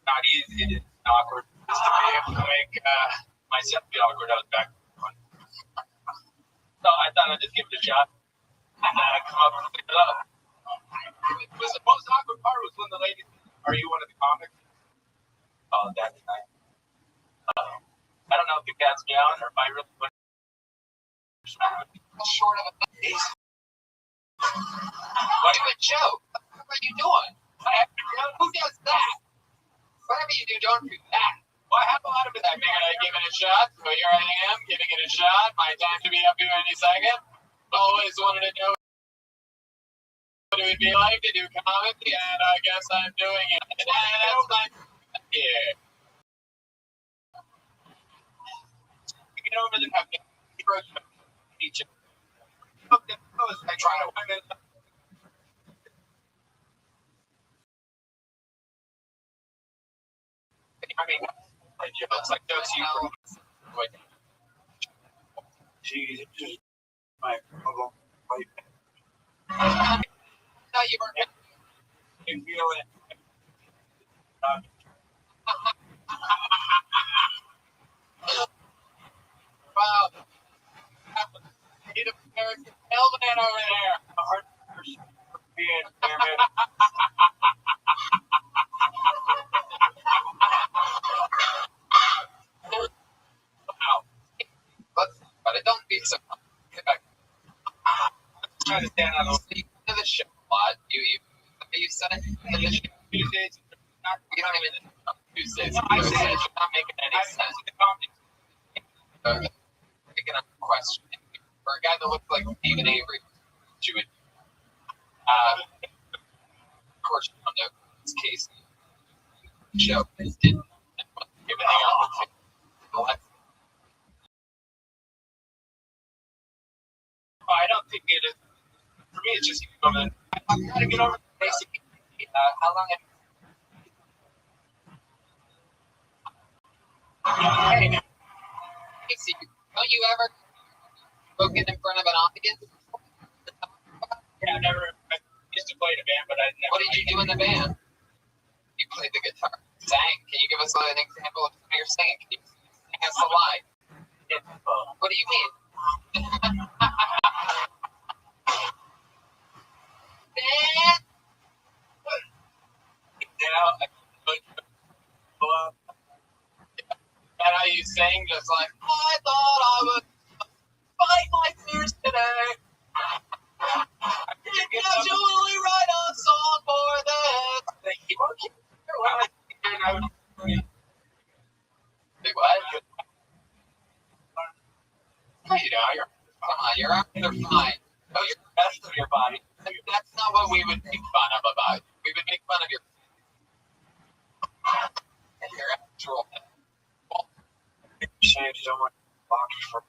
Speaker 2: not easy. It's awkward. Just to be able to make myself feel awkward, I was back. So I thought I'd just give it a shot and come up and pick it up. The most awkward part was when the lady said, "Are you one of the comics?" Oh, that's nice. I don't know if the cat's meowing or if I really went
Speaker 7: Short of a face. What do a joke? What are you doing? Who does that? Whatever you do, don't do that.
Speaker 2: Well, I have a lot of it.
Speaker 7: I figured I'd give it a shot, so here I am, giving it a shot. My time to be up here any second. Always wanted to know what it would be like to do comedy, and I guess I'm doing it. And that's my yeah.
Speaker 2: Get over the cup. Each of I try to win it. I mean, it's like those you
Speaker 9: Jesus, my problem.
Speaker 7: No, you weren't.
Speaker 2: You feel it.
Speaker 7: Wow. Need a American helmet over there.
Speaker 2: A hard person for being damn it.
Speaker 7: Wow. But it don't be so. Get back.
Speaker 2: Trying to stand on
Speaker 7: You know the show a lot. You said it in the show.
Speaker 2: Tuesdays.
Speaker 7: You don't even know Tuesdays.
Speaker 2: No, I said
Speaker 7: It's not making any sense. Picking up a question for a guy that looks like Stephen Avery, you would, of course, you don't know this case. Show is didn't give anything else.
Speaker 2: I don't think it is. For me, it's just you go to. I'm trying to get over the basic.
Speaker 7: How long have
Speaker 2: Hey,
Speaker 7: Casey, don't you ever spoken in front of an audience?
Speaker 2: yeah, I never. I used to play in a band, but I never.
Speaker 7: What did you do in the band? You played the guitar. Sang. Can you give us an example of your singing? Can you sing us a line? What do you mean? And how you sang just like, I thought I would fight my fears today. You usually write a song for this. Big what? No, you don't. Come on, you're up there fine. Oh, you're the best of your body. That's not what we would make fun of about. We would make fun of your actual.
Speaker 9: Saved so much boxes for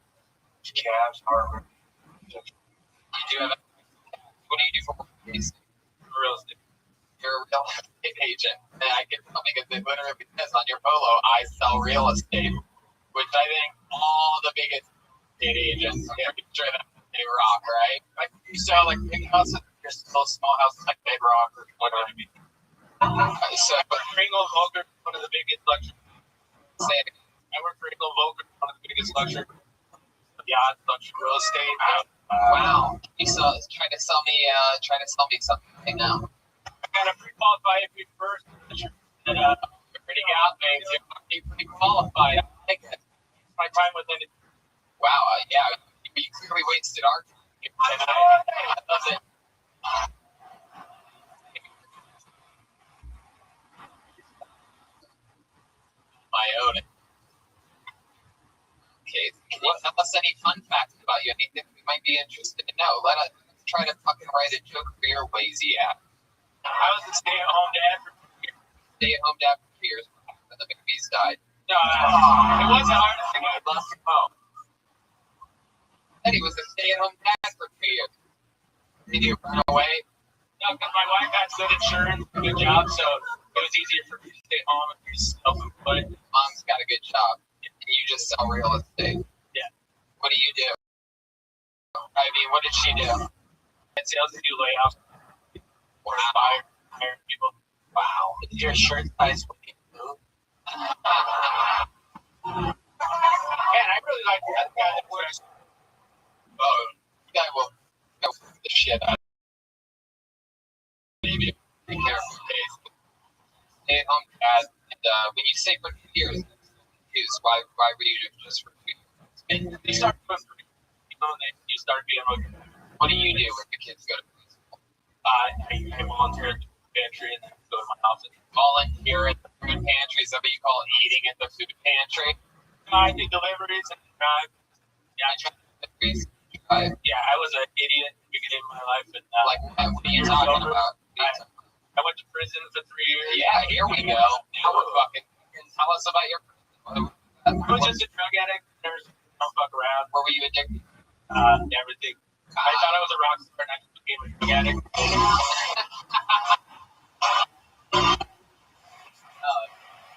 Speaker 9: calves, Harvard.
Speaker 7: You do have. What do you do for work? Real estate. You're a real estate agent. And I can tell because it literally says on your polo, I sell real estate, which I think all the biggest estate agents picture that they rock, right? Like you sell like big houses, you're still small houses like big rock or whatever. So,
Speaker 2: But Ringo Volker, one of the biggest luxury.
Speaker 7: say it.
Speaker 2: I work for Ringo Volker, one of the biggest luxury yachts, luxury real estate.
Speaker 7: Wow, you trying to sell me something now.
Speaker 2: I got to pre-qualify if you first. And
Speaker 7: You're pretty out, man. You're pretty qualified. I like it.
Speaker 2: my time with it.
Speaker 7: Wow, yeah, you clearly wasted our time. And I love it. I own it. Okay, can you tell us any fun facts about you? Anything we might be interested to know? Let's try to fucking write a joke for your lazy app.
Speaker 2: I was a stay-at-home dad for 2 years.
Speaker 7: Stay-at-home dad for 2 years when the babies died.
Speaker 2: No, it wasn't the hardest thing I'd love from home.
Speaker 7: Then he was a stay-at-home dad for 2 years. Did you run away?
Speaker 2: No, because my wife had good insurance, good job, so it was easier for me to stay home and be self-employed.
Speaker 7: Mom's got a good job. And you just sell real estate.
Speaker 2: Yeah.
Speaker 7: What do you do? I mean, what did she do?
Speaker 2: And sales to do layoffs or hire people.
Speaker 7: Wow. Is your shirt size 42?
Speaker 6: Man, I really like that guy that works.
Speaker 7: Oh, that guy will go the shit out of you. Be careful, Case. Stay at home, Dad. And when you say for 2 years, I'm confused. Why were you just for 2 years?
Speaker 6: And they start going through, you start being like,
Speaker 7: What do you do when the kids go to preschool?
Speaker 6: I volunteer at the pantry and then go to my house and
Speaker 7: Volunteer at the food pantry? Is that what you call eating at the food pantry?
Speaker 6: I do deliveries and drive. Yeah, I try. Yeah, I was an idiot at the beginning of my life, and
Speaker 7: Like, what are you talking about?
Speaker 6: I went to prison for 3 years.
Speaker 7: Yeah, here we go. Now we're fucking. Tell us about your.
Speaker 6: I was just a drug addict. There's no fuck around.
Speaker 7: Where were you addicted?
Speaker 6: Everything. I thought I was a rock star, and I just became a drug addict.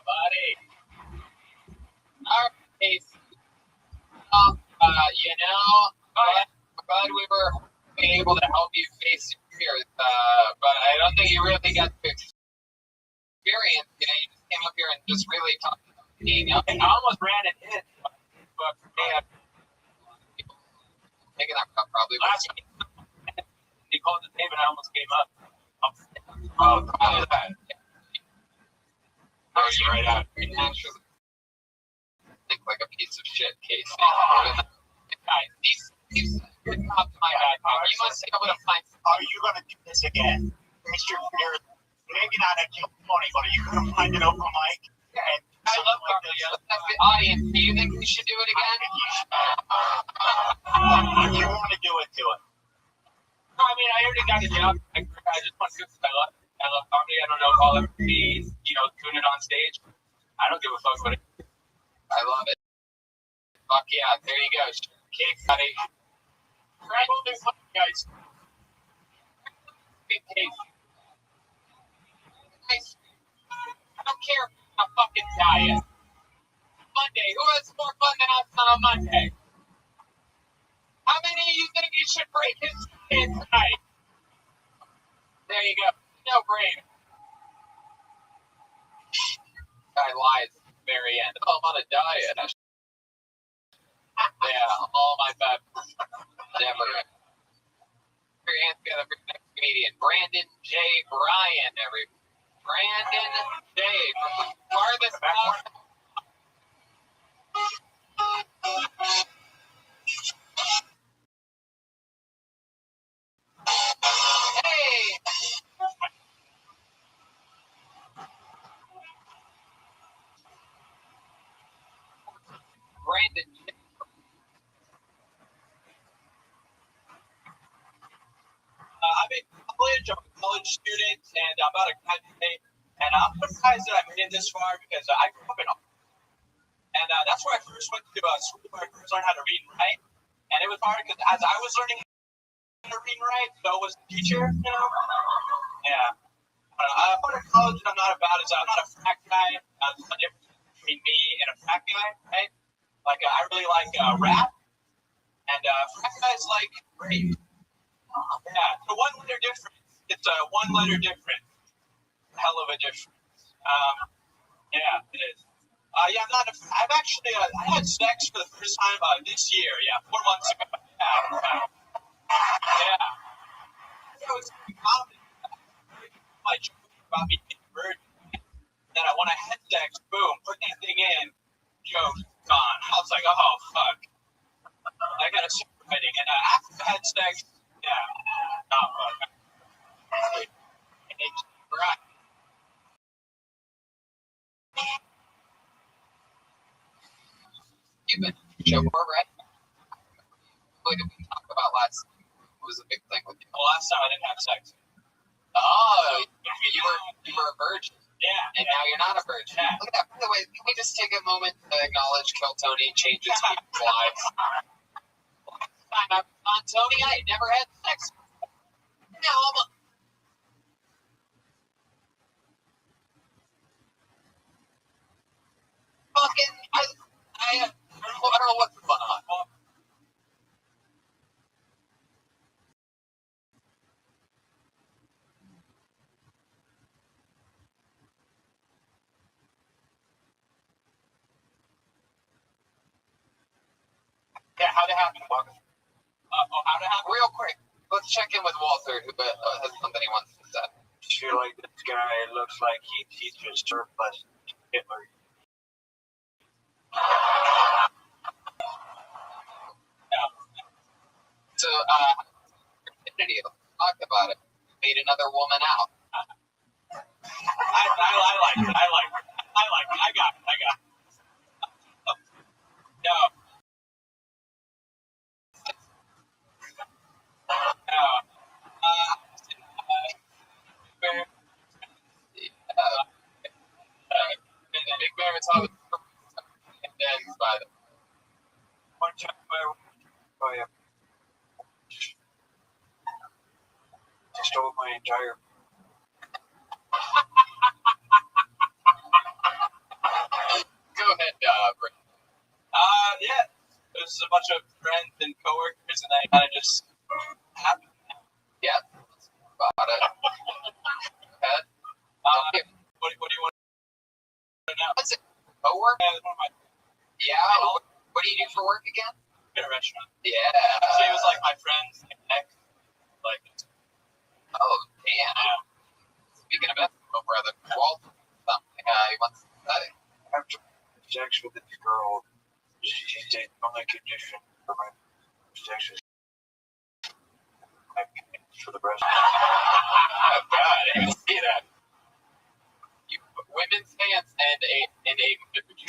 Speaker 7: Buddy. Our case. I'm glad we were able to help you face your fears. But I don't think you really got to experience. You just came up here and just really talked about being up.
Speaker 6: I almost ran and hit. But man,
Speaker 7: Taking that cup probably.
Speaker 6: last week, he called the name, and I almost came up.
Speaker 7: Oh, probably that. Oh, you're right out. You naturally think like a piece of shit, Casey. Guys, these could pop my back. You must be able to find.
Speaker 3: Are you going to do this again? Face your fears. Maybe not at Kill Tony, but are you going to find an open mic? And
Speaker 7: I love Carly. The audience. Do you think we should do it again?
Speaker 3: If you want to do it, do it.
Speaker 6: I mean, I already got a job. I just want to do it. I love comedy. I don't know if I'll ever be, doing it on stage. I don't give a fuck what it is.
Speaker 7: I love it. Fuck yeah, there you go. Case, buddy.
Speaker 6: Grab all this fucking guys.
Speaker 7: Big case. Nice. I don't care about fucking diet. Monday. Who has more fun than us on a Monday? How many of you think you should break his skin tonight? There you go. No brainer. Guy lies at the very end. Oh, I'm on a diet. Yeah, all my bad. Never. Put your hands together for the next comedian, Brandon J. Bryan. Brandon J. from the farthest out. Hey! Brandon J.
Speaker 2: I'm in college. I'm a college student, and I'm about to graduate. And I'm surprised that I made it this far because I grew up in Austin. And that's where I first went to school, where I first learned how to read and write. And it was hard because as I was learning how to read and write, so was the teacher, Yeah. Part of college that I'm not about is I'm not a frat guy. There's no difference between me and a frat guy, right? Like, I really like rap. And frat guys like rape. Yeah, the one letter difference. It's a one letter difference. Hell of a difference. Yeah, it is. Yeah, I'm not. I've actually. I had sex for the first time this year. Yeah, 4 months ago. Yeah. It was common. My joke about me being a virgin. Then when I had sex, boom, put that thing in. Joke gone. I was like, oh fuck. I got a super wedding, and after I had sex, yeah. Oh fuck. Right.
Speaker 7: You've been show more, right? What did we talk about last week? What was the big thing with you?
Speaker 2: The last time I didn't have sex.
Speaker 7: Oh, you were a virgin.
Speaker 2: Yeah.
Speaker 7: And now you're not a virgin.
Speaker 2: Yeah.
Speaker 7: Look at that. By the way, can we just take a moment to acknowledge Kill Tony changes people's lives? Last time I was on Tony, I never had sex. Now I'm a... Fucking... I don't know what's going on.
Speaker 6: Yeah, how'd it happen, Buck?
Speaker 2: How'd it happen?
Speaker 7: Real quick, let's check in with Walter, who has something he wants to say.
Speaker 9: I feel like this guy looks like he teaches surplus to Hitler.
Speaker 7: So, opportunity, let's talk about it. Made another woman out.
Speaker 3: I like it. I got it.
Speaker 2: No.
Speaker 7: The Big Bear is always condemned by the
Speaker 9: One time I stole my entire.
Speaker 7: Go ahead, Brent.
Speaker 2: Yeah. It was a bunch of friends and coworkers, and I kind of just happened.
Speaker 7: Yeah, about it. Go ahead.
Speaker 2: What do you want to know?
Speaker 7: What's it? Co-work?
Speaker 2: One of my
Speaker 7: Yeah. What do you do for work again?
Speaker 2: in a restaurant.
Speaker 7: Yeah.
Speaker 2: She was like my friend's ex. Like,
Speaker 7: Oh, damn. Speaking of ethical, brother, Walter, something he wants to say.
Speaker 9: After sex with this girl, she said the only condition for my sex is I pay for the rest.
Speaker 7: Oh, God, I didn't see that. Women's pants and a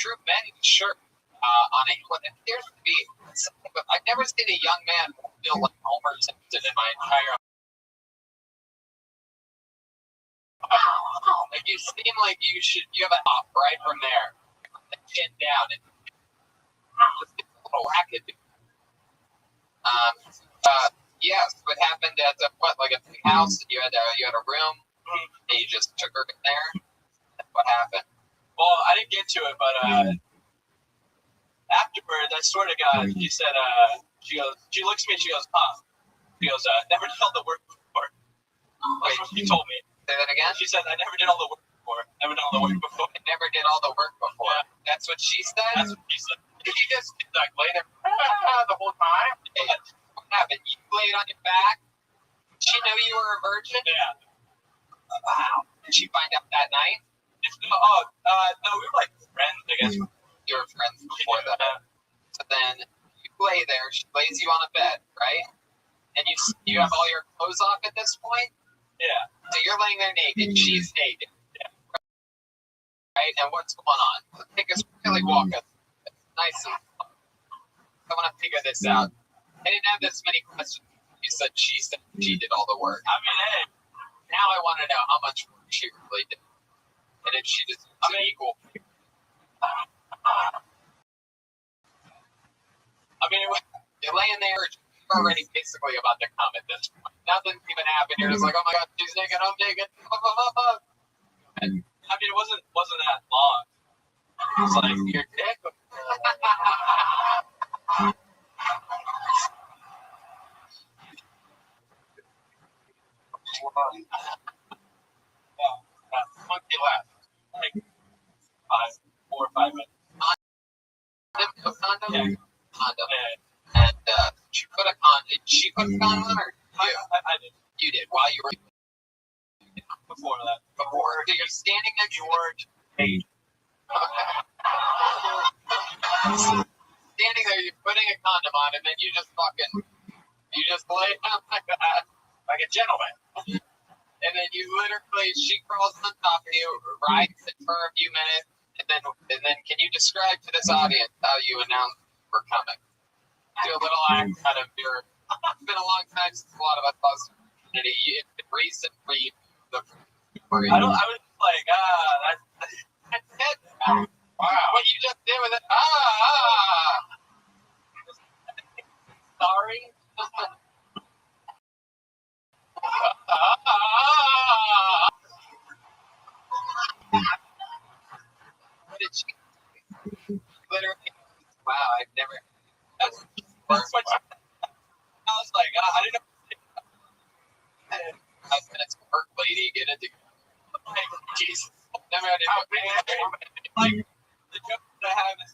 Speaker 7: true men's shirt on what appears to be something, but I've never seen a young man feel like Homer Simpson in my entire life. Like, you seem like you have a hop right from there, the chin down, and just gets a little racket. Yes, what happened at like a big house? You had a room, and you just took her in there. What happened?
Speaker 2: well, I didn't get to it, but afterwards, I swear to God, she said, she looks at me and she goes, never did all the work before. That's what she told me.
Speaker 7: Say that again?
Speaker 2: She said, I never did all the work before. Never done all the work before.
Speaker 7: I never did all the work before.
Speaker 2: Yeah.
Speaker 7: That's what she said?
Speaker 2: That's what she said.
Speaker 7: Did you just like lay there the whole time? Yeah. What happened? You laid on your back? She knew you were a virgin?
Speaker 2: Yeah.
Speaker 7: Wow. Did she find out that night?
Speaker 2: No, we were like friends, I guess.
Speaker 7: You were friends before that. So then you lay there, she lays you on a bed, right? And you have all your clothes off at this point?
Speaker 2: Yeah.
Speaker 7: So you're laying there naked, she's naked.
Speaker 2: Yeah.
Speaker 7: Right? And what's going on? Take us, really walk us. It's nice and fun. I want to figure this out. I didn't have this many questions. You said she did all the work.
Speaker 2: I mean, hey.
Speaker 7: Now I want to know how much work she really did. And if she just equal.
Speaker 2: I mean,
Speaker 7: You're laying there, you're already basically about to come at this point. Nothing's even happened. You're just like, oh my God, she's naked, I'm naked.
Speaker 2: it wasn't that long. It was like
Speaker 7: Your dick. Monkey left.
Speaker 2: like 4 or 5 minutes.
Speaker 7: Condom?
Speaker 2: Yeah.
Speaker 7: Condom.
Speaker 2: Yeah.
Speaker 7: And she put a condom. Did she put a condom on or you?
Speaker 2: I did.
Speaker 7: You did while you were
Speaker 2: Before that.
Speaker 7: before. So you're standing next to
Speaker 2: Hey.
Speaker 7: standing there, you're putting a condom on, and then you just lay down like that,
Speaker 2: Like a gentleman.
Speaker 7: and then she crawls on top of you, rides it for a few minutes, and then can you describe to this audience how you announce we're coming? Do a little act out of your. It's been a long time since a lot of us lost opportunity. It's been recent for you.
Speaker 2: I was like,
Speaker 7: That's it. Wow. What you just did with it. Sorry. What did she? Literally. Wow, I've never.
Speaker 2: that's what I was like, I didn't know.
Speaker 7: 5 minutes work, lady. Get it together.
Speaker 2: Like, Jesus.
Speaker 7: Never had it.
Speaker 2: Like, the joke that I have is,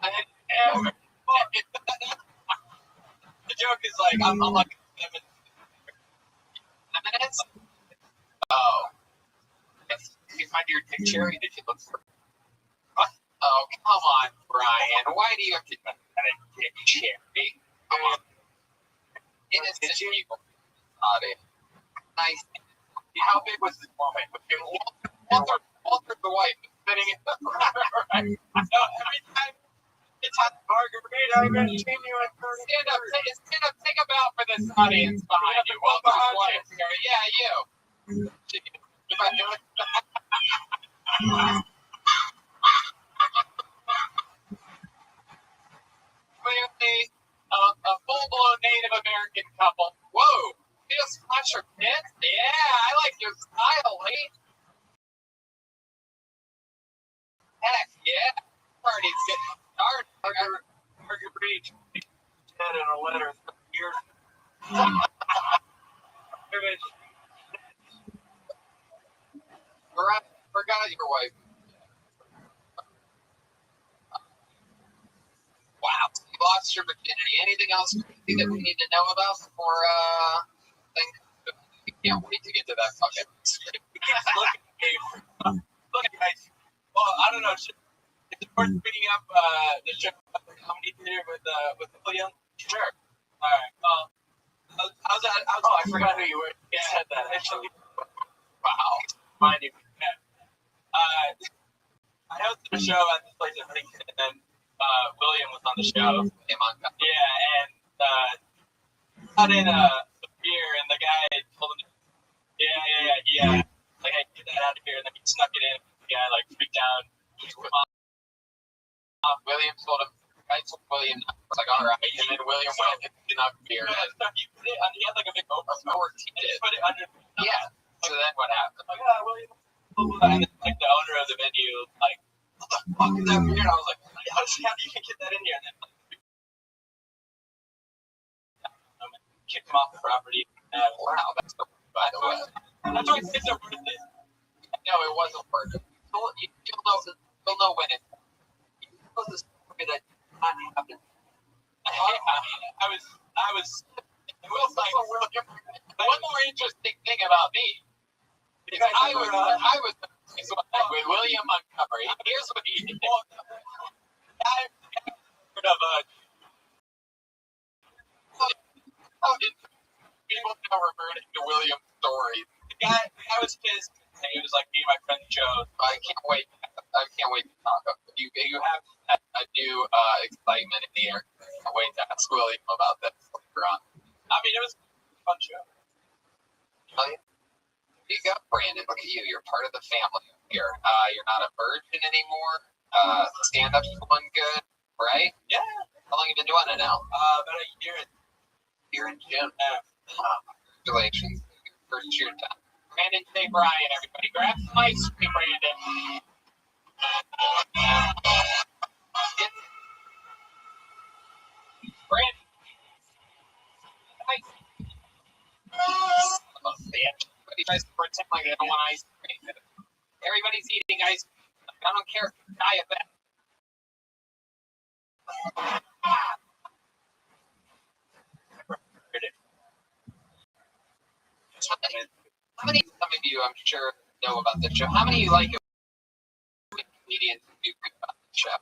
Speaker 2: I joke is like, I'm like 7
Speaker 7: minutes? Oh. Did you find your dictionary? Did you look for it? Oh, come on, Brian. Why do you have to do that? A dictionary? Come on. Innocent people. Nice.
Speaker 2: How big was this moment?
Speaker 7: Walter the wife is sitting in the right.
Speaker 2: No, every time it's hot margarita, I'm going to change you at 30.
Speaker 7: Stand up, take a bow for this audience behind you. Walter's wife here. Yeah, you. Clearly, a full-blown Native American couple. Whoa! See a splash your pants? Yeah, I like your style, Lee. Heck yeah. Party's getting started.
Speaker 2: Marguerite said in a letter years
Speaker 7: Forgot your wife. Wow, you lost your virginity. Anything else crazy that we need to know about before we can't wait to get to that fucking script.
Speaker 2: Look, guys. Well, I don't know. Is it worth picking up the show comedy theater with William? Sure. All right. How's that? I forgot who you were. You said that. Actually.
Speaker 7: Wow.
Speaker 2: Mind you. I hosted a show at this place in Huntington, and then William was on the show. Yeah, and got in a beer, and the guy told him, yeah. Like, hey, get that out of here, and then he snuck it in. The guy, like, freaked out.
Speaker 7: William told him, I told William, I was like, all right, and then William went and snuck beer.
Speaker 2: He had, like, a big open door. He put it under.
Speaker 7: Yeah. So then what happened?
Speaker 2: Like, William. And then, like, the owner of the venue, like, what the fuck is that beer? And I was like, how do you get that in here? And then kicked him off the property.
Speaker 7: Wow, that's by the way.
Speaker 2: That's why kids are worth it.
Speaker 7: No, it wasn't worth it. You'll know when it. It was a story that did not happen.
Speaker 2: I was. It was like
Speaker 7: one more interesting thing about me. Because I was with William Montgomery. Here's what he did.
Speaker 2: I've heard of
Speaker 7: people now reverting to William's stories.
Speaker 2: the guy. I was pissed. And he was like, me and my friend Joe.
Speaker 7: I can't wait to talk about it. You have a new excitement in the air. I can't wait to ask William about this later on.
Speaker 2: I mean, it was a fun show.
Speaker 7: You go, Brandon. Look at you. You're part of the family here. You're not a virgin anymore. Stand-up's going good, right?
Speaker 2: Yeah.
Speaker 7: How long have you been doing it now?
Speaker 2: About a year.
Speaker 7: Here in June. Congratulations. First year done. Brandon, say Brian, everybody. Grab some ice cream, Brandon. Brandon. Ice cream. Oh, bitch. You guys pretend like they don't want ice cream. Everybody's eating ice cream. I don't care if you die of that. How many of you, I'm sure, know about this show? How many of you like it when comedians do good about the show?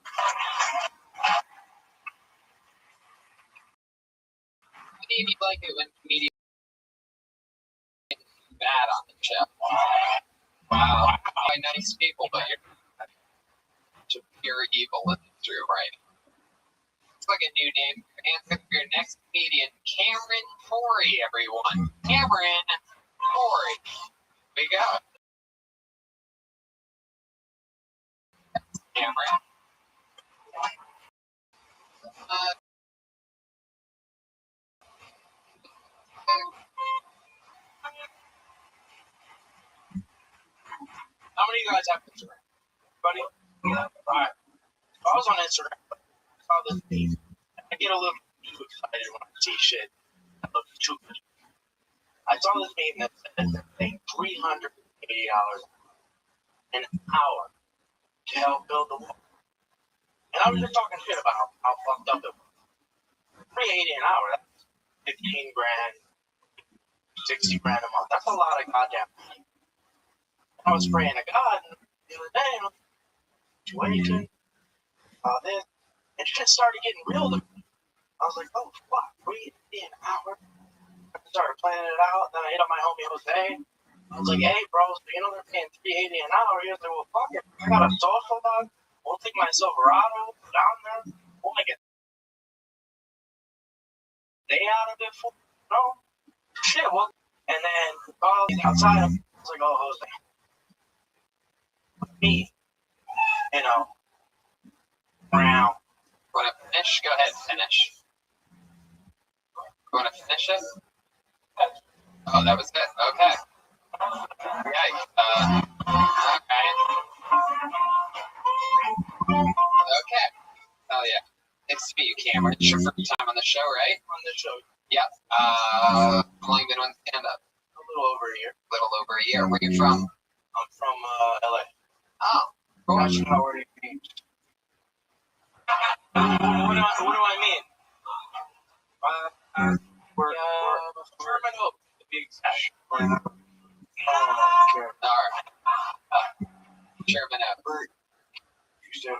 Speaker 7: How many of you like it when comedians do bad on the show? Wow. By nice people, but you're to pure evil in the true right. It's like a new name. Answer for your next comedian, Cameron Corey, everyone. Cameron Corey. There we go. Cameron.
Speaker 2: How many of you guys have Instagram? Buddy? Yeah. Alright. I was on Instagram. I saw this meme. I get a little too excited when I see shit. I look too good. I saw this meme that said they're paying $380 an hour to help build the wall. And I was just talking shit about how fucked up it was. $380 an hour.
Speaker 9: 15 grand, 60 grand a month. That's a lot of goddamn money. I was praying to God the other day, situation, this, and shit started getting real to me. I was like, oh fuck, $380 an hour. I started planning it out. Then I hit up my homie Jose. I was like, hey bro, so you know they're paying $380 an hour. He was like, well fuck it, I got a social dog. We'll take my Silverado down there. We'll make it day out of it for shit. Well, and then he's outside. I was like, oh Jose, me, you know, around.
Speaker 7: Want to finish? Go ahead, finish. You want to finish it? Oh, that was it. Okay. Okay. Okay. Oh yeah. Nice to meet you, Cameron. It's your first time on the show, right?
Speaker 9: On the show,
Speaker 7: Yep. How long you been on stand-up?
Speaker 9: a little over a year.
Speaker 7: Little over a year. Where you from?
Speaker 9: I'm from LA.
Speaker 7: Oh, cool.
Speaker 9: Gosh, how are you? What do I mean? We're Sherman Oaks, to be exact.
Speaker 7: All right. Chairman up.
Speaker 9: You said,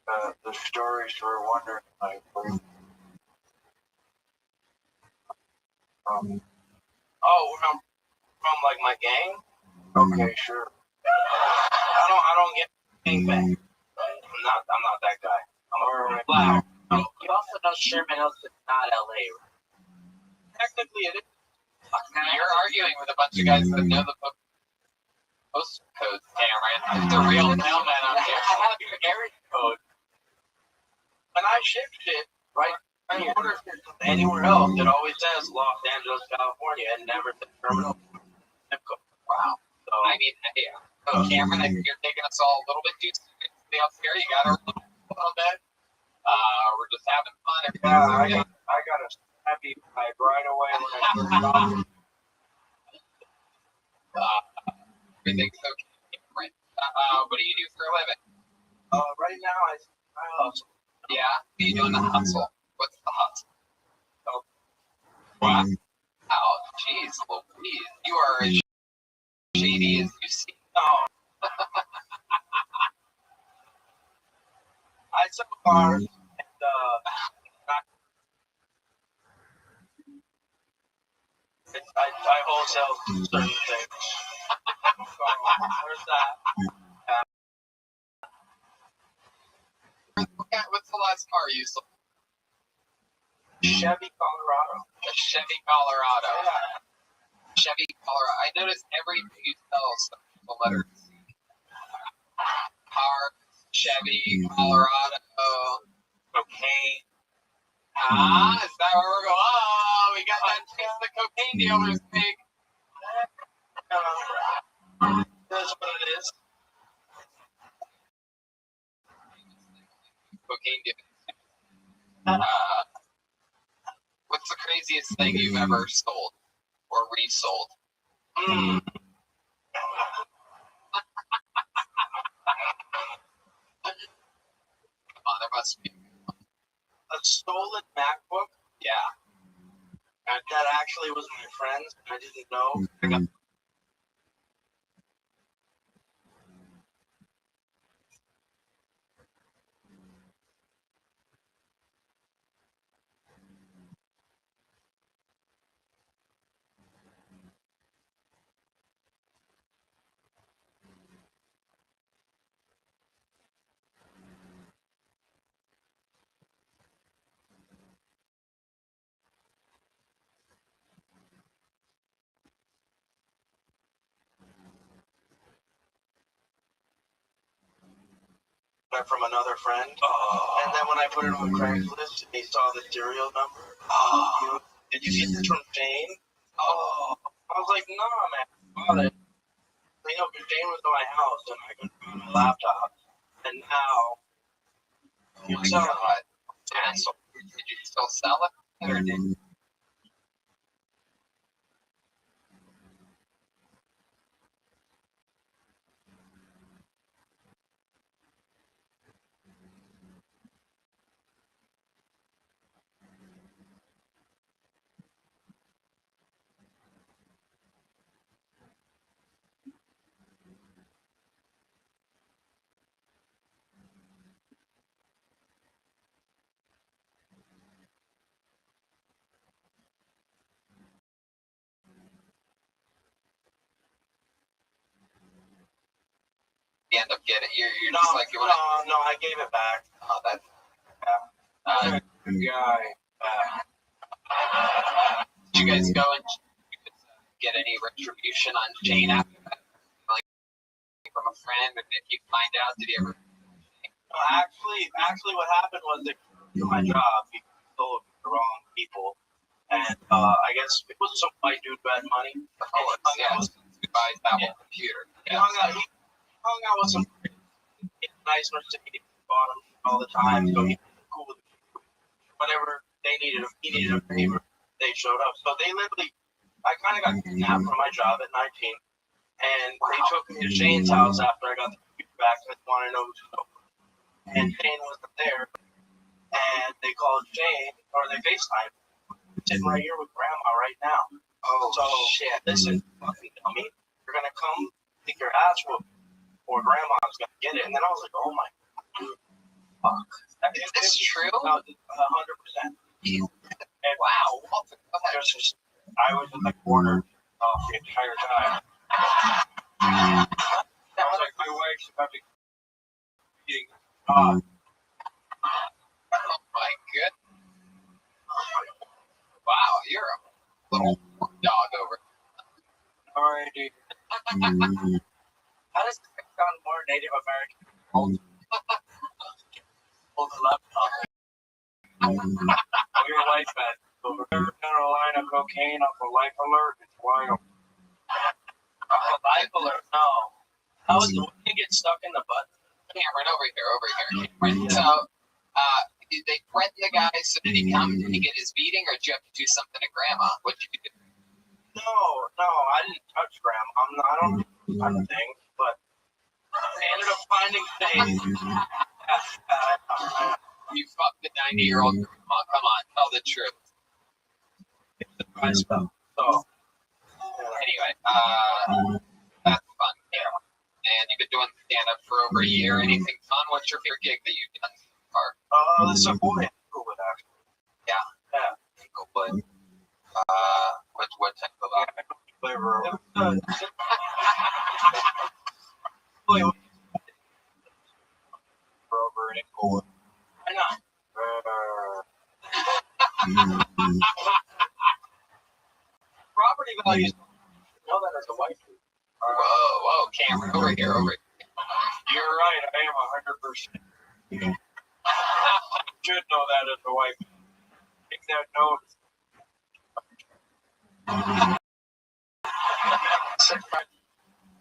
Speaker 9: oh, the stories we're wondering, like, oh, from like my gang? Okay, sure. I don't get gangbang. I'm not that guy. I'm a black. You also know Sherman Oaks is not LA. Technically it is.
Speaker 7: Now you're arguing with a bunch of guys that know the post codes, Cameron. It's a real mailman out here.
Speaker 9: I have your area code. When I ship shit, right? I order shit from anywhere else, it always says Los Angeles, California, and never the terminal zip code.
Speaker 7: Wow.
Speaker 9: So
Speaker 7: I mean, yeah. So Cameron, I think you're taking us all a little bit too seriously up here. You got to a little bit. We're just having fun.
Speaker 9: yeah, I got a happy vibe right away when I first got it.
Speaker 7: Everything's okay, Cameron. What do you do for a living?
Speaker 9: Right now I hustle.
Speaker 7: Yeah. What are you doing the hustle? What's the hustle? Oh. Wow. Oh, jeez, Louise. You are as shady as you see.
Speaker 9: No. I sell cars and I wholesale certain things. So there's that.
Speaker 7: Okay, what's the last car you sold?
Speaker 9: Chevy Colorado.
Speaker 7: A Chevy Colorado.
Speaker 9: Yeah.
Speaker 7: Chevy Colorado. I notice everything you sell some people letters. Car, Chevy, Colorado.
Speaker 9: Cocaine.
Speaker 7: Is that where we're going? Oh, we got that chance the cocaine dealers big.
Speaker 9: That's what it is.
Speaker 7: Cocaine dealers. What's the craziest thing you've ever sold or resold?
Speaker 9: Mm.
Speaker 7: Come on, there must be.
Speaker 9: A stolen MacBook.
Speaker 7: Yeah.
Speaker 9: That actually was my friend's. I didn't know. from another friend. And then when I put it on Craigslist, he saw the serial number. Did you get this from Shane? I was like, nah, man. I bought it. You know, because Shane was in my house and I couldn't find my laptop. And now,
Speaker 7: Oh my God. And so, did you still sell it? Or did you end up getting? You're just like you want to.
Speaker 9: no, I gave it back.
Speaker 7: Oh, that's
Speaker 9: Guy.
Speaker 7: Did you guys go and get any retribution on Shane after that? Like from a friend, or did you find out? Did he ever?
Speaker 9: Actually, what happened was that to my job, he sold the wrong people, and I guess it was some white dude who had money.
Speaker 7: Yeah, who buys that one computer?
Speaker 9: He hung out with some nice Mercedes, bought him all the time, so he was cool with whenever they needed him, he needed a favor, they showed up. So they literally, I kind of got kidnapped from my job at 19, and they took me to Shane's house after I got the computer back, and they wanted to know who's over. And Shane wasn't there, and they called Shane, or they FaceTimed, sitting right here with Grandma right now.
Speaker 7: Oh,
Speaker 9: So,
Speaker 7: shit.
Speaker 9: listen, fucking dummy, you're gonna come take your ass whooped, or Grandma's gonna get it. And then I was like, oh my fuck.
Speaker 7: Is this true?
Speaker 9: No, 100%. And
Speaker 7: Wow.
Speaker 9: I was in the corner the entire time. I was like, my wife's about to be eating.
Speaker 7: Oh my goodness. Wow, you're a little dog over.
Speaker 9: Alright, dude. How does it sound more Native American? Hold the laptop. Your life man. Over Carolina cocaine off a life alert. It's wild. Life alert? No. How is the one you get stuck in the butt?
Speaker 7: Cameron, over here, Cameron. So, did they threaten the guy? So did he come? Did he get his beating, or did you have to do something to Grandma? What did you do?
Speaker 9: No, I didn't touch Grandma. I don't do that kind of thing, but I ended up finding things.
Speaker 7: You fucked the 90-year-old grandma. Come on, tell the truth.
Speaker 9: So,
Speaker 7: anyway, that's fun. Yeah. And you've been doing stand-up for over a year. Anything fun? What's your favorite gig that you've done so far?
Speaker 9: this is a boy. Actually. Yeah.
Speaker 7: Inglewood. What type of
Speaker 9: Flavor. Over in Inglewood. Why not? Property values. You know that as a wife.
Speaker 7: Whoa, Cameron, over here.
Speaker 9: You're right. I am 100%. Should know that as a wife. Take that note.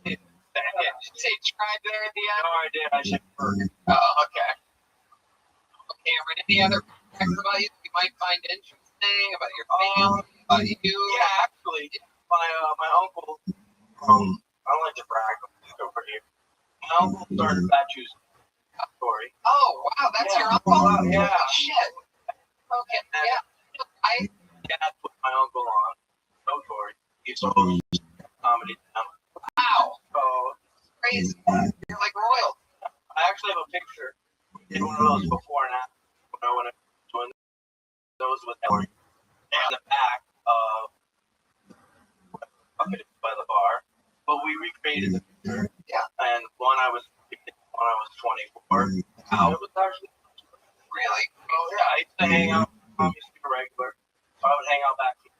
Speaker 7: Did you say tried there at the end?
Speaker 9: No, I did. I said burger.
Speaker 7: Oh, okay. Cameron, any other facts about you that you might find interesting about your family, about you?
Speaker 9: Yeah, actually, my uncle. I don't like to brag over here. My uncle started Fat Juice story.
Speaker 7: Oh, wow, that's your uncle?
Speaker 9: Yeah.
Speaker 7: Shit. Okay, yeah.
Speaker 9: Dad put my uncle on. No story. He's supposed to comedy now.
Speaker 7: Wow.
Speaker 9: So
Speaker 7: Crazy. You're like royal.
Speaker 9: I actually have a picture. Did one of those before and after. When I was doing those with Ellie. In the back of by the bar. But we recreated the picture.
Speaker 7: Yeah.
Speaker 9: And when I was 24.
Speaker 7: Wow.
Speaker 9: It was actually
Speaker 7: Really?
Speaker 9: oh yeah, I used to hang out obviously regular. So I would hang out back here.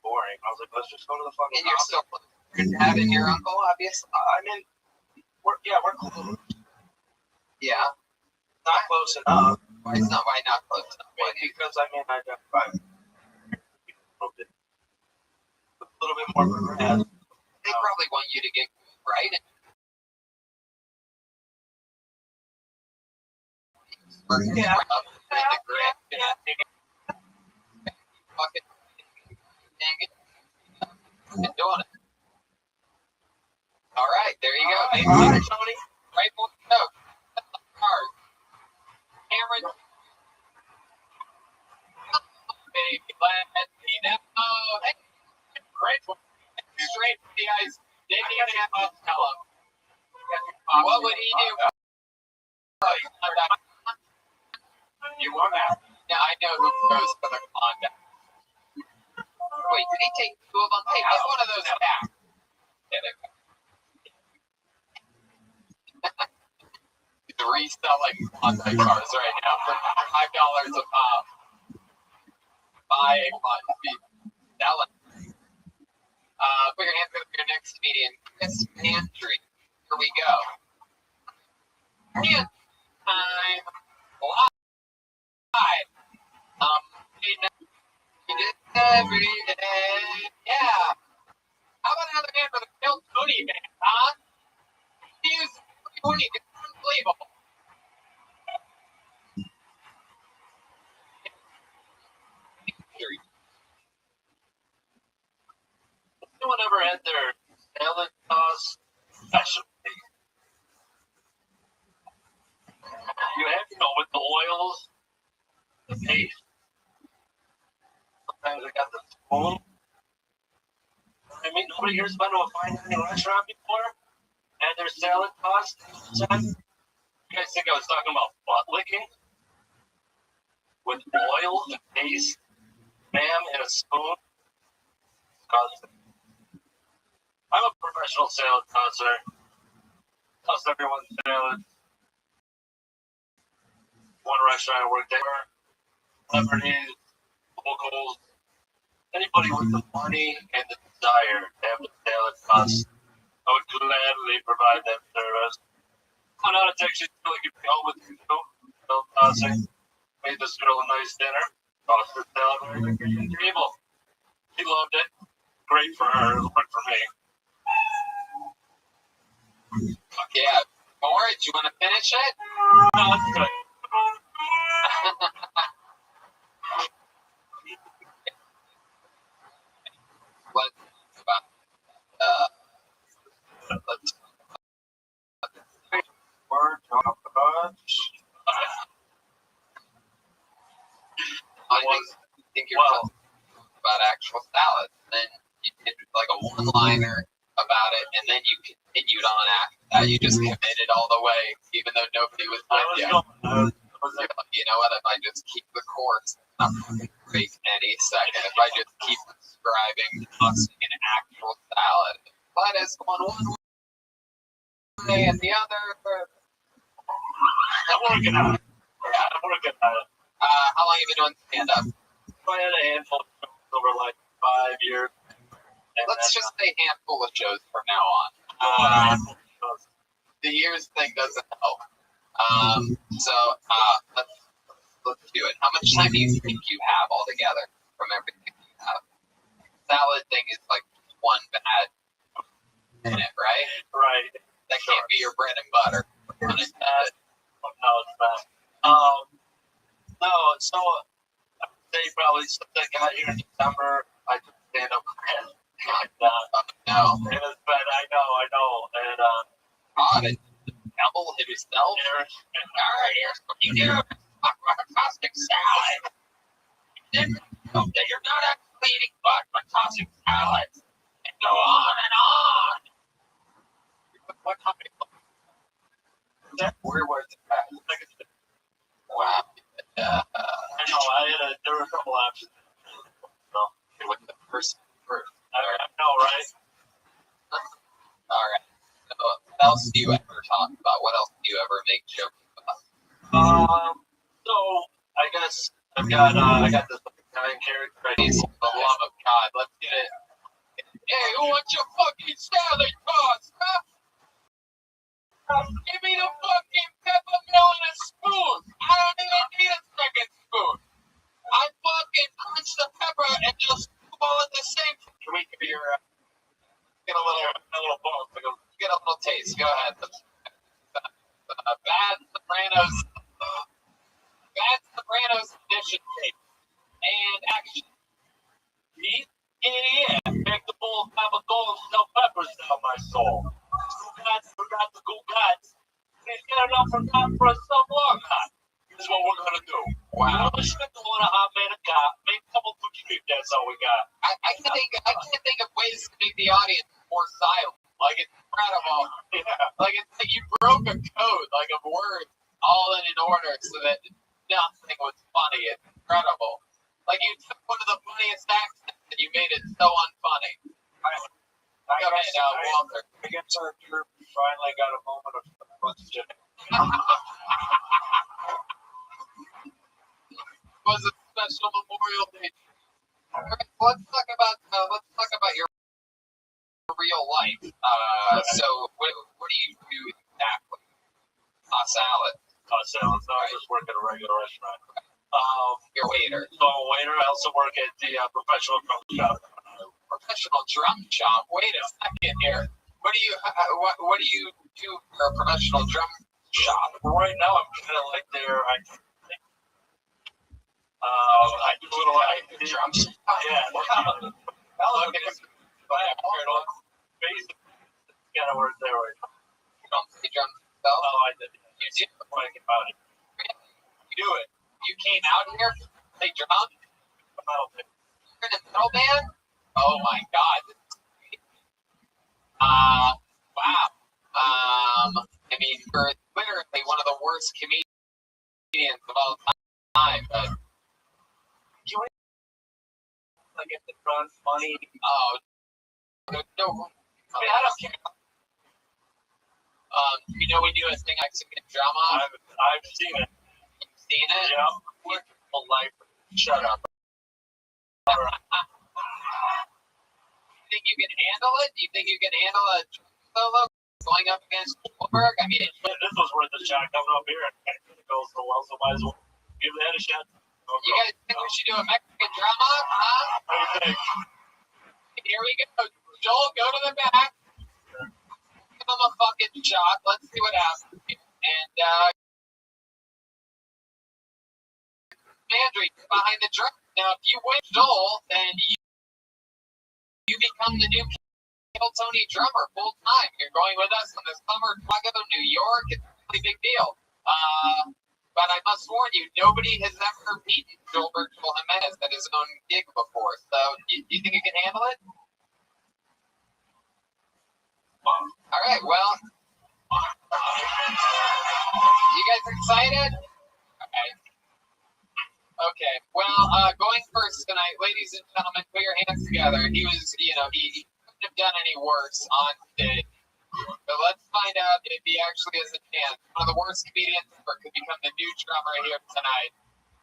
Speaker 9: Boring. I was like, let's just go to the fucking
Speaker 7: And you're still having your uncle, obviously?
Speaker 9: I mean we're close.
Speaker 7: Yeah.
Speaker 9: Not close enough.
Speaker 7: Why not close enough? Why?
Speaker 9: Because I mean, identify a little bit more grass.
Speaker 7: They probably want you to get right.
Speaker 9: Yeah.
Speaker 7: Fucking thing and doing it. All right, there you go.
Speaker 9: All right, Tony.
Speaker 7: Right, boy, go. Cars. Cameron. Baby, let me know. Hey, great one. Straight to the ice. They need to have us tell him. What would he do? You want that? Yeah, I know who goes for the conduct. Wait, did he take two of them? Hey, get one of those back. He's reselling Hyundai cars right now for $5 a pop. Buy a Hyundai. Sell it. Put your hands up for your next comedian. Chris Mantry. Here we go. And time live. You did every day. Yeah. How about another hand for the Bill Cody man, huh? He's unique. It's unbelievable.
Speaker 9: No one ever had their salad sauce specialty. You have to know with the oils, the paste. Sometimes I got the spoon. I mean, nobody here's been to a fine dining restaurant before, and their salad sauce. You guys think I was talking about butt licking? With oil and paste, ma'am, and a spoon? I'm a professional salad tosser. Toss everyone's salad. One restaurant I worked at, celebrities, locals, anybody with the money and the desire to have the salad toss, I would gladly provide that service. I know it takes you really good to go with you, salad tossing. Made this girl a nice dinner. Tossed her salad right at the table. She loved it. Great for her. It worked for me.
Speaker 7: Fuck yeah. Orange, you want to finish it?
Speaker 9: No, that's good.
Speaker 7: Let's
Speaker 9: Word talk about.
Speaker 7: I think you're talking about actual salads. Then you did like a one-liner about it, and then you continued on after that. You just committed all the way, even though nobody was with you. I was like, you know what? If I just keep the course, I'm going to break any second. If I just keep describing tossing an actual salad, lettuce going one way and the other.
Speaker 9: I'm working on it. Yeah, I'm working on it.
Speaker 7: How long have you been doing stand-up?
Speaker 9: I had a handful of shows over like 5 years.
Speaker 7: Let's just say handful of shows from now on. The years thing doesn't help. So let's do it. How much time do you think you have altogether from everything you have? Salad thing is like one bad minute, right?
Speaker 9: Right.
Speaker 7: That can't be your bread and butter.
Speaker 9: No, it's not. No, so I would say probably since I got here in December, I took stand up class.
Speaker 7: No.
Speaker 9: It was bad. I know. And
Speaker 7: God, Campbell himself. Alright, here's what you do. Talk about a tossing salad. Then know that you're not actually eating butt, but tossing salads. And go on and on. What company? Where was it at? Wow.
Speaker 9: I know, there were a couple options. So,
Speaker 7: with the person first.
Speaker 9: I know, right?
Speaker 7: Alright. So, what else do you ever talk about? What else do you ever make jokes about?
Speaker 9: So I guess I got this Italian character.
Speaker 7: For the love of God, let's get it. Hey, who wants your fucking salad tossed, huh? Give me the fucking peppermint! Bad Sopranos edition tape. And action.
Speaker 6: Yeah, make the bull have a gold no peppers down my soul. Guts, forgot the cool guts. He's got enough forgotten for a long hot. Here's what we're gonna do.
Speaker 7: Wow.
Speaker 6: We're gonna want a hot man a cop, make a couple cookie creep, that's all we got.
Speaker 7: I can't think of ways to make the audience more silent. Like, it's incredible.
Speaker 6: Yeah.
Speaker 7: Like, it's like you broke a code, like, of words all in an order so that nothing was funny. It's incredible. Like, you took one of the funniest accents and you made it so unfunny. Go ahead, Walter.
Speaker 6: I guess our group finally got a moment of question.
Speaker 7: Was a special Memorial Day. All right, let's talk about your real life. So what do you do exactly? Salad.
Speaker 6: Salad. No, I just work at a regular restaurant.
Speaker 7: You're a waiter.
Speaker 6: So I'm a waiter. I also work at the professional drum shop.
Speaker 7: Professional drum shop. Wait a second here. What do you do for a professional drum shop?
Speaker 6: Right now, I'm kind of like their. I do a little
Speaker 7: Drum shop.
Speaker 6: Yeah. Basically, gotta work there right now.
Speaker 7: You don't play drums yourself?
Speaker 6: Oh, I did.
Speaker 7: You do?
Speaker 6: Like about it.
Speaker 7: You do it. You came out here to play drums? You're in a metal band? Oh my God. Wow. I mean, you're literally one of the worst comedians of all time, but
Speaker 6: I get the front money.
Speaker 7: oh, no. I mean, I don't care. You know we do a thing Mexican drama?
Speaker 6: I've seen it.
Speaker 7: You've seen it?
Speaker 6: Yeah. Beautiful life. Shut up.
Speaker 7: You think you can handle it? Do you think you can handle a solo going up against Goldberg? I mean,
Speaker 6: This was worth a shot coming up here. It goes so well, so might as well give that a shot.
Speaker 7: you guys think we should do a Mexican drama? Huh?
Speaker 6: What do you think?
Speaker 7: Here we go. Joel, go to the back. Give him a fucking shot. Let's see what happens. And, Mandry behind the drum. Now, if you win Joel, then you become the new Kill Tony drummer full time. You're going with us on the summer Chicago, New York. It's a really big deal. But I must warn you, nobody has ever beaten Joel Jimenez at his own gig before. So, do you think you can handle it? All right, well, you guys excited? Okay, well, going first tonight, ladies and gentlemen, put your hands together. He was, he couldn't have done any worse on stage. But let's find out if he actually has a chance. One of the worst comedians ever could become the new drummer here tonight.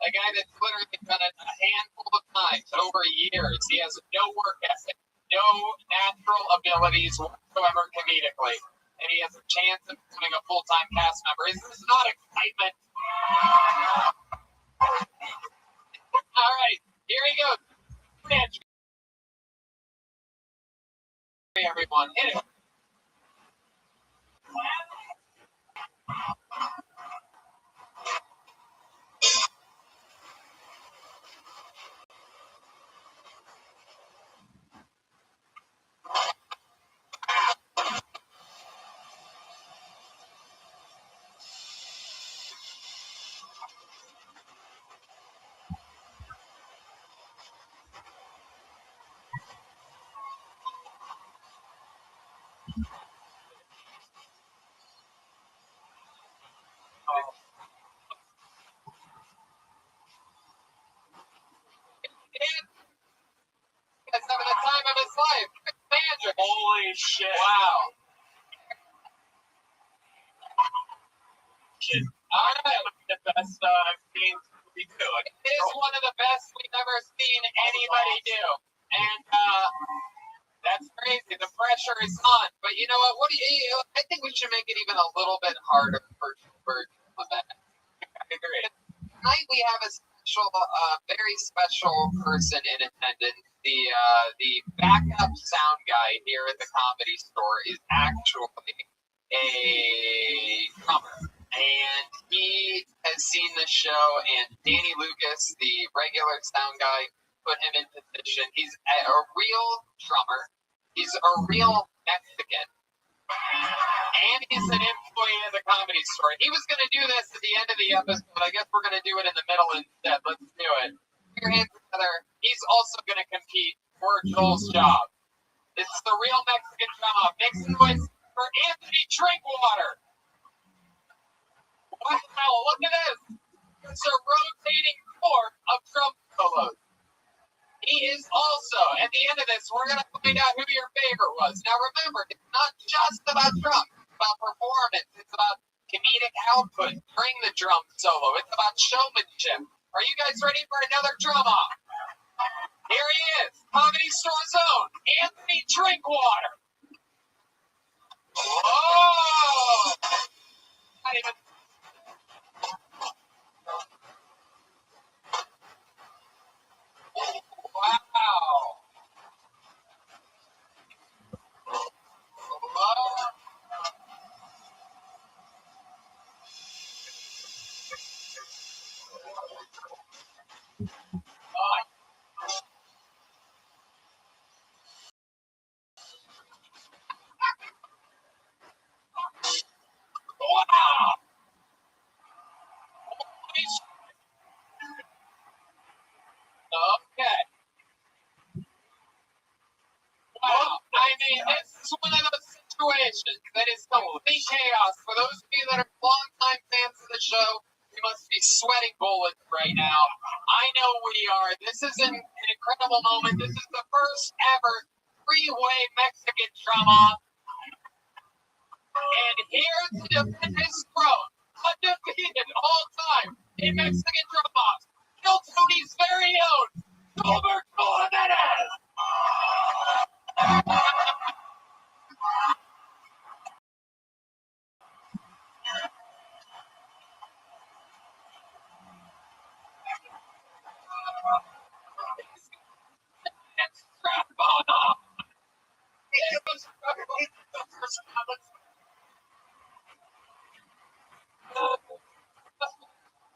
Speaker 7: A guy that's literally done it a handful of times over years. He has no work ethic, no natural abilities whatsoever comedically. And he has a chance of becoming a full-time cast member. Is this not excitement? All right, here he goes. Hey, everyone, hit it. He's having the time of his life. Magic.
Speaker 6: Holy shit.
Speaker 7: Wow.
Speaker 6: Shit.
Speaker 7: All right.
Speaker 6: The best I've seen we do.
Speaker 7: It is one of the best we've ever seen anybody do. And that's crazy. The pressure is on. But you know what? I think we should make it even a little bit harder for that. I agree. Tonight we have a special, very special person in attendance. The backup sound guy here at the Comedy Store is actually a drummer. and he has seen the show, and Danny Lucas, the regular sound guy, put him in position. He's a real drummer. He's a real Mexican. And he's an employee of the Comedy Store. He was going to do this at the end of the episode. I guess we're going to do it in the middle instead. Let's do it. Put your hands together. He's also going to compete for Joel's job. This is the real Mexican drama. Make some noise for Anthony Drinkwater. Wow, look at this. It's a rotating court of drum solos. He is also, at the end of this, we're going to find out who your favorite was. Now remember, it's not just about drums. It's about performance. It's about comedic output during the drum solo. It's about showmanship. Are you guys ready for another drum off? Here he is, Comedy Store's own, Anthony Drinkwater. Whoa! Not even... Wow. Wow! Okay. Wow. I mean, this is one of those situations that is complete chaos. For those of you that are longtime fans of the show, you must be sweating bullets right now. I know we are. This is an incredible moment. This is the first ever three-way Mexican drama. And here to defend his throne, undefeated all time in Mexican drama, Kill Tony's very own, Gilbert Jimenez.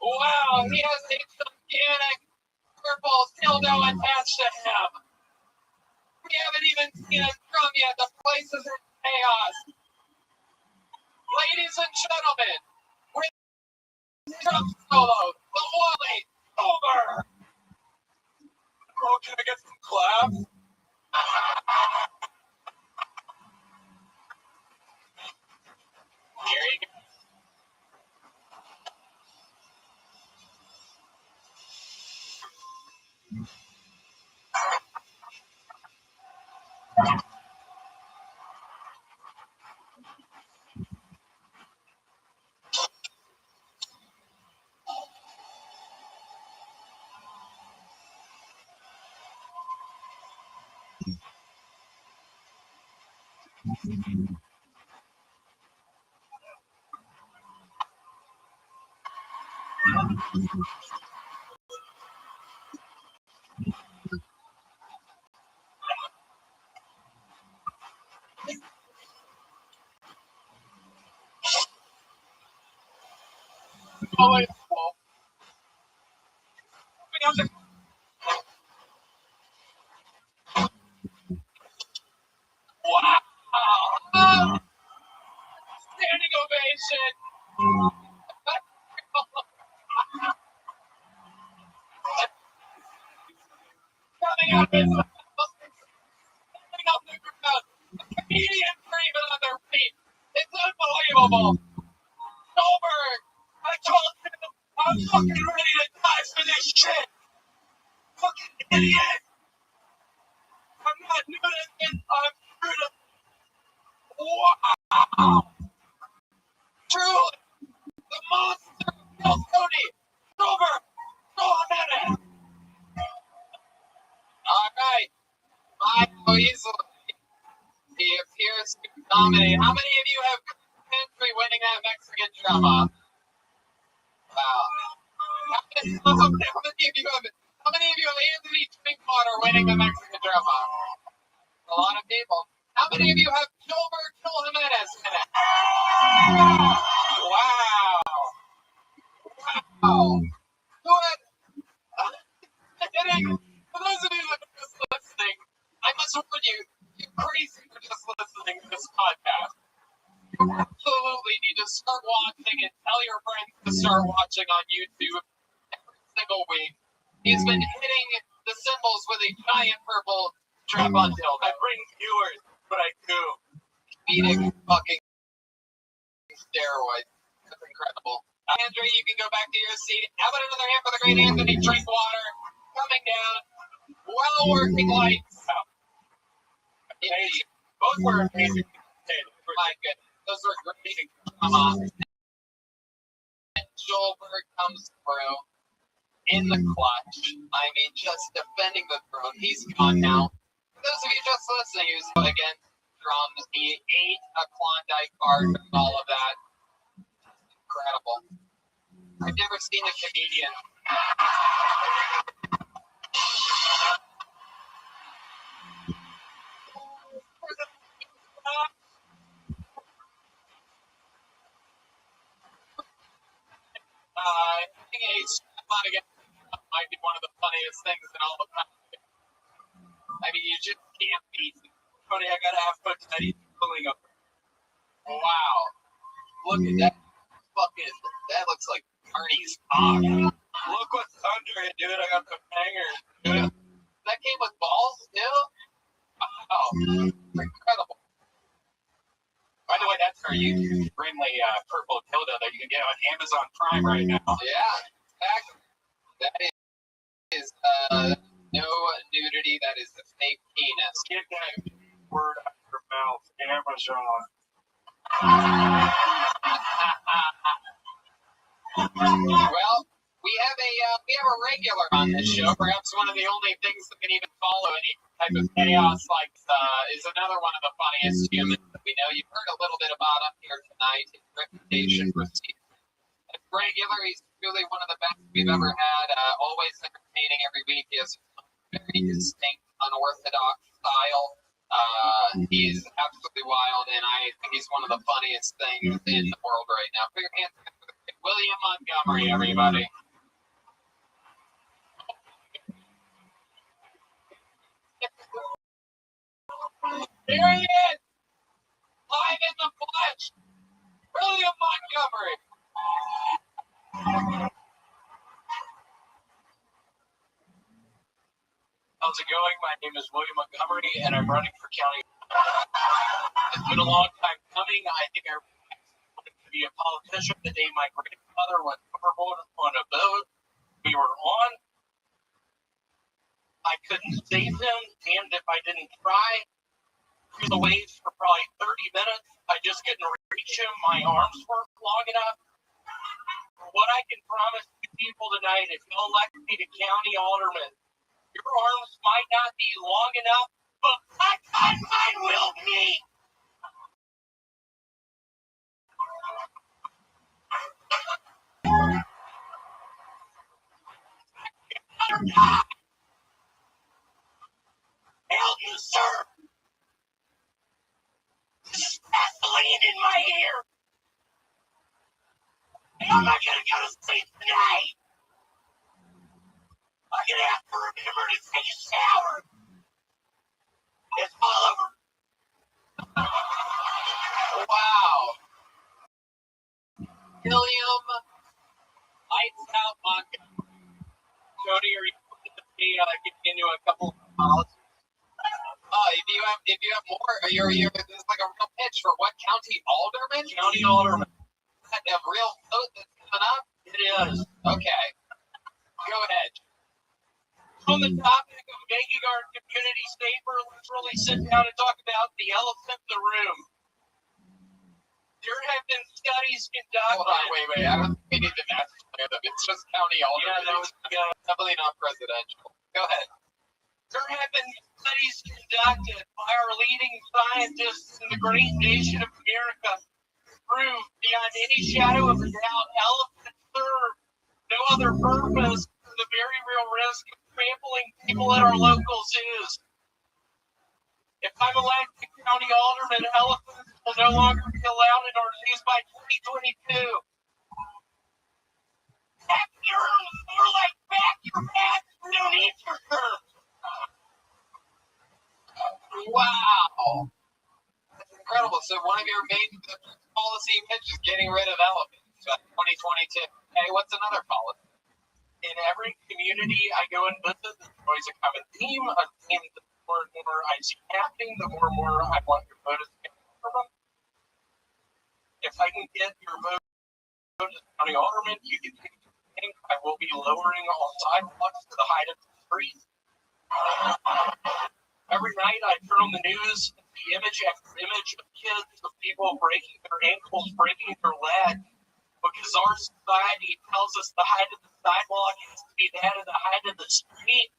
Speaker 7: Wow, he has a gigantic purple dildo attached to him. We haven't even seen a drum yet. The place is in chaos. Ladies and gentlemen, with drum solo, the Wally over. Oh, can I get some claps? Here you go. Oh, it's cool. Wow! Standing ovation! Coming out of his mouth! Coming off the ground! Comedian screaming on their feet! It's unbelievable! Goldberg! I told you! I'm fucking ready to die for this shit! Fucking idiot! I'm not new to this! I'm true to... Wow! Truly! The monster of Tony! Goldberg! Jimenez! Alright. Michael easily. He appears to dominate. How many of you have Henry winning that Mexican drama? Wow. How many of you have Anthony Drinkwater winning the Mexican drama? A lot of people. How many of you have Gilbert Jimenez in it? Wow. start watching and tell your friends to start watching on YouTube every single week. He's been hitting the cymbals with a giant purple strap-on dildo.
Speaker 2: I bring viewers, but I do.
Speaker 7: Eating fucking steroids. That's incredible. Andrew, you can go back to your seat. How about another hand for the great Anthony Drinkwater? Coming down. Well working lights.
Speaker 2: Amazing. Both were amazing.
Speaker 7: My goodness. Those were great. Come on. Joelberg comes through in the clutch. I mean, just defending the throne. He's gone now. For those of you just listening, he was against drums. He ate a Klondike bar and all of that. Incredible. I've never seen a comedian. Hitting a strap-on against might be one of the funniest things in all of time. I mean, you just can't beat it.
Speaker 2: Tony, I got a half foot teddy pulling up.
Speaker 7: Wow. Look at that. Fucking, that looks like Carney's cock.
Speaker 2: Look what's under it, dude. I got the hanger.
Speaker 7: Dude, that came with balls, too? Wow. Incredible.
Speaker 2: By the way, that's our YouTube friendly purple dildo that you can get on Amazon Prime right now.
Speaker 7: Yeah, exactly. That is no nudity. That is the fake penis.
Speaker 2: Get that word out of your mouth. Amazon.
Speaker 7: Well, we have a regular on this show. Perhaps one of the only things that can even follow any type of chaos like is another one of the funniest humans that we know. You've heard a little bit about him here tonight. His reputation precedes. As regular, he's truly one of the best we've ever had. Always entertaining every week. He has a very distinct, unorthodox style. He's absolutely wild, and I think he's one of the funniest things in the world right now. Put your hands together for William Montgomery, everybody. There he is! Live in the flesh! William Montgomery!
Speaker 2: How's it going? My name is William Montgomery, and I'm running for county. It's been a long time coming. I think I wanted to be a politician the day my grandfather was overvoted on a vote we were on. I couldn't save him, damned if I didn't try. Through the waves for probably 30 minutes. I just couldn't reach him. My arms weren't long enough. What I can promise you people tonight, if you'll elect me to county alderman, your arms might not be long enough, but mine will be. Hell, you sir! There's gasoline in my ear! And I'm not gonna go to sleep tonight! I'm gonna have to remember to take a shower! It's all over!
Speaker 7: Wow. William Lights Out Montgomery. Jody, are you going to be getting into a couple of policies? If you have more, this is like a real pitch for what county alderman?
Speaker 2: County alderman.
Speaker 7: Is that a real vote that's coming up?
Speaker 2: It is.
Speaker 7: Okay. Go ahead.
Speaker 2: On the topic of making our community safer, let's really sit down and talk about the elephant in the room. There have been studies conducted.
Speaker 7: Hold on, wait. I don't think we need to master them. It's just county alderman.
Speaker 2: Yeah, that was
Speaker 7: definitely not presidential. Go ahead.
Speaker 2: There have been studies conducted by our leading scientists in the great nation of America to prove beyond any shadow of a doubt elephants serve no other purpose than the very real risk of trampling people at our local zoos. If I'm elected county alderman, elephants will no longer be allowed in our zoos by 2022. Pack your more like pack your bags, we don't need your terms.
Speaker 7: Wow. That's incredible. So one of your main policies policy, Mitch, is getting rid of elephants. 2022. Hey, what's another policy?
Speaker 6: In every community I go and visit, there's always a common theme, a theme that the more and more I see happening, the more and more I want your vote as from. If I can get your vote as county alderman, you can think I will be lowering all sidewalks to the height of the street. Every night I turn on the news, the image after image of kids, of people breaking their ankles, breaking their legs, because our society tells us the height of the sidewalk has to be that of the height of the street.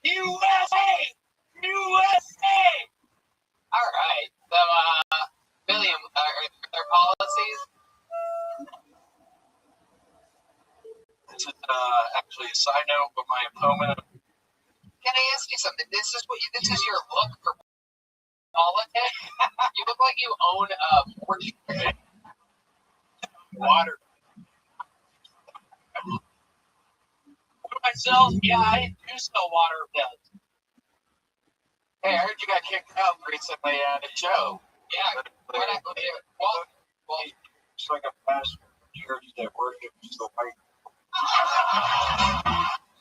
Speaker 6: USA! USA!
Speaker 7: All right. So, William, are there policies?
Speaker 6: This is actually a side note, but my opponent.
Speaker 7: Can I ask you something? This is your look for politics. You look like you own a fortune.
Speaker 6: Water. What do I sell? Yeah, I do sell water beds.
Speaker 7: Hey, I heard you got kicked out recently at a show. Yeah. Well,
Speaker 6: it's like a fast church that work at the white.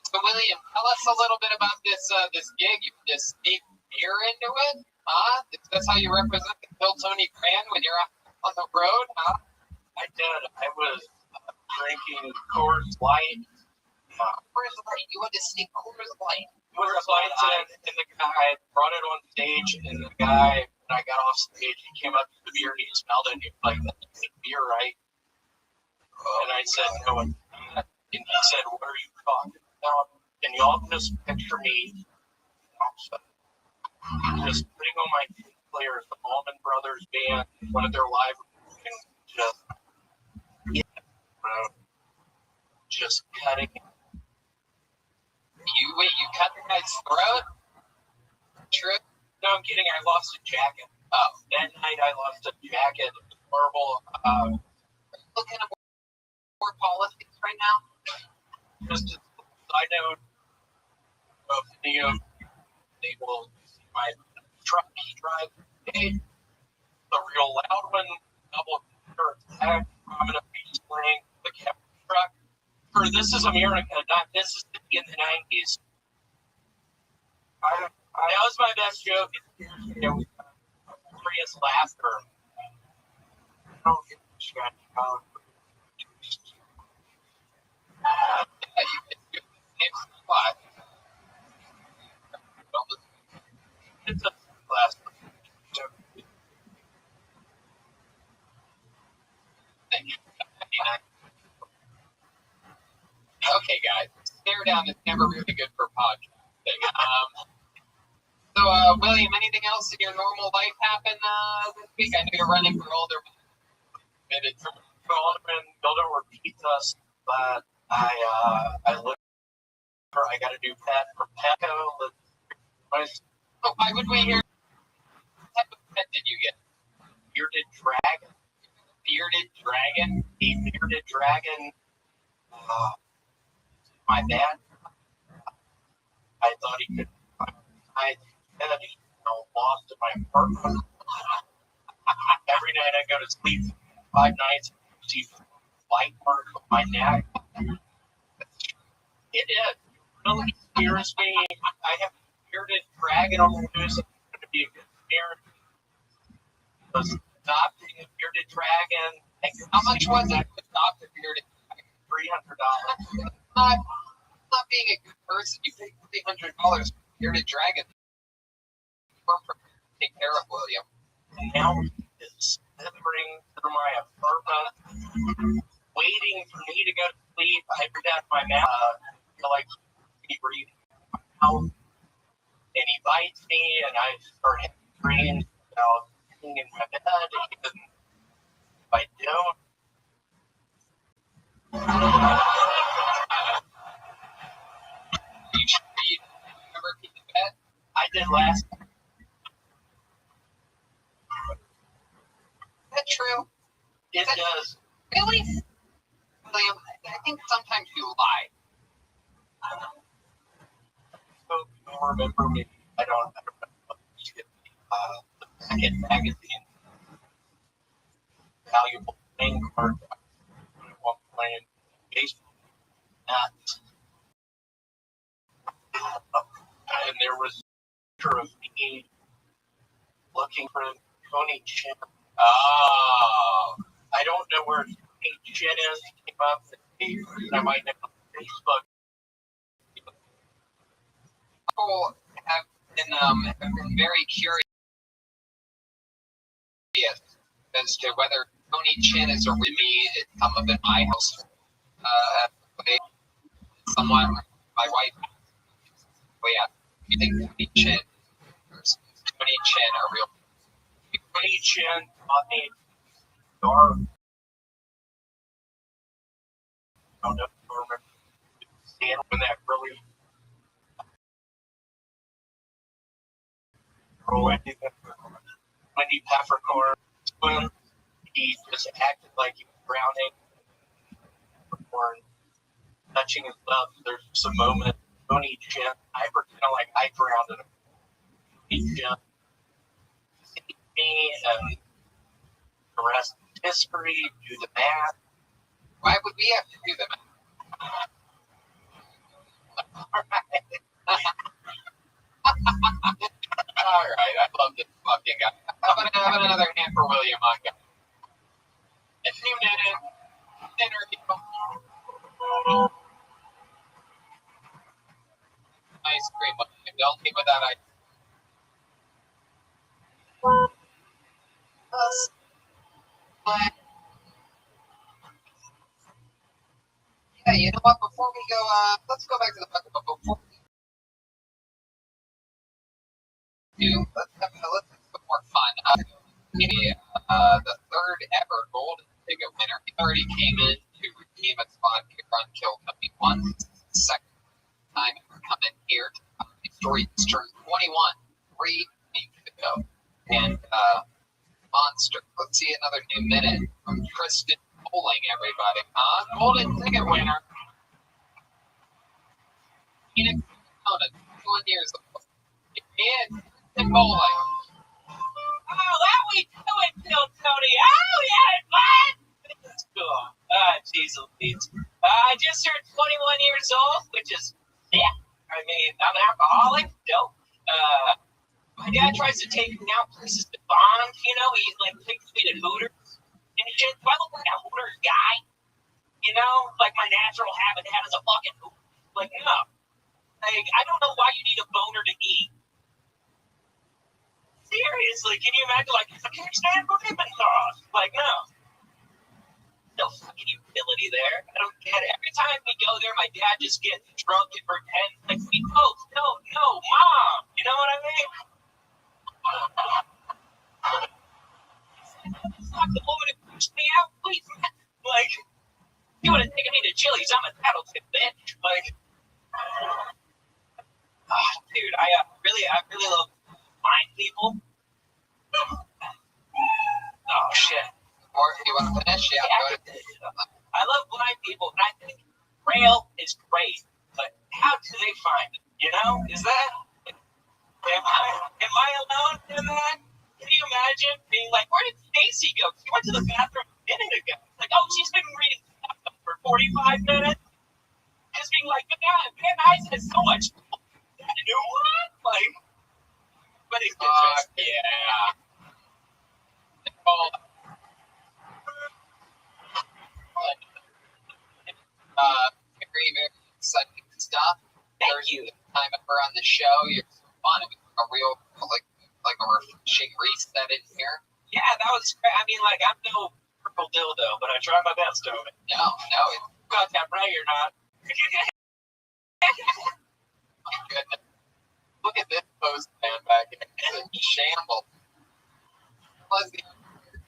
Speaker 7: So, William, tell us a little bit about this gig. You just sneak beer into it, huh? That's how you represent the Kill Tony brand when you're on the road, huh?
Speaker 6: I did. I was drinking Coors Light.
Speaker 7: Coors Light. You had to sneak Coors Light.
Speaker 6: Coors Light, and the guy brought it on stage, and the guy, when I got off stage, he came up to the beer and he smelled it, and he was like, "That's beer, right?" And I said, "No, it's not." And he said, "What are you talking about?" And y'all just picture me just putting on my players, the Allman Brothers band, one of their live recordings, just cutting.
Speaker 7: You cut the guy's throat? True?
Speaker 6: No, I'm kidding. I lost a jacket. That night I lost a jacket. It was horrible.
Speaker 7: Looking at more politics right now?
Speaker 6: Just a side note of video, they will see my truck drive. The real loud one, double attack. I'm going to be playing the camera truck. For This Is America, not Mississippi in the 90s. That was my best joke. Prius laughter. I don't get the scratch out. It's a last joke.
Speaker 7: Okay, guys. Stare down is never really good for podcasting. So, William, anything else in your normal life happen this week? I know you're running for alderman.
Speaker 6: Maybe for alderman, Builder repeats us, but I look for, I got a new pet for Petco.
Speaker 7: Oh, why would we hear? What type of pet did you get?
Speaker 6: Bearded dragon.
Speaker 7: Bearded dragon?
Speaker 6: A bearded dragon. My dad. I thought he could. I had lost in my apartment. Every night I go to sleep, 5 nights, I see light mark on my neck. It really scares me. I have a bearded dragon on the news. It's going to be a good parent. Because adopting a bearded dragon.
Speaker 7: How much was it to adopt a bearded dragon?
Speaker 6: $300.
Speaker 7: Not being a good person, you pay $300 for a bearded dragon. Take care of William.
Speaker 6: And now it's slithering through my apartment, waiting for me to go to sleep. I breathe out my mouth. I feel like he breathes out, and he bites me, and I start having dreams about being in my bed. And if I don't,
Speaker 7: You should read. Remember Pete the Pet?
Speaker 6: I did last.
Speaker 7: Is that true?
Speaker 6: It does.
Speaker 7: Really? William, I think sometimes you lie.
Speaker 6: So you don't remember me. I don't know. The Packet magazine.
Speaker 9: valuable playing card while playing baseball. And there was a picture of me looking for Tony Chin.
Speaker 6: Oh, I don't know where Tony Chin is. He came up and I might know on Facebook.
Speaker 7: People have been very curious as to whether Tony Chin is a real me. It's come up in my house. Someone, my wife, you think Tony Chin or Tony Chin are real?
Speaker 9: Tony Chin on the door. I don't know if you remember seeing when that really Wendy Peppercorn swim. He just acted like he was drowning or touching his love. There's some moment Tony Chin, I kind of like I drowned in him. He jumped me and the rest of history, do the math.
Speaker 7: Why would we have to do the math? All right, I love this fucking guy. How about having another hand for William Montgomery? A few minutes, interview. Ice cream, don't leave without ice. Yeah, you know what? Before we go, let's go back to the book. But before we do, let's have some more fun. The third ever Golden Ticket winner. He already came in to redeem a spot here on Kill Company 1. Second time ever coming here. The story turned 21 3 weeks ago. And Monster. Let's see another new minute from Tristan Bowling, everybody. Golden Ticket winner. Phoenix, Arizona, 21 years old. And Tristan Bowling.
Speaker 8: Oh, that we do it, Bill Tony. Oh, yeah, fun. That's cool. Jeez Louise. I just turned 21 years old, which is, yeah. I mean, I'm an alcoholic. Dope. My dad tries to take me out places to bond. You know, he like takes me to Hooters and shit. Do I look like a Hooters guy? You know, like my natural habitat is a fucking Hooters. Like, no. Like, I don't know why you need a boner to eat. Seriously, can you imagine, like, I can't stand for dipping sauce. Like, no. No fucking utility there. I don't get it. Every time we go there, my dad just gets drunk and pretends like we both don't know Mom. You know what I mean? Fuck the woman who pushed me out, please, man. Like, you would have taken me to Chili's. I'm a tattletale bitch. Like, dude, I really love blind people. Oh shit.
Speaker 7: Or if you want to finish, yeah, go ahead.
Speaker 8: I love blind people, and I think Braille is great, but how do they find it? You know, is that? Am I alone in that? Can you imagine being like, where did Stacy go? She went to the bathroom a minute ago. Like, oh, she's been reading stuff for 45 minutes. Just being like, God, Van Nuys has so much. You know what? Like, but it's
Speaker 7: yeah. Nicole. Very, very exciting stuff.
Speaker 8: Thank you.
Speaker 7: Time ever on the show. You're so fun. It was a real, like a refreshing reset in here.
Speaker 8: Yeah, that was great. I mean, like, I'm no purple dildo, but I try my best to it.
Speaker 7: No, it's
Speaker 8: Got that right or not?
Speaker 7: my goodness. Look at this post man back here. It's a shambles. Plus the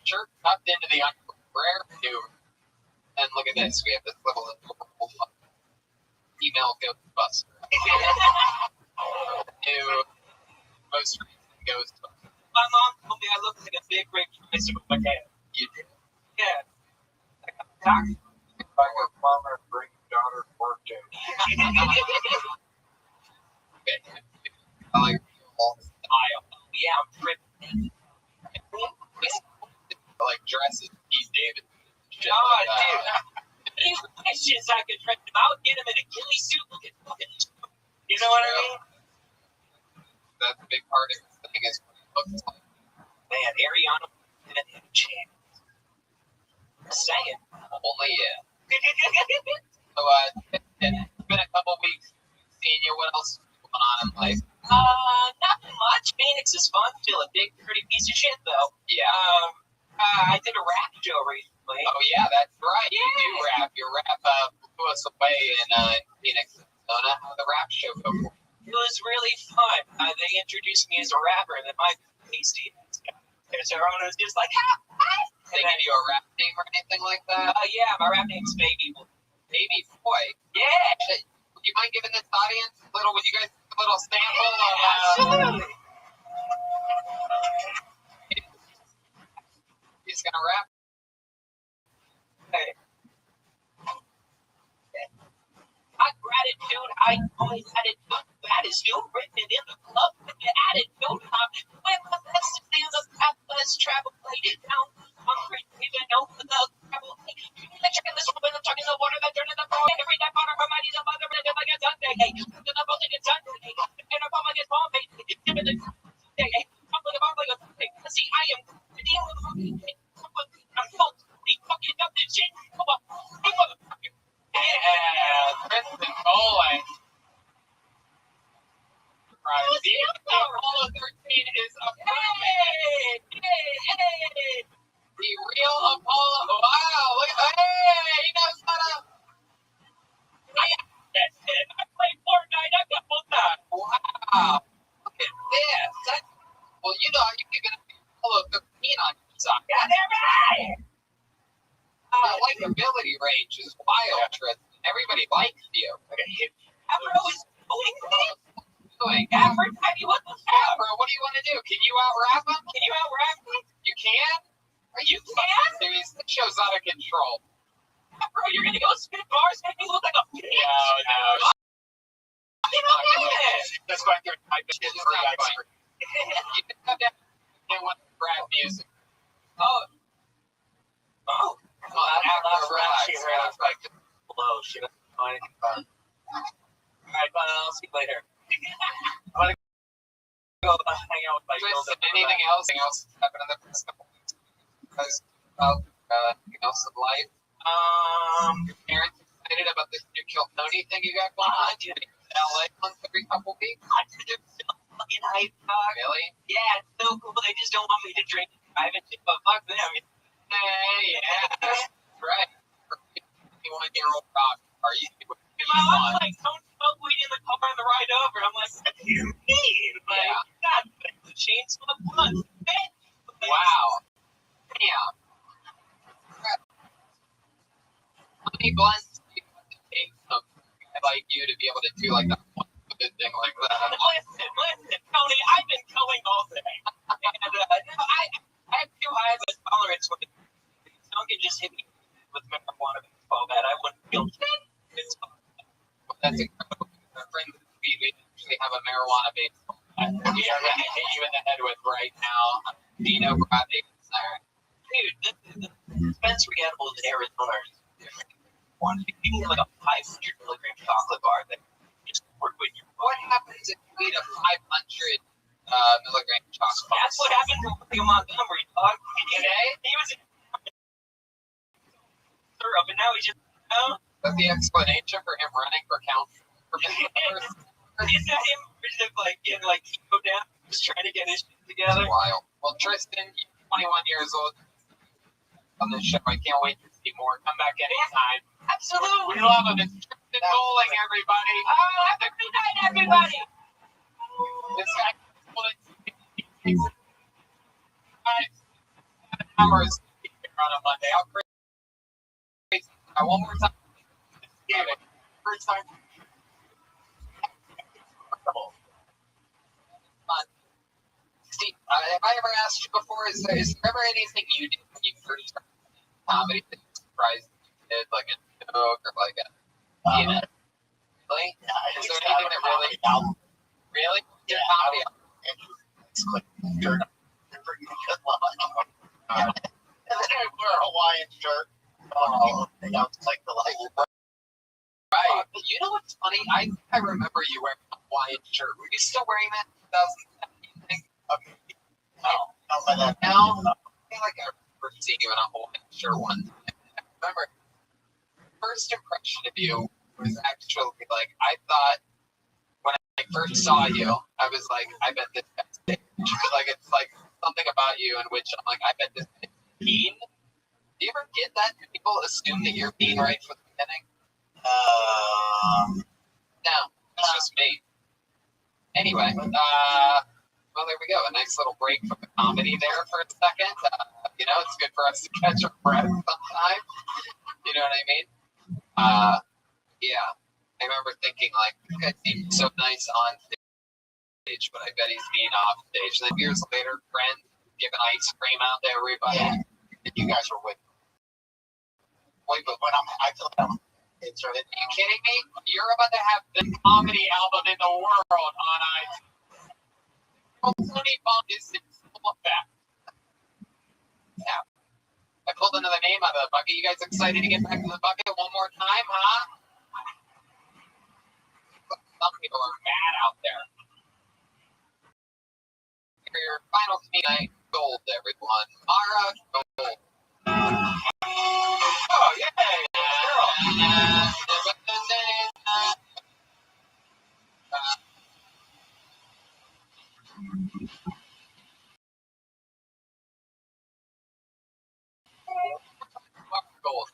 Speaker 7: shirt tucked into the underwear too. And look at this. We have this little adorable female Ghostbuster. New most recent Ghostbuster.
Speaker 8: My mom told me I look like a big red tricycle with my dad.
Speaker 7: You do?
Speaker 8: Yeah. Like a cock.
Speaker 9: If I were mother, bring daughter work day.
Speaker 7: Okay. I like all
Speaker 8: Style. Yeah, I'm tripping.
Speaker 7: I like dresses these David. Shit
Speaker 8: Oh,
Speaker 7: like that.
Speaker 8: dude. These questions I could train him out, get him in a ghillie suit, look at fucking. You know what I mean?
Speaker 7: That's a big part of the thing is what he looks like.
Speaker 8: Man, Ariana didn't have a chance. Just saying.
Speaker 7: Only yeah. So, it's been a couple weeks seeing you. What else is going on in life?
Speaker 8: Nothing much. Phoenix is fun. Still a big, pretty piece of shit, though.
Speaker 7: Yeah.
Speaker 8: I did a rap show recently.
Speaker 7: Oh, yeah, that's right.
Speaker 8: Yeah.
Speaker 7: You do rap. Your rap blew us away in Phoenix, Arizona. How'd the rap show go for you?
Speaker 8: It was really fun. They introduced me as a rapper, and then my tasty Arizona was just like, hi.
Speaker 7: They give you a rap name or anything like that?
Speaker 8: Yeah, my rap name's Baby Boy.
Speaker 7: Baby Boy.
Speaker 8: Yeah.
Speaker 7: Would you mind giving this audience would you guys a little sample of
Speaker 8: Absolutely.
Speaker 7: he's gonna rap?
Speaker 8: Hey. Gratitude, I always had it. That is still written in the club with the attitude. When the best things of let's travel, play it down. Hungry, even know for the travel. The chicken, this woman, I'm talking the water that turned in the bowl. Every that water, her money's a mother, but like a Sunday. Hey, something about like a Sunday. And a bomb like a bomb, hey, give me the hey, I'm like a bomb like a Sunday. See, I am dealing with I'm fucking up this shit. Come on, hey, motherfucker.
Speaker 7: Yeah, Kristen Bowling. Right. The Apollo 13 is approving.
Speaker 8: Hey.
Speaker 7: The real Apollo. Wow, look at that. Hey, he knows how to.
Speaker 8: I played Fortnite a couple times.
Speaker 7: Wow. Look at this. Well, you know, you can get Apollo 13 on your side.
Speaker 8: Yeah, they're right.
Speaker 7: The likability range is wild, Tristan. Everybody likes you.
Speaker 8: Afro is doing this.
Speaker 7: Afro,
Speaker 8: What the fuck?
Speaker 7: what do you want to do? Can you out-rap him?
Speaker 8: Can you out-rap me?
Speaker 7: You can? Are you fucking serious? This show's out of control.
Speaker 8: Afro, you're gonna go spit bars, make me look like a bitch.
Speaker 7: No.
Speaker 8: You know that.
Speaker 9: That's going through my bitch.
Speaker 7: It's not fun. You can come down and want rap music.
Speaker 8: Oh.
Speaker 7: Come on, Afro, relax.
Speaker 9: She heard like blow. She doesn't know anything about it. Alright, fine, I'll see you later. I'm gonna go hang out with my girls.
Speaker 7: Anything else happened in the past couple weeks? Because anything else in life? Your parents excited about this new Kill Tony thing you got going on? You in LA once every couple weeks?
Speaker 8: They're so fucking hype, dog.
Speaker 7: Really?
Speaker 8: Yeah, it's so cool. They just don't want me to drink and drive and shit, but fuck them.
Speaker 7: Hey, yeah. Right. 21-year-old rock. Are you?
Speaker 8: My mom's like, don't smoke weed in the car on the ride over. I'm like, what do you mean? Like, God, the chain smoke blunt, bitch.
Speaker 7: Wow. Damn. How many blunts do you have to take something like you to be able to do like that one good thing like that?
Speaker 8: Listen, Tony, I've been going all day. And, no, I have too high of a tolerance when someone can just hit me with marijuana baseball bat. I wouldn't feel shit. It's fun.
Speaker 7: That's incredible. Our friends at Speed, we actually have a marijuana baseball bat. Yeah, I'm going to hit you in the head with right now. Dino Bradley.
Speaker 8: Dude, the dispensary edibles in Arizona are different. You can get like a 500 milligram chocolate bar that just work with you.
Speaker 7: What happens if you eat a 500 milligram chocolate bar?
Speaker 8: That's what happened to William Montgomery, dog.
Speaker 7: Today?
Speaker 8: He was in syrup, and now he's just,
Speaker 7: That's the explanation for him running for council.
Speaker 8: Is that him just like getting like keto down, just trying to get his shit together?
Speaker 7: That's wild. Well, Tristan, you're 21 years old on this show. I can't wait to see more. Come back anytime.
Speaker 8: Absolutely.
Speaker 7: We love him. It's Tristan Bowling, everybody.
Speaker 8: Have a good night, everybody.
Speaker 7: This guy is 5 hours on a Monday. How crazy. One more time. First time. Steve, have I ever asked you before, is there ever anything you did when you first started comedy that surprised you did, like a joke or like a, you know, really? Is there anything that really? Your comedy album.
Speaker 9: It's like, we're Hawaiian. Hawaiian shirt. Oh, that was like the life.
Speaker 7: Right. You know what's funny? I remember you wearing a Hawaiian shirt. Were you still wearing that in 2017?
Speaker 9: Okay. No, not by that.
Speaker 7: No? I feel like I remember seeing you in a Hawaiian shirt one time. I remember first impression of you was actually like, I thought when I first saw you, I was like, I bet this guy's big. Like, it's like something about you in which I'm like, I bet this guy's mean. Do you ever get that? Do people assume that you're mean right from the beginning? No, it's just me. Anyway, well, there we go. A nice little break from the comedy there for a second. You know, it's good for us to catch our breath sometimes. You know what I mean? Yeah. I remember thinking, like, this guy seems so nice on stage, but I bet he's mean off stage. And then years later, friends giving ice cream out to everybody. And you guys were with. Wait, but when I feel like it's right. Are you kidding me? You're about to have the comedy album in the world on iTunes. Tony Bond is in full effect. Yeah. I pulled another name out of the bucket. You guys excited to get back to the bucket one more time, huh? Some people are mad out there. For your final tonight, gold, everyone. Mara, gold. Oh, yay! Gold.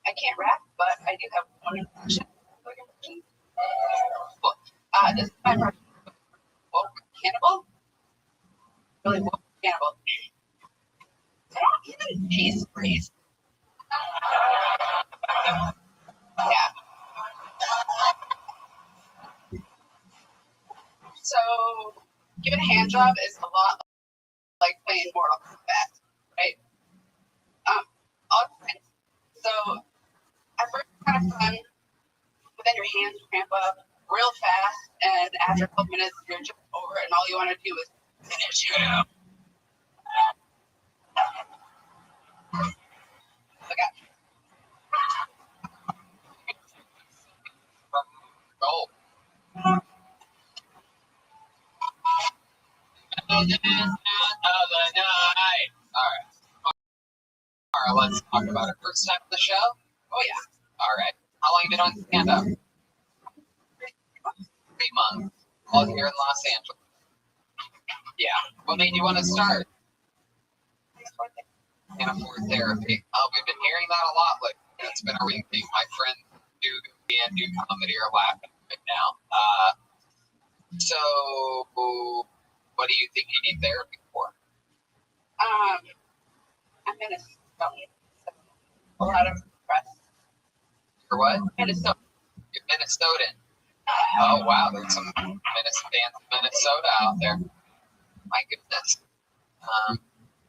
Speaker 5: I can't rap, but I do have one question. This is my first woke cannibal. Really woke cannibal. I don't even cheese freeze. Yeah. So, giving a hand job is a lot like playing Mortal Kombat, right? Okay. So, at first it's kind of fun, but then your hands cramp up real fast, and after a couple minutes, you're just over it, and all you want to do is finish it. Okay.
Speaker 7: Gold. Another night. All right, let's talk about it. First time on the show? Oh, yeah. All right. How long have you been on stand-up? 3 months. All here in Los Angeles. Yeah. What made you want to start? Can't afford therapy. Oh, we've been hearing that a lot lately. It's been a real thing. My friends do comedy are laughing right now. So, what do you think you need therapy for?
Speaker 5: I'm Minnesota. A lot of press.
Speaker 7: For what?
Speaker 5: Minnesota.
Speaker 7: You're Minnesotan. Oh, wow. There's some Minnesota out there. My goodness.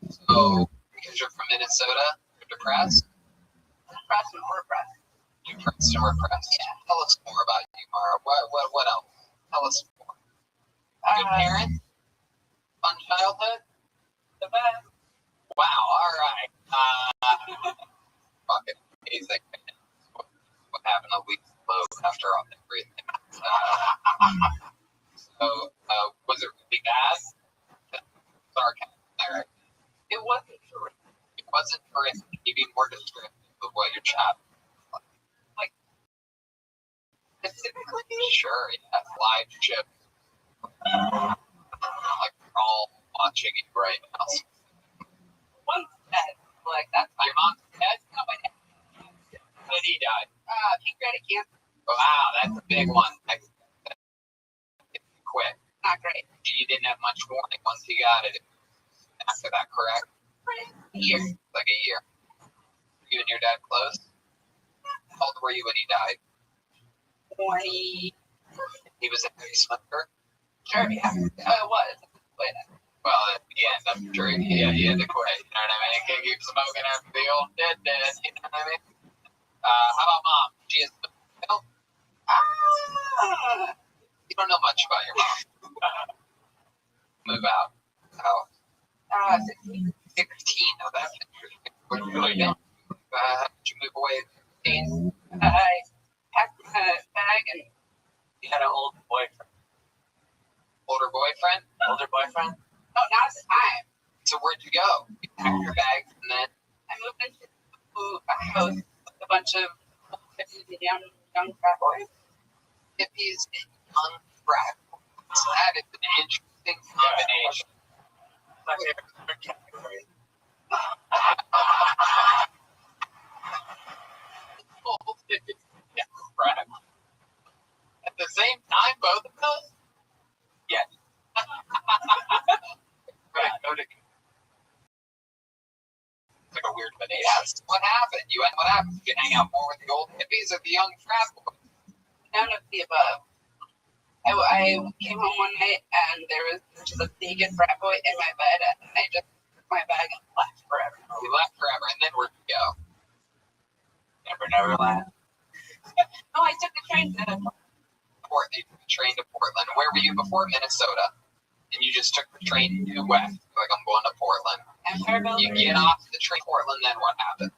Speaker 7: So, because you're from Minnesota, you're depressed?
Speaker 5: Depressed and repressed.
Speaker 7: Depressed and repressed. Yeah. Tell us more about you, Mara. What else? Tell us more. Good parent? Fun childhood?
Speaker 5: The best.
Speaker 7: Wow, all right. Fucking amazing. What happened to Lee's Load after all everything? Was it really bad? Sarcasm.
Speaker 5: It wasn't true.
Speaker 7: It wasn't horrific. Maybe more descriptive of what your child was like. Specifically? Sure, yeah. Live chip. Like we're all watching it right now.
Speaker 5: One's dead. Like, that's my
Speaker 7: Your mom's dead? No, my dad. When did he die?
Speaker 5: pancreatic cancer.
Speaker 7: Wow, that's a big one. That's quick.
Speaker 5: Not great.
Speaker 7: You didn't have much warning once you got it. After that, correct?
Speaker 5: A year.
Speaker 7: Like a year. You and your dad close? How old were you when he died?
Speaker 5: 20.
Speaker 7: He was a heavy smoker?
Speaker 5: Sure, yeah. It was. Wait.
Speaker 7: Well, at the end, I'm sure he had to quit. You know what I mean? Can't keep smoking after the old dead. You know what I mean? How about mom? She is still? You don't know much about your mom. Move out. How?
Speaker 5: 16.
Speaker 7: 16. Now that's interesting. What did you really do? Did you move away at 16?
Speaker 10: I packed my bag and
Speaker 6: You had an old boyfriend.
Speaker 7: Older boyfriend?
Speaker 6: Older boyfriend?
Speaker 10: not at the time.
Speaker 7: So where'd you go? You packed your bags and then
Speaker 10: I moved into a house with a bunch of hippies and young frat boys.
Speaker 7: hippies and young frat boys. That is an interesting combination.
Speaker 6: My favorite category.
Speaker 7: Old hippies and young frat. At the same time, both of those?
Speaker 6: Yes.
Speaker 7: Right, go to. It's like a weird banana. Yes. What happened? What happened? Did you hang out more with the old hippies or the young frat boys?
Speaker 10: None of the above. I came home one night and there was just a naked frat boy in my bed, and I just took my bag and left forever.
Speaker 7: You left forever, and then where'd you go?
Speaker 6: Never land.
Speaker 10: No, I took the train to
Speaker 7: Portland. You train to Portland. Where were you before? Minnesota. And you just took the train due west. You're like, I'm going to Portland.
Speaker 10: Empire
Speaker 7: You
Speaker 10: Building.
Speaker 7: get off the train to Portland, then what happened?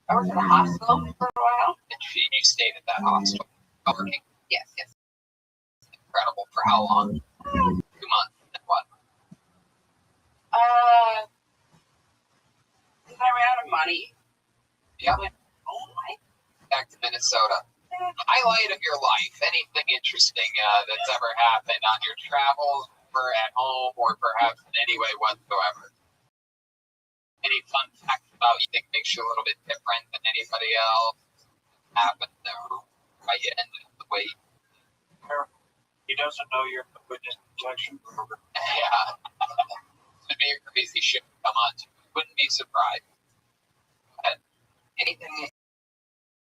Speaker 10: I worked at a hospital for a while.
Speaker 7: And you stayed at that hospital. Working.
Speaker 10: Yes.
Speaker 7: Incredible. For how long? 2 months. And what?
Speaker 10: Then I ran out of money.
Speaker 7: Yeah.
Speaker 10: I went, oh my.
Speaker 7: Back to Minnesota. Highlight of your life. Anything interesting that's ever happened on your travels or at home or perhaps in any way whatsoever? Any fun facts about you think makes you a little bit different than anybody else? Happened or why you ended up the way you
Speaker 6: He doesn't know you're a witness protection program.
Speaker 7: Yeah. It'd be a crazy shit to come on to. Wouldn't be surprised. But anything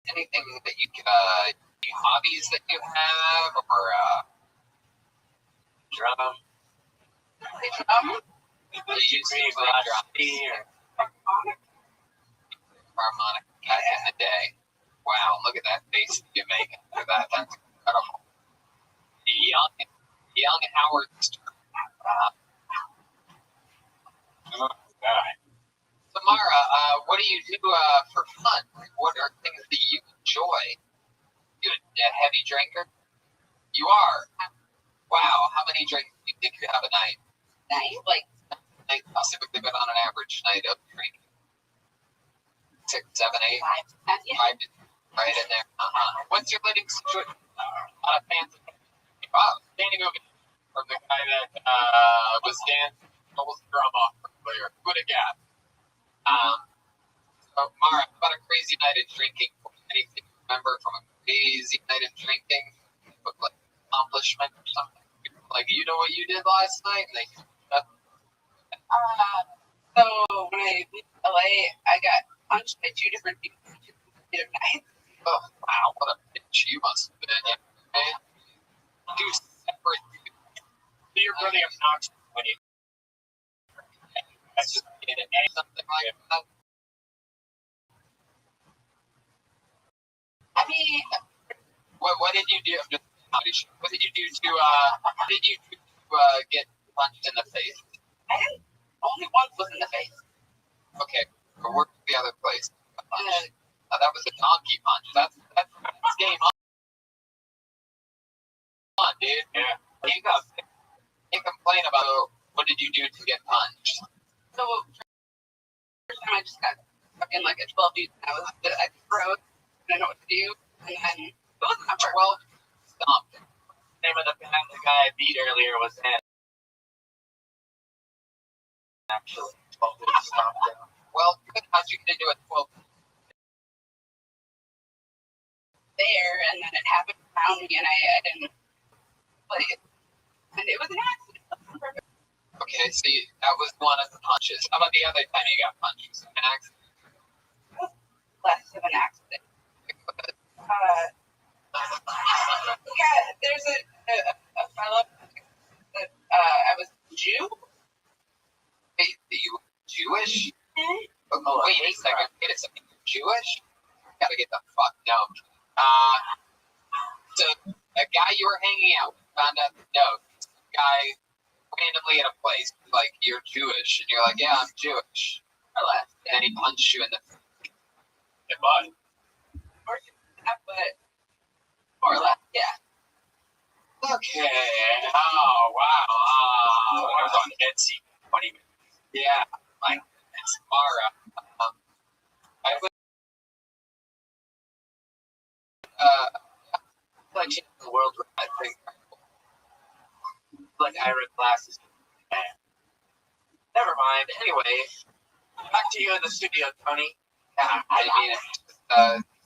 Speaker 7: that you could, any hobbies that you have or,
Speaker 6: Drum.
Speaker 7: you used to play drum harmonica back in the day. Wow, look at that face you make after that. That's incredible. Young Howard Stern. Samara, what do you do for fun? What are things that you enjoy? You a heavy drinker? You are. Wow, how many drinks do you think you have a night?
Speaker 10: Like
Speaker 7: I'll typically been on an average night of drinking. 6, 7, 8,
Speaker 10: 5, 10, yeah.
Speaker 7: 5, right in there. What's your living situation? A lot of fans. Wow, standing over from the guy that was dancing, almost drum off earlier. What a gap. So, Mara, about a crazy night of drinking. Anything you remember from a crazy night of drinking? Look like accomplishment or something? Like, you know what you did last night? And they,
Speaker 10: so when I moved to LA, I got punched by 2 different people on 2 consecutive nights.
Speaker 7: oh, wow, what a bitch you must have been. Man. 2 separate.
Speaker 6: So you're really obnoxious when you.
Speaker 7: That's just something like that.
Speaker 10: I mean,
Speaker 7: What did you do? What did you do to get punched in the face?
Speaker 10: I didn't. Only once was in the face.
Speaker 7: Okay, but where's the other place? That was a donkey punch. That's game on, dude.
Speaker 6: Yeah.
Speaker 7: You can't complain about what did you do to get punched.
Speaker 10: So first time I just got fucking like a 12 dude. I froze. I didn't know what to do. And then it wasn't that far.
Speaker 7: 12 stomped.
Speaker 6: Name of the band the guy I beat earlier was in. Actually, 12 days stomped down.
Speaker 7: Well, good. How'd you get into a 12?
Speaker 10: There, and then it happened around me, and I didn't play it. And it was an accident.
Speaker 7: Okay, so that was one of the punches. How about the other time you got punched? Was it an accident?
Speaker 10: Less of an accident. Yeah, there's a fellow that I was Jew.
Speaker 7: Wait, are you Jewish?
Speaker 10: Mm-hmm.
Speaker 7: Oh, wait a second. Wait a second. You're Jewish? Gotta get the fuck down. So, a guy you were hanging out with found out the note. Guy randomly in a place, like, you're Jewish, and you're like, yeah, I'm Jewish.
Speaker 10: Or less.
Speaker 7: And then he punched you in the
Speaker 6: Goodbye.
Speaker 10: Or but more or less, yeah.
Speaker 7: Okay. Oh, wow.
Speaker 6: I was on Etsy 20 minutes.
Speaker 7: Yeah. My goodness, Mara. I would,
Speaker 9: Like changing the world,
Speaker 7: I think,
Speaker 9: like Ira glasses. Man. Never mind. Anyway, back to you in the studio, Tony.
Speaker 7: yeah, I mean, it's just,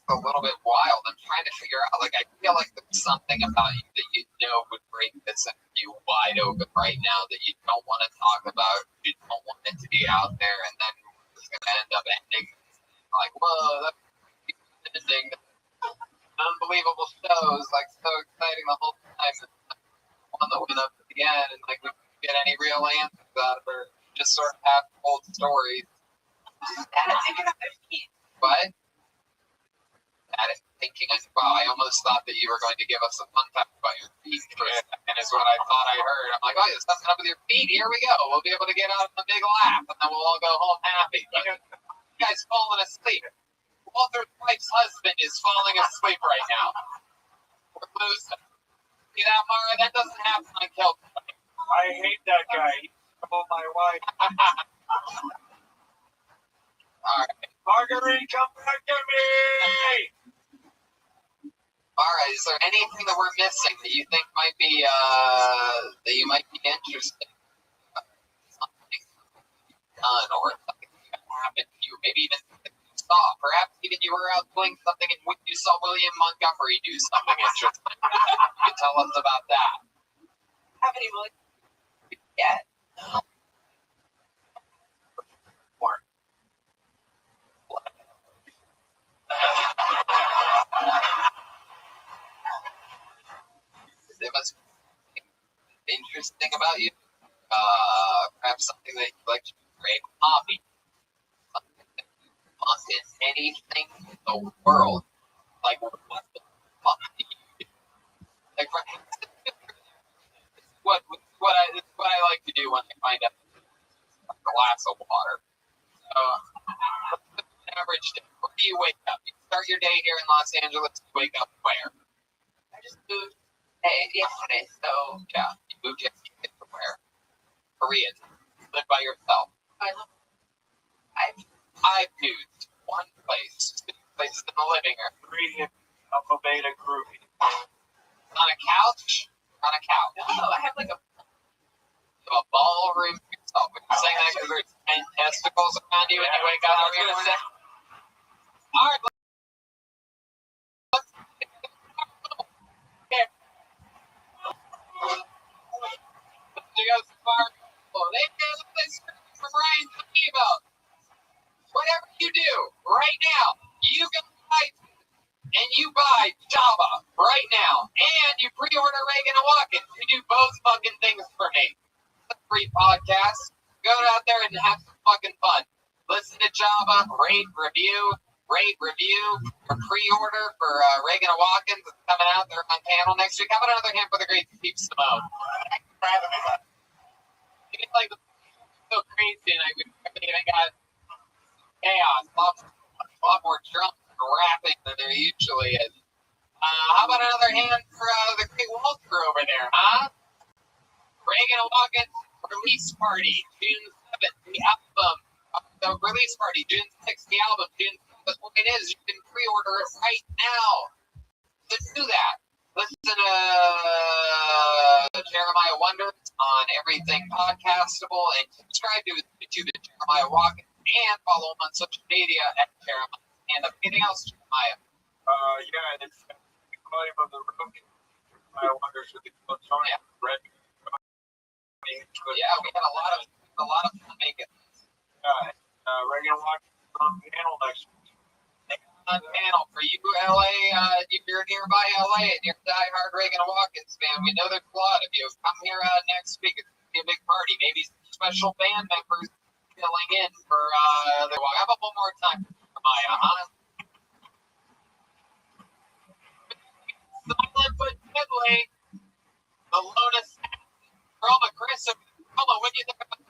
Speaker 7: a little bit wild. I'm trying to figure out, like, I feel like there's something about you that you know would break this interview wide open right now that you don't want to talk about, you don't want it to be out there, and then it's going to end up ending like, whoa, that's ending. Unbelievable shows, like, so exciting the whole time. And one that went up at the end, and, like, we couldn't get any real answers out of her. Just sort of half told stories.
Speaker 10: Dad, take it off their feet.
Speaker 7: But at it, thinking, wow, I almost thought that you were going to give us a fun fact about your feet for a second, is what I thought I heard. I'm like, oh, there's something up with your feet. Here we go. We'll be able to get out of the big laugh, and then we'll all go home happy. But you guys falling asleep. Walter's wife's husband is falling asleep right now. We're losing. See that, Mara? That doesn't happen on Kelton.
Speaker 6: I hate that guy. He stole my wife.
Speaker 7: All right.
Speaker 6: Marguerite, come back to me!
Speaker 7: All right. Is there anything that we're missing that you think might be that you might be interested in? Something done or something that happened to you? Maybe even something you saw. Perhaps even you were out doing something and you saw William Montgomery do something interesting. You can tell us about that.
Speaker 10: Haven't even looked yet.
Speaker 7: There must be something interesting about you. Perhaps something that you like to do for a hobby. Something that you want in anything in the world. Like, what the fuck do you do? Like, this is what I like to do when I find out a glass of water. So, average day. Where do you wake up? You start your day here in Los Angeles. You wake up where?
Speaker 10: I just moved yesterday, so
Speaker 7: Yeah, you moved yesterday from where? Korea. You live by yourself.
Speaker 10: I live.
Speaker 7: 5 dudes, one place, 2 places in the living room.
Speaker 6: 3 alpha beta groupie.
Speaker 7: On a couch? On a couch.
Speaker 10: No, I have like a.
Speaker 7: You have a ballroom to yourself. Are you saying that because there's 10 testicles around you and you wake up every morning? All right, you go so far. They know this from Ryan Amiibo. Whatever you do right now, you go to iTunes and you buy Java right now, and you pre-order Reagan and Watkins. You do both fucking things for me. It's a free podcast. Go out there and have some fucking fun. Listen to Java, rate, review, or pre-order for Reagan and Watkins. It's coming out. They're on panel next week. How about another hand for the great Steve Simone? Thanks for having me. It's like so crazy, and I even got chaos, a lot more drunk and rapping than there usually is. How about another hand for the great Walter over there, huh? Reagan and Watkins release party, June 7th, the album. The release party, June 6th, the album, June 7th. What it is, you can pre-order it right now. So do that. Listen to Jeremiah Wonders on everything podcastable, and subscribe to his YouTube at Jeremiah Watkins, and follow him on social media at Jeremiah. And anything else, Jeremiah?
Speaker 6: Yeah, it's volume of the room. I wonders with the Tony.
Speaker 7: Yeah.
Speaker 6: Red.
Speaker 7: Yeah, we had a lot of fun making this.
Speaker 6: Reagan Watkins on panel next week.
Speaker 7: On panel for you, LA. If you're nearby LA and you're a diehard Reagan and Watkins fan, we know there's a lot of you. Come here next week. It's gonna be a big party. Maybe some special band members filling in for the walk. How about one more time, Jeremiah? Huh? Silent but deadly. The Lotus Chroma Chris Come on, what do you think about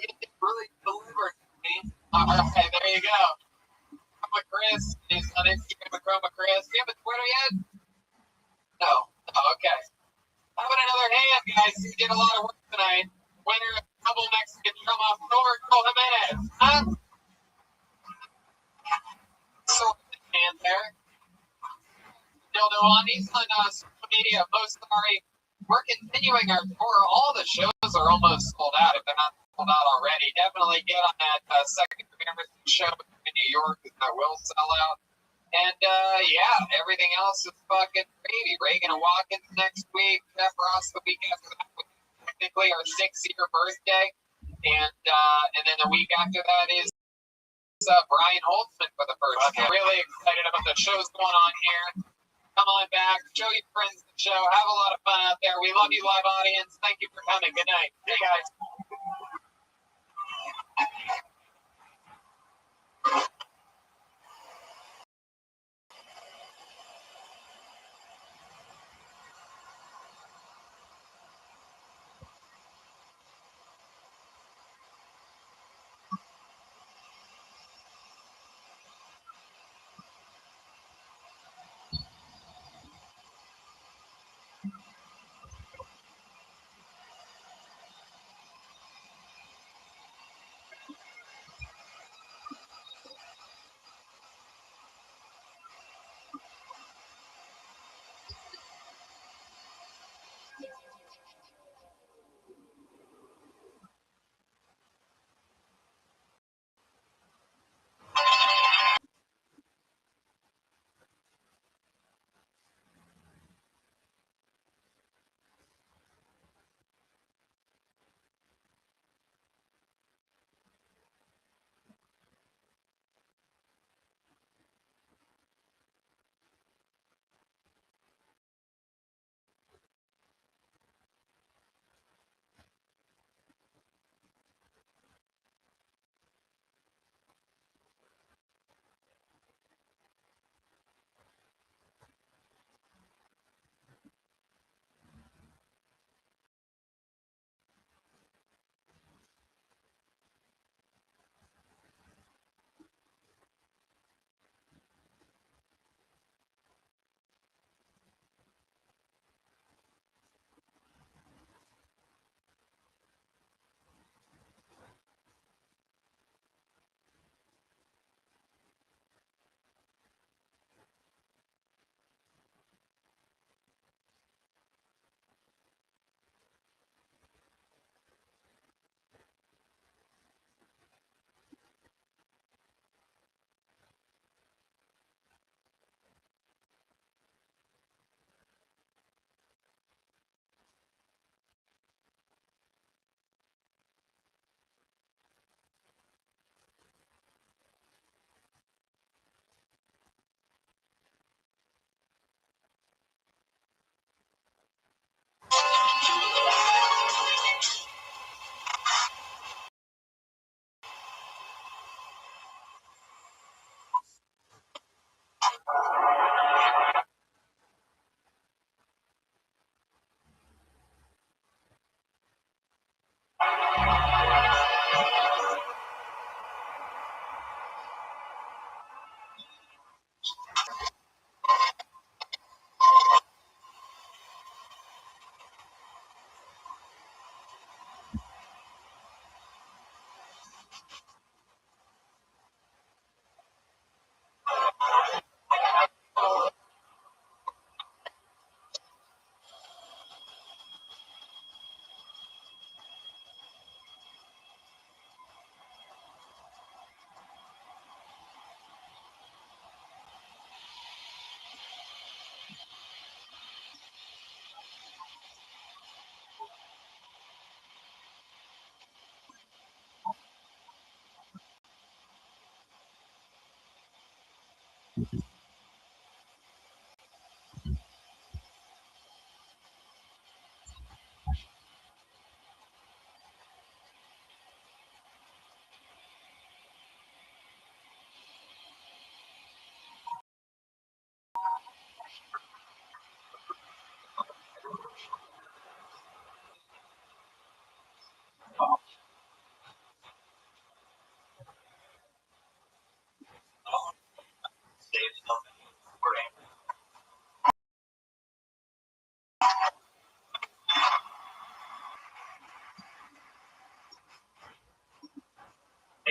Speaker 4: It really delivered to me.
Speaker 7: all right, there you go. Chroma Chris is on Instagram with Chroma Chris. Do you have a Twitter yet? No. Oh, okay. How about another hand, guys? You did a lot of work tonight. Winner of double Mexican drum off Norco Jimenez. Huh? So, hand there. Dildo on. He's on social media. Most sorry. We're continuing our tour. All the shows are almost sold out if they're not sold out already. Definitely get on that second Emerson show in New York because that will sell out. And yeah, everything else is fucking gravy. Reagan and Watkins next week. Jeff Ross the week after that, which is technically our 6-year birthday. And then the week after that is Brian Holtzman for the first time. Really excited about the shows going on here. Come on back, show your friends the show, have a lot of fun out there. We love you, live audience. Thank you for coming. Good night. Hey, guys.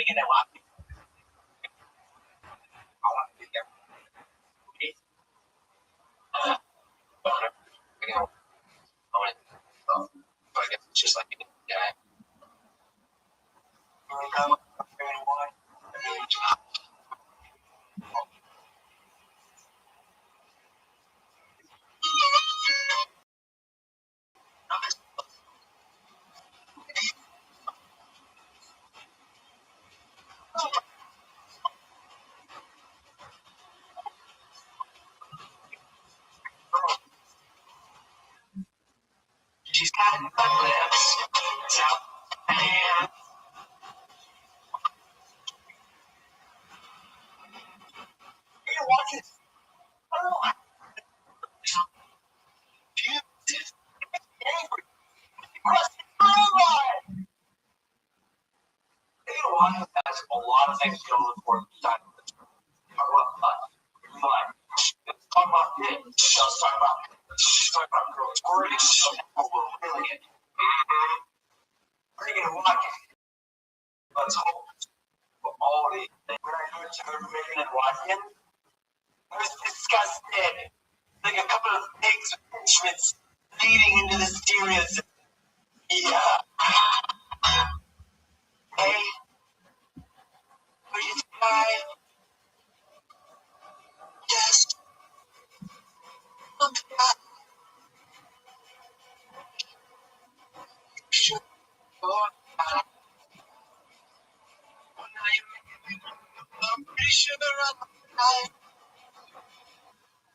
Speaker 9: Reagan and Watkins. I want to be there.
Speaker 6: So I guess it's just like, yeah.
Speaker 9: She's got good lips. So, and you're watching. Oh, Jesus. Angry. Crusty robot.
Speaker 6: One has a lot of things going for it. Talk about fun. Let's talk about it. Let's talk about girls. We're really it. Reagan and Watkins. Let's hope for all the when I heard you heard Reagan and Watkins, I was disgusted. Like a couple of pigs with instruments leading into the stereos. Yeah. Hey. Are you tired? Yes. Look at sure. I'm pretty sure I'm alive.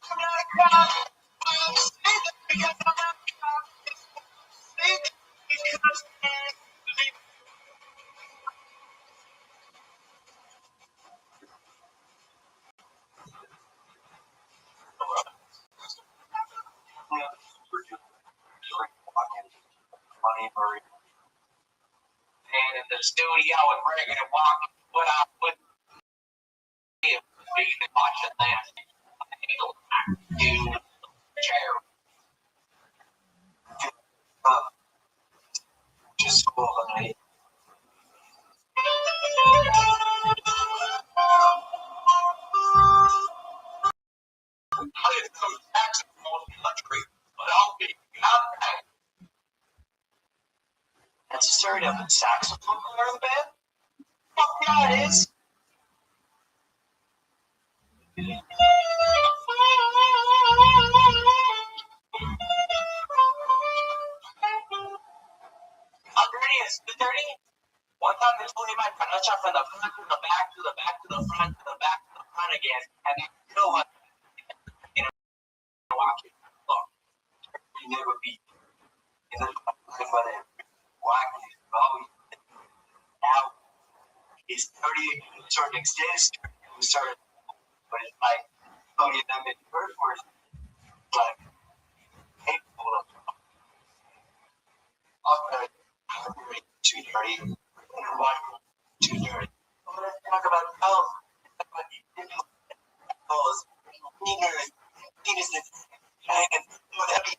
Speaker 6: I'm not a cop. I'm saying that because I'm not a cop. Saying that because and in the studio with Reagan and Watkins, what I would be watching that. Do chair. Just cool, honey. I didn't know saxophone country, but I'll be out there. That's a stereo of the saxophone player in the band? Fuck yeah, it is. I'm dirty, it's the dirty. One time they told me my touch up from the front to the back to the back to the front to the back to the front again, and you know what? Walking. Look, you never beat. And then walking, always now it's 30 certain extent. We started, but it's like, oh, yeah, that made the first words, but painful. Okay, too dirty. Too dirty. Let's talk about health. Balls, penises, and whatever.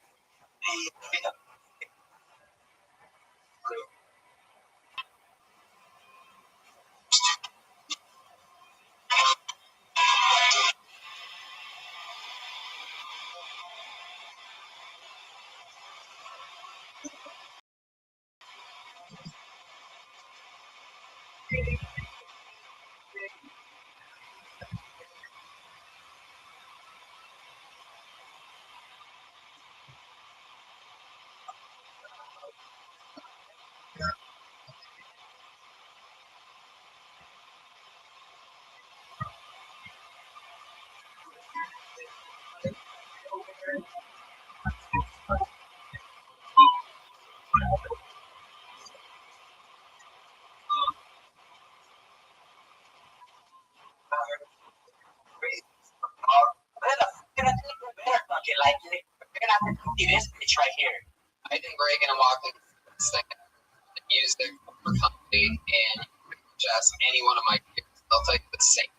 Speaker 6: This bitch right here.
Speaker 7: I think Reagan and Watkins and music for comedy, and just any one of my kids, they'll take the same.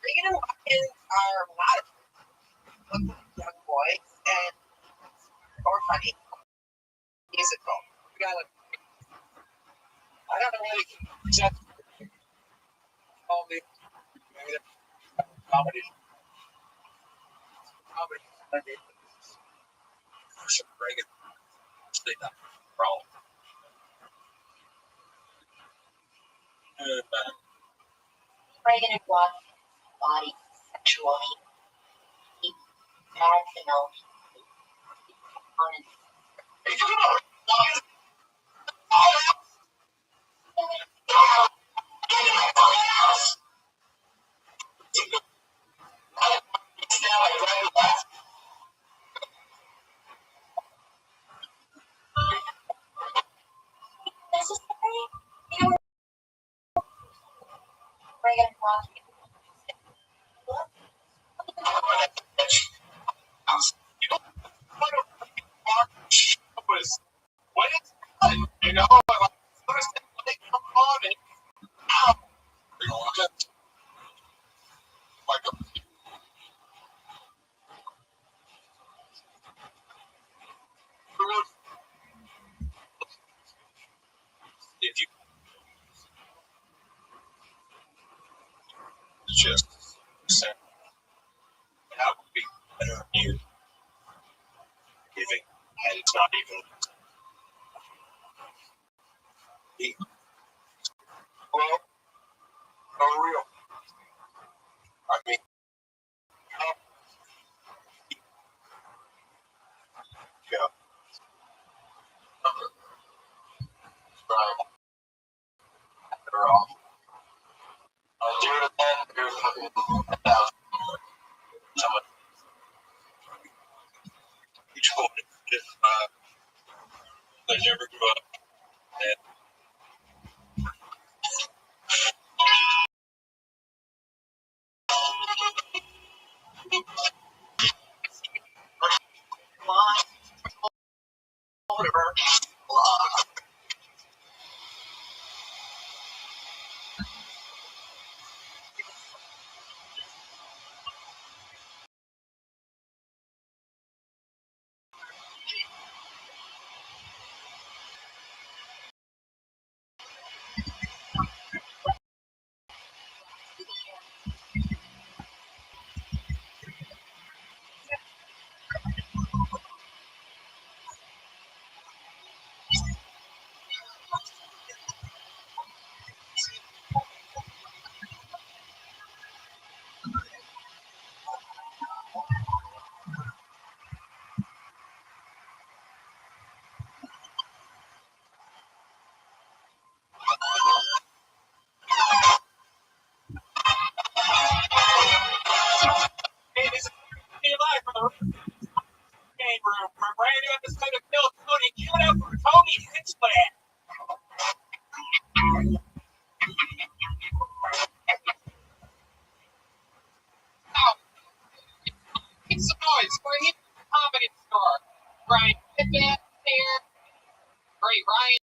Speaker 5: Reagan and Watkins are a lot of young boys and or funny musical.
Speaker 6: got it. I don't know why they keep present all the maybe they're comedy. Comedy.
Speaker 4: Reagan. Stay down. Problem.
Speaker 5: Reagan and Rothschild's body sexually. He had to know components. Necessary? You know, Reagan and Rothschild.
Speaker 6: Was what it's done, you know, like first they come on and
Speaker 4: Like a if you just say that would be better you giving and it's not even well for real. I mean yeah. Right. They're all here's someone each one if they never grew up and
Speaker 6: it is live for the game room for a brand new episode of Bill Tony. Give it up for Tony Hinchland.
Speaker 7: Make some noise. We're here at the Comedy Store. Ryan Pittman here. Great Ryan.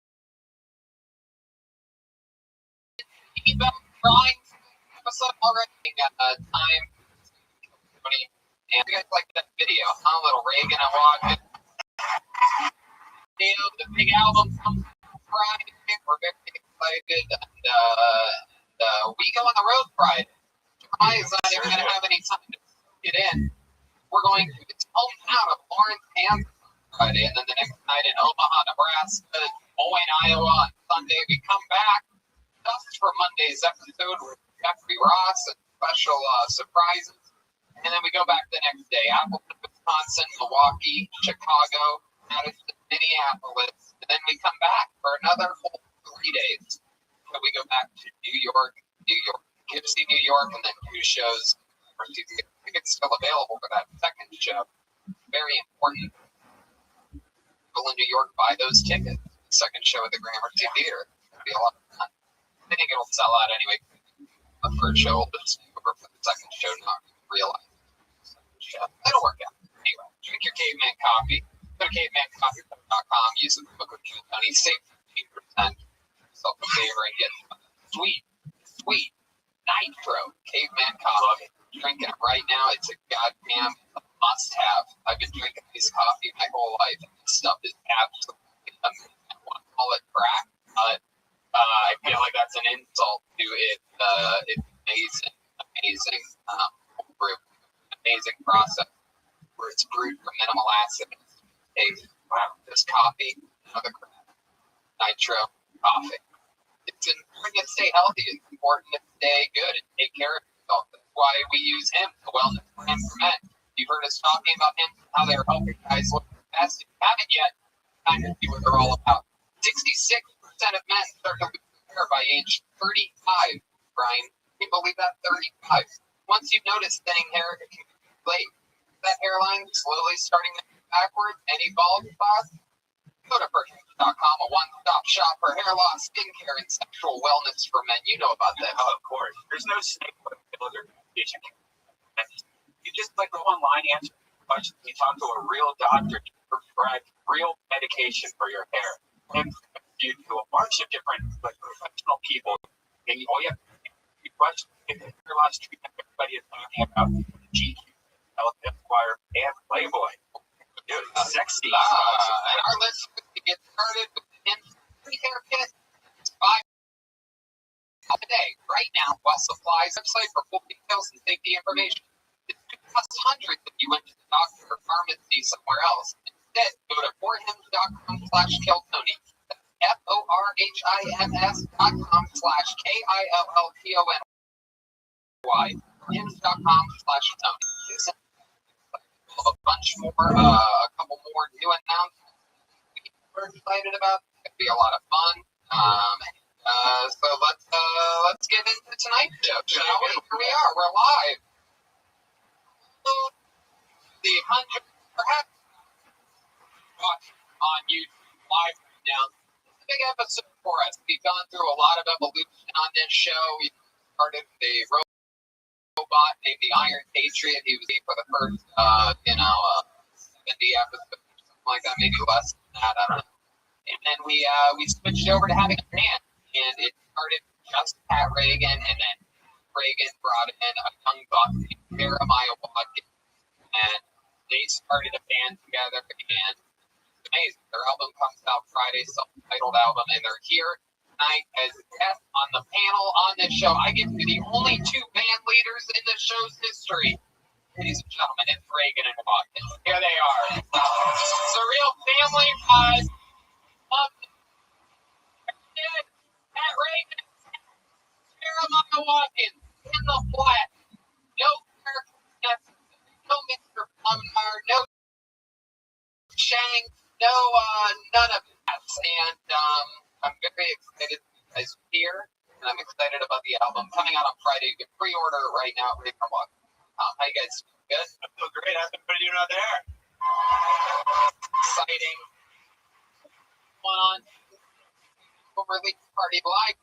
Speaker 7: Email drawings. Episode already. Time. And you guys like that video, huh? Little Reagan and walking. The big album comes Friday. We're very excited. And we go on the road Friday. I is not even going to have any time to get in. We're going to its hometown of Lawrence, Kansas Friday, and then the next night in Omaha, Nebraska, Moines, Iowa. On Sunday, we come back just for Monday's episode with Jeffrey Ross and special surprises. And then we go back the next day. Appleton, Wisconsin, Milwaukee, Chicago, Madison, Minneapolis. And then we come back for another whole 3 days. So we go back to New York, Poughkeepsie, New York, and then 2 shows. Tickets still available for that second show. Very important. People in New York buy those tickets. Second show at the Gramercy Theater. It'll be a lot of fun. I think it'll sell out anyway. The first show will just over for the second show, not realize. It'll work out. Anyway, drink your caveman coffee. Go to cavemancoffee.com. Use the code Tony. Save 15%. Yourself a favor and get sweet nitro caveman coffee. Drinking it right now. It's a goddamn must-have. I've been drinking this coffee my whole life. This stuff is absolutely amazing. it's amazing brew, amazing process where it's brewed for minimal acid. Wow, this coffee, another crap, nitro coffee. It's important to stay healthy. It's important to stay good and take care of yourself. That's why we use him, the wellness plan for men. You've heard us talking about him, how they're helping guys look the best. If you haven't yet, time to see what they're all about. 66% of men start to lose their hair by age 35, Brian. Can you believe that? 35. Once you've noticed thinning hair, it can be too late. That hairline slowly starting to move backwards, any bald spots, go to Perkins.com, a one-stop shop for hair loss, skincare, and sexual wellness for men. You know about that.
Speaker 3: Oh, of course. There's no snake oil or medication. You just like go online, answer questions, you talk to a real doctor to prescribe real medication for your hair. And you do a bunch of different like professional people. And you, all you have to do questions. Get the hair loss treatment everybody is talking about. GQ, Esquire, and Playboy. Dude, sexy.
Speaker 7: And our listeners to get started with the free hair kit. It's $5 a day, right now, while supplies website for full details and safety information. It could cost hundreds if you went to the doctor or pharmacy somewhere else. Instead, go to forhims.com/killtony. That's forhims.com/KILLTONY. Forhims.com/Tony. A bunch more, a couple more new announcements we're excited about. It's gonna be a lot of fun. So let's get into tonight's show, shall we? Here we are. We're live. The 100, perhaps watching on YouTube live right now. It's a big episode for us. We've gone through a lot of evolution on this show. We started with a robot named the Iron Patriot. He was for the first, 70 episodes, something like that, maybe less than that. I don't know. And then we switched over to having a band, and it started just Pat Reagan, and then Reagan brought in a young buck named Jeremiah Watkins, and they started a band together, and it's amazing. Their album comes out Friday, self-titled album, and they're here tonight as guests on the panel on this show. I get to be the only two band leaders in the show's history. Ladies and gentlemen, it's Reagan and Watkins. Here they are. It's a real family vibe. Love it. Pat Reagan, Jeremiah Watkins in the flat. No character necessary. No Mr. Plummer. No Shang. No, none of that. And I'm very excited that you guys are here. And I'm excited about the album coming out on Friday. You can pre-order it right now at Reagan and Watkins. How you guys feel? Good?
Speaker 3: I feel great. How's everybody doing out there?
Speaker 7: Exciting. Going on release party live.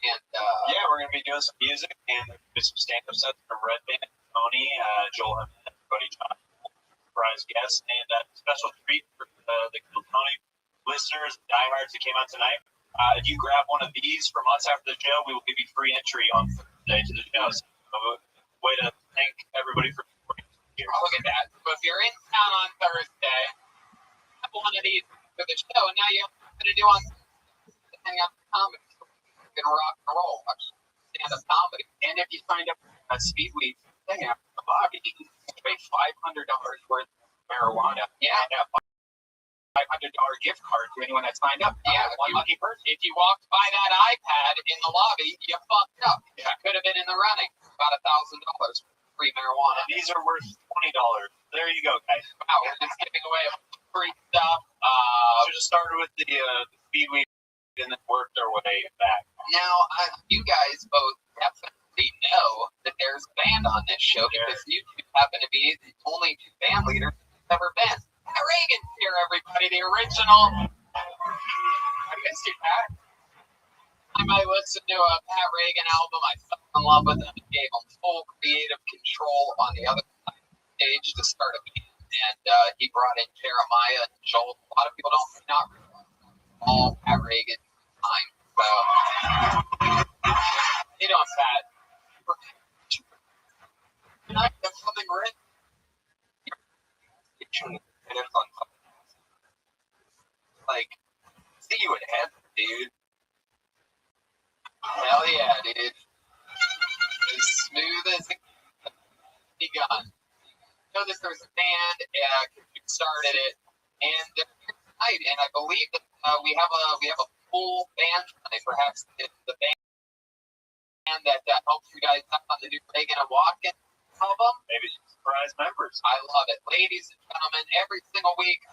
Speaker 7: And
Speaker 3: Yeah, we're going to be doing some music and do some stand-up sets from Red Band, Tony, Joel, and everybody, John, surprise guests, and a special treat for the Kill Tony listeners, diehards that came out tonight. If you grab one of these from us after the show, we will give you free entry on Thursday to the show. So, way to thank everybody for supporting us here.
Speaker 7: look at that. So if you're in town on Thursday, have one of these for the show, and now you have something to do on hang out with comedy. We're gonna rock and roll, stand-up comedy.
Speaker 3: And if you signed up for Speedweed thing after the lobby, you can pay $500 worth of marijuana.
Speaker 7: Yeah.
Speaker 3: And a $500 gift card to anyone that signed up.
Speaker 7: Yeah,
Speaker 3: One lucky person.
Speaker 7: if you walked by that iPad in the lobby, you fucked up.
Speaker 3: Yeah.
Speaker 7: You could have been in the running. About $1,000 for free marijuana.
Speaker 3: These are worth $20. There you go, guys.
Speaker 7: Wow, we're just giving away free stuff.
Speaker 3: Should have started with the Speedweed and then worked our way back.
Speaker 7: Now, you guys both definitely know that there's a band on this show because you two happen to be the only two band leaders there's ever been. Pat Reagan's here, everybody, the original. I guess you, Pat. I might listen to a Pat Reagan album. I fell in love with him and gave him full creative control on the other side of the stage to start a band. And he brought in Jeremiah and Joel. A lot of people don't not realize all Pat Reagan time. So, how you doing, Pat? Can I have something written?
Speaker 4: Like, see you in heaven, dude.
Speaker 7: Hell yeah, dude. As smooth as it begun. I know this there's a band who started it, and tonight, and I believe that we have a full band tonight. Perhaps the band that helps you guys out on the new Reagan and Watkins album.
Speaker 2: Maybe surprise members.
Speaker 7: I love it, ladies and gentlemen. Every single week,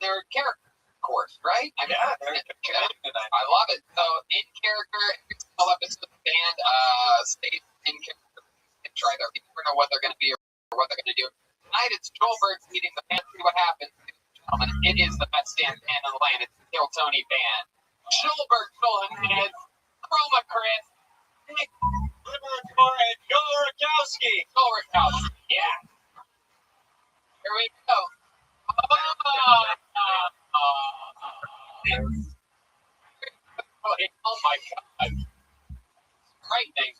Speaker 7: they're character, of course, right? I mean,
Speaker 2: Yeah, they're tonight.
Speaker 7: I love it. So in character, every single episode of the band stays in character and try their. You never know what they're going to be or what they're going to do. Tonight it's Joelberg's meeting the band. See what happens. Gentlemen, it is the best damn band in the land. It's the Kill Tony band. Joelberg, Joel Jimenez, Chroma Chris, Nick Liberatore, and Joel Rakowski. Joel Rakowski, yeah. Here we go. Oh my God. Frightening.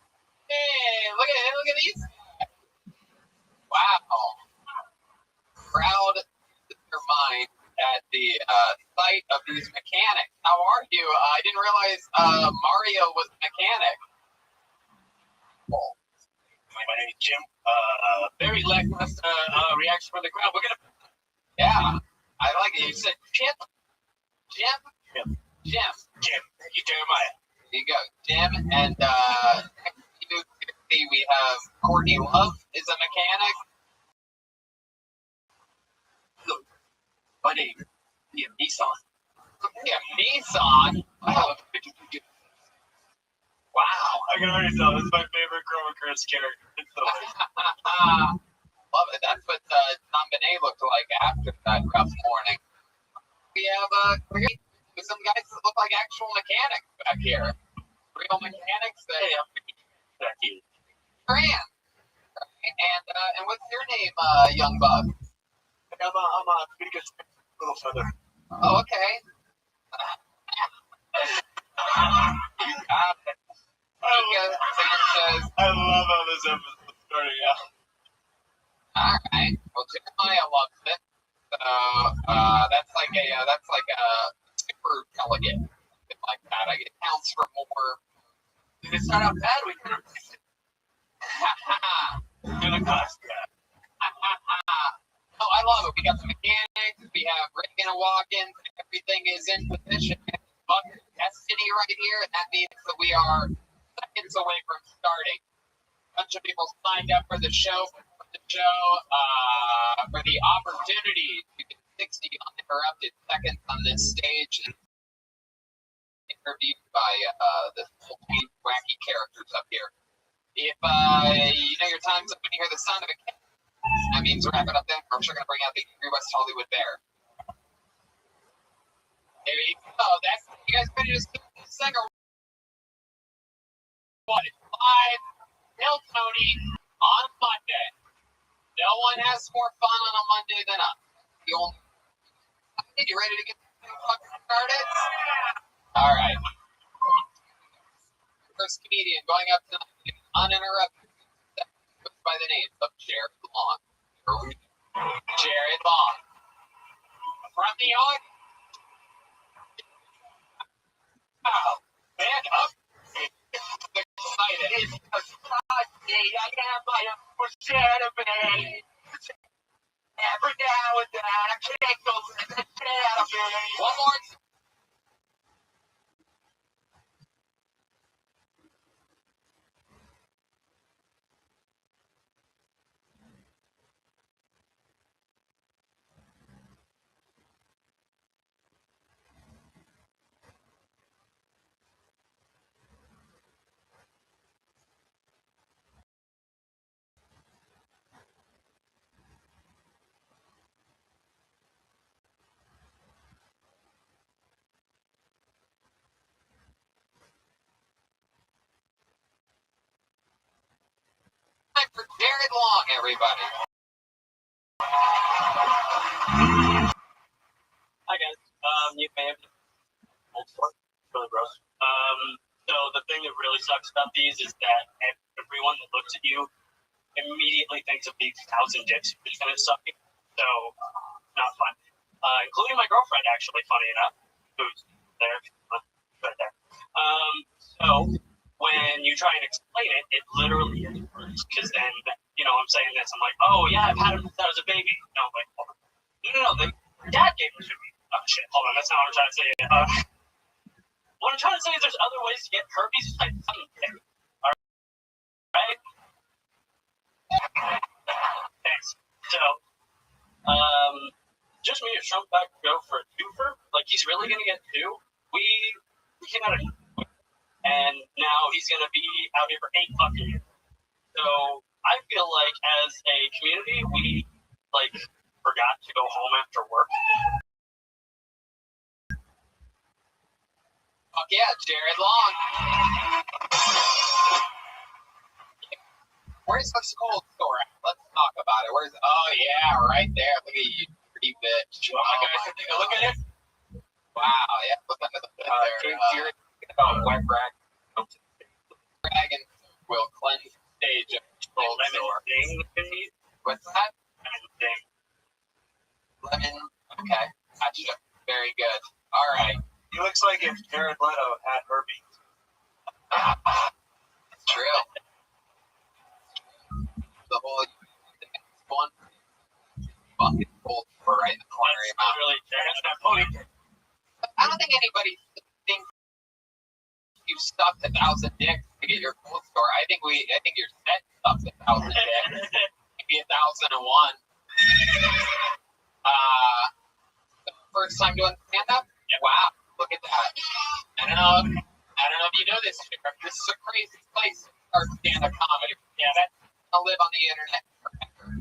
Speaker 7: Hey, look at these. Wow. Proud their mind at the sight of these mechanics. How are you? I didn't realize Mario was a mechanic.
Speaker 2: My name is Jim. Very lackluster reaction from the crowd. We're gonna.
Speaker 7: Yeah, I like it. You said Jim.
Speaker 2: You Jeremiah.
Speaker 7: There you go, Jim. And next to you, we have Courtney Love is a mechanic.
Speaker 2: Look, my name is Nissan.
Speaker 7: Yeah, Nissan. Wow. Wow.
Speaker 2: I can already tell. This is my favorite Chroma Chris character. It's so
Speaker 7: Love it. That's what Tom Benet looked like after that rough morning. We have some guys that look like actual mechanics back here. Real mechanics.
Speaker 2: back here.
Speaker 7: Grant. And what's your name, young buck?
Speaker 2: I'm a biggest little feather.
Speaker 7: Oh, okay. You got it.
Speaker 2: I love how this episode is starting out.
Speaker 7: All right. Well, Jeremiah loves it. So that's like a super delegate, something like that. It counts for more.
Speaker 2: Did it start out bad? We could have fixed it. Gonna cost that.
Speaker 7: Oh, I love it. We got the mechanics. We have Reagan and Watkins. Everything is in position. Destiny right here, and that means that we are seconds away from starting. A bunch of people signed up for the show, for the opportunity to get 60 uninterrupted seconds on this stage and interviewed by the wacky characters up here. If you know your time's up when you hear the sound of a cat, that means wrap it up then. I'm sure going to bring out the Angry West Hollywood Bear. There you go. That's you guys ready to sing or what? Live, Kill Tony on Monday. No one has more fun on a Monday than us. You ready to get started? All right. First comedian going up tonight, uninterrupted, by the name of Jared Long. Jared Long. From the audience. Wow, man up. Excited. It's a Sunday. I got my foreshadowing. Every now and then I can't go to the shadow. One more. Time for Jared Long, everybody.
Speaker 2: Hi guys. You may have old sport. Really gross. So the thing that really sucks about these is that everyone that looks at you immediately thinks of these 1,000 dicks who's gonna suck you. So not fun. Including my girlfriend, actually, funny enough, who's there, right there.
Speaker 8: So when you try and explain it, it literally gets worse. Because then, I'm saying this. I'm like, oh yeah, I've had him since I was a baby. No, I'm like, no, your dad gave him to me. Oh shit, hold on, that's not what I'm trying to say. What I'm trying to say is there's other ways to get herpes type something. Alright? Thanks. So, just me and Trump back to go for a twofer. Like, he's really gonna get two. We came out of and now he's gonna be out here for 8 fucking years. So I feel like as a community, we forgot to go home after work.
Speaker 7: Fuck yeah, Jared Long. Where's the cold store at? Let's talk about it. Oh yeah, right there. Look at you, pretty bitch.
Speaker 8: You want my guys to take a look at it?
Speaker 7: Wow, yeah, look under the hood there.
Speaker 6: Wet rag.
Speaker 7: Dragon will cleanse the stage of the cold store. What's that? Lemon. Okay, gotcha. Very good. All right.
Speaker 3: He looks like if Jared Leto had herpes.
Speaker 7: It's true. The whole one fucking cold store right in the corner of your mouth.
Speaker 8: Really, Jared's that funny.
Speaker 7: I don't think anybody thinks you stuffed 1,000 dicks to get your cold store. I think your set stuffed 1,000 dicks. Maybe 1,001. First time doing stand up? Yeah. Wow, look at that. I don't know if you know this. This is a crazy place for stand up comedy. Yeah, that's gonna live on the internet forever.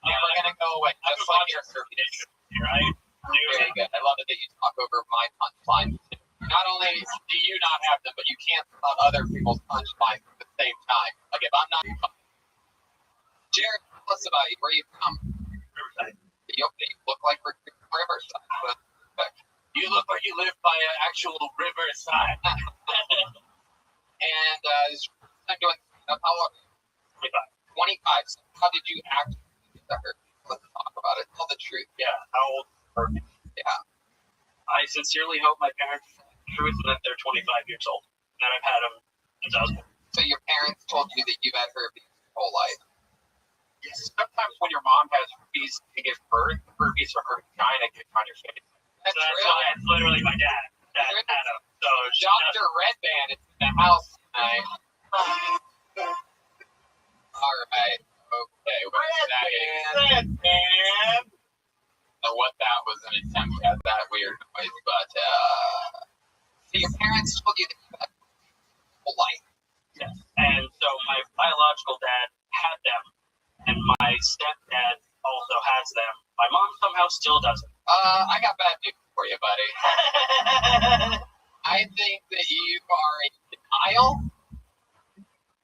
Speaker 7: Never gonna go away. Just like your reputation.
Speaker 8: Right?
Speaker 7: Very good. I love it that you talk over my punchlines. Not only do you not have them, but you can't love other people's punchlines at the same time. Like if I'm not Jared, tell us about you. Where you from?
Speaker 8: Riverside.
Speaker 7: You look like Riverside.
Speaker 8: You look like you live by an actual riverside.
Speaker 7: And I'm doing how long? 25. So how did you act? Let's talk about it. Tell the truth.
Speaker 8: Yeah. How old?
Speaker 7: Yeah.
Speaker 8: I sincerely hope my parents tell the truth and that they're 25 years old. And that I've had them since I was born.
Speaker 7: So your parents told you that you've had herpes your whole life.
Speaker 6: Yes. Sometimes when your mom has herpes to give birth, herpes from her vagina gets on your face.
Speaker 7: That's
Speaker 8: So
Speaker 7: real.
Speaker 8: why it's literally my dad. Dad had them. So
Speaker 7: Dr. Redband is in the house tonight. All right. Okay. What is that?
Speaker 8: Redband.
Speaker 7: Know what that was an attempt at that weird noise, but so your parents told you that you had whole life.
Speaker 8: Yes. And so my biological dad had them, and my stepdad also has them. My mom somehow still doesn't.
Speaker 7: I got bad news for you, buddy. I think that you are in denial,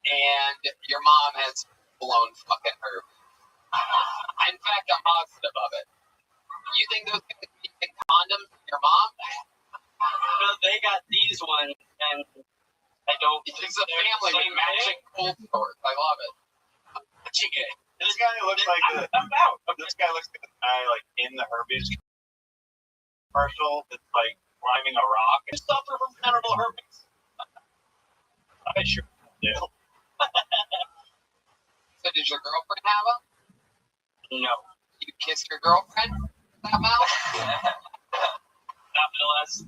Speaker 7: and your mom has blown fucking her. In fact, I'm positive of it. You think those things can condoms from your mom?
Speaker 8: Well, they got these ones, and I don't.
Speaker 7: It's a family with matching cold stores. I love it.
Speaker 8: Chicken.
Speaker 3: This guy looks like
Speaker 8: I'm out.
Speaker 3: this guy looks like the guy like in the herpes commercial that's like climbing a rock.
Speaker 8: You suffer from genital herpes. I sure do.
Speaker 7: So did your girlfriend have them?
Speaker 8: No.
Speaker 7: You kissed your girlfriend with that mouth?
Speaker 8: Nevertheless,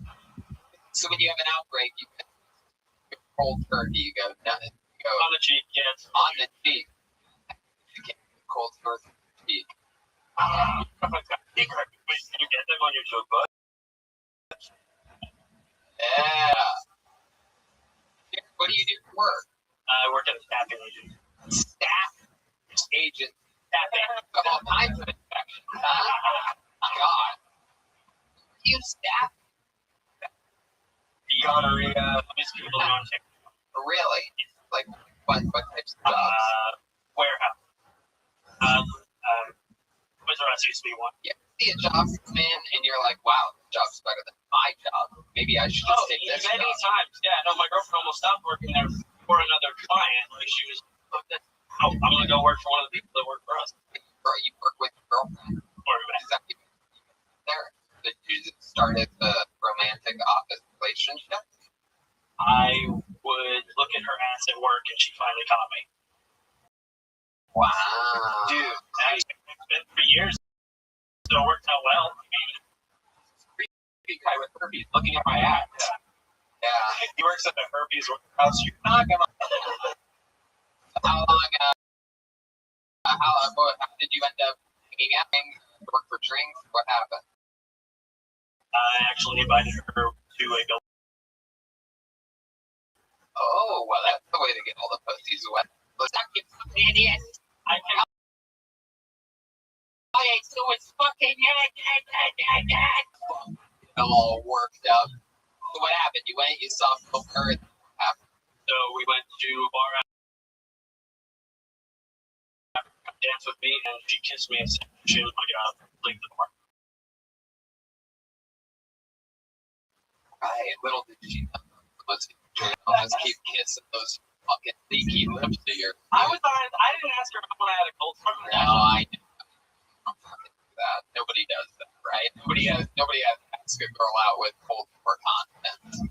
Speaker 7: So when you have an outbreak, you get cold turkey. You go down it. You go
Speaker 8: on the cheek, yes.
Speaker 7: on the cheek. You get cold turkey on the cheek.
Speaker 8: Wait, can you get them on your toe butt?
Speaker 7: Yeah. What do you do for work?
Speaker 8: I work at a staffing agency.
Speaker 7: Staff agent. Staffing of all kinds of infections. God. You staff?
Speaker 8: Gonorrhea, miscommunication on TikTok.
Speaker 7: Really? Like what types of jobs?
Speaker 8: Warehouse. Toys R Us used to be one.
Speaker 7: You ever see a job come in and you're like, wow, this job's better than my job. Maybe I should just take this
Speaker 8: many
Speaker 7: job.
Speaker 8: times. Yeah, no, my girlfriend almost stopped working there for another client. Like she was, I'm gonna go work for one of the people that work for us.
Speaker 7: Bro, you work with your girlfriend.
Speaker 8: Or
Speaker 7: Exactly. There. Did you start as a romantic office relationship?
Speaker 8: I would would look at her ass at work, and she finally caught me.
Speaker 7: Wow.
Speaker 8: Dude, it's been 3 years, so it worked out well. I mean,
Speaker 7: Creepy guy with herpes looking at my ass. Yeah.
Speaker 8: he works at the herpes warehouse. You're not gonna.
Speaker 7: How long? How did you end up hanging out? Work for drinks? What happened?
Speaker 8: I actually invited her to a go.
Speaker 7: Oh, well, that's the way to get all the pussies wet. Let's not get some idiot.
Speaker 8: I can.
Speaker 7: Okay, so it's fucking all worked up. So what happened? You went, you saw Bill Burr.
Speaker 8: So we went to a bar after dance with me, and she kissed me and said she was gonna leave the bar.
Speaker 7: Right, little did she know. Let's keep kissing those fucking leaky lips to your.
Speaker 8: I didn't ask her when I had a cold sore.
Speaker 7: No, I know. That. Nobody does that, right? Nobody has to ask a girl out with cold sore confidence.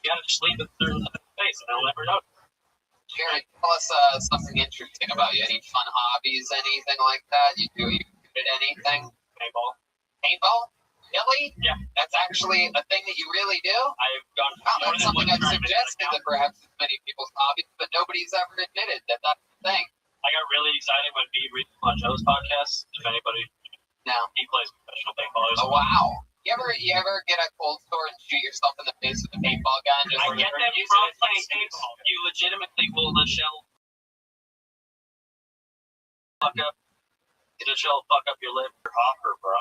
Speaker 8: You gotta just leave it through the face, and they'll never know.
Speaker 7: Jared, tell us something interesting about you. Any fun hobbies, anything like that? You good at anything?
Speaker 8: Paintball.
Speaker 7: Paintball? Really?
Speaker 8: Yeah.
Speaker 7: That's actually a thing that you really do?
Speaker 8: I've gone.
Speaker 7: Wow, that's something I've suggested that perhaps it's many people's hobbies, but nobody's ever admitted that that's the thing.
Speaker 8: I got really excited when B read on Joe's podcast. If anybody,
Speaker 7: No.
Speaker 8: he plays professional paintball.
Speaker 7: Oh, wow. You ever get a cold sore and shoot yourself in the face with a paintball gun? Just
Speaker 8: I get that from playing paintball. You legitimately will the shell fuck up. The shell fuck up your lip. Your hopper, bro.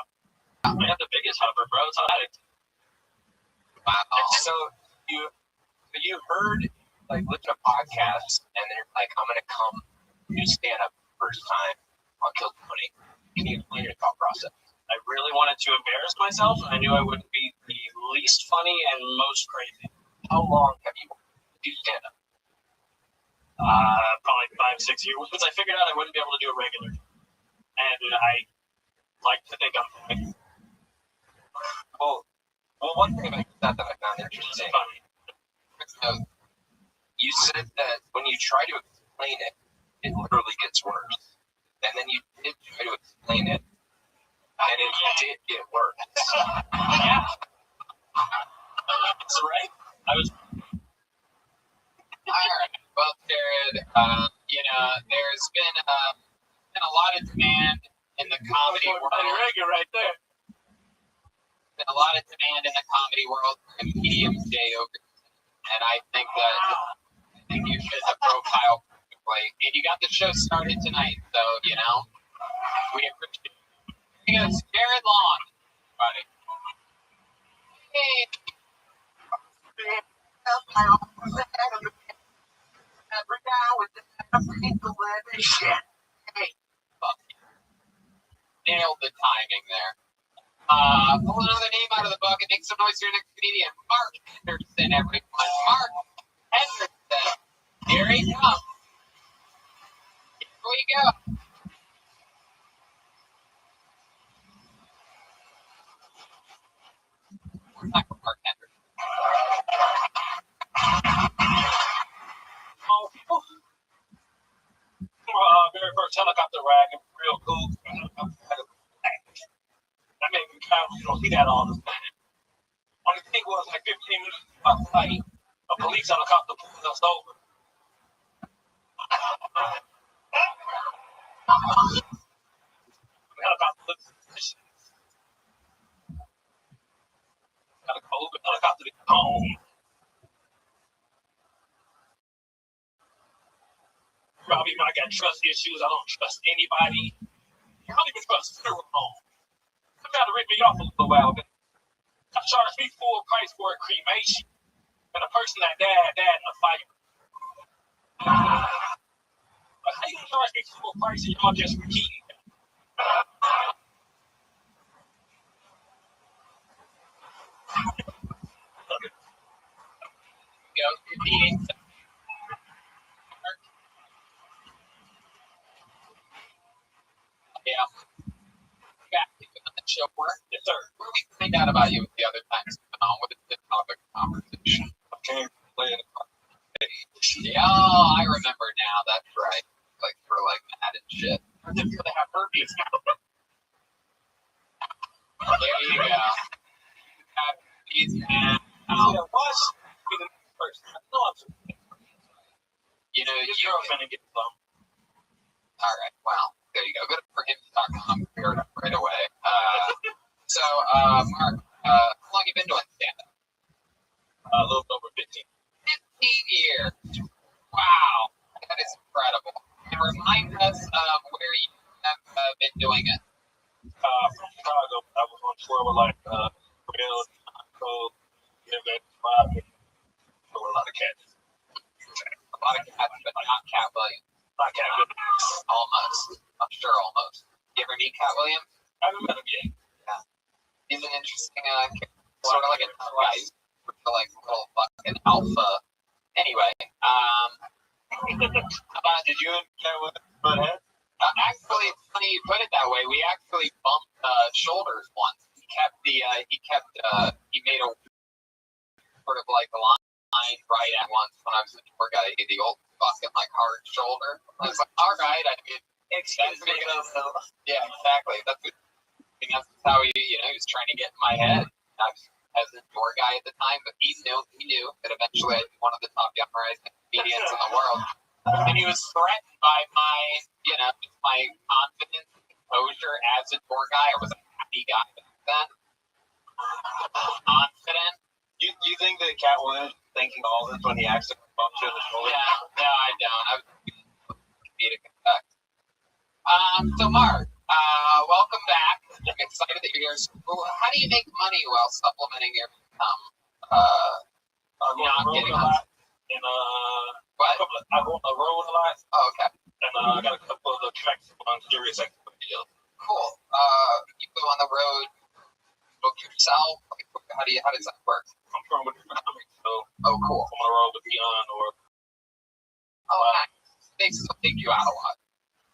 Speaker 8: I have the biggest hopper, bro. It's hot.
Speaker 7: Wow.
Speaker 9: So you heard like listen to podcasts, and then you're like, I'm gonna come do stand up first time on Kill Tony. Can you explain your thought process?
Speaker 8: I really wanted to embarrass myself. I knew I wouldn't be the least funny and most crazy.
Speaker 9: How long have you do stand up?
Speaker 8: Probably 5-6 years. Once I figured out I wouldn't be able to do it regular, and I like to think I'm funny.
Speaker 9: Well, one thing about that I found interesting.
Speaker 8: Funny.
Speaker 9: You said that when you try to explain it, it literally gets worse. And then you did try to explain it, and it did get worse.
Speaker 8: Yeah. That's right. I was.
Speaker 7: All right. Well, Jared, there's been a lot of demand in the comedy world.
Speaker 8: Right there.
Speaker 7: Been a lot of demand in the comedy world for a medium J.O. And I think you fit the profile perfectly. And you got the show started tonight, so we appreciate it. It's Jared Long, buddy. Hey. Nailed the timing there. Pull another name out of the book and make some noise for your next comedian. Mark Henderson, everyone. Mark Henderson. Here he comes. Here we go. We're not for Mark Henderson.
Speaker 8: Very first helicopter ride, it was real cool. I mean, you don't see that all the time. Only thing was like 15 minutes about the flight, a police helicopter pulled us over. Helicopter looked suspicious. Helicopter to go home. Probably when I got trust issues, I don't trust anybody. I don't even trust funeral home. I gotta rip me off a little while, but I charged me full price for a cremation and a person that died in a fire. But how you charge me full price and y'all just repeating it?
Speaker 7: Yeah. Back to the show work?
Speaker 3: Yes, sir.
Speaker 7: Where we find out about you the other times? What is the topic of conversation?
Speaker 4: Okay, playing
Speaker 7: Yeah, I remember now. That's right. Like for like mad and shit.
Speaker 8: Or just they have herpes.
Speaker 7: There you go. These and
Speaker 3: Yeah, watch. Be the next person. No, I'm sorry.
Speaker 7: you know,
Speaker 3: His
Speaker 7: you
Speaker 3: girlfriend and get some.
Speaker 7: all right. Well, there you go. Good for him to talk right away. Mark, how long you been doing stand-up?
Speaker 3: A little over 15.
Speaker 7: 15 years. Wow, that is incredible. And remind us of where you have been doing it.
Speaker 3: From Chicago, I was on tour with like Real, Code, a lot of cats.
Speaker 7: A lot of cats, but not Cat Williams.
Speaker 3: Not Cat Williams.
Speaker 7: Almost. I'm sure almost. You ever meet Cat Williams?
Speaker 3: I haven't met him yet.
Speaker 7: He's an interesting sort of like a tough guy. He's like little fucking alpha. Anyway,
Speaker 3: Did you and Cat Williams butt heads?
Speaker 7: actually, it's funny you put it that way. We actually bumped shoulders once. He made a sort of like a line right at once when I was a tour guide. The old fucking like hard shoulder. I was like, all right, I mean,
Speaker 3: Excuse me.
Speaker 7: yeah, exactly. That's how he was trying to get in my head. I was as a tour guy at the time, but he knew that eventually I'd be one of the top young rising comedians in the world. And he was threatened by my confidence and composure as a tour guy. I was a happy guy back then. Confident.
Speaker 3: You think that Cat Williams was thinking all this when he accidentally bumped you in the shoulder?
Speaker 7: Yeah, no, I don't. I was comedic effect. So Mark, welcome back. I'm excited that you're here. So, how do you make money while supplementing your income?
Speaker 3: I go on the road a lot. And
Speaker 7: What?
Speaker 3: I go on the road a lot.
Speaker 7: Oh, okay.
Speaker 3: And I got a couple of the tracks on Serious Expo deals.
Speaker 7: Cool. You go on the road, book yourself. Like, how does that work?
Speaker 3: I'm from with comics, so
Speaker 7: Oh, cool.
Speaker 3: I'm on the road with Dion or
Speaker 7: Oh, nice. They still take you out a lot.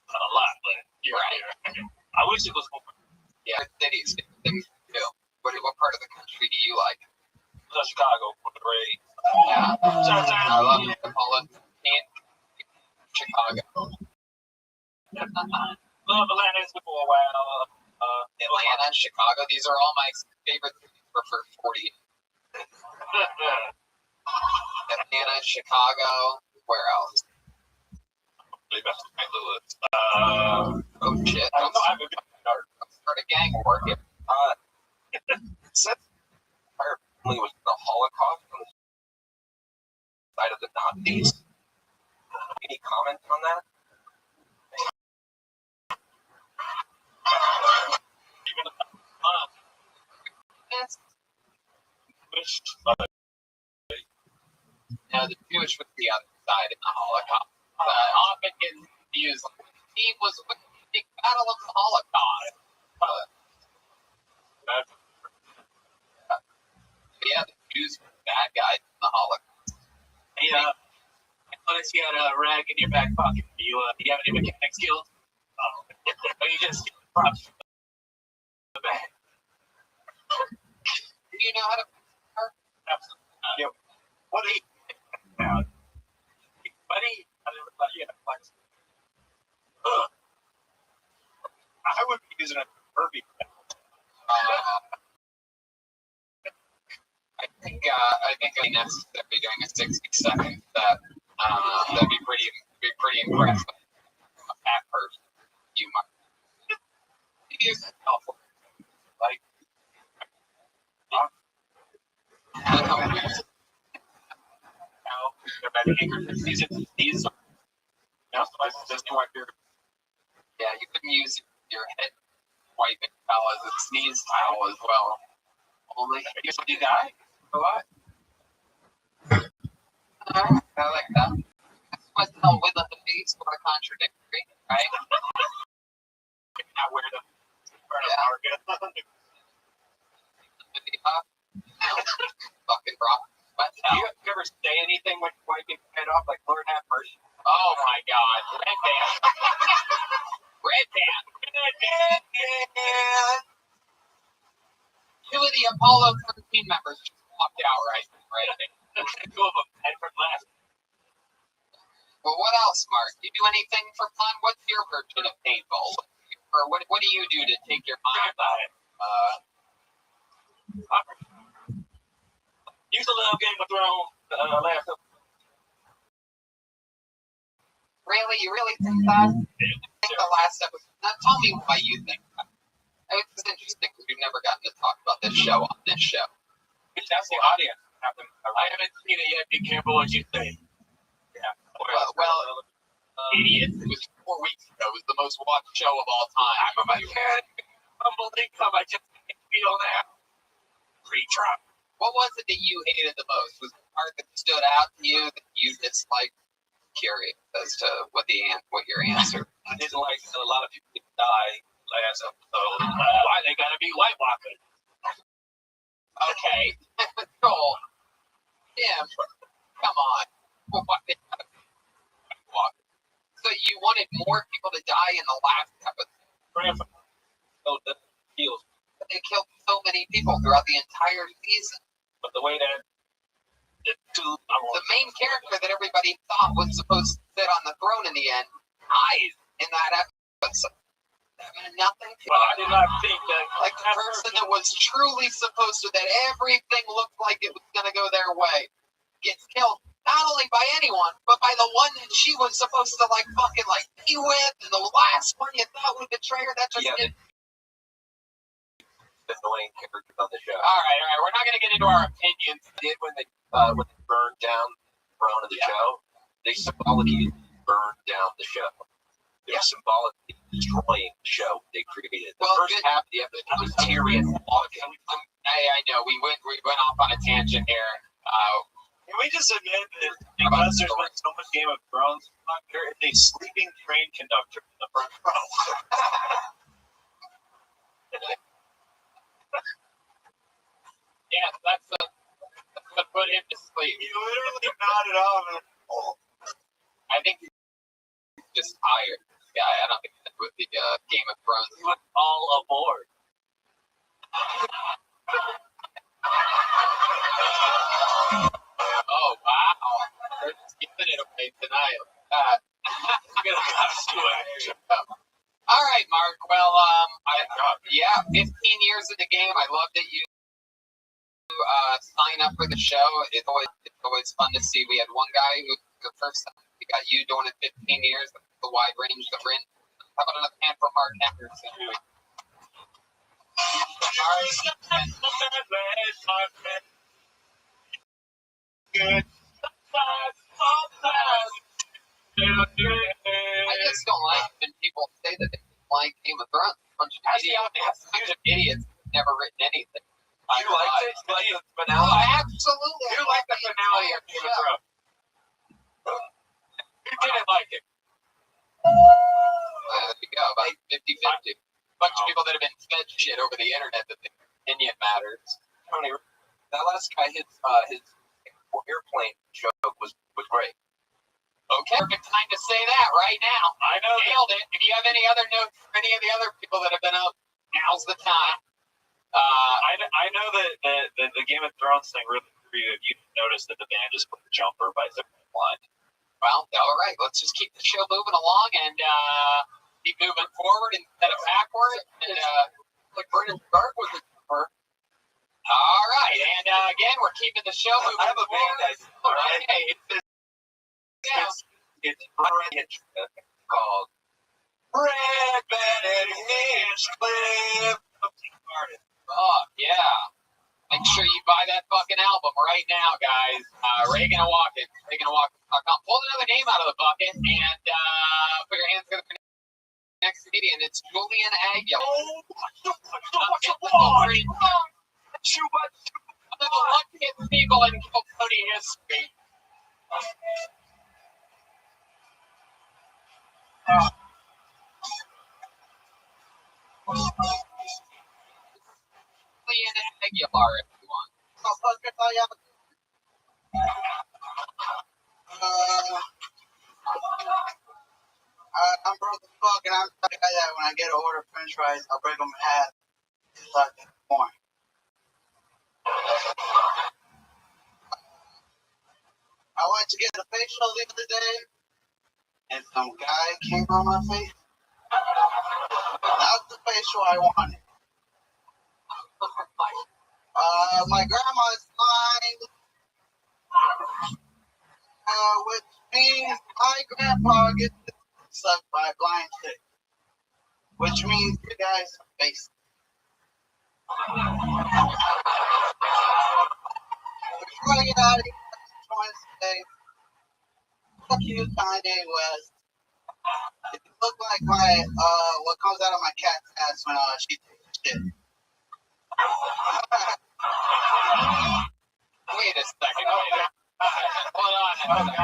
Speaker 3: not a lot, but
Speaker 7: You're right.
Speaker 3: I wish it was more.
Speaker 7: Yeah, cities too. What part of the country do you like?
Speaker 3: Chicago for the raid.
Speaker 7: Yeah, I love Metropolitan Chicago.
Speaker 3: Love Atlanta has been for a while.
Speaker 7: Atlanta, Chicago. These are all my favorite cities for 40. Atlanta, Chicago. Where else?
Speaker 3: Really best of St. Louis.
Speaker 7: Oh shit!
Speaker 3: I don't know. I've been
Speaker 7: Start a gang war here.
Speaker 4: It said our family was the Holocaust on the side of the Nazis. Any comment on that?
Speaker 3: even
Speaker 7: Yes.
Speaker 3: Jewish,
Speaker 7: No, the Jewish was the other side in the Holocaust. Often gets confused. He was with the big battle of the Holocaust. Yeah, the Jews were the bad guys in the Holocaust.
Speaker 8: Yeah. I noticed you had a rag in your back pocket. Do you have any mechanic skills? Or you just steal the props from the bag?
Speaker 7: Do you know how to
Speaker 3: absolutely. What do you buddy? I never thought you had a flex. I would be using a Herbie.
Speaker 7: I think it'd be necessary doing a 60-second set. That'd be pretty impressive. From a fat person, you might. You use like. Yeah, you couldn't use your head wiping towel as a sneeze towel as well. Only you die. What? I like that. That's what the with the face sort of contradictory, right?
Speaker 3: Not wear the
Speaker 7: Fucking rock. But
Speaker 3: Do you ever say anything when you're wiping your head off, like Lord have mercy?
Speaker 7: oh my God, red band, red band. the Apollo 13 members just walked out right?
Speaker 6: Two of them died from last.
Speaker 7: Well, what else, Mark? You do anything for fun? What's your version of paintball? Or what do you do to take your mind off it?
Speaker 6: Used to love Game of Thrones. Last.
Speaker 7: Really? You really think that? I think the last episode. Now tell me why you think that. It's interesting because we've never gotten to talk about this show on this show.
Speaker 6: That's the audience. I haven't seen it yet. Be careful what you say. Yeah.
Speaker 7: Well, idiot. It was 4 weeks ago. It was the most watched show of all time.
Speaker 6: I can't unbelieve I just feel that. Pre-Trump.
Speaker 7: What was it that you hated the most? Was the part that stood out to you that you disliked? Curious as to what your answer.
Speaker 6: I didn't like a lot of people die last episode. Why they gotta be White Walkers?
Speaker 7: Okay. Cool. Tim, come on. Why they gotta be White Walkers? So you wanted more people to die in the last episode.
Speaker 6: So the feels.
Speaker 7: But they killed so many people throughout the entire season.
Speaker 6: But the way that
Speaker 7: the main character that everybody thought was supposed to sit on the throne in the end dies in that episode. Nothing.
Speaker 6: Well, I did not think that.
Speaker 7: Like the person that was truly supposed to, that everything looked like it was going to go their way, gets killed. Not only by anyone, but by the one that she was supposed to fucking be with, and the last one you thought would betray her. That just didn't.
Speaker 6: Annoying characters on the show.
Speaker 7: All right. We're not going to get into our opinions.
Speaker 6: When they burned down the throne of the show, they symbolically burned down the show. They were symbolically destroying the show they created. The first half of the episode was Tyrion walking.
Speaker 7: I know we went off on a tangent here.
Speaker 6: Can we just admit that because there's been so much Game of Thrones, there is a sleeping train conductor in the front row.
Speaker 7: Yeah, that's to put him to sleep.
Speaker 6: He literally nodded off and
Speaker 7: I think he's just tired. Yeah, I don't think that's with the Game of Thrones.
Speaker 6: he went all aboard.
Speaker 7: Oh wow, they're just giving it away tonight. All right, Mark. Well, 15 years of the game. I love that you sign up for the show. It's always fun to see. We had one guy who the first time we got you doing it 15 years. The wide range that we're in. How about another hand for Mark Henderson? I just don't like when people say that they like Game of Thrones. A bunch of idiots never written anything.
Speaker 6: You liked it? You liked the finale?
Speaker 7: Oh, absolutely.
Speaker 6: You liked the finale of Game of Thrones. You didn't like it.
Speaker 7: There you go, about 50-50. Bunch of people that have been fed shit over the internet that think opinion matters.
Speaker 6: Tony, that last guy, his airplane joke was great.
Speaker 7: Okay, perfect time to say that right now.
Speaker 6: I know.
Speaker 7: Nailed it. If you have any other notes for any of the other people that have been up, now's the time.
Speaker 6: I know that the Game of Thrones thing really threw you if you noticed that the band just put the jumper by Zipline Blind.
Speaker 7: Well, all right. Let's just keep the show moving along and keep moving forward instead of backward. And
Speaker 6: Like Brendan Stark was a jumper.
Speaker 7: all right. And again, we're keeping the show moving
Speaker 6: I have a
Speaker 7: forward.
Speaker 6: band
Speaker 7: All right.
Speaker 6: It's called Red Banded Hinchcliffe.
Speaker 7: Oh, yeah. Make sure you buy that fucking album right now, guys. Reagan and Watkins. Pull another name out of the bucket and put your hands together for the next comedian. It's Julian Aguilar. The luckiest people in Cody history. Julian Aguilar, if you want.
Speaker 9: I'm broke as fuck, and I'm that when I get an order of French fries, I'll break them in half. It's like that point. I went to get a facial the other day, and some guy came on my face. Not the facial I wanted. My grandma's blind, which means my grandpa gets sucked by a blind chick, which means you guys are basic. Before I get out of here, I just want to say, fuck you, Kanye West. It look like my what comes out of my cat's ass when she takes shit.
Speaker 7: Wait a second. Hold on a second.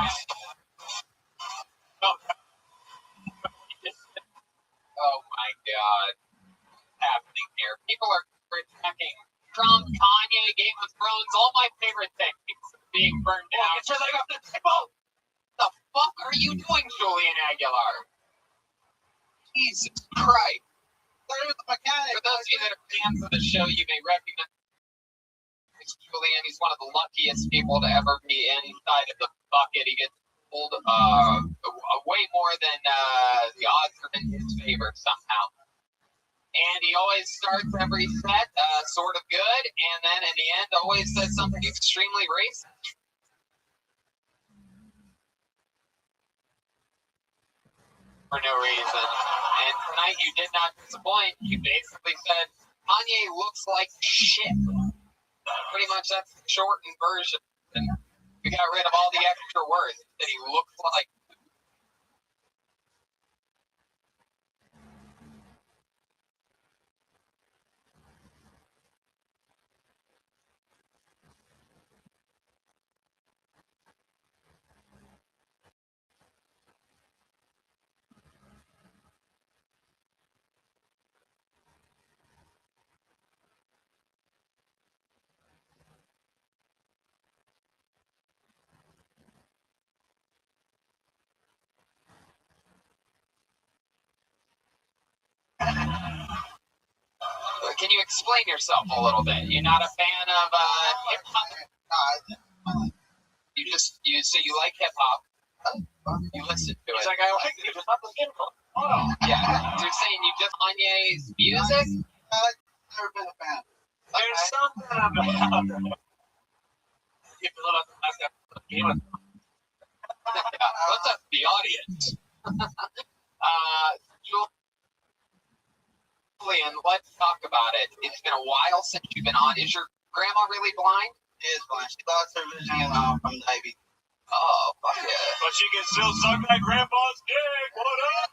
Speaker 7: Oh my god. What's happening here? People are attacking Trump, Kanye, Game of Thrones, all my favorite things being burned down.
Speaker 2: Get your leg off the table!
Speaker 7: What the fuck are you doing, Julian Aguilar? Jesus Christ.
Speaker 9: For
Speaker 7: those of you that are fans of the show, you may recognize Julian. He's one of the luckiest people to ever be inside of the bucket. He gets pulled way more than the odds are in his favor somehow. And he always starts every set sort of good, and then in the end always says something extremely racist. For no reason. And tonight you did not disappoint. You basically said Kanye looks like shit. Pretty much that's the shortened version. And we got rid of all the extra words that he looks like. Can you explain yourself a little bit? You're not a fan of hip hop? So you like hip hop? You listen to it.
Speaker 2: He's like, I like it. It's not the skin color. Oh.
Speaker 7: Yeah. So you're saying you just Kanye's music?
Speaker 9: I've never been a fan.
Speaker 2: There's something about it. If you look at the last episode of Game of Thrones.
Speaker 7: What's up, the audience? Julian, let's talk about it. It's been a while since you've been on. Is your grandma really blind?
Speaker 9: She is blind. She lost her vision from diabetes.
Speaker 7: Oh, fuck yeah.
Speaker 3: But she can still suck that grandpa's dick. What up?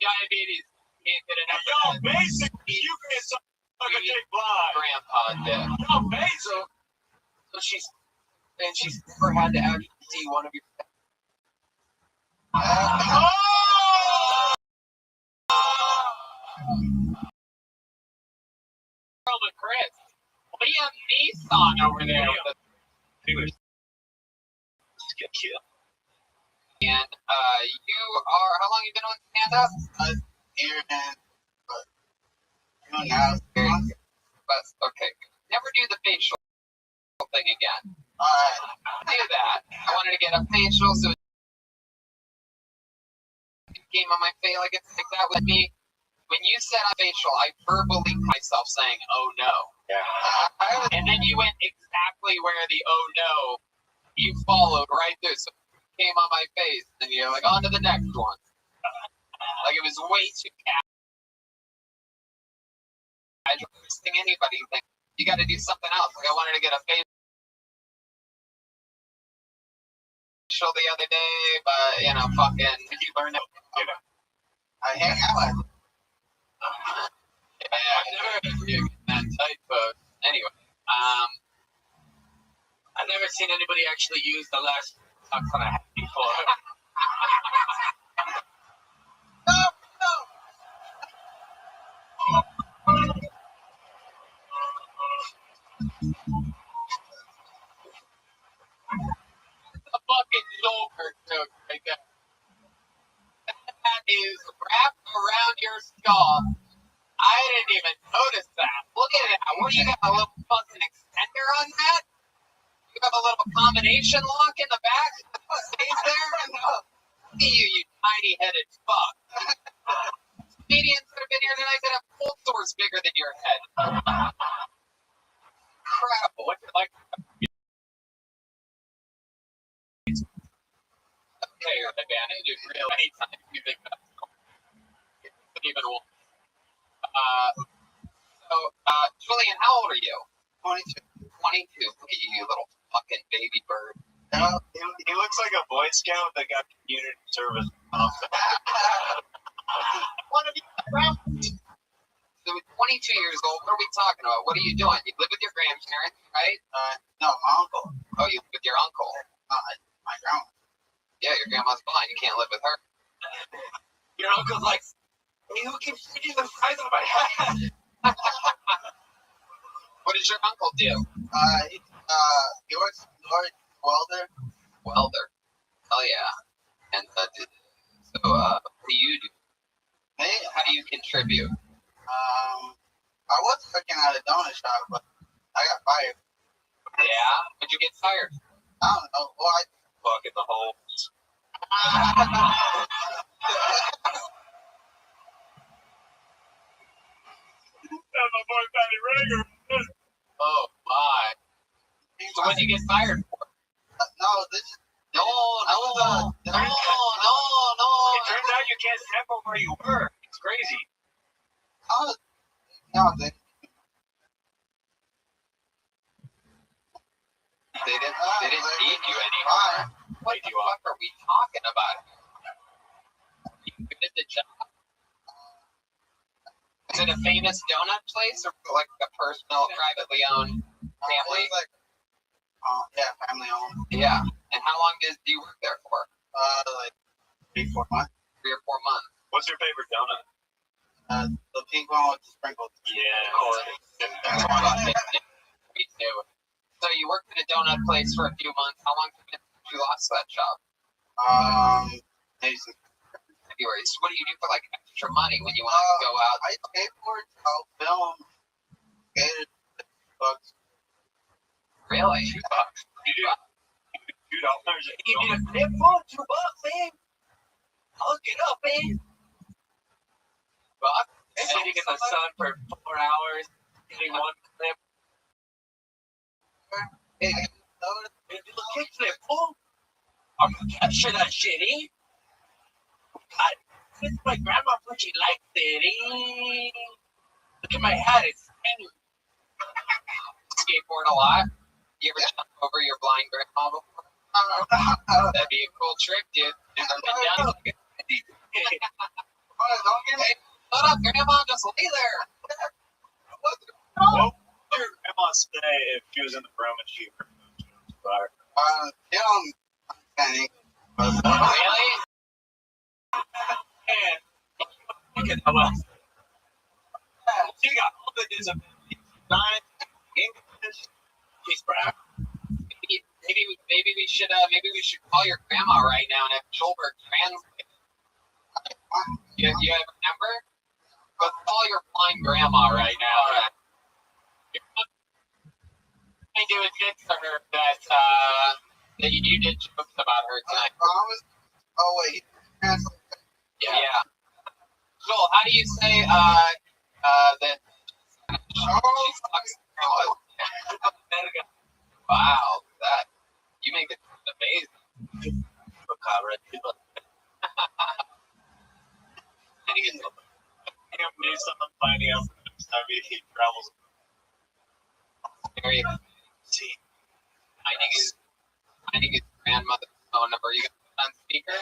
Speaker 7: Diabetes. Can't get enough
Speaker 3: Yo,
Speaker 7: of that.
Speaker 3: basically, you can suck a dick blind.
Speaker 7: Grandpa did.
Speaker 3: Yo, basically.
Speaker 7: So she's never had to actually see one of your. Chris, Liam Neeson over there. And you are, how long you been on stand-up?
Speaker 9: Here and now.
Speaker 7: But, okay. Never do the facial thing again. Do that. I wanted to get a facial, so it came on my face like that with me. When you said a facial, I verbally myself saying, oh no. Yeah. And then you went exactly where the oh no, you followed right through. So it came on my face, and you're like, on to the next one. Like it was way too casual. Anybody think you got to do something else. Like I wanted to get a facial the other day, but fucking. Did you learn that?
Speaker 9: I hang out with
Speaker 7: that type of. Anyway,
Speaker 2: I've never seen anybody actually use the last sucks on a hat before.
Speaker 7: the fucking Joker joke right there. That is wrapped around your skull. I didn't even notice that. Look at that. What do you got? A little fucking extender on that? You have a little combination lock in the back that stays there? Look at you tiny-headed fuck. Comedians that have been here tonight that have cold sores bigger than your head. Incredible. What's it like? Okay, you're the advantage. You really anytime you think that's even one. Julian, how old are you?
Speaker 9: 22.
Speaker 7: 22. Look at you, you little fucking baby bird.
Speaker 3: Yeah, he looks like a Boy Scout that got community service.
Speaker 7: One of you, so 22 years old, what are we talking about? What are you doing? You live with your grandparents, right?
Speaker 9: No, my uncle.
Speaker 7: Oh, you live with your uncle.
Speaker 9: My grandma.
Speaker 7: Yeah, your grandma's blind. You can't live with her.
Speaker 6: Your uncle's like, hey, who keeps eating the fries on my head?
Speaker 7: What does your uncle do?
Speaker 9: He works welder.
Speaker 7: Welder. Oh, yeah. And what do you do?
Speaker 9: Me?
Speaker 7: How do you contribute?
Speaker 9: I was working at a donut shop, but I got fired.
Speaker 7: Yeah? When'd you get fired?
Speaker 9: I don't know. Why?
Speaker 3: Fuck in the hole. That's my boy Patty Rager.
Speaker 7: Oh, my. So what'd you get fired for?
Speaker 9: No, this is.
Speaker 7: No.
Speaker 6: It turns out you can't sample where you were. It's crazy.
Speaker 9: No, they
Speaker 7: didn't need you anymore. What the fuck are we talking about? You good at the job? Is it a famous donut place or like a personal, privately owned family?
Speaker 9: Yeah, family owned.
Speaker 7: Yeah. And how long do you work there for?
Speaker 9: Like 3-4 months.
Speaker 7: 3 or 4 months.
Speaker 3: What's your favorite donut?
Speaker 9: The pink one with the sprinkles.
Speaker 3: Yeah,
Speaker 7: Me too. So you worked at a donut place for a few months. How long has it been since you lost that job?
Speaker 9: Maybe some
Speaker 7: February. So what do you do for like extra money when you want to go out?
Speaker 9: I skateboard, I'll film, skated $2.
Speaker 7: Really?
Speaker 3: $2. You do $2.
Speaker 6: You need a clip phone, $2, man. Hook it up, man.
Speaker 7: Buck?
Speaker 6: Sitting in the sun for 4 hours, getting one clip.
Speaker 9: Hey,
Speaker 6: Do a kickflip, fool. I'm gonna capture that shit, eh? God, since my grandma fucking likes it, eh? Look at my hat, it's tiny.
Speaker 7: Skateboard a lot? You ever jump over your blind grandma before? That'd be a cool trick, dude. Never been done. Shut up, grandma, just lay there.
Speaker 3: What would your grandma say if she was in the room and she heard you fire?
Speaker 9: Kenny.
Speaker 7: Really?
Speaker 6: Man, look at that one. She got all the disabilities. Nine, English, she's proud.
Speaker 7: Maybe we should call your grandma right now and have Schulberg translate. You have a number? Let's call your blind grandma right now. I do admit to her that you did jokes about her tonight.
Speaker 9: Oh wait,
Speaker 7: Yeah. Joel, how do you say that she sucks? Wow, that you make it amazing.
Speaker 3: Him do something funny else next time he travels.
Speaker 7: There you go. See, finding his grandmother's phone number. You got it on speaker?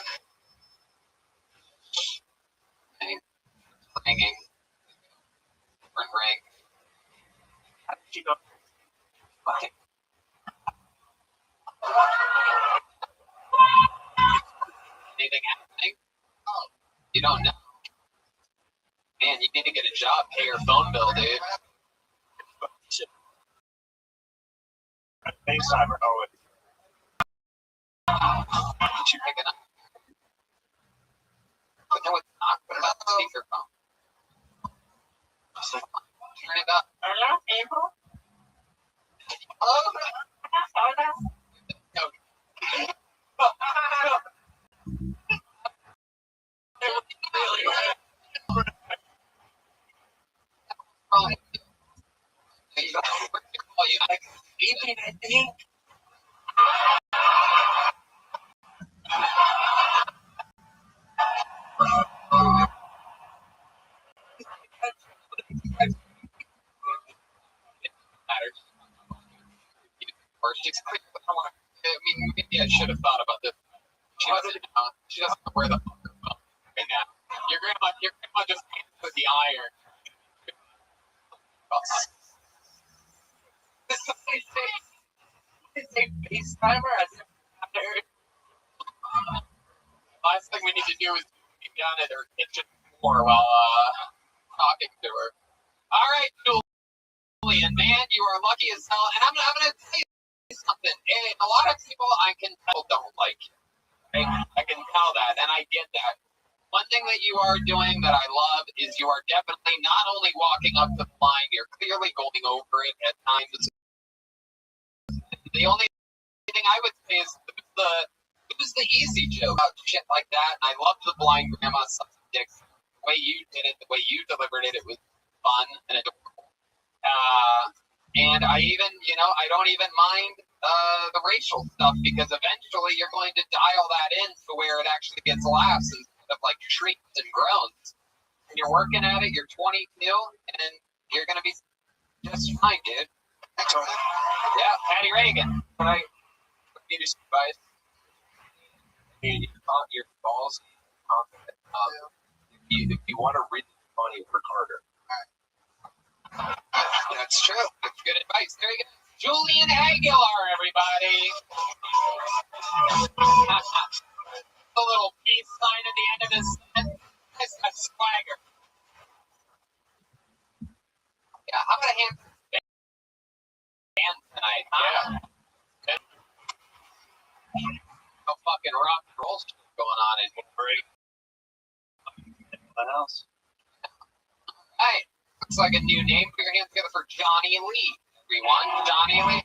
Speaker 7: Okay. Ringing. Different ring.
Speaker 6: How did she go?
Speaker 7: Okay. Anything happening? Oh, you don't know. Man, you need to get a job, pay your phone bill, dude.
Speaker 3: FaceTime or oh,
Speaker 7: Did you pick it up? But no, it's not. What about the speakerphone?
Speaker 10: sleeping, I think.
Speaker 7: Matters. Or she's quick. I mean, maybe I should have thought about this. She doesn't know where the fuck her phone is right now. Your grandma just hands with the iron.
Speaker 10: Is it FaceTimer?
Speaker 7: Last thing we need to do is be down at her kitchen floor while talking to her. All right, Julian, man, you are lucky as hell. And I'm gonna tell you something. A lot of people I can tell don't like you. Right? I can tell that, and I get that. One thing that you are doing that I love is you are definitely not only walking up to the line, you're clearly going over it at times. The only thing I would say is it was the easy joke about shit like that. And I loved the blind grandma sucks dicks. The way you did it, the way you delivered it, it was fun and adorable. And I even, I don't even mind the racial stuff because eventually you're going to dial that in to where it actually gets laughs instead of like shrieks and groans. And you're working at it, you're 22, and you're going to be just fine, dude. Yeah, Patty Reagan. What I need to advise.
Speaker 4: You thought your balls confident. If you want to read money, work harder.
Speaker 7: That's true. That's good advice. There you go. Julian Aguilar, everybody. A little peace sign at the end of his sentence. That's a swagger. Yeah, how about a hand band tonight, huh? Yeah. No fucking rock and roll shit going on in here.
Speaker 2: What else?
Speaker 7: Hey, looks like a new name. Put your hands together for Johnny Lee, everyone. Johnny Lee.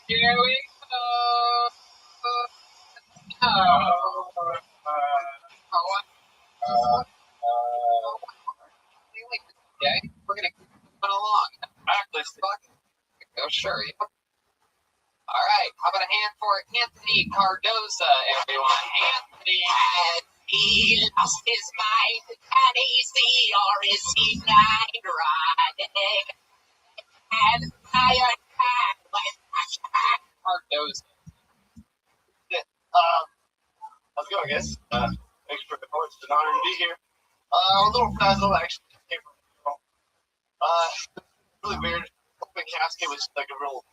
Speaker 7: Here we go. Okay, we're gonna keep moving along. Backlist, fuck. Go, sure. Yeah. All right, how about a hand for Anthony Cardoza, everyone? Anthony
Speaker 10: lost his mind. Can he see or is he blind? Riding and iron cat with
Speaker 7: Cardoza.
Speaker 9: How's it going, guys? Thanks for the course. It's an honor to be here. A little frazzled, actually. Came from really weird. Open casket was like a real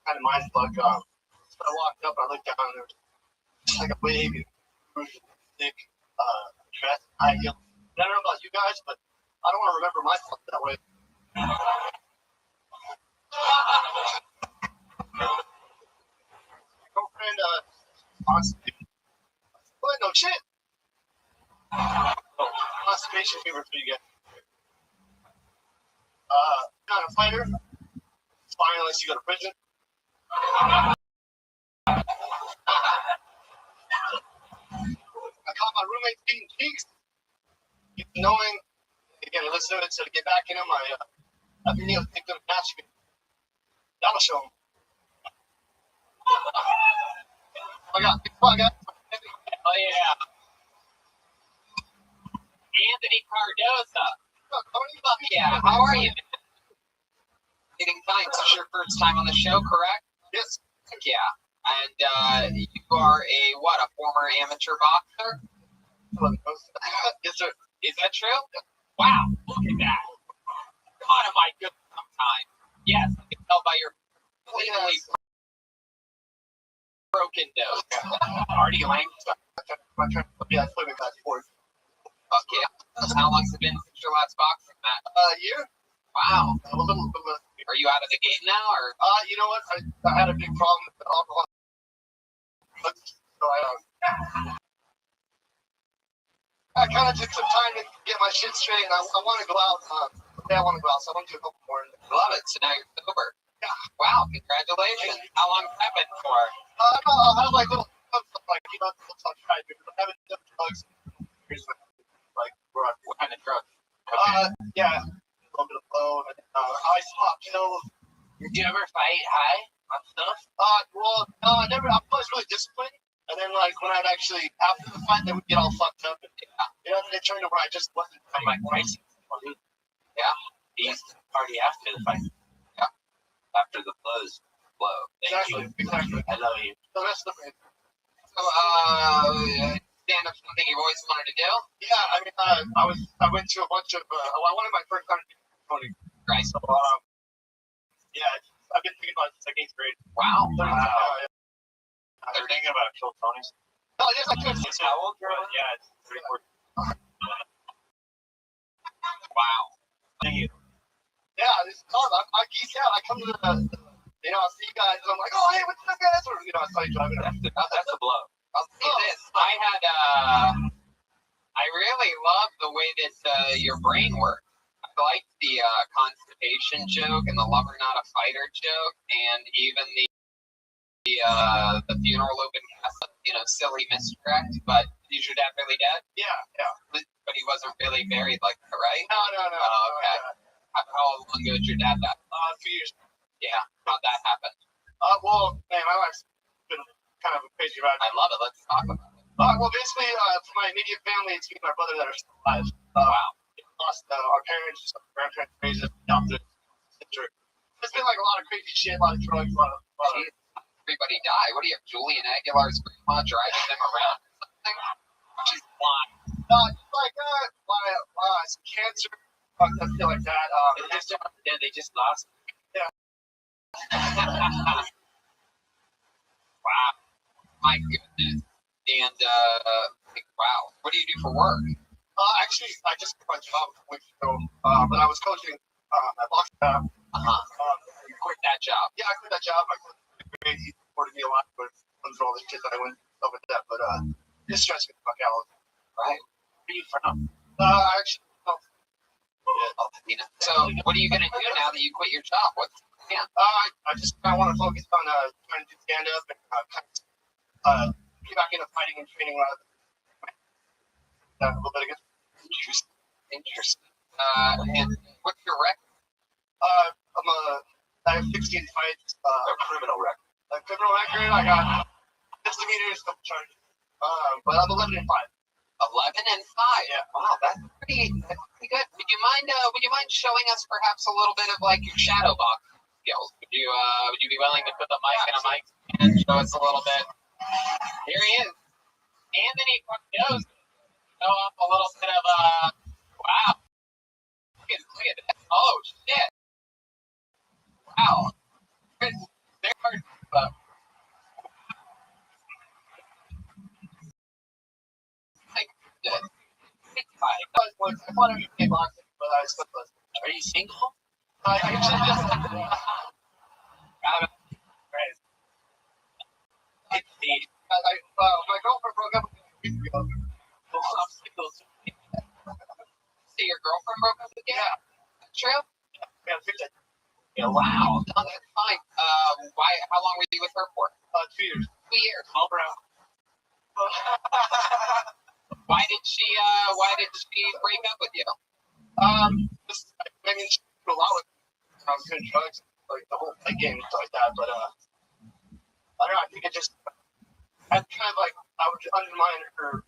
Speaker 9: kind of mind fuck. So I walked up, I looked down, and there was like a wig, thick dress, high heels. I don't know about you guys, but I don't want to remember myself that way. My girlfriend, constantly. What? No shit. Constipation fever for you guys. Not a fighter. It's fine unless you go to prison. I caught my roommate beating cheeks. Knowing, again, listen to it, so to get back in him, I've been able to take them past me. That'll show him. I got.
Speaker 7: Oh, yeah. Anthony Cardoza. Yeah, how are you? Getting fine. This is your first time on the show, correct?
Speaker 9: Yes.
Speaker 7: Yeah. And you are a former amateur boxer?
Speaker 9: Yes, sir.
Speaker 7: Is that true? Wow, look at that. God, am I good sometimes? Yes, I can tell by your completely broken nose. Artie Lang.
Speaker 9: Yeah, I played with that sport.
Speaker 7: Fuck yeah. How long's it been since your last boxing match?
Speaker 9: A year.
Speaker 7: Wow.
Speaker 9: A little bit.
Speaker 7: Are you out of the game now, or?
Speaker 9: You know what? I had a big problem with alcohol. So I kind of took some time to get my shit straight, and I want to go out. I want to go out, so I want to do a couple more.
Speaker 7: Love it. So now you're sober. Yeah. Wow, congratulations. How long has that been for?
Speaker 9: I have like little like
Speaker 3: keep on trying because I haven't done drugs. Like,
Speaker 7: What kind of drugs?
Speaker 3: yeah, a little bit of blow. Ice pop pills.
Speaker 9: Did you ever fight high on stuff?
Speaker 3: Well, no, I never. I was really disciplined. And then, like, when I'd actually, after the fight, they would get all fucked up. And, you know, they turned to where I just wasn't
Speaker 9: From like crisis.
Speaker 7: Yeah.
Speaker 9: He used to party after the fight.
Speaker 7: Yeah.
Speaker 9: After the blows. Blow. Thank you.
Speaker 3: Exactly.
Speaker 9: I love you.
Speaker 3: So that's the thing.
Speaker 7: So, stand up something you've always wanted to do?
Speaker 3: Yeah, I mean, I went to a bunch of, I wanted my first time Tony.
Speaker 7: Right.
Speaker 3: So, yeah, I've been thinking about it since like 8th grade.
Speaker 7: Wow.
Speaker 3: Yeah.
Speaker 2: They're thinking about kill Tony's.
Speaker 3: No, yes, I could.
Speaker 2: How old you're? Yeah, it's 3
Speaker 7: Wow.
Speaker 3: Yeah, this is fun. I geek out. I come to the, you know, I see you guys, and I'm like, oh, hey, what's up, guys? Or, you know, I saw you driving.
Speaker 9: That's a blow.
Speaker 7: I'll say this. I really love the way that your brain works. I like the constipation joke and the lover not a fighter joke, and even the funeral open casket, you know, silly misdirect. But is your dad really dead?
Speaker 3: Yeah, yeah.
Speaker 7: But he wasn't really buried like that, right?
Speaker 3: No.
Speaker 7: Oh, okay. How long ago did your dad die?
Speaker 3: A few years.
Speaker 7: Yeah. How'd that happen?
Speaker 3: Well, man, my life's been kind of a crazy ride.
Speaker 7: I love it. Let's talk about it.
Speaker 3: Well, basically, for my immediate family, it's me and my brother that are still alive.
Speaker 7: Wow.
Speaker 3: We lost our parents, our grandparents, raised us, adopted, sister. There's been like a lot of crazy shit, a lot of drugs, a lot of.
Speaker 7: Everybody died. What do you have, Julian Aguilar's grandma driving them around or something? She's blind.
Speaker 3: Just like some cancer, stuff like that.
Speaker 9: They just lost.
Speaker 7: Wow. My goodness. And, wow. What do you do for work?
Speaker 3: Actually, I just quit my job a week ago, but I was coaching at Rothschild.
Speaker 7: You quit that job.
Speaker 3: Yeah, I quit that job. I quit the grade. He supported me a lot, but went through all the shit that I went stuff like that. But it stressed me the fuck out.
Speaker 7: Right.
Speaker 3: Where are you from? Actually,
Speaker 7: So, what are you going to do now that you quit your job? What's the plan?
Speaker 3: I just kind of want to focus on trying to do stand up and get back into fighting and training a little bit again.
Speaker 7: Interesting. And what's your record?
Speaker 3: I have 16 fights.
Speaker 9: A criminal record.
Speaker 3: A criminal record. I got misdemeanors, couple charges. But I'm 11 and 5.
Speaker 7: 11 and 5.
Speaker 3: Yeah.
Speaker 7: Wow, that's pretty good. Would you mind showing us perhaps a little bit of like your shadow box skills? Would you be willing to put the mic in a mic and show us a little bit? Here he is. Anthony knows. Show off a little bit of wow. Look at that. Oh shit. Wow. There are
Speaker 3: I wanted to play boxing, but I still was.
Speaker 9: Are you single?
Speaker 3: I actually just. My girlfriend broke up with me 3 weeks ago.
Speaker 7: So your girlfriend broke up with you?
Speaker 3: Yeah.
Speaker 7: True?
Speaker 3: Yeah, 15.
Speaker 7: Yeah, wow. No, that's fine. How long were you with her for?
Speaker 3: 2 years.
Speaker 7: 2 years.
Speaker 3: All brown.
Speaker 7: Why did she break up with you?
Speaker 3: I mean, she did a lot with I was doing drugs, like the whole play game and stuff like that. But I don't know. I think it just I kind of like I would undermine her a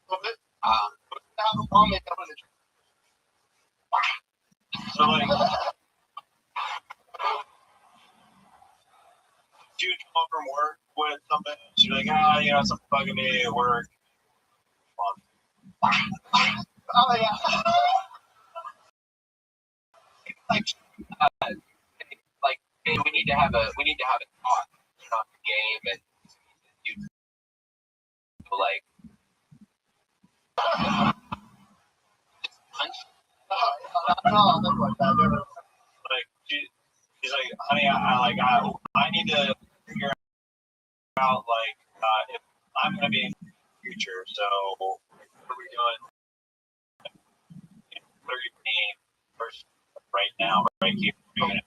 Speaker 3: little bit. But to have a mom make up in the
Speaker 2: So like, do you come home from work with something? She's like, you know, something bugging me at work.
Speaker 3: oh yeah.
Speaker 7: Like, hey, we need to have a talk, you know, the game, and you like punch.
Speaker 3: No, nothing like that. Never.
Speaker 2: Like she's like, honey, I need to figure out like if I'm gonna be in the future. So what are we doing? 30 first right now, right here.
Speaker 3: Right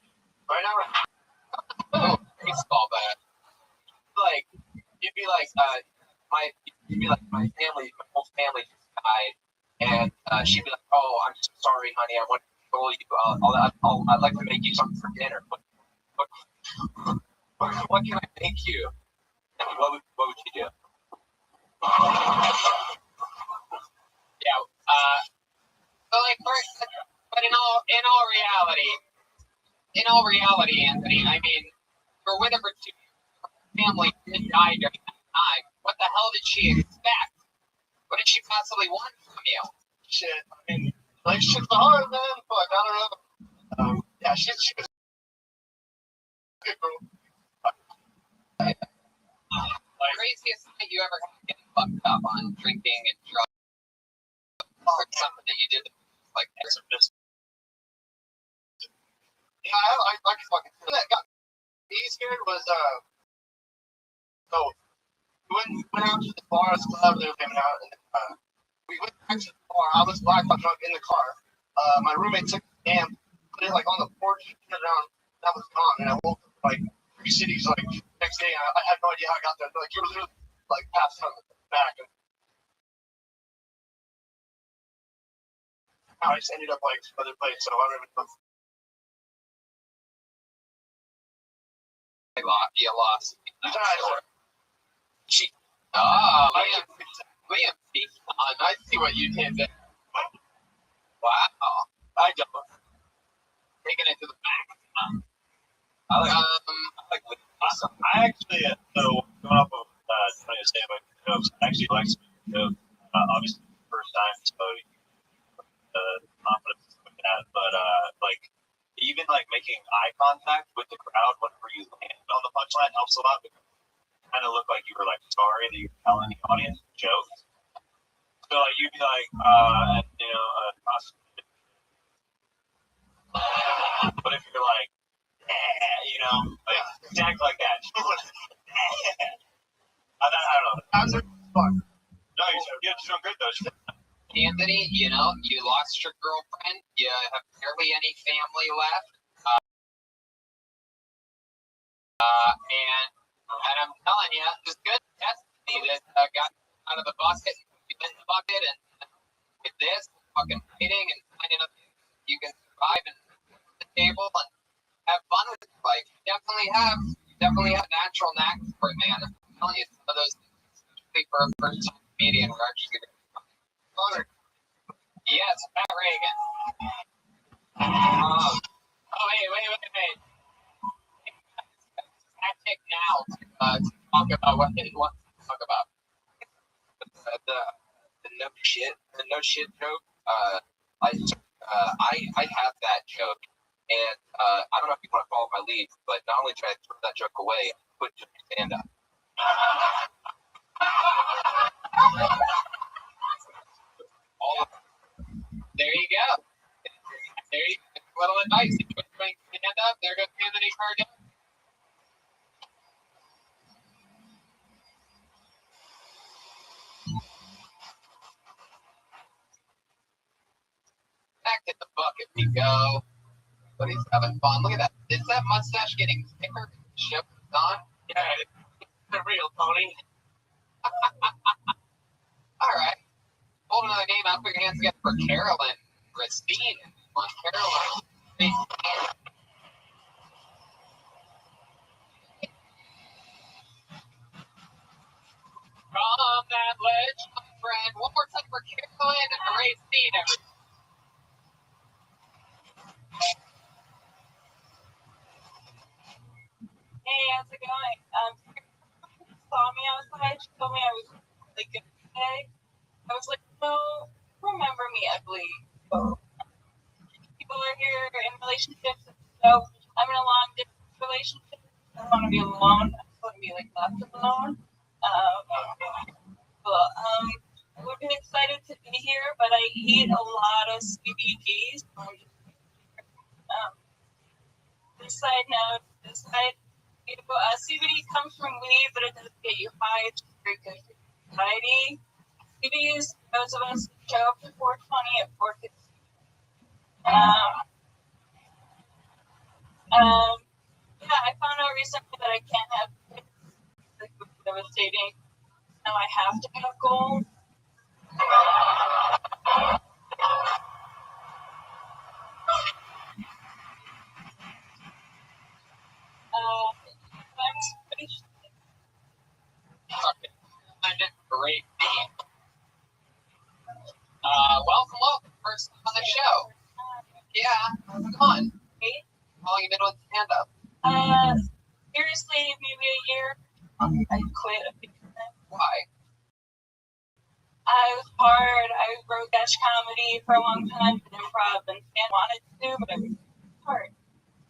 Speaker 3: now.
Speaker 7: Oh, baseball bat. Like, you'd be like,
Speaker 6: she'd be like, my whole family just died, and she'd be like, oh, I'm so sorry, honey. I want to control you. I'd like to make you something for dinner. What can I make you? What would you do?
Speaker 7: Yeah. But like, but in all reality, Anthony, I mean, you're with her for 2 years. Her family did die during that time. What the hell did she expect? What did she possibly want from you?
Speaker 9: Shit, I mean, like, shit's hard, man. Fuck, I don't know. Yeah, she was good, bro.
Speaker 7: Craziest night you ever had getting fucked up on drinking and drugs, or something that you did like that.
Speaker 9: Yeah, I can fucking feel that. Got me scared was so we went out to the bar, club, they were hanging out, and we went back to the bar. I was blackout drunk in the car. My roommate took the damn, put it like on the porch, turned it on, that was gone, and I woke up like 3 cities like next day. I had no idea how I got there. Like you were literally like passed out back, and I just ended up like some other place. So I don't even know.
Speaker 7: You lost.
Speaker 9: She.
Speaker 7: Oh, Liam, I see what you did there. Wow.
Speaker 9: I don't.
Speaker 7: Taking it to the back.
Speaker 4: I actually, so going off of trying to say about jokes, I actually like some jokes. Obviously, first time, so confidence with that. But like, even like making eye contact with the crowd whenever you land on the punchline helps a lot because you kind of look like you were like sorry that you're telling the audience jokes. So like you'd be like, but if you're like, like act like that. I don't know. How's it fun? No, you're doing good though.
Speaker 7: Anthony, you lost your girlfriend. You have barely any family left. And I'm telling you, it's good destiny that got out of the bucket, in the bucket, and with this, fucking fighting and finding out you can survive and sit at the table and have fun with it. Like, you definitely have a natural knack for it, man. I'm telling you, some of those things, especially for a first-time comedian, are actually honored. Yes, Pat Reagan. Wait. Tactic now to talk about what they want to talk about.
Speaker 6: The no shit joke. I have that joke, and I don't know if you want to follow my lead, but not only did I throw that joke away, I put it in stand up.
Speaker 7: There you go. There you go. Little advice. If you're doing stand up, there goes Anthony Cardone. Back in the bucket we go. But he's having fun. Look at that. Is that mustache getting thicker? Ship on?
Speaker 9: Yeah, the real Tony.
Speaker 7: All right. Hold another name out. Put your hands together for Carolyn. Christine. Come on, Carolyn. From that ledge, my friend. One more time for Carolyn and Christine.
Speaker 11: Hey, how's it going? Saw me outside. She told me I was really good today. I was like, no, remember me ugly. People are here in relationships, so I'm in a long distance relationship. I don't want to be alone. I just want to be like left alone. I would be excited to be here, but I eat a lot of CBDs. Side note, CBD comes from weed, but it doesn't get you high. It's very good for anxiety. CBD is those of us who show up to 420 at 4:50. Yeah, I found out recently that I can't have kids. It's like devastating. Now I have to have gold. I'm speechless.
Speaker 7: Great name. Welcome. First on the show. Yeah, how's it going?
Speaker 11: Hey.
Speaker 7: How long you been with stand up?
Speaker 11: Seriously, maybe a year. I quit a big time.
Speaker 7: Why?
Speaker 11: I was hard. I wrote sketch comedy for a long time, did improv, and wanted to, but it was hard.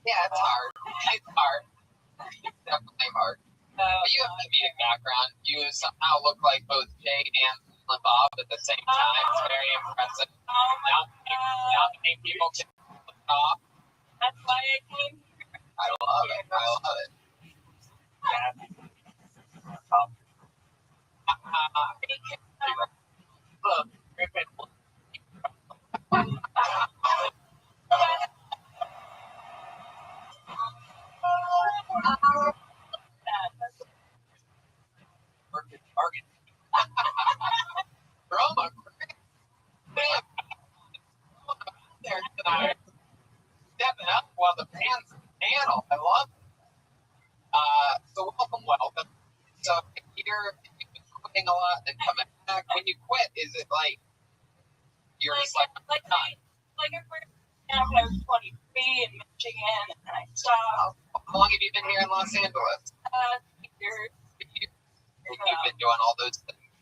Speaker 7: Yeah, it's hard. It's hard. It's definitely hard. But you have a comedic background. You somehow look like both Jay and Silent Bob at the same time. It's very impressive. Now many people can look it off.
Speaker 11: That's why I came here.
Speaker 7: I love it. I love it. Target. Roma, there tonight. Stepping up while the fans panel. I love it. So welcome. So you've been quitting a lot, then coming back. When you quit, is it like you're just like
Speaker 11: at first, when I was 23 in Michigan, and then I stopped.
Speaker 7: How long have you been here in Los Angeles?
Speaker 11: 2 years.
Speaker 7: And you've been doing all those things.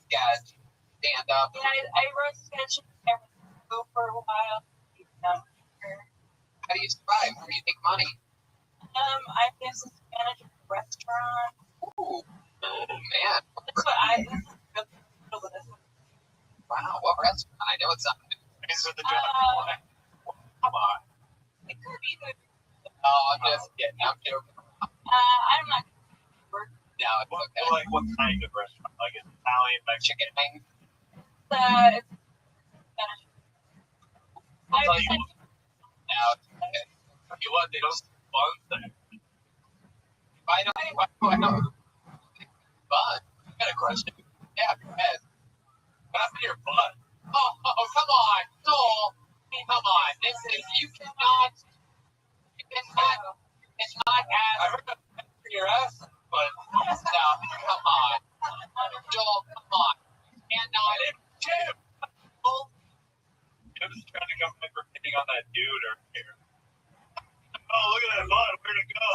Speaker 7: Sketch, stand up.
Speaker 11: Yeah, I wrote sketches in San Francisco for a while.
Speaker 7: How do you survive? How do you make money?
Speaker 11: I'm business manager of a restaurant.
Speaker 7: Ooh, man.
Speaker 11: That's what I
Speaker 7: Wow, what restaurant? I know it's not.
Speaker 2: These are the jobs. Come on.
Speaker 11: It could be good.
Speaker 7: Oh, I'm just kidding. I'm joking.
Speaker 11: I'm not going to work.
Speaker 7: No, it's okay.
Speaker 3: Like what kind of restaurant? Like an Italian, Mexican?
Speaker 7: Chicken wings?
Speaker 11: It's Spanish.
Speaker 3: I'll tell you what.
Speaker 7: No, it's okay.
Speaker 3: You what? They don't fun thing.
Speaker 7: I know. Fun. I got a question. Yeah, go ahead.
Speaker 3: What happened to your butt?
Speaker 7: Oh, come on. No. Come on. This is, you cannot ask.
Speaker 3: I heard that for your ass, but
Speaker 7: No, come on. Joel, come on.
Speaker 3: I didn't Jim. I was trying to come back for hitting on that dude earlier. Oh, look at that butt. Where'd it go?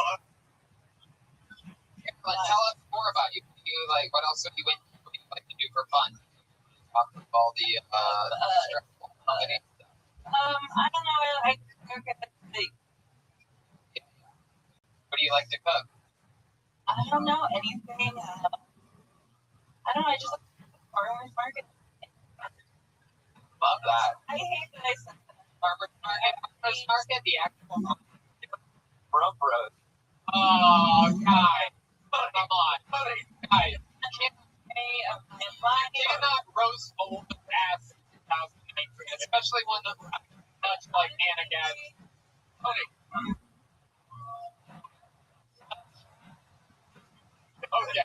Speaker 7: Tell us more about you. Like, what else have you been? What do you like to do for fun? Talk about all the stressful comedy stuff.
Speaker 11: I don't know. I cook at the
Speaker 7: What do you like to cook?
Speaker 11: I don't know anything. I don't know. I just like farmers market.
Speaker 7: Love that.
Speaker 11: I hate that I said that.
Speaker 7: Farmers market, the actual
Speaker 3: Rump roast.
Speaker 7: Oh, guys. Come on. Guys, you cannot roast old ass 2019, especially one that's much like Anna Gadsden. Okay.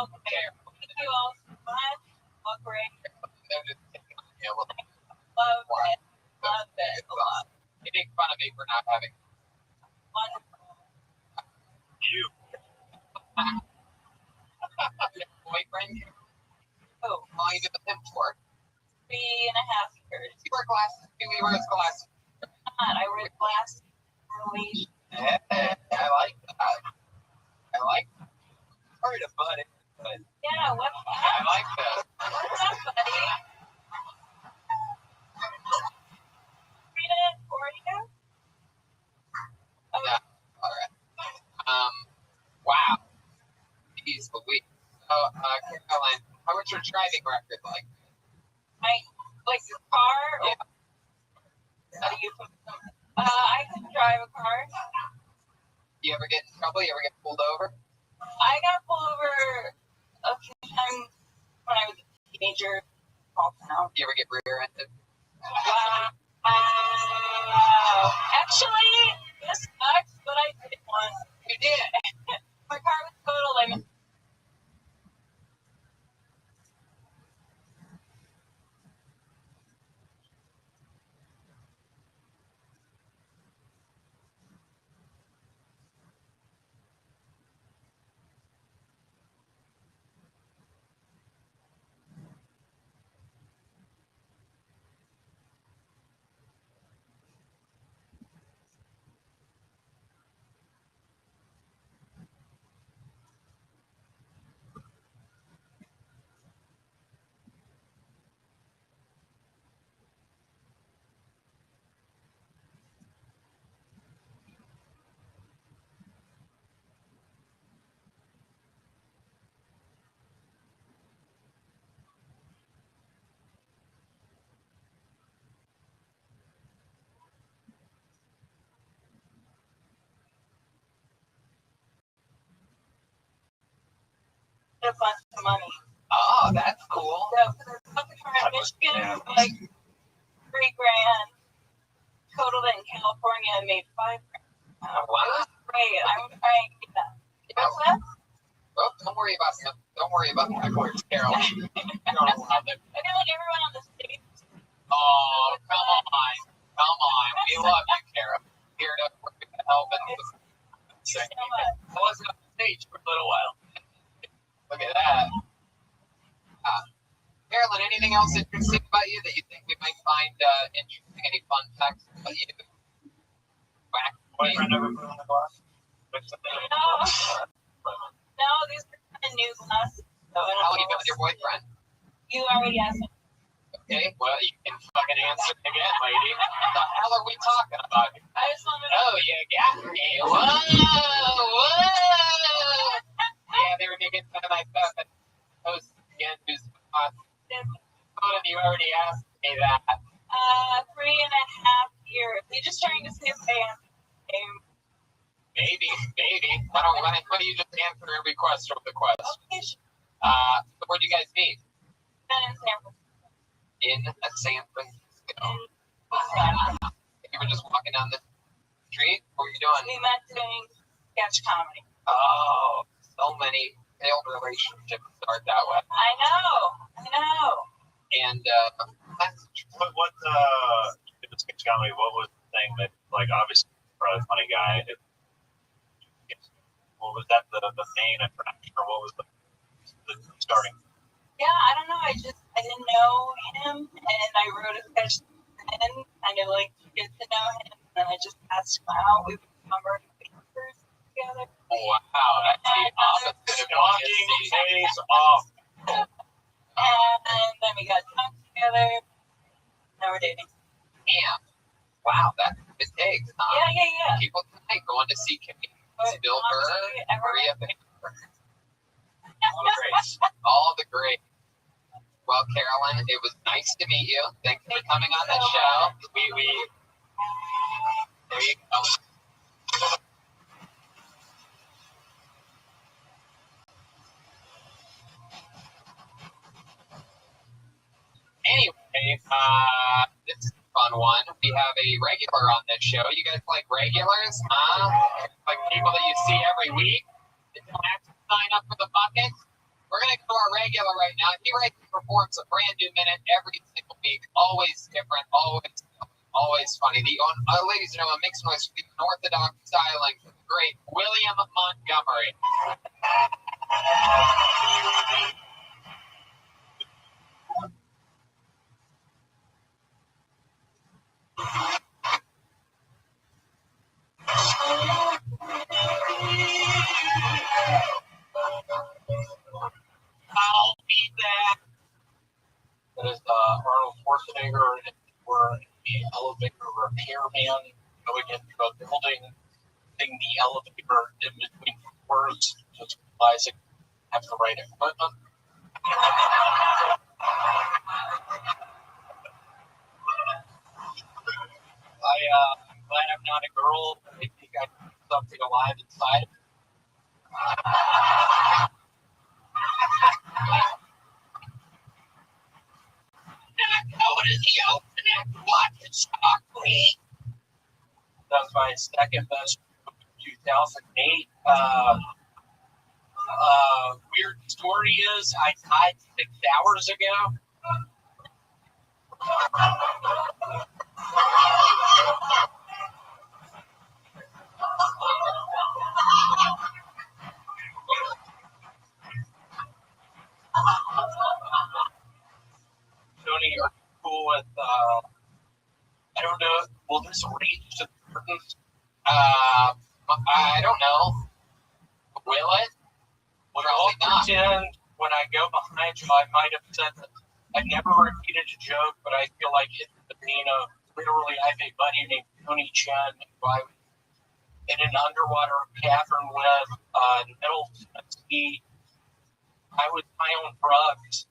Speaker 11: Okay. Thank you all so much. Oh, great.
Speaker 7: They're just taking on me a little bit.
Speaker 11: Love it. Love it a lot.
Speaker 7: They make fun of me for not having
Speaker 11: Wonderful.
Speaker 3: You.
Speaker 7: boyfriend.
Speaker 11: Oh,
Speaker 7: How long you been with him for?
Speaker 11: 3.5 years.
Speaker 7: You wear glasses. He wears glasses.
Speaker 11: I wear glasses. Relation.
Speaker 7: I like that. Sorry to butt in, but
Speaker 11: Yeah, what's
Speaker 7: I
Speaker 11: up?
Speaker 7: like that.
Speaker 11: What's up, buddy? Read it for you? Oh,
Speaker 7: Yeah. All right. Wow. Jeez Louise. So, Caroline, how was your driving record like?
Speaker 11: like your car?
Speaker 7: Yeah.
Speaker 11: How do you I can drive a car.
Speaker 7: You ever get in trouble? You ever get pulled over?
Speaker 11: I got pulled over a few times when I was a teenager. Small town.
Speaker 7: You ever get rear-ended?
Speaker 11: Wow. Actually, this sucks, but I did one.
Speaker 7: You did.
Speaker 11: My car was totaled a bunch of money.
Speaker 7: Oh, that's cool.
Speaker 11: So for the fucking car in Michigan, it was like $3,000. Totaled it in California, I made $5,000.
Speaker 7: Wow.
Speaker 11: It was great. I'm trying to get that. What's that?
Speaker 7: Well, don't worry about him. Don't worry about backwards, Carol.
Speaker 11: I feel like everyone on the stage.
Speaker 7: Oh, come on. Come on. We love you, Carol. Here to help and
Speaker 11: So much.
Speaker 6: I wasn't on the stage for a little while.
Speaker 7: look at that. Carolyn, anything else interesting about you that you think we might find interesting? Any fun facts about you? Whack.
Speaker 3: Boyfriend ever put on the glass?
Speaker 11: No, these are kind of new glasses. So I don't
Speaker 7: How long
Speaker 11: know
Speaker 7: you been with your boyfriend?
Speaker 11: You already asked me.
Speaker 7: Okay, well, you can fucking answer again, lady. What the hell are we talking about?
Speaker 11: I just wanted to
Speaker 7: Oh, you got me. Whoa. Yeah, they were making fun of my stuff and post again. Who's you already asked me that.
Speaker 11: 3.5 years. You're just trying to say
Speaker 7: Maybe. Why don't you just answer every question with a question?
Speaker 11: okay, sure.
Speaker 7: So where'd you guys meet?
Speaker 11: Been in San Francisco.
Speaker 7: In San Francisco.
Speaker 11: Yeah.
Speaker 7: You were just walking down the street? What were you doing?
Speaker 11: We met doing sketch comedy.
Speaker 7: Oh, so many failed relationships start that way.
Speaker 11: I know.
Speaker 7: And
Speaker 3: What in the sketch comedy, what was the thing that, like, obviously, probably a funny guy. What was that the main attraction, or what was the starting?
Speaker 11: Yeah, I don't know. I didn't know him, and I wrote a sketch and kind of like get to know him, and then I just asked him out. We become papers together.
Speaker 7: wow, that's the opposite of what you
Speaker 3: Stalking
Speaker 7: see.
Speaker 3: pays off.
Speaker 11: And then we got drunk together. Now we're dating.
Speaker 7: Damn. Wow, that's what it takes, huh?
Speaker 11: Yeah.
Speaker 7: People tonight going to see Kate, Bill Burr, Maria Baker. All the greats. Well, Carolyn, it was nice to meet you. Thanks for coming on the show. There you go. Anyway, this is a fun one. We have a regular on this show. You guys like regulars, huh? Like people that you see every week? You don't have to sign up for the bucket. We're going to go to our regular right now. He performs a brand new minute every single week. Always different, always funny. Ladies and gentlemen, make some noise for the unorthodox styling of the great William Montgomery.
Speaker 6: I'll be back. That is Arnold Schwarzenegger, and we're the elevator repairman going into a building, putting the elevator in between floors, just realizing I have the right equipment. I'm glad I'm not a girl. I think I have something alive inside. Going to the opening. Watch Shockley. That was my second best 2008. Weird story is I died 6 hours ago. Tony, are you cool with, I don't know, will this reach to the curtains?
Speaker 7: I don't know. Will it?
Speaker 6: Well, I'll pretend when I go behind you, I might have said that I never repeated a joke, but I feel like it's the mean of literally, I have a buddy named Tony Chen, who I was in an underwater cavern with, Middle Tennessee. I was my own drugs,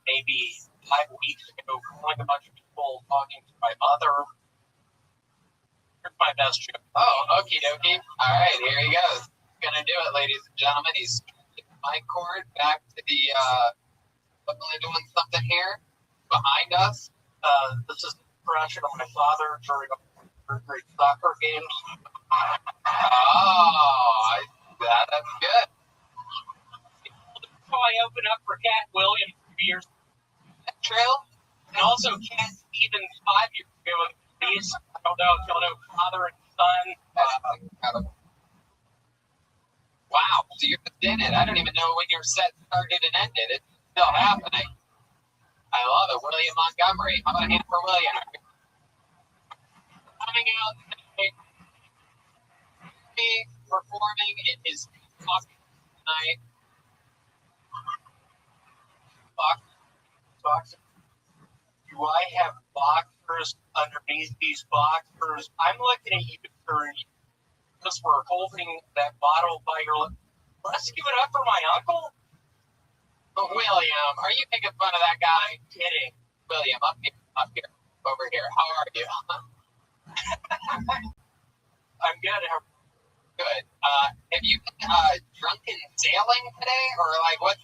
Speaker 6: maybe 5 weeks ago, calling a bunch of people, talking to my mother. Here's my best joke.
Speaker 7: Oh, okie dokie. All right, here he goes. Gonna do it, ladies and gentlemen. He's mic cord back to the hopefully doing something here behind us.
Speaker 6: This is the impression of my father during a great soccer games.
Speaker 7: Oh, that's good.
Speaker 8: So I opened up for Cat Williams 2 years
Speaker 7: True.
Speaker 8: and also Cat Stevens 5 years ago. These, I don't know if y'all know father and son.
Speaker 7: That's incredible. Wow, so you're just in it. I don't even know when your set started and ended. It's still happening. I love it. William Montgomery. How about a hand for William? Coming out tonight, performing in his boxing tonight.
Speaker 6: Boxers. Do I have boxers underneath these boxers? I'm looking at you, sir, because we're holding that bottle by your lip. Let's give it up for my uncle.
Speaker 7: Oh, William, are you making fun of that guy?
Speaker 6: I'm kidding.
Speaker 7: William, up here, over here. How are you?
Speaker 6: I'm good.
Speaker 7: Good. Have you been drunken sailing today, or like what's?